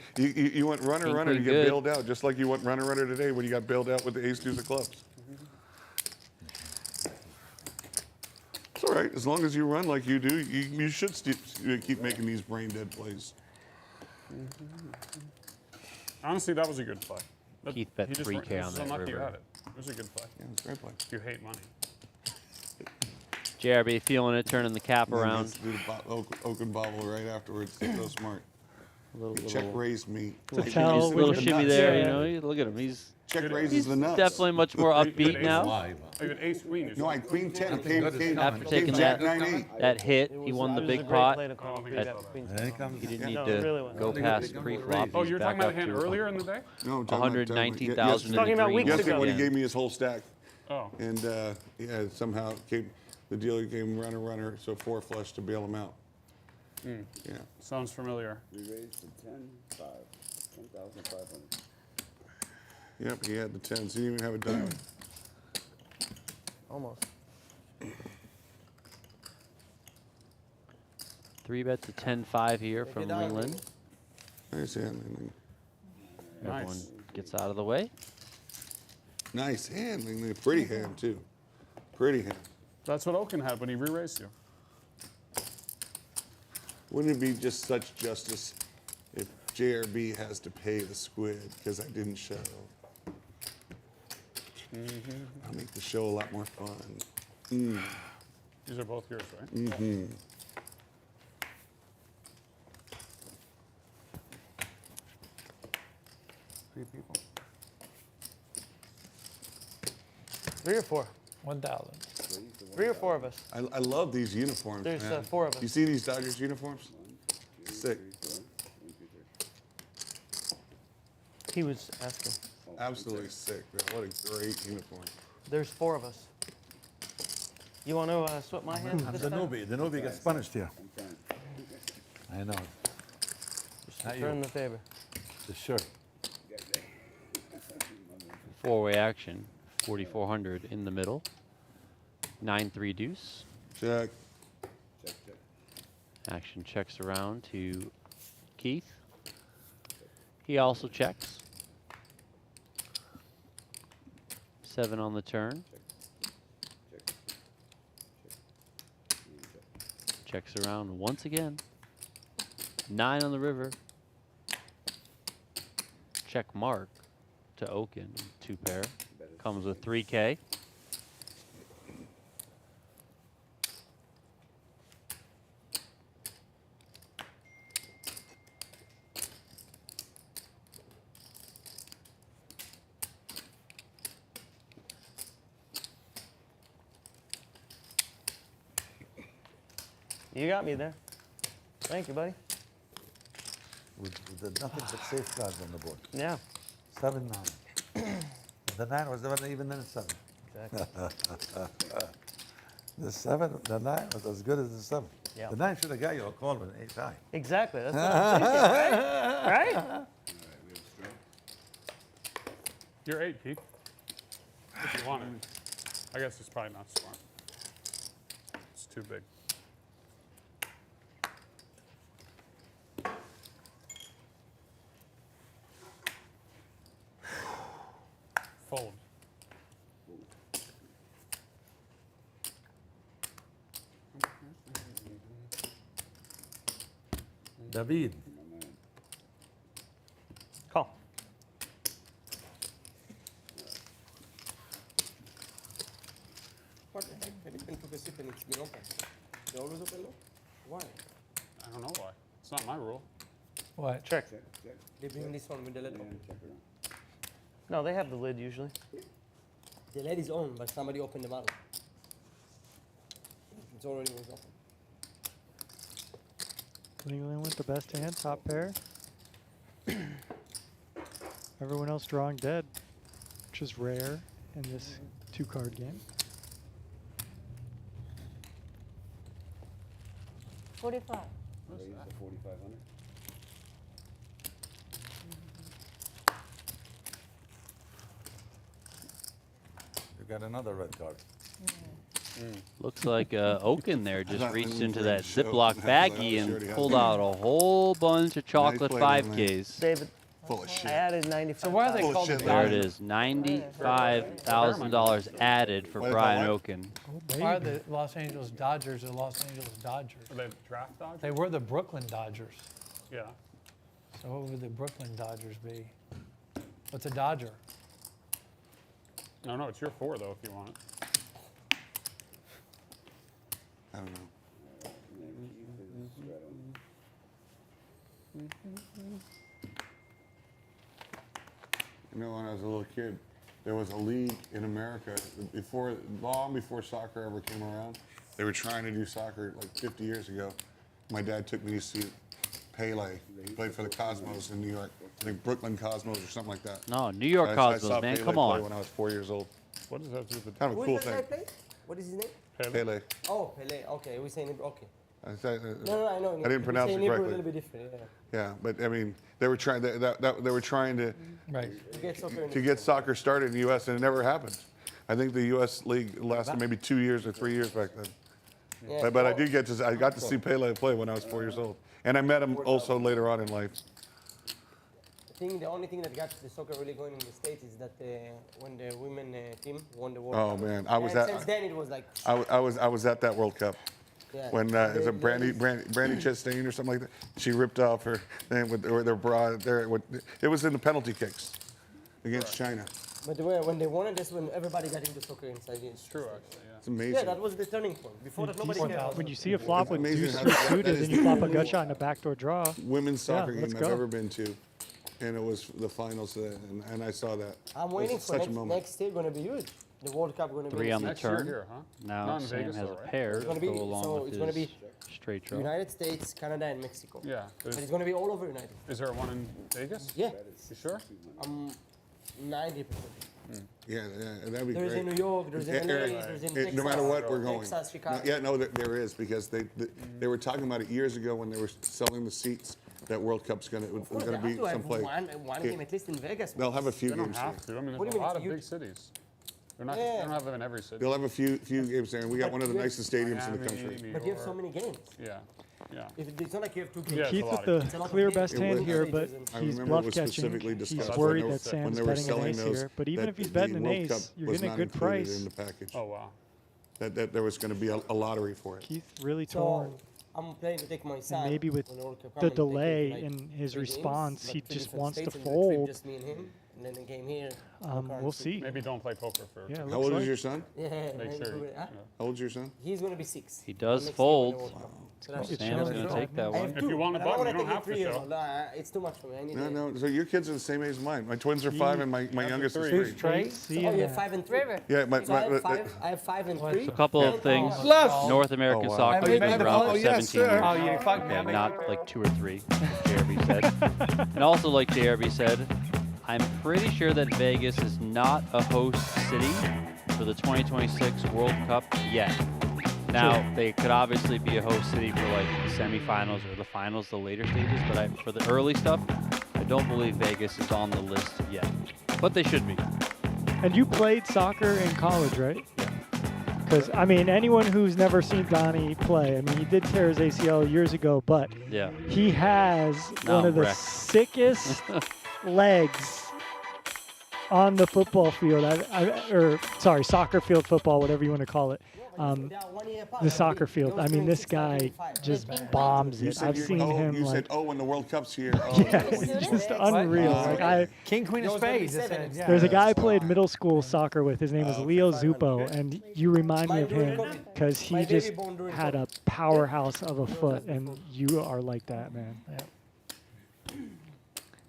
You went runner, King, runner, you queen, get good. bailed out, just like you went runner, runner today when you got bailed out with the ace deuce of clubs. It's all right, as long as you run like you do, you should keep making these brain dead plays. Honestly, that was a good play. Keith bet He just 3K was on that unlucky you river. had it. It was a good play. Yeah, it's a great play. If you hate money. JRB feeling it, turning the cap And then around. let's do the Okin bobble right afterwards. So smart. Little, Check raise me. Little Take tell, it easy little with the shimmy nuts. there, Yeah. you know. Look at him. He's Check raises the nuts. definitely much more upbeat now. Why? Oh, you had ace queen. No, I queen 10 came After came taking jack that- 9-8. That hit, he won the It was big a great pot. play to call. I don't think Three I bet saw that. queen There he comes. He didn't need No, to it really wasn't. go They past got pre-flop. Oh, He's you were back talking about up the hand to earlier in the day? No, 119,000 in Talking the about green weeks once ago. Yesterday when he again. gave me his whole stack, Oh. and yeah, somehow the dealer came runner, runner, so 4 flush to bail him out. Yeah. Sounds familiar. We raised to 10,500. 10,500. Yep, he had the 10s. He didn't even have a diamond. Almost. 3 bets a 10-5 here from it out. Linglin. Nice hand. Everyone Nice. gets out of the way. Nice hand. Pretty hand, too. Pretty hand. That's what Okin had when he re-raised you. Wouldn't it be just such justice if JRB has to pay the squid because I didn't show? I'll make the show a lot more fun. These are both yours, right? Three people. 3 or 4? 1,000. 3 or 4 of us. I love these uniforms, There's, man. 4 of us. You see these Dodgers uniforms? Sick. He was asking. Absolutely sick, man. What a great uniform. There's 4 of us. You want to swap my hand this The time? newbie gets punished here. I know. Not you. Return the favor. The shirt. 4-way action. 4,400 in the middle. 9-3 deuce. Check. Action checks around to Keith. He also checks. 7 on the turn. Checks around once again. 9 on the river. Check mark to Okin. 2 pair. Comes with 3K. You got me there. Thank you, buddy. With nothing but safeguards on the board. Yeah. 7-9. The 9 was never even in 7. Exactly. The 9 was as good as the 7. Yeah. The 9 should have got you a call with an 8 high. Exactly. That's what I'm thinking, right? Right? You're 8, Pete. If you want it. I guess it's probably not smart. It's too big. Fold. David. Call. What the heck? I didn't took a sip and it's been open. They always open though? Why? I don't know why. It's not my rule. What? Check. They bring this one with the lid open. No, they have the lid usually. The lid is on, but somebody opened the bottle. It's already was open. Linglin with the best hand, top pair. Everyone else drawing dead, which is rare in this 2-card game. 45. Raise to 4,500. You got another red card. Looks like Okin there just thought reached Linglin into played that show- Ziploc had baggie sure and he had pulled that. out a whole bunch of chocolate play, Linglin. 5Ks. David, Full of I shit. added 95. So why are they Full of called shit, the There it Larry. is, $95,000 added for What Brian about Okin. Oh, Why are baby. the Los Angeles Dodgers the Los Angeles Dodgers? Are they draft dodgers? They were the Brooklyn Dodgers. Yeah. So what would the Brooklyn Dodgers be? What's a Dodger? No, it's your 4 though if you want it. I don't know. You know, when I was a little kid, there was a league in America long before soccer ever came around. They were trying to do soccer like 50 years ago. My dad took me to see Pele. He played for the Cosmos in New York. I think Brooklyn Cosmos or something like that. No, New York I Cosmos, saw man, Pele come play on. when I was 4 years old. What does that do with Kind of a Who cool is that thing. guy play? What is his name? Pele. Oh, Pele. Okay, we're saying it. Okay. I said- No, I know. I didn't pronounce it A correctly. little bit different, yeah. Yeah, but I mean, they were trying they were trying to Right. To get soccer in to the get soccer started in the U.S. and it never happened. I think the U.S. league lasted maybe 2 years or 3 years back then. Yeah. But I got to see Pele play when I was 4 years old, and I met him also later on in life. The only thing that got the soccer really going in the States is that when the women team won the World Oh Cup. man, I was and at since then it was like I was at that World Cup. yeah. When is it Brandy Chastain or something like that? She ripped off her thing with their bra. It was in the penalty kicks against China. But when they won it, that's when everybody got into soccer inside. It's True, actually, yeah. It's amazing. Yeah, that was the turning point. Before that, nobody cared. When you see a flop It's with amazing deuce how three that suited is and you the flop a only gut shot and a backdoor draw. Women's soccer Yeah, game let's I've go. ever been to, and it was the finals, and I saw that. I'm It waiting was for such a moment. next year. Gonna be huge. The World Cup gonna be 3 on the Next year turn. here, huh? Now Not in Sam Vegas, has though, a right? pair It's to gonna be- go along so with it's gonna his be straight draw. United States, Canada, and Mexico. Yeah. But it's gonna be all over United. Is there one in Vegas? Yeah, You sure? I'm 90%. Yeah, that'd be There's great. in New York, there's in Yeah, LA, Eric, there's in no Texas. matter what, we're going. Texas, Chicago. There is because they were talking about it years ago when they were selling the seats. That World Cup's Of was course, going they to be have to have someplace. one game at least in Vegas. They'll have a few They don't games. have There. to. I mean, What there's do a you mean, lot of you- big cities. They don't Yeah. have them in every city. They'll have a few games there, and we got one of the But nicest stadiums in the Miami, country. New But you have so York. many games. Yeah, yeah. It's not like you have two games. Yeah, it's Keith a with lot the of It's a lot of clear games. best It hand was- here, I but I he's remember it bluff was catching. specifically He's discussed worried when that they Sam's were betting an selling ace those, here. But even that if he's the betting an World Cup ace, you're was getting a not good included price. in the package. Oh, wow. That there was going to be a lottery for it. Keith really So torn. I'm planning to take my son. And maybe with when the World Cup the come and take him delay to, like, in his 3 games, response, but he 3 just different wants to states and the trip fold. Just me and him. And then I came here. We'll see. Maybe don't play poker for. Yeah, How old is your son? Yeah, Make sure. huh? How old's your son? He's going to be 6. He does Next year fold. when the World Cup. So that's It's Sam's showing. going to take that I have one. If you want to but I don't button, you wanna don't take have it to 3 years show. old. It's too much for me. I need No, it. no. So your kids are the same age as mine. My twins are 5 and my youngest is 3. Who's Trey? See Oh, ya. you have 5 and 3. River. Yeah, So I have 5 and 3. A couple of things. Bluffs. North American Oh, wow. soccer Have has you been made the around ball? for Yes, 17 years. Oh, you fucked me. Okay, not like 2 or 3, JRB said. And also, like JRB said, I'm pretty sure that Vegas is not a host city for the 2026 World Cup yet. Now, they could obviously be a host city for like the semifinals or the finals, the later stages, but for the early stuff, I don't believe Vegas is on the list yet. But they should be. And you played soccer in college, right? Because, I mean, anyone who's never seen Donnie play, I mean, he did tear his ACL years ago, but Yeah. he has one of the wrecked. sickest legs on the football field, or sorry, soccer field, football, whatever you want to call it. The soccer field. I mean, this guy just bombs it. I've seen him You like, said, oh, when the World Cup's here. Oh, yeah, it's just unreal. Like King, Queen of Spades. I said, yeah. there's a guy I played middle school soccer with. His name is Leo Zupo, and you remind me of him because he just had a powerhouse of a foot, and you are like that, man.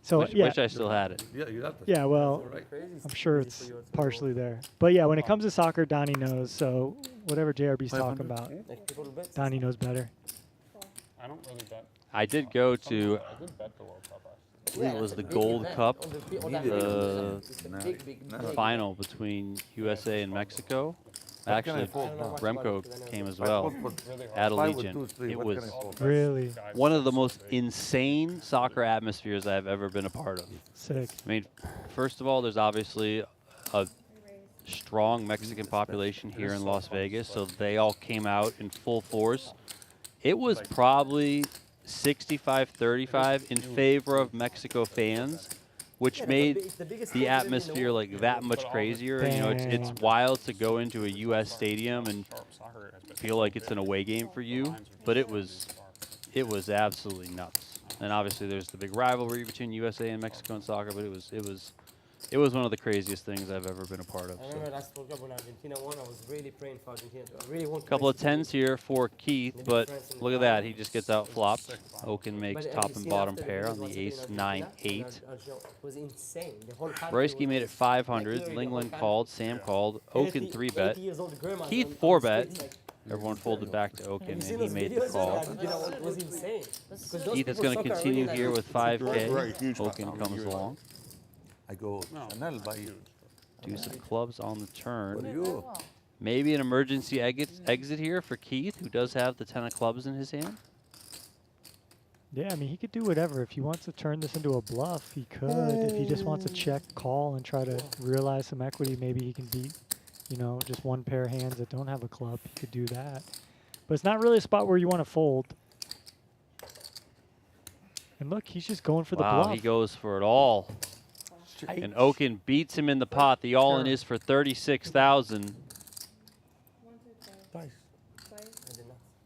So Wish, yeah, wish I still had it. Yeah, you got that. yeah. Well, Right. I'm sure it's partially there. But yeah, when it comes to soccer, Donnie knows. So whatever JRB's talking 500? about, Donnie knows better. I don't really bet. I did go to, I did bet the World Cup. I believe it was the Gold Cup, the final between USA and Mexico. Actually, Remco came as well at Allegiant. It was Really one of the most insane soccer atmospheres I've ever been a part of. sick. I mean, first of all, there's obviously a strong Mexican population here in Las Vegas, so they all came out in full force. It was probably 65-35 in favor of Mexico fans, which made the atmosphere like that much crazier. You know, it's wild to go into a U.S. stadium and feel like it's an away game for you, but it was absolutely nuts. And obviously, there's the big rivalry between USA and Mexico in soccer, but it was one of the craziest things I've ever been a part of. I remember last World Cup when Argentina won, I was really praying for Argentina. I really want Couple of tens here for Keith, but look at that. He just gets out flopped. Okin makes top and bottom pair on the ace 9-8. was insane. The whole Royski made it 500. Linglin called. Sam called. Okin 3-bet. Keith 4-bet. Everyone folded back to Okin, and he made the call. It was insane. Keith is going to continue here with 5K. Right, huge Okin comes along. I go, Chanel by you. Deuce of clubs on the turn. You. Maybe an emergency exit here for Keith, who does have the 10 of clubs in his hand. Yeah, I mean, he could do whatever. If he wants to turn this into a bluff, he could. If he just wants to check, call, and try to realize some equity, maybe he can beat, you know, just one pair of hands that don't have a club. He could do that. But it's not really a spot where you want to fold. And look, he's just going for the Wow, bluff. he goes for it all. And Okin beats him in the pot. The all-in is for 36,000.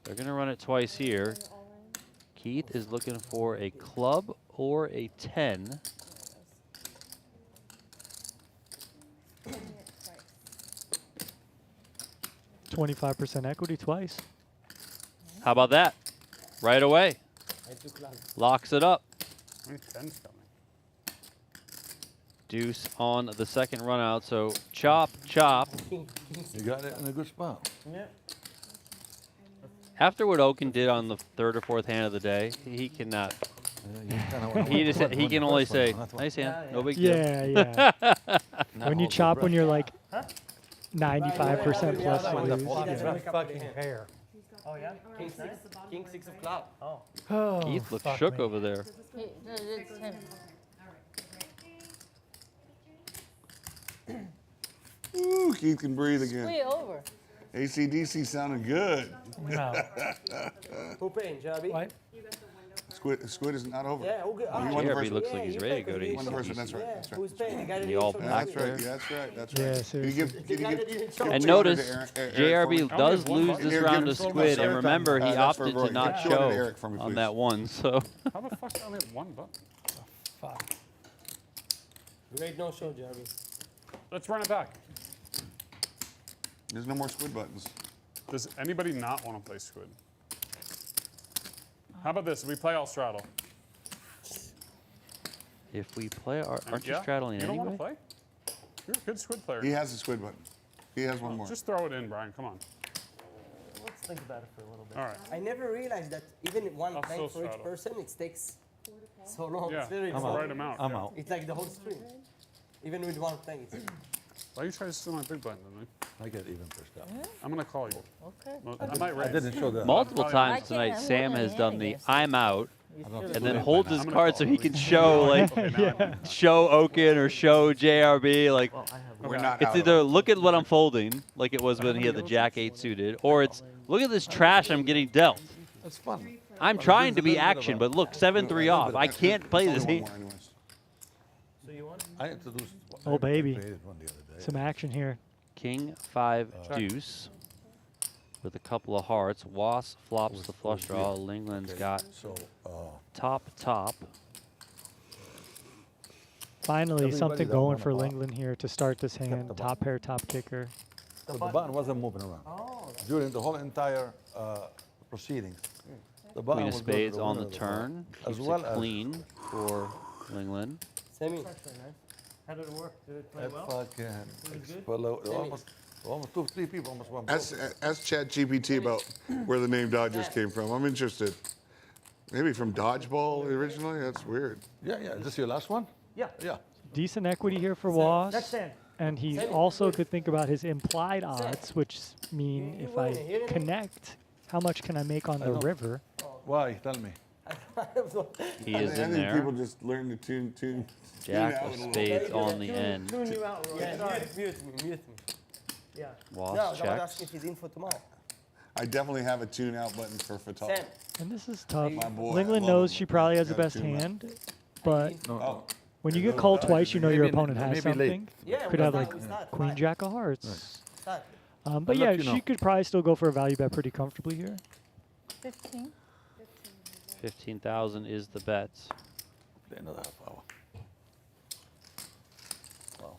They're going to run it twice here. Keith is looking for a club or a 10. $25% equity twice. How about that? Right away. Locks it up. I think 10's coming. Deuce on the second run out. So chop, chop. You got it in a good spot. Yeah. After what Okin did on the third or fourth hand of the day, he cannot. He can only say, nice hand, no big deal. Yeah, yeah. When you chop, when you're like 95% plus, you lose. Yeah. Fucking pair. Oh, yeah? King 6 of club. Oh. Oh, Keith looks fuck shook me. over there. It's him. Ooh, Keith can breathe again. Way over. AC/DC sounded good. No. Who paying, Javi? What? Squid is not over. Yeah, okay. You won the JRB first looks one. like he's ready to go to You won the first one, AC/DC. that's right. Yeah, That's right. who's paying? The guy that The all didn't show black up. That's right. there. That's right. That's Yeah, right. Can you seriously. give, can you give, give And 200 notice, to Eric for me? JRB does one lose buck. this Here, round give to him Squid, some. and remember, he That's for opted to Roy. not Give 200 to show Eric for me, on please. that one. So How the fuck do I only have one buck? Fuck. Great no show, Jeremy. Let's run it back. There's no more squid buttons. Does anybody not want to play Squid? How about this? We play all straddle. If we play, aren't you Yeah? straddling You don't anyway? want to play? You're a good Squid player. He has a squid button. He has one more. Just throw it in, Brian. Come on. Let's think about it for a little bit. All right. I never realized that even one I'll playing still for each straddle. person, it takes so long. Yeah, It's very it's the long. right amount. I'm yeah. out. It's like the whole stream. Even with one thing. Why are you trying to steal my big blind, then? I get even first out. Hmm? I'm going to call you. Okay. Well, I might I raise. didn't show the. Multiple I times can't- tonight, I'm Sam holding has a done hand the against I'm out, You don't should've and then done holds that. his I'm gonna card so call he it. can show like show Okin or show JRB. Like We're not it's out. either look at what I'm folding, like it was when he had the Jack 8 suited, or it's look at this trash I'm getting dealt. That's fun. I'm trying to be action, but look, 7-3 off. I can't play There's this only game. one more anyways. So you want? I introduced. Oh, I baby. created one the other day. Some action here. King 5 deuce with a couple of hearts. Was flops the flush draw. Linglin's got So, top. Finally, Everybody's something up going on for the bottom. Linglin here to start this hand. the Top pair, top kicker. so the button wasn't moving around. Oh, During the whole entire proceedings. The button Queen of was going to spades the on the winner of heart, turn. As Keeps well it as clean for Linglin. Sammy. How did it work? Did it play that well? fucking explode. Almost 2-3 people almost won. Ask ChatGPT about where the name Dodgers came from. I'm interested. Maybe from Dodgeball originally? That's weird. Yeah, yeah. Is this your last one? Yeah. Yeah. Decent equity here for Was. That's Sam. And he Send it. also could think about his implied odds, which mean You if win I it, you didn't- connect, how much can I make on the know. river? Why? Tell me. He is I in think people there. just learn to tune Jack out of a little. spades on the end. Tune you out, Roy. Yeah, Sorry. mute me. Yeah. Was No, I was checks. asking if he's in for tomorrow. I definitely have a tune out button for Fatal. Sam. And this is tough. My boy, I Linglin love knows him, she but probably he's has the got best a tune out. hand, but No, Oh, when you get called twice, you know your Maybe- opponent has maybe late. something. Yeah, Could we have start- like we start. Queen Fine. Jack of Hearts. Start. But I'll yeah, let you she know. could probably still go for a value bet pretty comfortably here. 15. 15,000 is the bet. play another half hour.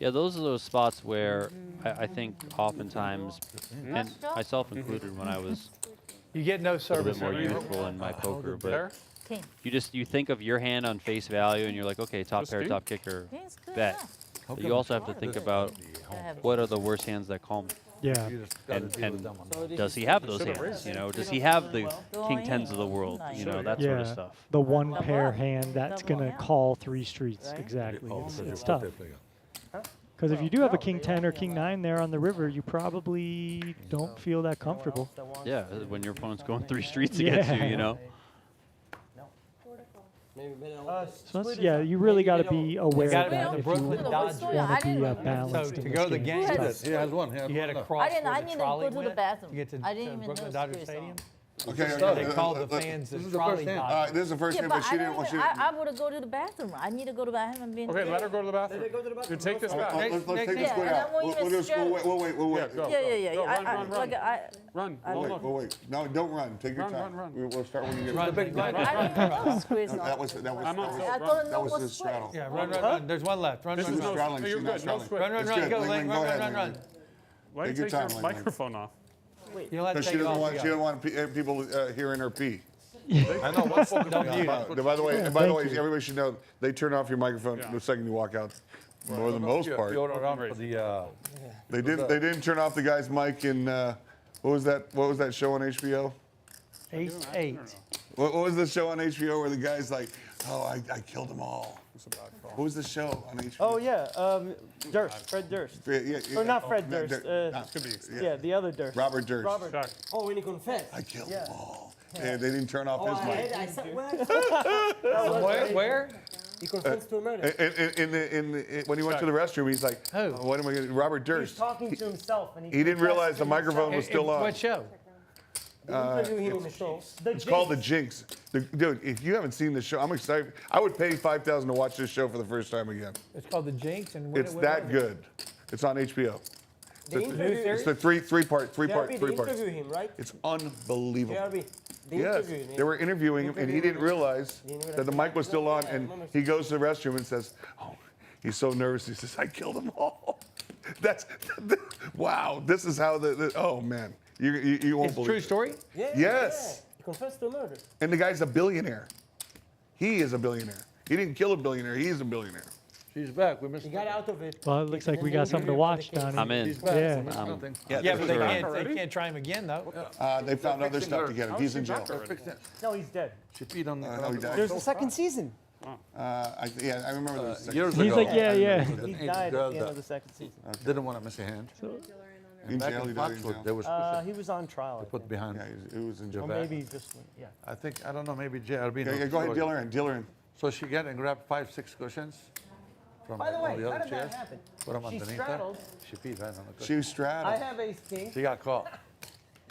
Yeah, those are those spots where I think oftentimes, and myself included when I was You get no a little service. bit more here. youthful in my poker, There? but King. you think of your hand on face value and you're like, okay, top Just pair, king? top kicker, King's good bet. enough. How But come you also have to think about I have what are the worst hands that call me. Yeah. you just gotta And- deal with and them on So that? this Does is- he have those Should've hands? raised. You know, does he have the Go king in. tens of the world? You know, Sure. that sort of Yeah. stuff. The one Double pair up. hand that's Double going to up. call 3 streets. Right? Exactly. Oh, It's, because it's you're tough. out there playing. Because if you do have a king 10 or king 9 there on the river, you probably don't feel that comfortable. Yeah, when your opponent's going 3 streets against you, you know. Maybe better So that's, yeah, you really got to be aware gotta of be that the if Brooklyn you Dodgers. want to be So balanced So in to this go to the game. game, Who He has- did. He has one. He has you had one to left. cross I didn't- where I the need to go trolley to the went bathroom. to get to I didn't even Brooklyn know Dodger Squid Stadium. Okay, They called the fans the this is the trolley first hand. Dodgers. This is the first Yeah, hand, but but she I didn't. don't She even, didn't. I would have go to the bathroom. I need to go to the bathroom. I haven't been. Okay, let her go to the bathroom. Let her go to the bathroom. Dude, take this No, back. Let's take Yeah, the squid and I out. won't We'll even just straddle. wait. Yeah, go. Yeah. Go, run, I, run, like, run. I, Run. I- Look, look. Wait. No, don't run. Take your Run, time. run, run. We'll start when you get. Run, big run, blind. I didn't know Squid. That was I'm on I tilt. thought that was no the straddle. Yeah, run. There's one left. Run, This run, is run. no straddling, You're she's not good. No straddling. squid. Run, It's run, good. go, Linglin, Lang, go run, ahead, run, run. Linglin. Why do you Take your take your time, Linglin. microphone off? You don't have to Because take she it doesn't off. want. Yeah. She doesn't want people hearing her pee. I know. What's focusing Don't on mute that? it. By the way, thank you. everybody should know they turn off your microphone Yeah. the second you walk out. For the most part, You're around for the. they didn't turn off the guy's mic in what was that show on HBO? Ace 8. What was the show on HBO where the guy's like, oh, I killed them all? It's a bad call. What was the show on HBO? Oh yeah, Durst, Fred Durst. Yeah, Or not Fred Durst. Could be expensive. Yeah, the other Durst. Robert Durst. Robert. Check. Oh, when he confessed. I killed them all. Yeah, they didn't turn off Oh, his mic. I said, what? Where? He confessed to a murder. When he went to the restroom, he's like, Who? oh, what am I going to Robert He's Durst. talking to himself, and He didn't confessed realize to the microphone himself. was still on. What show? They interview him in the show. It's called The Jinx. Dude, if you haven't seen the show, I'm excited. I would pay $5,000 to watch this show for the first time again. It's called The Jinx. And It's that good. It's on HBO. They interview It's the three part. JRB, they interview him, right? It's unbelievable. JRB, they Yes, interview him. they were interviewing him, and he didn't realize that the mic was still on, and he goes to the restroom and says, oh, He's so nervous. He says, "I killed them all." That's wow. This is how oh man, you won't It's a believe true it. story? Yeah. Yes. Yeah. He confessed to murder. And the guy's a billionaire. He is a billionaire. He didn't kill a billionaire. He is a billionaire. She's back. We missed He got out of it. Well, it looks like we got something to watch, Donnie. I'm in. She's back. Yeah. We missed nothing. Yeah, but they can't try him again, though. They found other stuff to get him. He's in jail. No, he's dead. She peed on the No, he died. There's a second season. I remember there was a second years season. He's ago. like, yeah. He died at the end of the second season. Didn't want to miss a hand. In Back jail, in he died in Foxwood, jail. there was He was on trial. I put think. behind. Yeah, he was in jail. Or maybe just yeah. I think, I don't know, maybe JRB. Yeah, go ahead, deal her in. So she get and grab 5, 6 cushions from By the all way, the how other did chairs. that happen? Put them She underneath her. straddled. She peed right on the cushion. She was straddled. I have ace king. She got caught.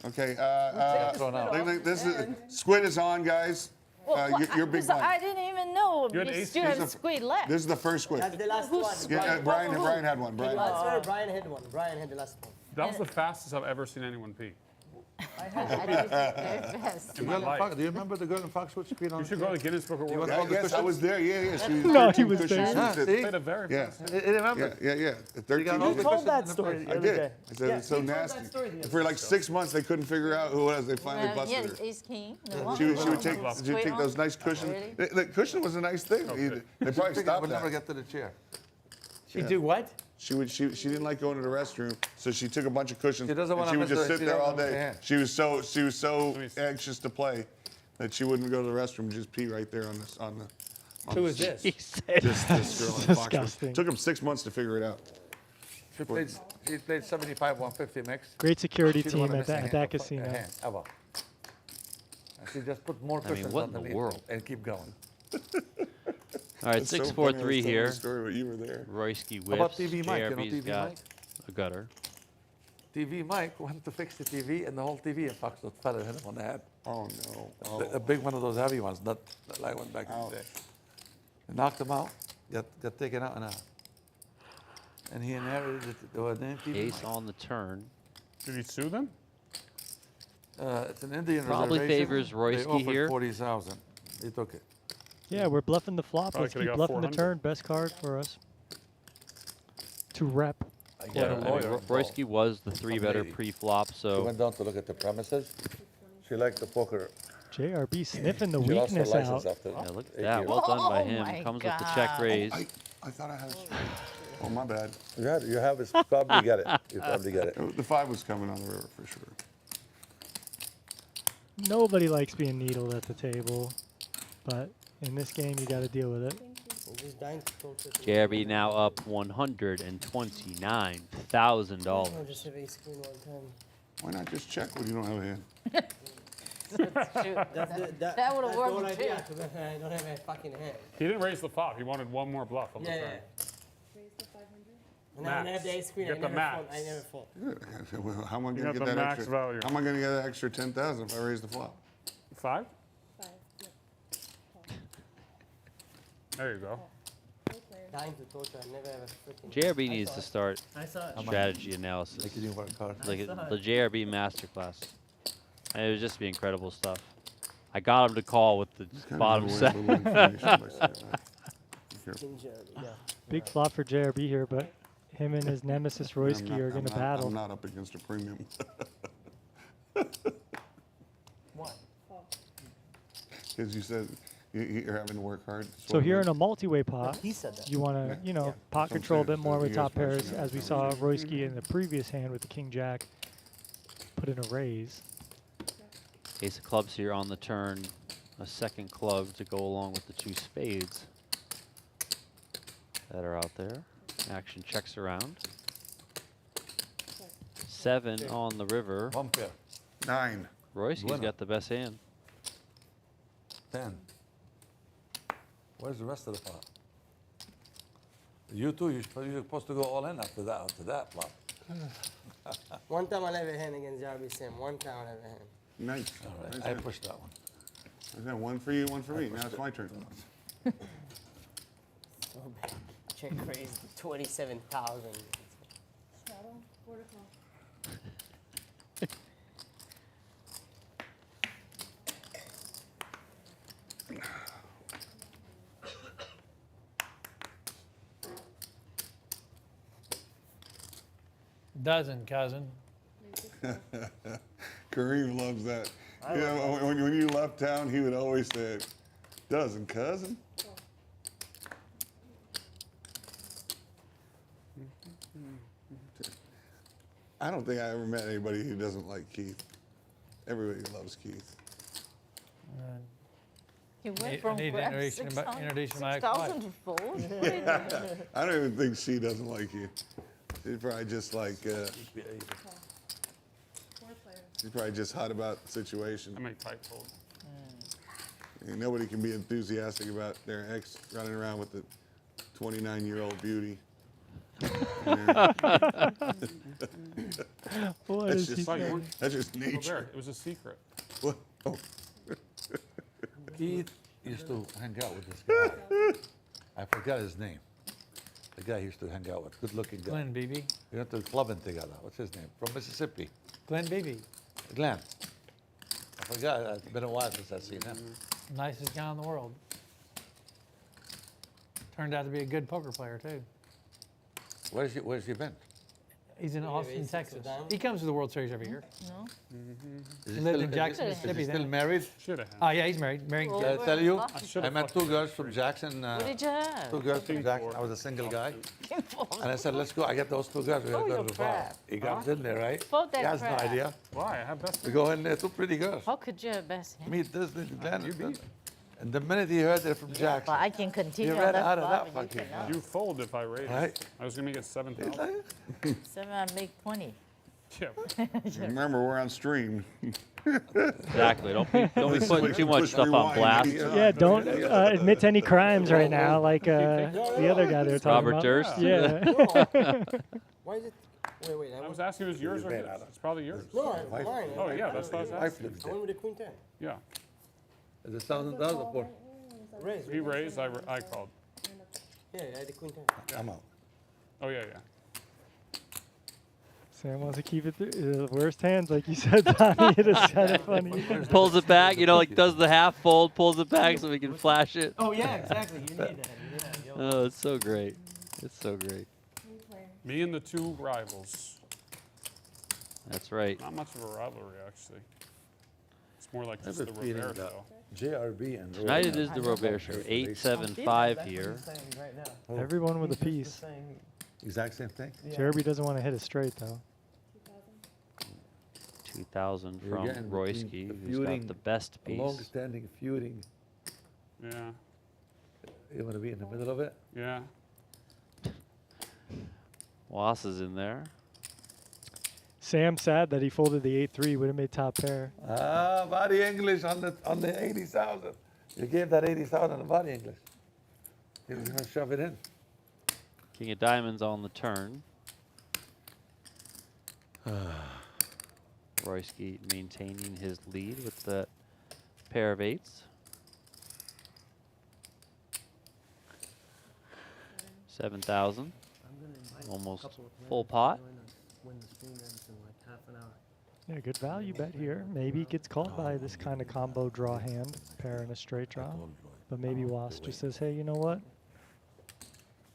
Okay, thrown out. Squid is on, guys. You're big blind. I didn't even know You had you ace still king. have Squid left. This is the first squid. That's the last one. Yeah, Brian had one. Brian. Brian had one. Brian had the last one. That was the fastest I've ever seen anyone pee. I did it very fast. In my life. Do you remember the girl in Foxwood? She peed on You should go to Guinness Book of World want Records. Yes, I was there. Yeah. She was No, he 13 was cushions. there. She See? Played a very Yeah. fast. He remembered. Yeah. 13 got all You the cushions. told that in the story place. the I other did. day. I said it's so you told that nasty. story the other For like 6 months, they couldn't figure out who it was. They finally Yeah, busted her. ace king. She would take those nice cushions. Really? The cushion was a nice thing. They probably I stopped would never that. get to the chair. She do what? She didn't like going to the restroom, so she took a bunch of cushions. She doesn't and wanna she would miss just the- sit she there doesn't all day. understand. She was so anxious to play that she wouldn't go to the restroom and just pee right there on the. Who is this? He said, This girl in Foxwood. disgusting. Took him 6 months to figure it out. She played 75, 150 mix. Great security She didn't team wanna at miss a that, hand, at that a casino. hand, ever. And she just put more I mean, cushions what in the underneath world? and keep going. All right, It's so 6-4-3 funny I was telling here. the story, but you were there. Royski How about whips. TV mic? You know JRB's TV got mic? a gutter. TV Mike went to fix the TV, and the whole TV in Foxwood fell and hit him on the head. Oh no. A big one of those heavy ones, not like one back in the day. It knocked him out, got taken out and out. And he inherited the name TV Ace Mike. on the turn. Did he sue them? It's an Indian Probably reservation. favors They Royski offered here. 40,000. He took it. Yeah, we're bluffing the flop. Probably Let's could've keep got bluffing the 400. turn. Best card for us. To rep. I Yeah, got a I mean, lawyer. Royski was the 3-better lady. pre-flop, She so went down to look at the premises. She liked the poker. JRB sniffing the She lost her weakness license out. after yeah, look at 8 that. years. Well done by Oh him. my Comes with the check God. raise. I thought I had a straight. Oh, my bad. You have it. Probably get it. You probably get it. The 5 was coming on the river for sure. Nobody likes being needled at the table, but in this game, you got to deal with it. I'm just dying to talk to him. JRB now up $129,000. I'll just have ace queen one time. Why not just check when you don't have a hand? That would've that's worked the whole too. idea, 'cause I don't have a fucking hand. He didn't raise the flop. He wanted one more bluff on the Yeah, turn. yeah. And I have the ace queen. Get the max. I never fold. Well, how am I You going to got get the that max extra? value. How am I going to get that extra 10,000 if I raise the flop? 5? There you go. Dying to torture. I never have a freaking. JRB needs to start I saw it. strategy analysis. Like you didn't work hard. Like the JRB masterclass. And it would just be incredible stuff. I got him to call with the Kind of bottom give away set. a little information by saying that. Be careful. King Jerry, yeah. Big flop for JRB here, but him and his nemesis Royski are going to battle. I'm not up against a premium. Why? Because you said you're having to work hard. So here in a multi-way pot, He said that. you want to, Yeah. pot That's what I'm control a saying. bit more So with you top guys pairs, should as we have saw to- Royski in the previous hand with the king jack put in a raise. Ace of clubs here on the turn. A second club to go along with the 2 spades that are out there. Action checks around. 7 on the river. 1 pair. 9. Royski's Bueno. got the best hand. 10. Where's the rest of the pot? You two, you're supposed to go all in after that flop. One time I'll have a hand against Jarvis Sam. One time I'll have a hand. Nice. All right, Nice I hand. pushed that one. Okay, one for you, one for me. Now it's my turn. So bad. Check raise 27,000. Shadow, vertical. Dozen, cousin. Kareem loves that. You know, when you left town, he would always say, dozen, cousin. I don't think I ever met anybody who doesn't like Keith. Everybody loves Keith. He I went from need to grab introduce my 6,000 to fold. I don't even think she doesn't like you. She's probably just like, she's probably just hot about the situation. I make pipe fold. Nobody can be enthusiastic about their ex running around with the 29-year-old beauty. What That's is he just, saying? that's just Well, there, nature. it was a secret. What? Oh. Keith used to hang out with this guy. I forgot his name. The guy he used to hang out with, good-looking guy. Glenn Beebe. We went to clubbing together. What's his name? From Mississippi. Glenn Beebe. Glenn. I forgot. It's been a while since I've seen him. Nicest guy in the world. Turned out to be a good poker player, too. Where's he been? He's in Austin, raised Texas. down? He comes to the World Series every year. No? Is He lived in is Jackson, he- Mississippi Is he still then. married? Should have. Oh, yeah, he's married. Married. Well, Did I tell you? should've I met fucking two girls from Jackson. What did you have? Two girls from King Jackson. four. I was a single guy. Fold. And I said, let's go. I get those two girls. We're Fold going to your go to the bar. crap. He got in there, right? Fold that He has no crap. idea. Why? I have best. We go in there, two pretty girls. How could you have best hand? Meet this, Glenn. And the minute he heard they're from Jackson, But I can continue you on ran that out of flop that and you fucking cannot. You fold if I raise. Right. I was gonna make it 7,000. 7, I make 20. Yeah. Remember, we're on stream. Exactly. Don't be putting too much Push stuff on rewind blast. anytime. Yeah, don't admit to any crimes right now, like the other guy they were talking Robert about. Durst. Yeah. Why is it? Wait. I was asking if it was yours or his. It's probably yours. No, mine. Oh yeah, that's what I was I asking. flipped I went it. with the queen 10. Yeah. Is it $1,000 or Raise. He raised. I called. Yeah, I had the queen 10. I'm out. Oh yeah. Sam wants to keep it the worst hands, like you said, Tommy. It is kind of funny. Pulls it back, like does the half fold, pulls it back so we can flash it. Oh yeah, exactly. You need that. Yeah. Oh, it's so great. It's so great. Me and the two rivals. That's right. Not much of a rivalry actually. It's more like I have just a the feeling Robert that show. JRB and Tonight it Roy is the Robert Show. Show. 8-7-5 here. Everyone with a piece. Exact same thing. Jeremy doesn't want to hit it straight, though. 2,000 You're from getting Royski, between the who's got feuding, the best piece. Long-standing feuding. Yeah. You want to be in the middle of it? Yeah. Was is in there. Sam sad that he folded the 8-3. Would have made top pair. Ah, body English on the 80,000. You gave that 80,000 a body English. He was gonna shove it in. King of Diamonds on the turn. Royski maintaining his lead with the pair of 8s. 7,000. Almost full pot. Yeah, good value bet here. Maybe he gets called by this kind of combo draw hand, pair and a straight draw. But maybe Was just says, hey, you know what?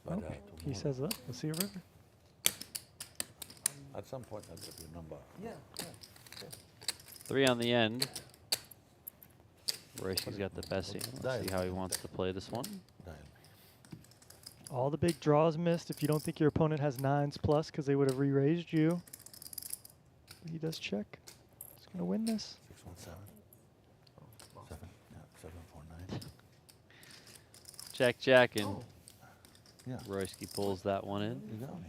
But, Oh, he says, look, we'll see a river. at some point, I'll give you a number. Yeah. 3 on the end. Royski's got the best hand. Let's Dial. see how he wants to play this one. Dial. All the big draws missed. If you don't think your opponent has 9s plus, because they would have re-raised you. But he does check. He's going to win this. 617. 7, yeah, 749. Check, and Yeah. Royski pulls that one in. You got me.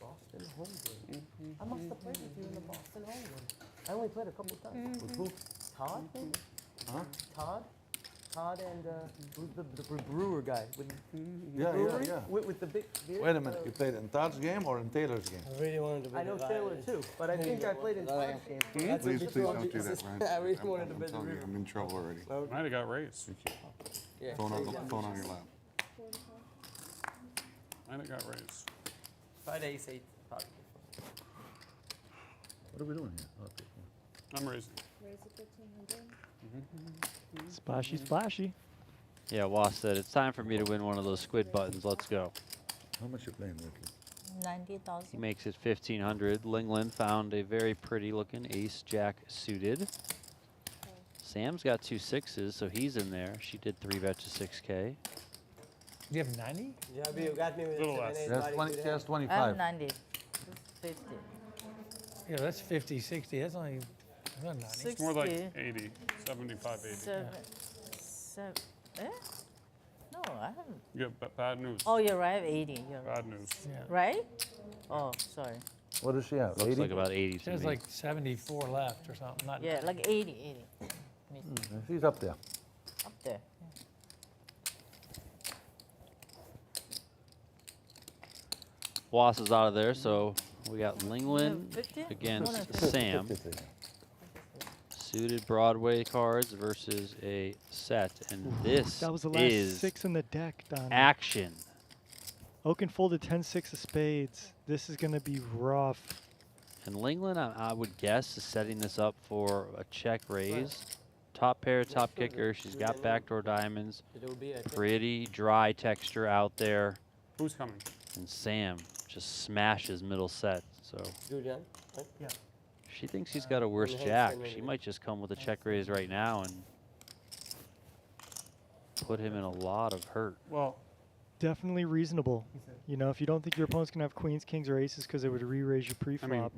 Boston home game. I must have played with you in the Boston home game. I only played a couple times. With who? Todd? Maybe? Huh? Todd and who's the brewer guy? With Yeah. With the big beard? Wait a minute. You played in Todd's game or in Taylor's game? I really wanted to bet. I know Taylor too, but I think I played in Todd's game. That's Please, what please told don't you. do that, Brian. I really wanted to I'm bet the telling you, river. I'm in trouble already. Might have got raised. Yeah, Phone so on, yeah. phone on your lap. Might have got raised. Friday, ace 8. Probably. What are we doing here? Okay. I'm raising. Splashy, splashy. Yeah, Was said, it's time for me to win one of those squid buttons. Let's go. How much you playing, Ricky? He 90,000. makes it 1,500. Linglin found a very pretty looking ace jack suited. Sam's got 2 6s, so he's in there. She did 3 bet to 6K. You have 90? Yeah, you got me with Little 7, less. 8, That's body 20, good that's hand. I have 25. 90. 50. Yeah, that's 50, 60. That's only that's not 90. 60. It's more like 80, 75, 80. Seven. Eh? No, I haven't. You have bad news. Oh, you're right. I have 80. You're right. Bad news. Yeah. Right? Oh, sorry. What does she have? Looks 80? like about 80 to There's me. like 74 left or something. Not Yeah, like 80. 80. She's up there. Up there. Was is out of there, so we got Linglin 50? against 150. Sam. Suited Broadway cards versus a set, and this That was the last is 6 in the deck, Don. action. Okin folded 10-6 of spades. This is going to be rough. And Linglin, I would guess, is setting this up for a check raise. Top pair, top kicker. She's got backdoor diamonds. It will be a Pretty dry texture out there. Who's coming? And Sam just smashes middle set. So Julian, right? Yeah. she thinks she's got a worse hold jack. sign She maybe. might just come with a check raise right now and put him in a lot of hurt. Well, Definitely reasonable. You know, if you don't think your opponent's going to have queens, kings, or aces because it would re-raise your pre-flop,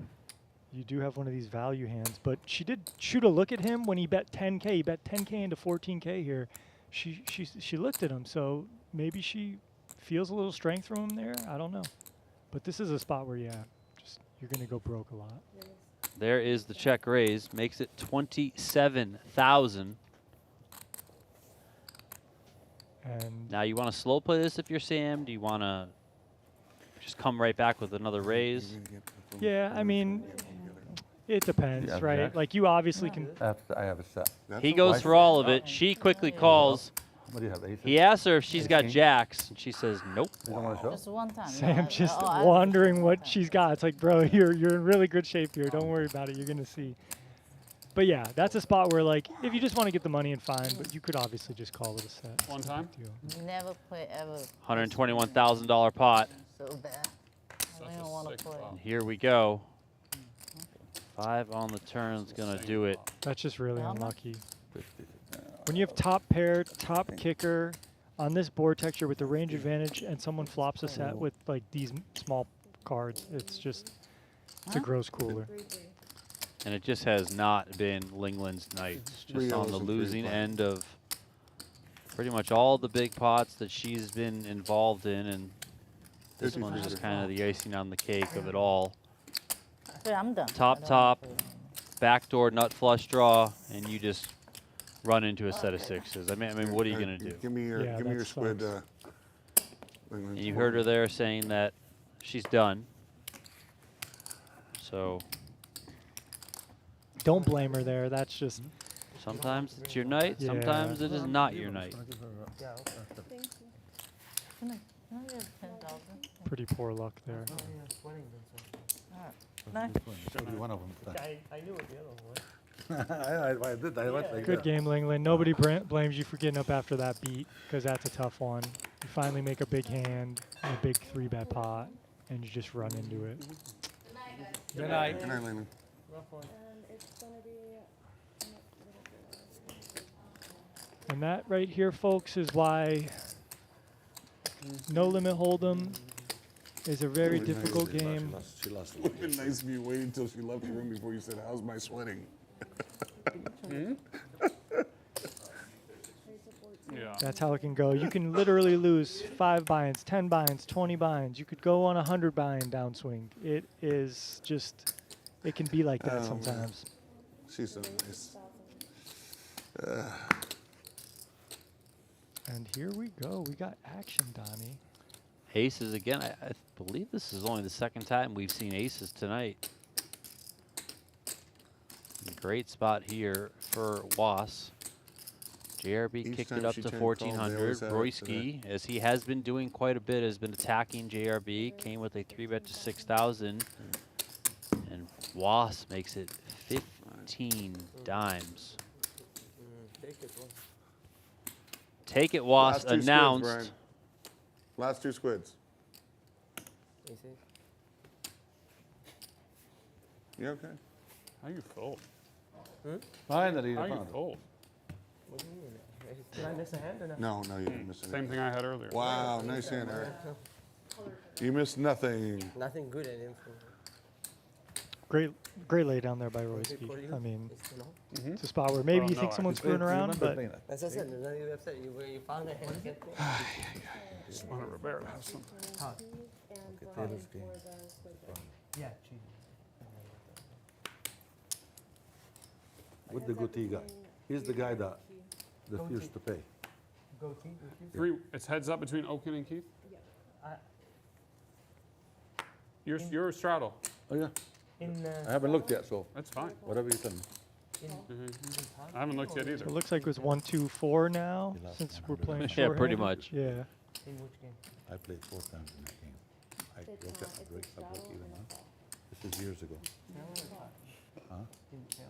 you do have one of these value hands. But she did shoot a look at him when he bet 10K. He bet 10K into 14K here. She looked at him, so maybe she feels a little strength from him there. I don't know. But this is a spot where, yeah, just you're going to go broke a lot. There is the check raise. Makes it 27,000. And Now you want to slow play this if you're Sam? Do you want to just come right back with another raise? yeah, I mean, it depends, Yeah, right? jack. Like you obviously can. I have a set. He goes for all of it. She quickly calls. What do you have, aces? He asks her if she's got jacks, and she says nope. You don't want to show? Just one time. Sam I- just oh, I- wondering what one time. she's got. It's like, bro, you're in really good shape here. Don't worry about it. You're gonna see. But yeah, that's a spot where like if you just want to get the money and fine, but you could obviously just call it a set. It's One no big time? deal. Never play ever. $121,000 pot. So bad. I don't even a want sick to play. flop. And here we go. 5 on the turn's gonna do it. That's just really How much? unlucky. When you have top pair, top kicker on this board texture with the range advantage, and someone flops a set with like these small cards, it's a gross cooler. And it just has not been Linglin's night. It's just Three on L's the and three losing flat. end of pretty much all the big pots that she's been involved in, and this Fifty one's just percent. kind of the icing on the cake of it all. Okay, I'm done. Top, I don't wanna top. play anymore. Backdoor nut flush draw, and you just run into a set of sixes. I mean, what are you gonna do? Give me your, Yeah, give me that your squid. sucks. And you heard her there saying that she's done. So Don't blame her there. That's just sometimes it's your night, Yeah. sometimes it is not your night. Yeah, okay. Can I get 10,000? pretty poor luck there. Oh, yeah, sweating then, Nice. Show you one of them. so. I knew what the other one was. I did. I went like Good that. game, Linglin. Nobody blames you for getting up after that beat because that's a tough one. You finally make a big hand, a big 3-bet pot, and you just run into it. Good night. Good night, Lehman. Rough one. And that right here, folks, is why No Limit Hold'em is a very Really nice. difficult game. She lost. It would have been nice if you waited until she left the room before you said, "How's my sweating?" Yeah. That's how it can go. You can literally lose 5 binds, 10 binds, 20 binds. You could go on a 100 bind downswing. It is just, it can be like that Oh, man. sometimes. She's so nice. And here we go. We got action, Donnie. Aces again. I believe this is only the second time we've seen aces tonight. Great spot here for Was. JRB Each kicked time it up she to turned calls, they 1,400. always have it Royski, as he has been doing quite a bit, has been attacking JRB. Came with a 3-bet to 6,000. And Was makes it 15 dimes. Take it one. Take it, Was Last two squids, announced. Brian. Last 2 squids. Aces. You okay? How you fold? Finally, you How you found it. fold? What do you mean? Did I miss a hand or not? No, no, you didn't miss anything. Same thing I had earlier. Wow, nice hand, Eric. You missed nothing. Nothing good at him. Great lay down there by Royski. I mean, it's a spot where maybe you think someone's screwing around, but As I said, none of you upset. You found a hand. Just wanted Rivera to have something. Taylor's game. Yeah, With the goatee guy. He's the guy that refused to pay. goatee with you? Three. It's heads up between Okin and Keith. You're a straddle. Oh, yeah. In I haven't looked yet, so That's fine. whatever you tell me. I haven't looked yet either. it looks like it was 1-2-4 now, since we're playing Yeah, short. pretty much. Yeah. in which game? I played 4 times in that game. I broke it. I broke even now. This is years ago. Huh? In Taylor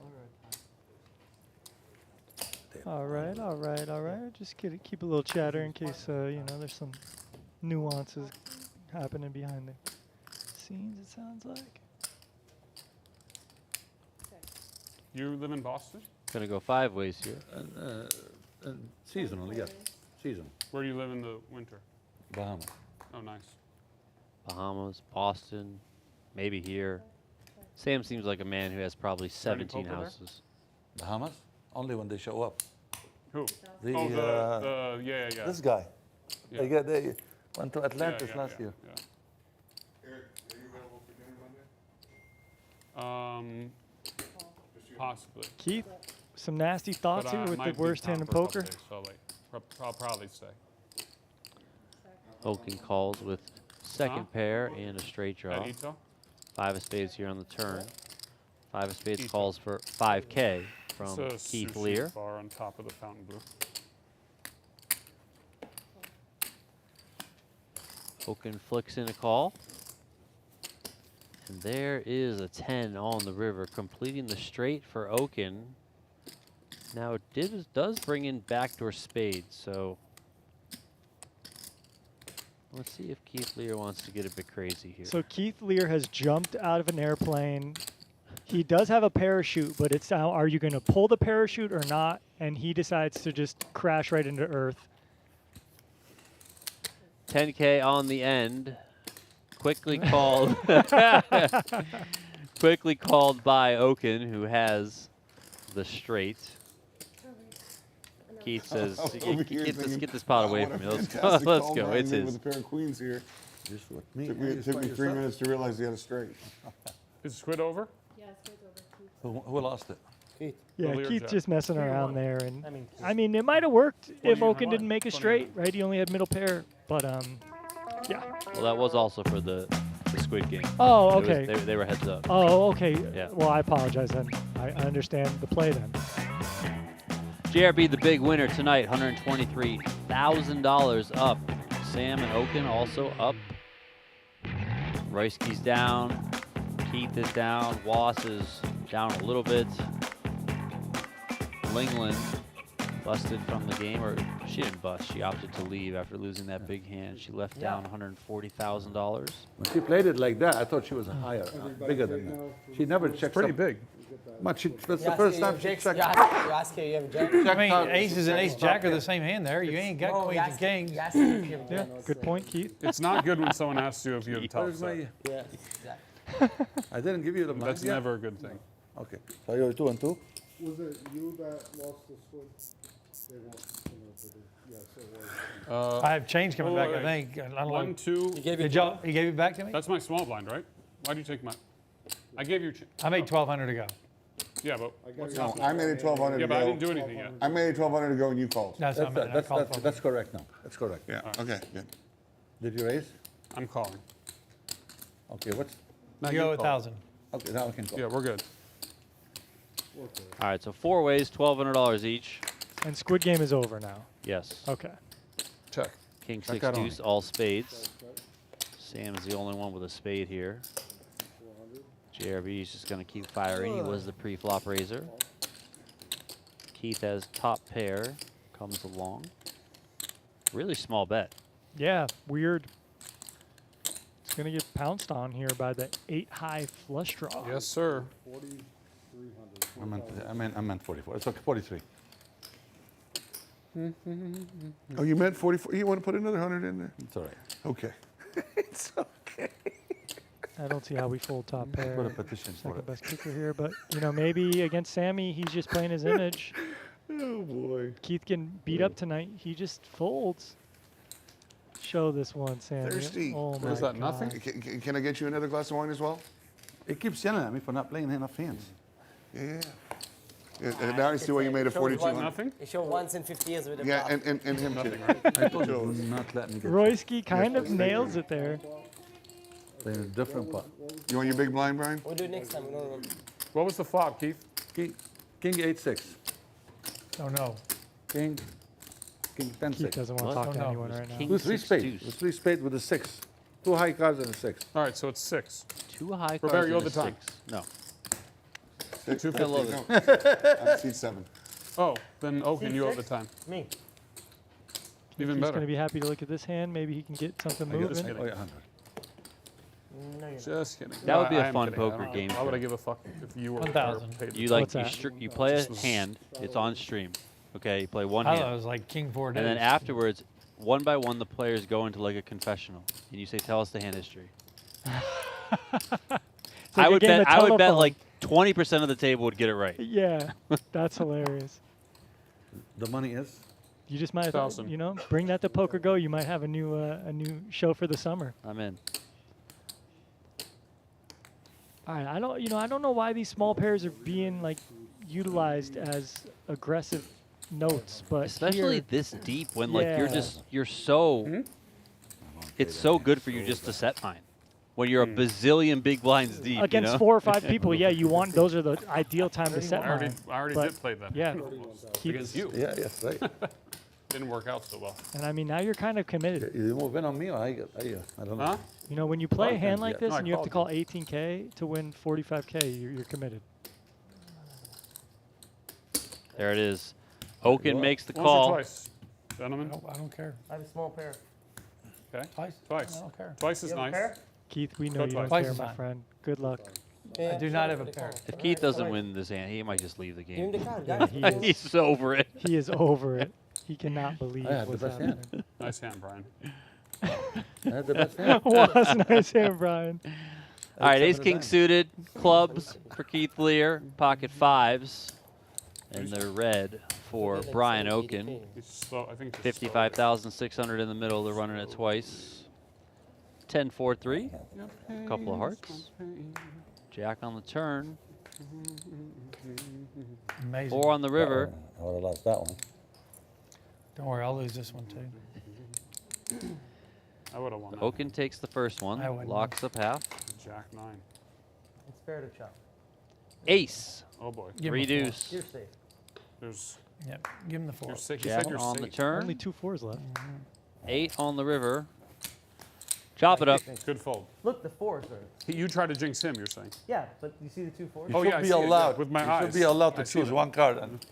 or All right. Just keep a little chatter in case there's some nuances happening behind the scenes. It sounds like. You live in Boston? Gonna go 5 ways here. And seasonal, yes. Seasonal. Where do you live in the winter? Bahamas. Oh, nice. Bahamas, Boston, maybe here. Sam seems like a man who has probably 17 poker there? houses. Bahamas? Only when they show up. Who? The, oh, yeah. This guy. Yeah. They went to Atlantis last year. Yeah. Eric, are you available for dinner Monday? Possibly. Keith, some nasty thoughts But here I with might the be worst town hand in for a couple poker. days, so I'll probably stay. Okin calls with second Huh? pair and a straight draw. At Ito? 5 of spades here on the turn. 5 of spades Ito. calls for 5K from It's a Keith sushi Lehr. bar on top of the Fountain Blue. Okin flicks in a call. And there is a 10 on the river, completing the straight for Okin. Now it does bring in backdoor spades, so let's see if Keith Lehr wants to get a bit crazy here. So Keith Lehr has jumped out of an airplane. He does have a parachute, but it's now, are you going to pull the parachute or not? And he decides to just crash right into earth. 10K on the end. Quickly called. Quickly called by Okin, who has the straight. Keith says, Over here get thinking, this pot away "Wow, from me. what a Let's go. fantastic Let's call go. by It's him his. with a pair of queens here. Just what me. Took me 3 minutes to realize he had a straight. Is Squid over? Who lost it? Keith. Yeah, Lehr Keith jack. just messing Three to around one. there. And I mean, it might have worked if 21. Okin didn't make a 21. straight, right? He only had middle pair. But, yeah. Well, that was also for the Squid game. Oh, It was- okay. they were heads up. Oh, okay. Yeah. Well, I apologize then. I understand the play then. JRB, the big winner tonight, $123,000 up. Sam and Okin also up. Royski's down. Keith is down. Was is down a little bit. Linglin busted from the game, or she didn't bust. She opted to leave after losing that big hand. She left down $140,000. When she played it like that, I thought she was higher, bigger than that. She never checked. Pretty big. Much. That's the first time she checked. You ask her, you have a jack. I mean, aces and ace-jack are the same hand there. You ain't got No, queens and kings. You ask her if you have a Yeah, jack. good point, Keith. It's not good when someone asks you if you have a top Where's my? set. Yeah, exactly. I didn't give you the That's blinds yet? never a good thing. Okay. So you're 2 and 2. Was it you that lost the Squid? They won't, yes, it was. I have change coming back, I think. I don't know. 1, 2. You gave Did it y'all, he gave it back to me? That's my small blind, right? Why do you take my? I gave you. I made 1,200 to go. Yeah, but what's No, not? I made it 1,200 Yeah, to but I go. didn't do anything yet. I made it 1,200 to go and you called. That's what I meant. I called 1,200. That's correct now. That's correct. Yeah, okay, good. Did you raise? I'm calling. Okay, what's? now You go call. 1,000. Okay, now I can call. Yeah, we're good. All right, so 4 ways, $1,200 each. And Squid game is over now. Yes. Okay. Check. King Check 6 that on deuce, all spades. Sam is the only one with a spade here. JRB is just going to keep firing. He was the pre-flop raiser. Keith has top pair, comes along. Really small bet. Yeah, weird. It's gonna get pounced on here by the 8-high flush draw. Yes, sir. 4,300. I meant 44. It's okay, 43. Oh, you meant 44? You want to put another 100 in there? It's all right. Okay. It's okay. I don't see how we fold top pair. Put a petition for Second it. best kicker here, but you know, maybe against Sammy, he's just playing his image. Oh, boy. Keith getting beat up tonight. He just folds. Show this one, Sammy. Thirsty. Oh my Is that nothing? God. Can I get you another glass of wine as well? It keeps yelling at me for not playing enough hands. Yeah. And now I see why you made a 4,200. Nothing? It showed once in 50 years with a Yeah, bluff. and him too. I told you, do not let me get Royski kind of nails it there. playing a different pot. You want your big blind, Brian? We'll do it next time. We don't remember. What was the flop, Keith? King 8-6. Oh, no. King Keith 10-6. doesn't want to What? talk to Oh, no. anyone right now. King With 3 six spades. deuce. With 3 spades with a 6. 2 high cards and a 6. All right, so it's 6. 2 high Robert, cards you're and a the time. 6. No. 250. I love No. I'm seat 7. Oh, then Okin, you have the time. Me. Even He's better. going to be happy to look at this hand. Maybe he can get something I get moving. kidding. Oh, yeah, 100. No, you're not. Just kidding. That would be a I am fun kidding. I poker don't- game Why would for- I give a fuck if you were 1,000. paid? You like What's that? you play a Just was- hand. It's on stream. Okay, you play one I hand. thought it was like King 4 And then afterwards, one by one, the players go into like a confessional, and you say, "Tell us the hand history." It's like I a would game bet. of I would bet telephone. like 20% of the table would get it right. Yeah, that's hilarious. The money is? You just might, 1,000. you know, bring that to Poker Go. You might have a new show for the summer. I'm in. All right, I don't know why these small pairs are being like utilized as aggressive notes, but Especially here, this deep when like you're Yeah. just so. It's so good for you just to set fine. When you're a bazillion big blinds deep, against you know? 4 or 5 people, yeah, you want those are the ideal time to set I already, mine. I already But did play that. yeah, Against keeps, you. Yeah, yes, right. Didn't work out so well. and I mean now you're kind of committed. You move in on me or I don't know. Huh? You know, when you play a Well, hand like yeah. this No, I and you have to call called 18K to win 45K, you're committed. There it is. Okin makes the Once or call. twice, gentlemen. I don't care. I have a small pair. Okay. Twice? Twice. I don't care. Twice is You have a nice. pair? Keith, we know Go you don't twice. care, Twice is my fine. friend. Good luck. Yeah, do not have a pair. If Keith doesn't win this hand, he might just leave the Give him game. the card, Yeah, guys. he is. He's over it. He is over it. He cannot believe I had the what's best happening. hand. Nice hand, Brian. I had the best hand. Was nice hand, Brian. All right, ace 7 of king diamonds. suited clubs for Keith Lehr, pocket 5s, and they're red for Brian Okin. He's slow. I think he's 55,600 in the middle. They're running it twice. 10-4-3. Couple of hearts. Jack on the turn. Amazing. 4 on the river. I would have lost that one. Don't worry, I'll lose this one too. I would have won that. Okin takes the first one. I wouldn't. Locks up half. Jack 9. It's fair to chop. Ace. Oh boy. Give him a four. Reduce. You're safe. There's. Yep, give him the 4. You're safe. You Jack said you're on the safe. turn. Only 2 4s left. 8 on the river. Chop it up. Good fold. Look, the 4s are. You tried to jinx him, you're saying. Yeah, but you see the 2 4s? You Oh, should yeah, I be see it, yeah, allowed. with my you eyes. should be allowed I to see choose that. one card. And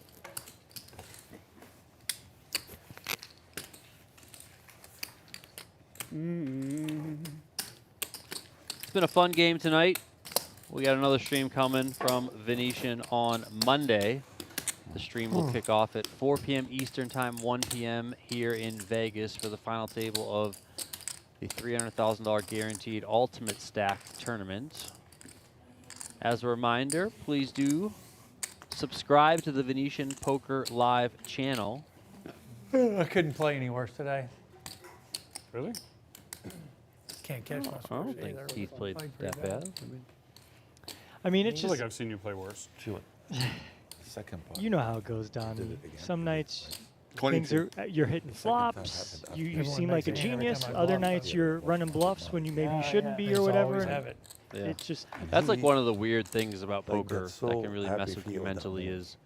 It's been a fun game tonight. We got another stream coming from Venetian on Monday. The stream will kick off at 4 p.m. Eastern Time, 1 p.m. here in Vegas for the final table of the $300,000 guaranteed Ultimate Stack Tournament. As a reminder, please do subscribe to the Venetian Poker Live channel. I couldn't play any worse today. Really? Can't catch my I scores don't think either. Keith played pretty that bad. I mean, I it's feel just, like I've seen you play worse. see what? Second part. you know how it goes, Donnie. Did it again. Some nights 22. things are you're hitting The second time flops. happened You Everyone seem like makes a it every genius. time I Other bluff. nights you're running bluffs when you maybe shouldn't be or whatever. Have it. Yeah. It's just That's like one of the weird things about Like, poker that's that so can really happy mess with for you you that mentally move. is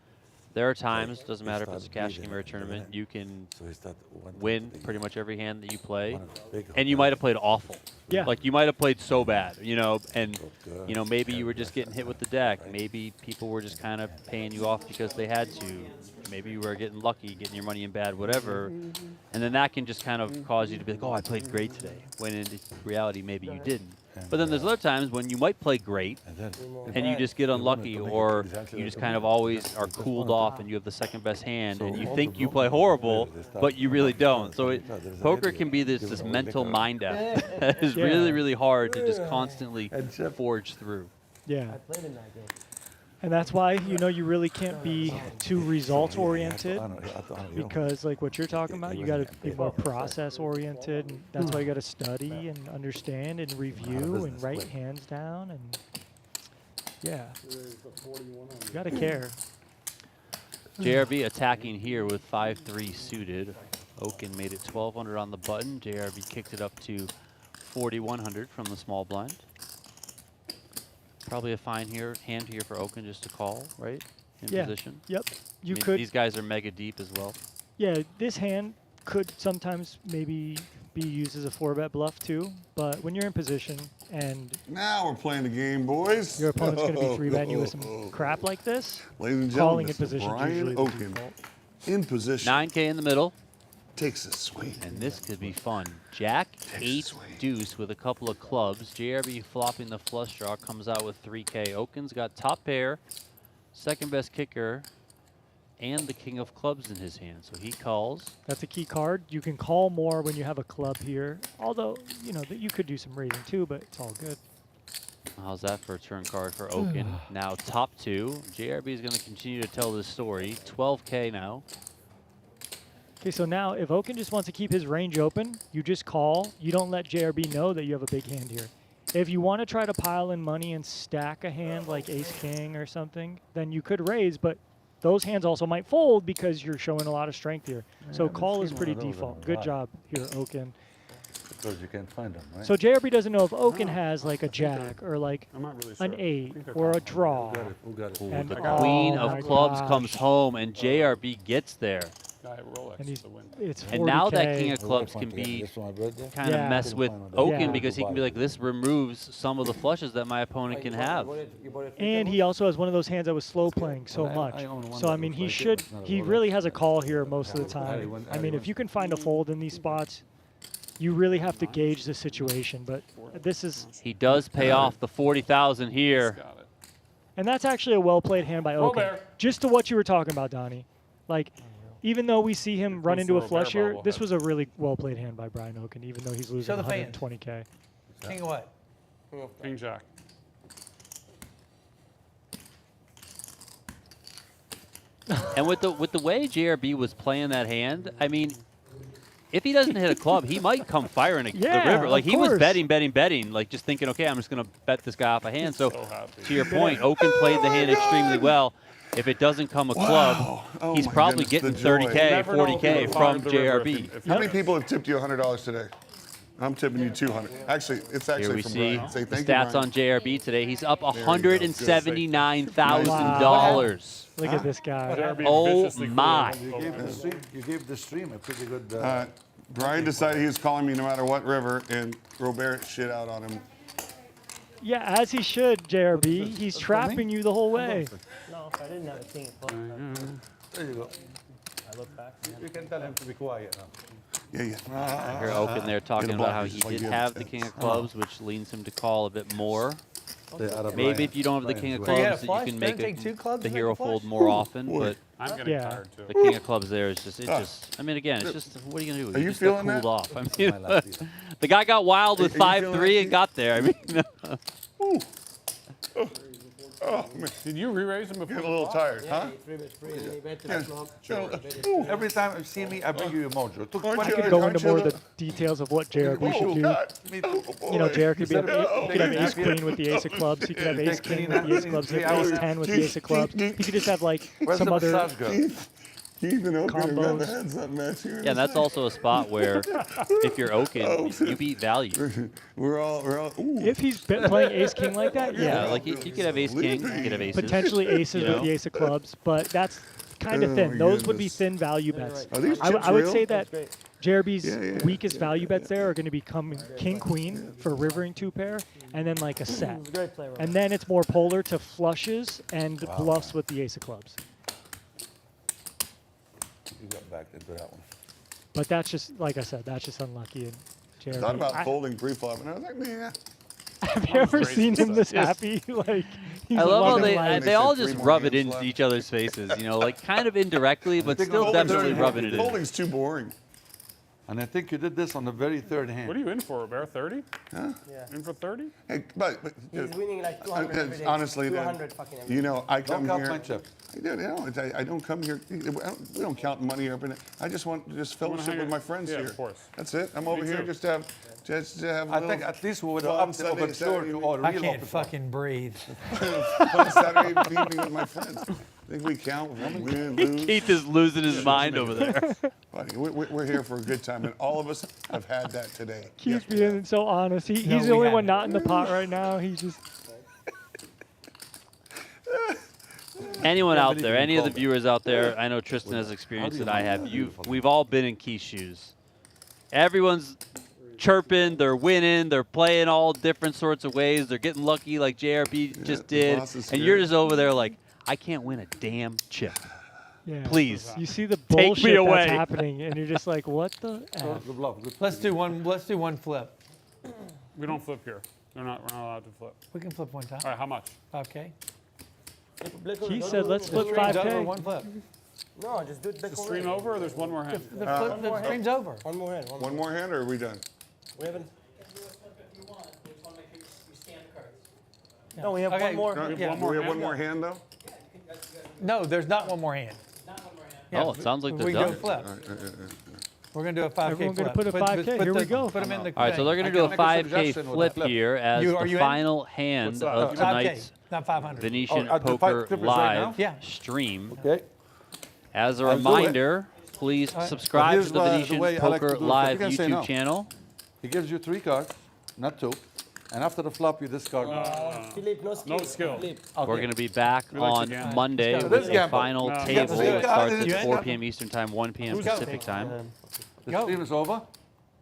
there are times, doesn't he matter if it's a started cash bleeding game or a at the tournament, end. you can So he started one win thing. pretty much every hand that you play. One of the big And you might have played awful. Yeah. Like you might have played so bad, you know, and good. you know, maybe you were just getting hit with the deck. Maybe people were just kind of paying you off because they had to. maybe you were getting lucky, getting your money in bad, whatever. And then that can just kind of cause you to be like, oh, I played great today. When in reality, maybe you didn't. But then there's other times when you might play great and you just get unlucky, or you just kind of always are cooled off and you have the second best hand and you think you play horrible, but you really don't. So poker can be this mental mind F that is really, really hard to just constantly forge through. Yeah. And that's why, you know, you really can't be too results oriented, because like what you're talking about, you got to be more process oriented, and that's why you got to study and understand and review and write hands down, and yeah, you got to care. JRB attacking here with 5-3 suited. Okin made it 1,200 on the button. JRB kicked it up to 4,100 from the small blind. Probably a fine hand here for Okin just to call, right? In position. Yep. I mean, these guys are mega deep as well. Yeah, this hand could sometimes maybe be used as a 4-bet bluff too, but when you're in position and now we're playing the game, boys. Your opponent's going to be 3-betting you with some crap like this. Ladies and calling gentlemen, in position Brian usually the Okin default. in position. 9K in the middle. Takes a swing. And this could be fun. Jack, 8, deuce with a couple of clubs. JRB flopping the flush draw, comes out with 3K. Okin's got top pair, second best kicker, and the king of clubs in his hand. So he calls. That's a key card. You can call more when you have a club here. Although, you know, that you could do some raising too, but it's all good. How's that for a turn card for Okin? Now top 2. JRB is going to continue to tell this story. 12K now. Okay, so now if Okin just wants to keep his range open, you just call. You don't let JRB know that you have a big hand here. If you want to try to pile in money and stack a hand like ace-king or something, then you could raise, but those hands also might fold because you're showing a lot of strength here. So call is pretty default. Good job here, Okin. Because you can't find them, right? So JRB doesn't know if Okin has like a jack or like an 8 or a draw. Who got it? And The queen oh of my clubs gosh. comes home, and JRB gets there. And he's, it's 40K. And now that king of clubs can be kind of mess with Okin because he can be like, this removes some of the flushes that my opponent can have. And he also has one of those hands that was slow playing so much. So, I mean, he really has a call here most of the time. I mean, if you can find a fold in these spots, you really have to gauge the situation. But this is... He does pay off the 40,000 here. And that's actually a well-played hand by Okin. Just to what you were talking about, Donnie. Like, even though we see him run into a flush here, this was a really well-played hand by Brian Okin, even though he's losing 120K. King of what? King Jack. And with the way JRB was playing that hand, I mean, if he doesn't hit a club, he might come firing the river. Like, he was betting, like just thinking, okay, I'm just going to bet this guy off a hand. So to your point, Okin played the hand extremely well. If it doesn't come a club, he's probably getting 30K, 40K from JRB. How many people have tipped you $100 today? I'm tipping you 200. Actually, it's actually Here we from see Brian. Say the thank you, stats Brian. on JRB today. He's up $179,000. Look at this guy. Oh my! You gave the stream a pretty good. Brian decided he was calling me no matter what river, and Robert shit out on him. Yeah, as he should, JRB. He's trapping you the whole way. No, if I didn't have a king of clubs, There you go. I look back. You can tell him to be quiet now. Yeah. I hear Okin there talking about how he did have the king of clubs, which leans him to call a bit more. Maybe if you don't have the king of clubs, you can make the hero fold more often. But I'm getting tired too. the king of clubs there is just, I mean, again, it's just, what are you going to do? Are you just got feeling cooled that? off. I mean, the guy got wild with 5-3 and got there. I mean, Oh, man. Did you re-raise him before? Getting a little tired, huh? Every time you see me, I bring you a mojo. I could go into more of the details of what JRB should do. You know, JR could have ace queen with the ace of clubs. He could have ace king with the ace of clubs. He could have ace 10 with the ace of clubs. He could just have like some other Keith and Okin have got the combos. heads up match here. yeah, that's also a spot where if you're Okin, you beat value. We're all. Ooh. If he's playing ace king like that, Yeah, yeah. like you could have ace king, you could have aces. Potentially aces you with know? the ace of clubs, but that's kind of thin. my Those would be goodness. thin value bets. Are these I chips would real? say that JRB's Yeah. weakest value bets there are going to become king queen for rivering 2-pair, and then like a set. And then it's more polar to flushes and bluffs with the ace of clubs. You got back into that one. But that's just, like I said, that's just unlucky. And I JRB, thought about folding pre-flop, and I was like, nah. have you ever seen him this happy? Like, he's I love how loving they life. they all said just 3 more rub it hands into left. each other's faces, you know, like kind of indirectly, but think still folding's definitely very rubbing it in. Folding's too boring. And I think you did this on the very third hand. What are you in for, Bear? 30? Huh? Yeah. In for 30? Hey, but He's winning like 200 every day. honestly, 200 fucking every you know, I come Don't count here. my chip. I don't come here. We don't count money or anything. I just want to just fellowship hang with out. my friends Yeah, here. of course. That's it. I'm over here too. just to have a I little think at least we would fun up the Saturday- open Saturday shirt or I real can't open fucking breathe. fun Saturday evening with my friends. I think we count. Win, lose. Keith is losing his mind over there. Buddy, we're here for a good time, and all of us have had that today. Keeps Yes, we have. being so honest. He's No, the we only haven't. one not in the pot right now. He's just. Anyone out Somebody there, can any of call the me. viewers out there, I know Tristan has experienced it. I have. We've all been in Keith's shoes. Everyone's chirping, they're winning, they're playing all different sorts of ways. They're getting lucky like JRB just the did, boss is and here. you're just over there like, I can't win a damn chip. Yeah. Please. You see the Take me bullshit away. that's happening, and you're just like, what the? Go F? to the bluff. Good Let's do one flip. We don't flip here. We're not allowed to flip. We can flip one time. All right, how much? 5K. He said, let's flip Stream's over, 5K. one flip. No, just do it back The stream over, or there's one more hand? The stream's over. One more hand. One more hand, or are we done? We haven't. No, we have Okay. one more. No, have Yeah. one more we have one hand? more hand, though? No, there's not one more hand. Yeah, Oh, it sounds like they're we go done. flip. We're gonna do a 5K Everyone flip. gonna put a 5K. Here we go. Put them in the. All right, so they're going to do a can make a 5K suggestion with flip that flip. here as Are the you in? final hand What's that? of 5K, tonight's not 500. Venetian Oh, the Poker clippers right now? Live Yeah. stream. Okay. As a I'll do it. reminder, please subscribe here's to the the Venetian way I like to Poker do it. Live You can say YouTube no. channel. He gives you 3 cards, not 2. And after the flop, you discard. Philippe, no skill. No skill. Philippe. We're going to be back We like to on gamble. Monday Let's go. with Let's the gamble. final No, table. let's It go. starts You at ain't 4 got- p.m. Eastern Time, 1 p.m. Who's Pacific up? time. The Go. stream is over.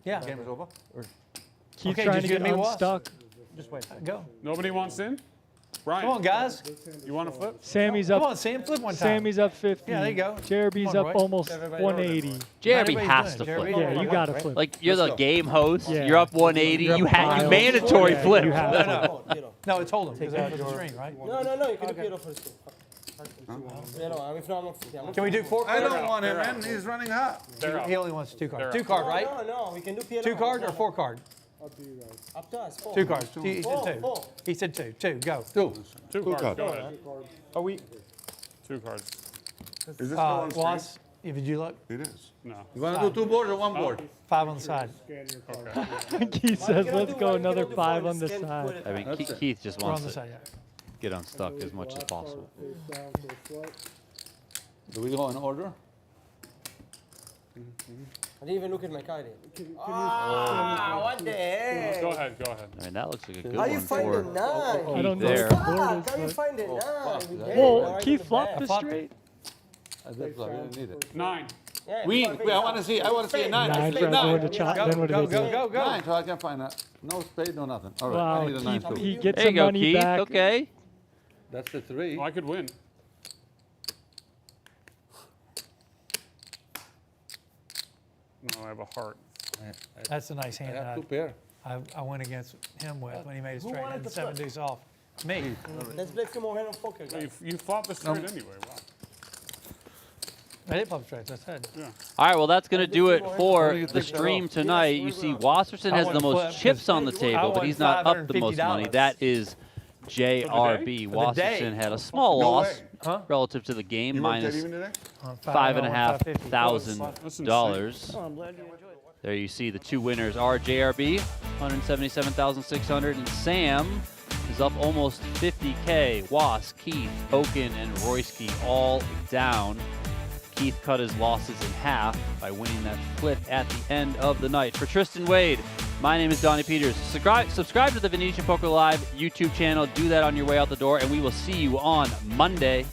Yeah. Game is over. Keep Okay, trying just to get give me one. unstuck. Just wait. Go. Nobody wants in? Brian, Come on, guys. you want to flip? Sammy's Come up. on, Sam. Flip one time. Sammy's up 50. Yeah, there you go. JRB's Come on, up Roy. almost 180. JRB Everybody's has doing to it. flip. JRB. Yeah, you gotta flip. Like, you're the game host. Yeah. You're up 180. You're You up had miles. mandatory Yeah, flip. you have to. No, Zero. no, it's hold 'em because they're for the stream, right? No, you can do Piero first. Yeah, no, if not, I'm not. Yeah, I'm Can we do 4 I cards? don't want him in. He's running hot. He only wants 2 cards. They're 2 card, right? No, we can do Piero. 2 card or 4 card? Up to you guys. Up to us. 4. 2 cards. He Four, said 2. four. He said 2. 2. Go. 2. Two cards. Go ahead. Are we? 2 cards. Is this still on stream? Loss. Did you look? It is. No. You want to do 2 boards or 1 board? 5 on the side. Scan your card. Keith says, let's go another 5 on the side. I mean, That's it. Keith just We're on wants the to side, yeah. get unstuck as much as possible. Face down for a swipe. Do we go in order? I didn't even look at my card yet. Can you What the heck? Go ahead. I mean, that looks like a good How you one find the for 9? I don't know there. what the board How you is, find it 9? but. Whoa, Keith flopped the Flop. straight. I did flop. You didn't need it. 9. Win. I want to see. I want to see a 9. I 9 say for everyone to 9. chop. Go, Then what do go, they do? go, go, 9. go. So I can find that. No spade, no nothing. All right. I Wow, need a 9 Keith, too. he gets There you some go, money Keith. back. Okay. That's the 3. Well, I could win. No, I have a heart. That's a nice I hand have 2 that pair. I went against him with when he made a Who straight wanted and to 7 flip? deuce off. Me. Let's play a few more hand of poker, So guys. you flopped the straight anyway. Wow. I did flop straights, I said. All right, well, that's going to do it What for do you the think stream of? tonight. You see, Wasserson I has the wouldn't most flip chips on the 'cause table, but won he's not up the most money. $550. That is JRB. For the Wasserson day. had a small No loss way. Huh? relative to the game, You worked minus that even today? $5,500. That's insane. Oh, I'm glad you enjoyed it. There you see the 2 winners are JRB, 177,600, and Sam is up almost 50K. Was, Keith, Okin, and Royski all down. Keith cut his losses in half by winning that flip at the end of the night. For Tristan Wade, my name is Donnie Peters. Subscribe to the Venetian Poker Live YouTube channel. Do that on your way out the door, and we will see you on Monday.